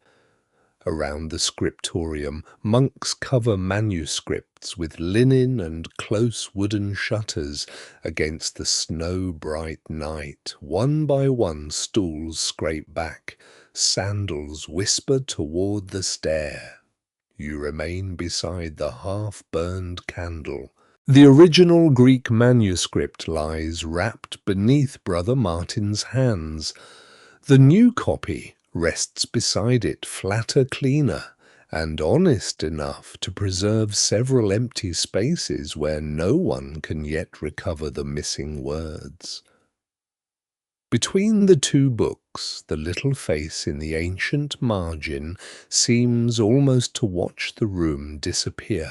Around the scriptorium, monks cover manuscripts with linen and close wooden shutters against the snow-bright night. One by one stools scrape back, sandals whisper toward the stair. You remain beside the half-burned candle. The original Greek manuscript lies wrapped beneath Brother Martin's hands. The new copy rests beside it, flatter, cleaner, and honest enough to preserve several empty spaces where no one can yet recover the missing words. Between the two books, looks, the little face in the ancient margin seems almost to watch the room disappear.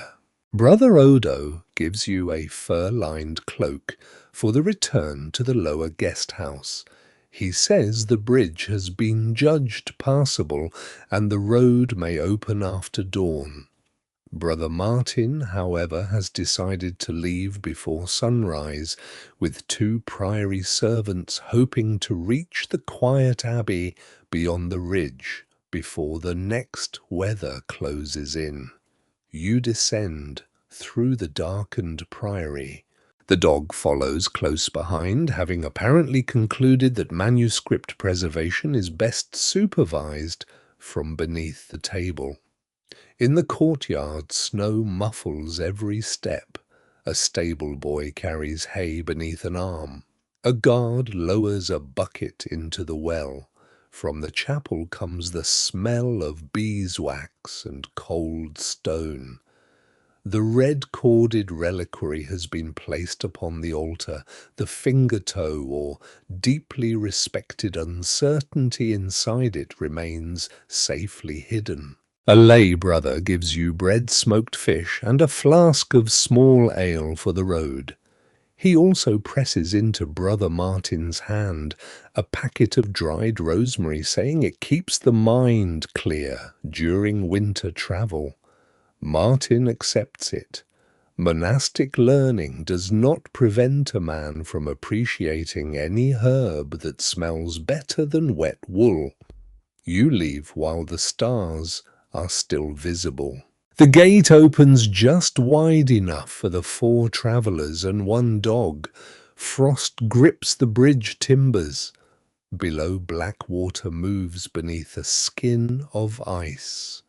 Brother Odo gives you a fur-lined cloak for the return to the lower guest house. He says the bridge has been judged passable and the road may open after dawn. Brother Martin, however, has decided to leave before sunrise, with 2 priory servants hoping to reach the quiet abbey beyond the ridge before the next weather closes in. You descend through the darkened priory. The dog follows close behind, having apparently concluded that manuscript preservation is best supervised from beneath the table. In the courtyard, snow muffles every step. A stable boy carries hay beneath an arm. A guard lowers a bucket into the well. From the chapel comes the smell of beeswax and cold stone. The red-corded reliquary has been placed upon the altar, the finger-toe or deeply respected uncertainty inside it remains safely hidden. A lay brother gives you bread, smoked fish, and a flask of small ale for the road. He also presses into Brother Martin's hand a packet of dried rosemary, saying it keeps the mind clear during winter travel. Martin accepts it. Monastic learning does not prevent a man from appreciating any herb that smells better than wet wool. You leave while the stars are still visible. The gate opens just wide enough for the 4 travellers and 1 dog. Frost grips the bridge timbers. Below, black water moves beneath a skin of ice.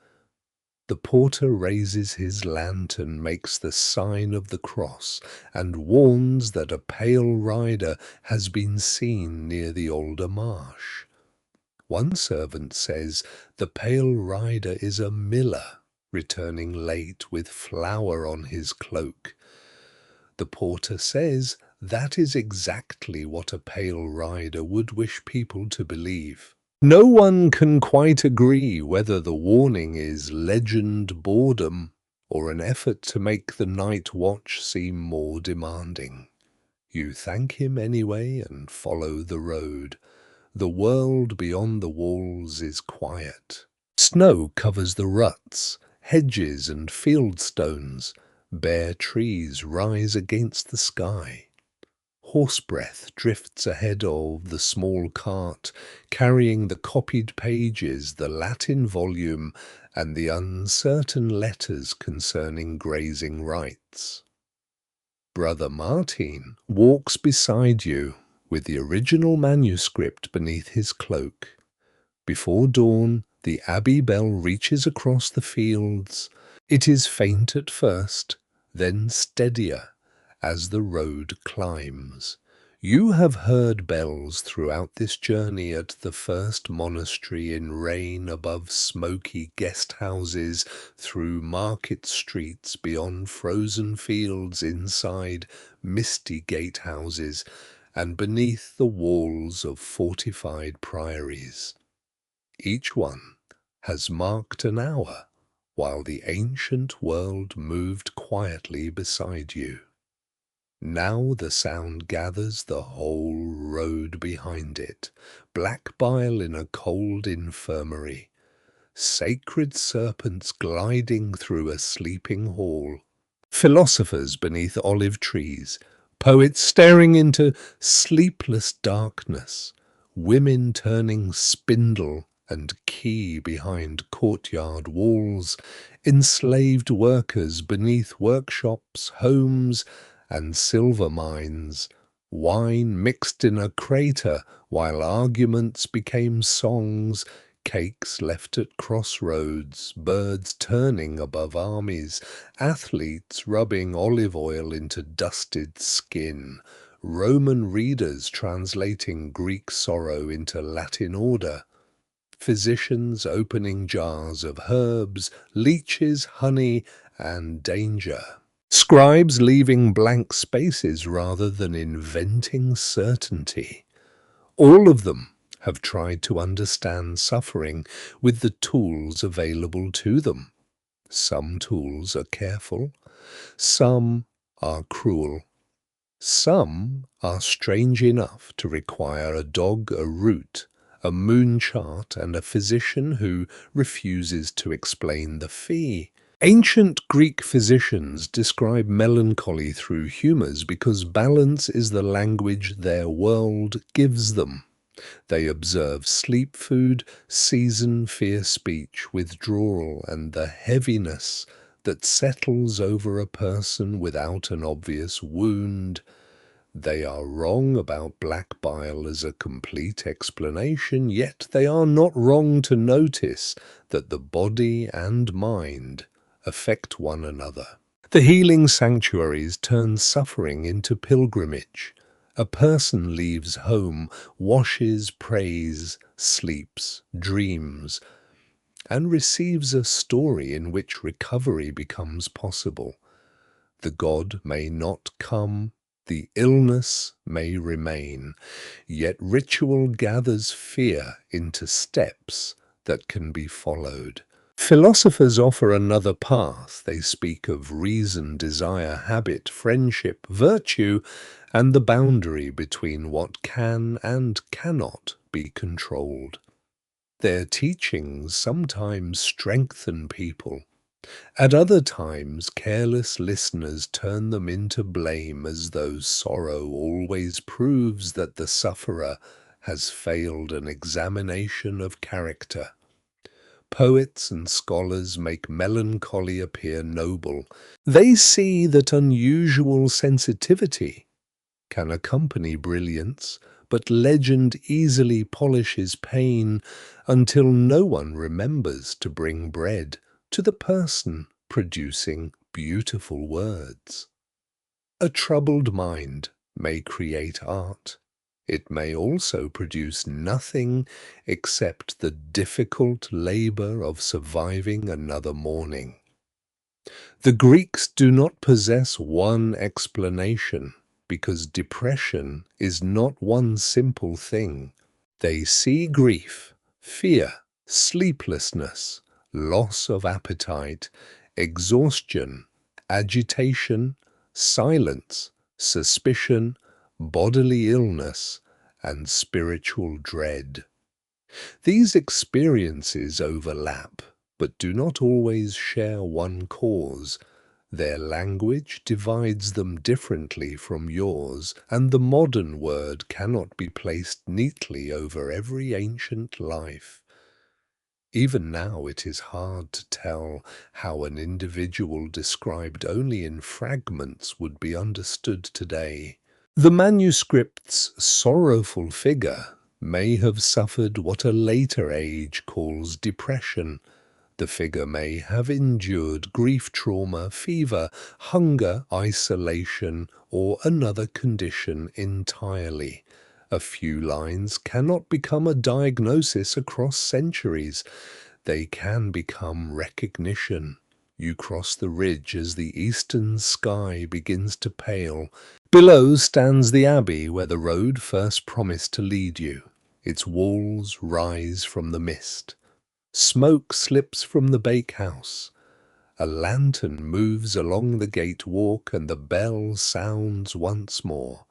The porter raises his lantern, makes the sign of the cross, and warns that a pale rider has been seen near the older marsh. One servant says the pale rider is a miller, returning late with flour on his cloak. The porter says that is exactly what a pale rider would wish people to believe. No one can quite agree whether the warning is legend boredom or an effort to make the night watch seem more demanding. You thank him anyway and follow the road. The world beyond the walls is quiet. Snow covers the ruts, hedges and field stones. Bare trees rise against the sky. Horse breath drifts ahead of the small cart, carrying the copied pages, the Latin volume, and the uncertain letters concerning grazing rights. Brother Martin walks beside you, with the original manuscript beneath his cloak. Before dawn, the abbey bell reaches across the fields. It is faint at first, then steadier as the road climbs. You have heard bells throughout this journey at the first monastery in rain above smoky guest houses, through market streets, beyond frozen fields, inside misty gatehouses, and beneath the walls of fortified priories. Each one has marked an hour, while the ancient world moved quietly beside you. Now the sound gathers the whole road behind it, black bile in a cold infirmary, sacred serpents gliding through a sleeping hall, philosophers beneath olive trees, poets staring into sleepless darkness, women turning spindle and key behind courtyard walls, enslaved workers beneath workshops, homes, and silver mines, wine mixed in a crater while arguments became songs, cakes left at crossroads, birds turning above armies, athletes rubbing olive oil into dusted skin, Roman readers translating Greek sorrow into Latin order, physicians opening jars of herbs, leeches, honey, and danger. Scribes leaving blank spaces rather than inventing certainty. All of them have tried to understand suffering with the tools available to them. Some tools are careful, some are cruel. Some are strange enough to require a dog, a root, a moon chart, and a physician who refuses to explain the fee. Ancient Greek physicians describe melancholy through humours because balance is the language their world gives them. They observe sleep food, season fear speech, withdrawal, and the heaviness that settles over a person without an obvious wound. They are wrong about black bile as a complete explanation, yet they are not wrong to notice that the body and mind affect one another. The healing sanctuaries turn suffering into pilgrimage. A person leaves home, washes, prays, sleeps, dreams, and receives a story in which recovery becomes possible. The god may not come, the illness may remain, yet ritual gathers fear into steps that can be followed. Philosophers offer another path. They speak of reason, desire, habit, friendship, virtue, and the boundary between what can and cannot be controlled. Their teachings sometimes strengthen people. At other times, careless listeners turn them into blame as though sorrow always proves that the sufferer has failed an examination of character. Poets and scholars make melancholy appear noble. They see that unusual sensitivity can accompany brilliance, but legend easily polishes pain until no one remembers to bring bread to the person producing beautiful words. A troubled mind may create art. It may also produce nothing except the difficult labor of surviving another morning. The Greeks do not possess one explanation because depression is not one simple thing. They see grief, fear, sleeplessness, loss of appetite, exhaustion, agitation, silence, suspicion, bodily illness, and spiritual dread. These experiences overlap, but do not always share one cause. Their language divides them differently from yours, and the modern word cannot be placed neatly over every ancient life. Even now it is hard to tell how an individual described only in fragments would be understood today. The manuscript's sorrowful figure may have suffered what a later age calls depression. The figure may have endured grief trauma, fever, hunger, isolation, or another condition entirely. A few lines cannot become a diagnosis across centuries. They can become recognition. You cross the ridge as the eastern sky begins to pale. Below stands the abbey where the road first promised to lead you. Its walls rise from the mist. Smoke slips from the bakehouse. A lantern moves along the gate walk, and the bell sounds once more.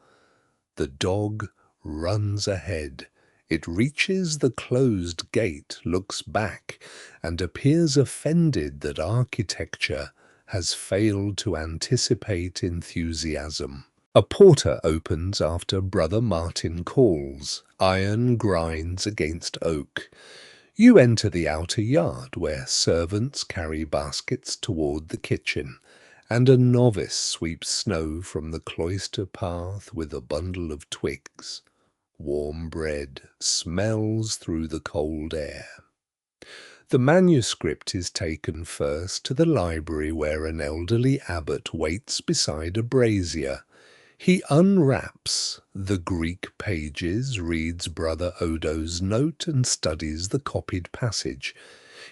The dog runs ahead. It reaches the closed gate, looks back, and appears offended that architecture has failed to anticipate enthusiasm. A porter opens after Brother Martin calls. Iron grinds against oak. You enter the outer yard, where servants carry baskets toward the kitchen, and a novice sweeps snow from the cloister path with a bundle of twigs. Warm bread smells through the cold air. The manuscript is taken first to the library, where an elderly abbot waits beside a brazier. He unwraps the Greek pages, reads Brother Odo's note, and studies the copied passage.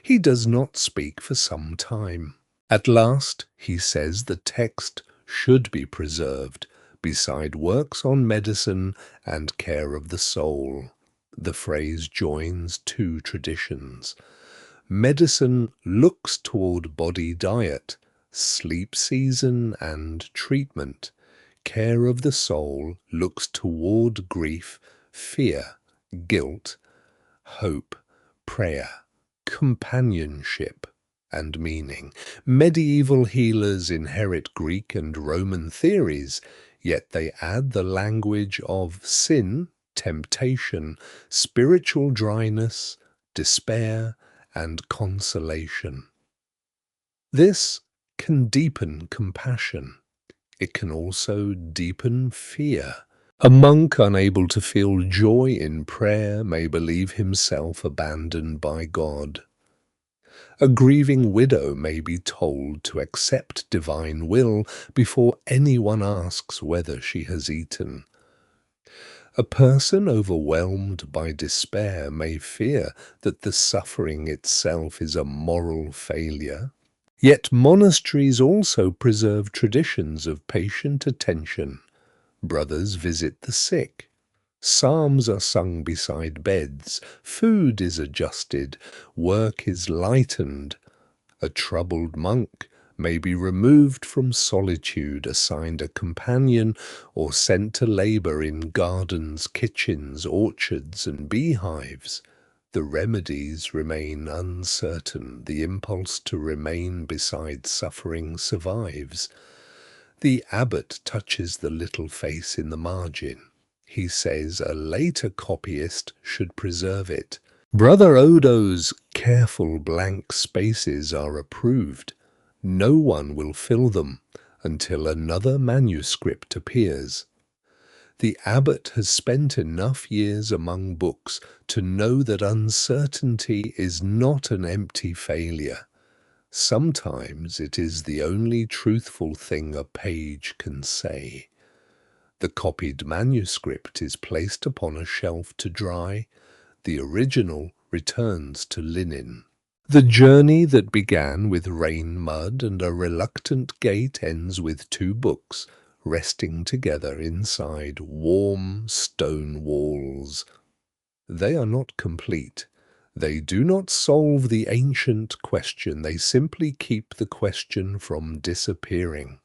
He does not speak for some time. At last, he says the text should be preserved, beside works on medicine and care of the soul. The phrase joins two traditions. Medicine looks toward body diet, sleep season and treatment. Care of the soul looks toward grief, fear, guilt, hope, prayer, companionship, and meaning. Medieval healers inherit Greek and Roman theories, yet they add the language of sin, temptation, spiritual dryness, despair, and consolation. This can deepen compassion. It can also deepen fear. A monk unable to feel joy in prayer may believe himself abandoned by God. A grieving widow may be told to accept divine will before anyone asks whether she has eaten. A person overwhelmed by despair may fear that the suffering itself is a moral failure. Yet monasteries also preserve traditions of patient attention. Brothers visit the sick. Psalms are sung beside beds. Food is adjusted. Work is lightened. A troubled monk may be removed from solitude, assigned a companion, or sent to labor in gardens, kitchens, orchards, and beehives. The remedies remain uncertain. The impulse to remain beside suffering survives. The abbot touches the little face in the margin. He says a later copyist should preserve it. Brother Odo's careful blank spaces are approved. No one will fill them until another manuscript appears. The abbot has spent enough years among books to know that uncertainty is not an empty failure. Sometimes it is the only truthful thing a page can say. The copied manuscript is placed upon a shelf to dry. The original returns to linen. The journey that began with rain, mud, and a reluctant gait ends with two books resting together inside warm stone walls. They are not complete. They do not solve the ancient question. They simply keep the question from disappearing.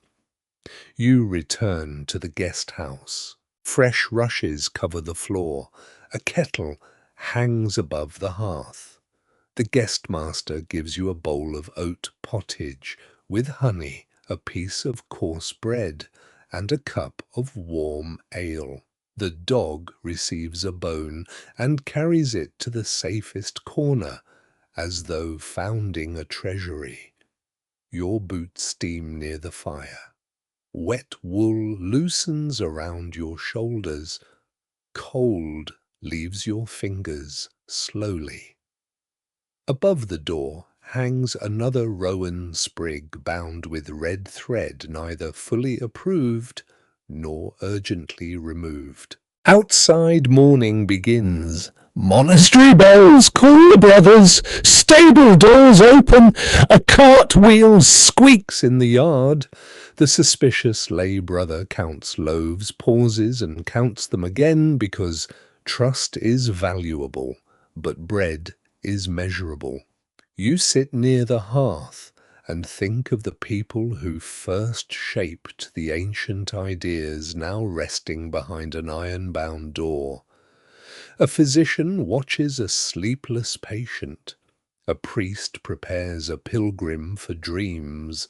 You return to the guest house. Fresh rushes cover the floor. A kettle hangs above the hearth. The guest master gives you a bowl of oat pottage with honey, a piece of coarse bread, and a cup of warm ale. The dog receives a bone and carries it to the safest corner, as though founding a treasury. Your boots steam near the fire. Wet wool loosens around your shoulders. Cold leaves your fingers slowly. Above the door hangs another rowan sprig bound with red thread, neither fully approved nor urgently removed. Outside morning begins. Monastery bells call the brothers, stable doors open, a cart wheel squeaks in the yard. The suspicious lay brother counts loaves, pauses and counts them again, because trust is valuable, but bread is measurable. You sit near the hearth and think of the people who first shaped the ancient ideas now resting behind an iron-bound door. A physician watches a sleepless patient. A priest prepares a pilgrim for dreams.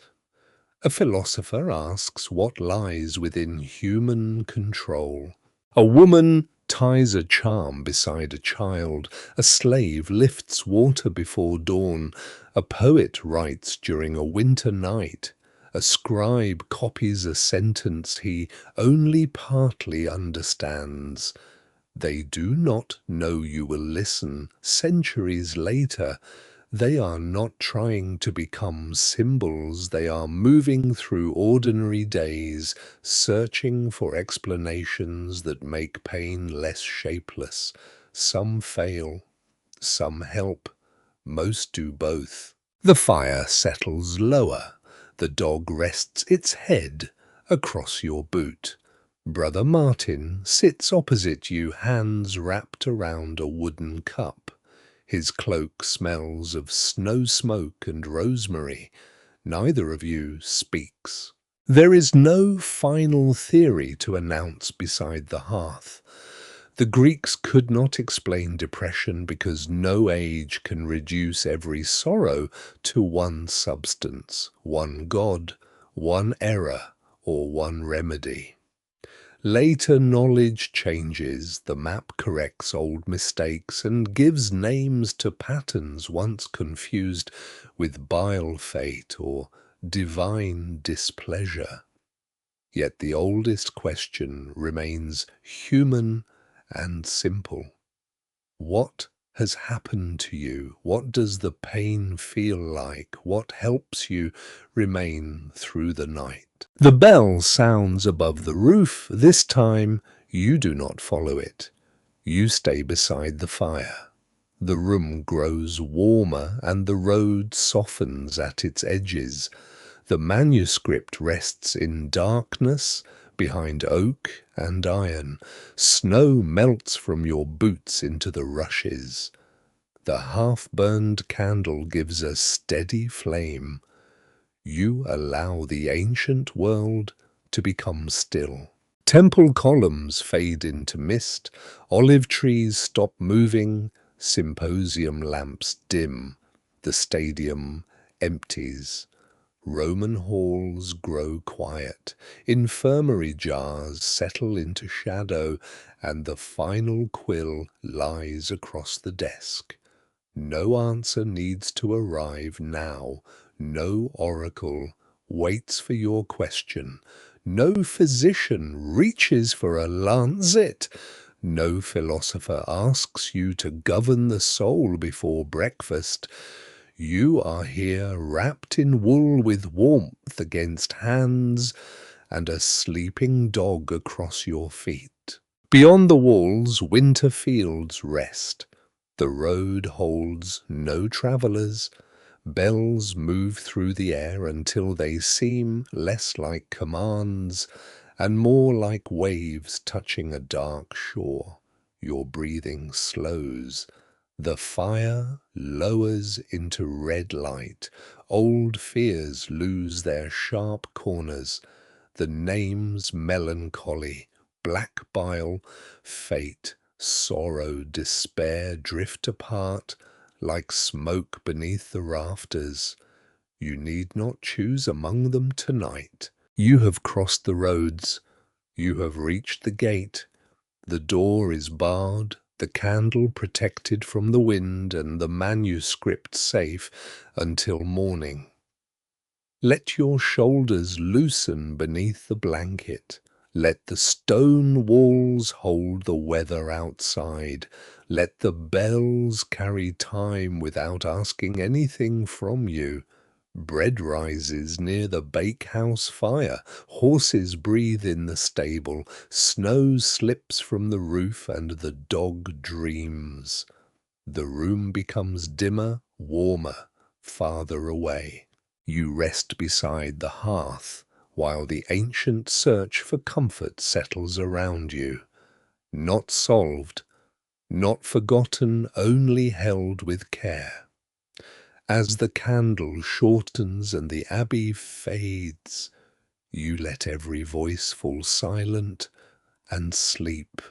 A philosopher asks what lies within human control. A woman ties a charm beside a child. A slave lifts water before dawn. A poet writes during a winter night. A scribe copies a sentence he only partly understands. They do not know you will listen centuries later. They are not trying to become symbols. They are moving through ordinary days, searching for explanations that make pain less shapeless. Some fail, some help, most do both. The fire settles lower. The dog rests its head across your boot. Brother Martin sits opposite you, hands wrapped around a wooden cup. His cloak smells of snow smoke and rosemary. Neither of you speaks. There is no final theory to announce beside the hearth. The Greeks could not explain depression because no age can reduce every sorrow to one substance, one god, one error, or one remedy. Later knowledge changes, the map corrects old mistakes and gives names to patterns once confused with bile fate or divine displeasure. Yet the oldest question remains human and simple. What has happened to you? What does the pain feel like? What helps you remain through the night? The bell sounds above the roof. This time you do not follow it. You stay beside the fire. The room grows warmer and the road softens at its edges. The manuscript rests in darkness behind oak and iron. Snow melts from your boots into the rushes. The half-burned candle gives a steady flame. You allow the ancient world to become still. Temple columns fade into mist, olive trees stop moving, symposium lamps dim, the stadium empties. Roman halls grow quiet, infirmary jars settle into shadow, and the final quill lies across the desk. No answer needs to arrive now. No oracle waits for your question. No physician reaches for a lancet. No philosopher asks you to govern the soul before breakfast. You are here wrapped in wool with warmth against hands and a sleeping dog across your feet. Beyond the walls, winter fields rest. The road holds no travellers. Bells move through the air until they seem less like commands and more like waves touching a dark shore. Your breathing slows. The fire lowers into red light. Old fears lose their sharp corners. The names melancholy, black bile, fate, sorrow, despair drift apart like smoke beneath the rafters. You need not choose among them tonight. You have crossed the roads. You have reached the gate. The door is barred, the candle protected from the wind, and the manuscript safe until morning. Let your shoulders loosen beneath the blanket. Let the stone walls hold the weather outside. Let the bells carry time without asking anything from you. Bread rises near the bakehouse fire. Horses breathe in the stable. Snow slips from the roof and the dog dreams. The room becomes dimmer, warmer, farther away. You rest beside the hearth while the ancient search for comfort settles around you. Not solved, not forgotten, only held with care. As the candle shortens and the abbey fades, you let every voice fall silent and sleep.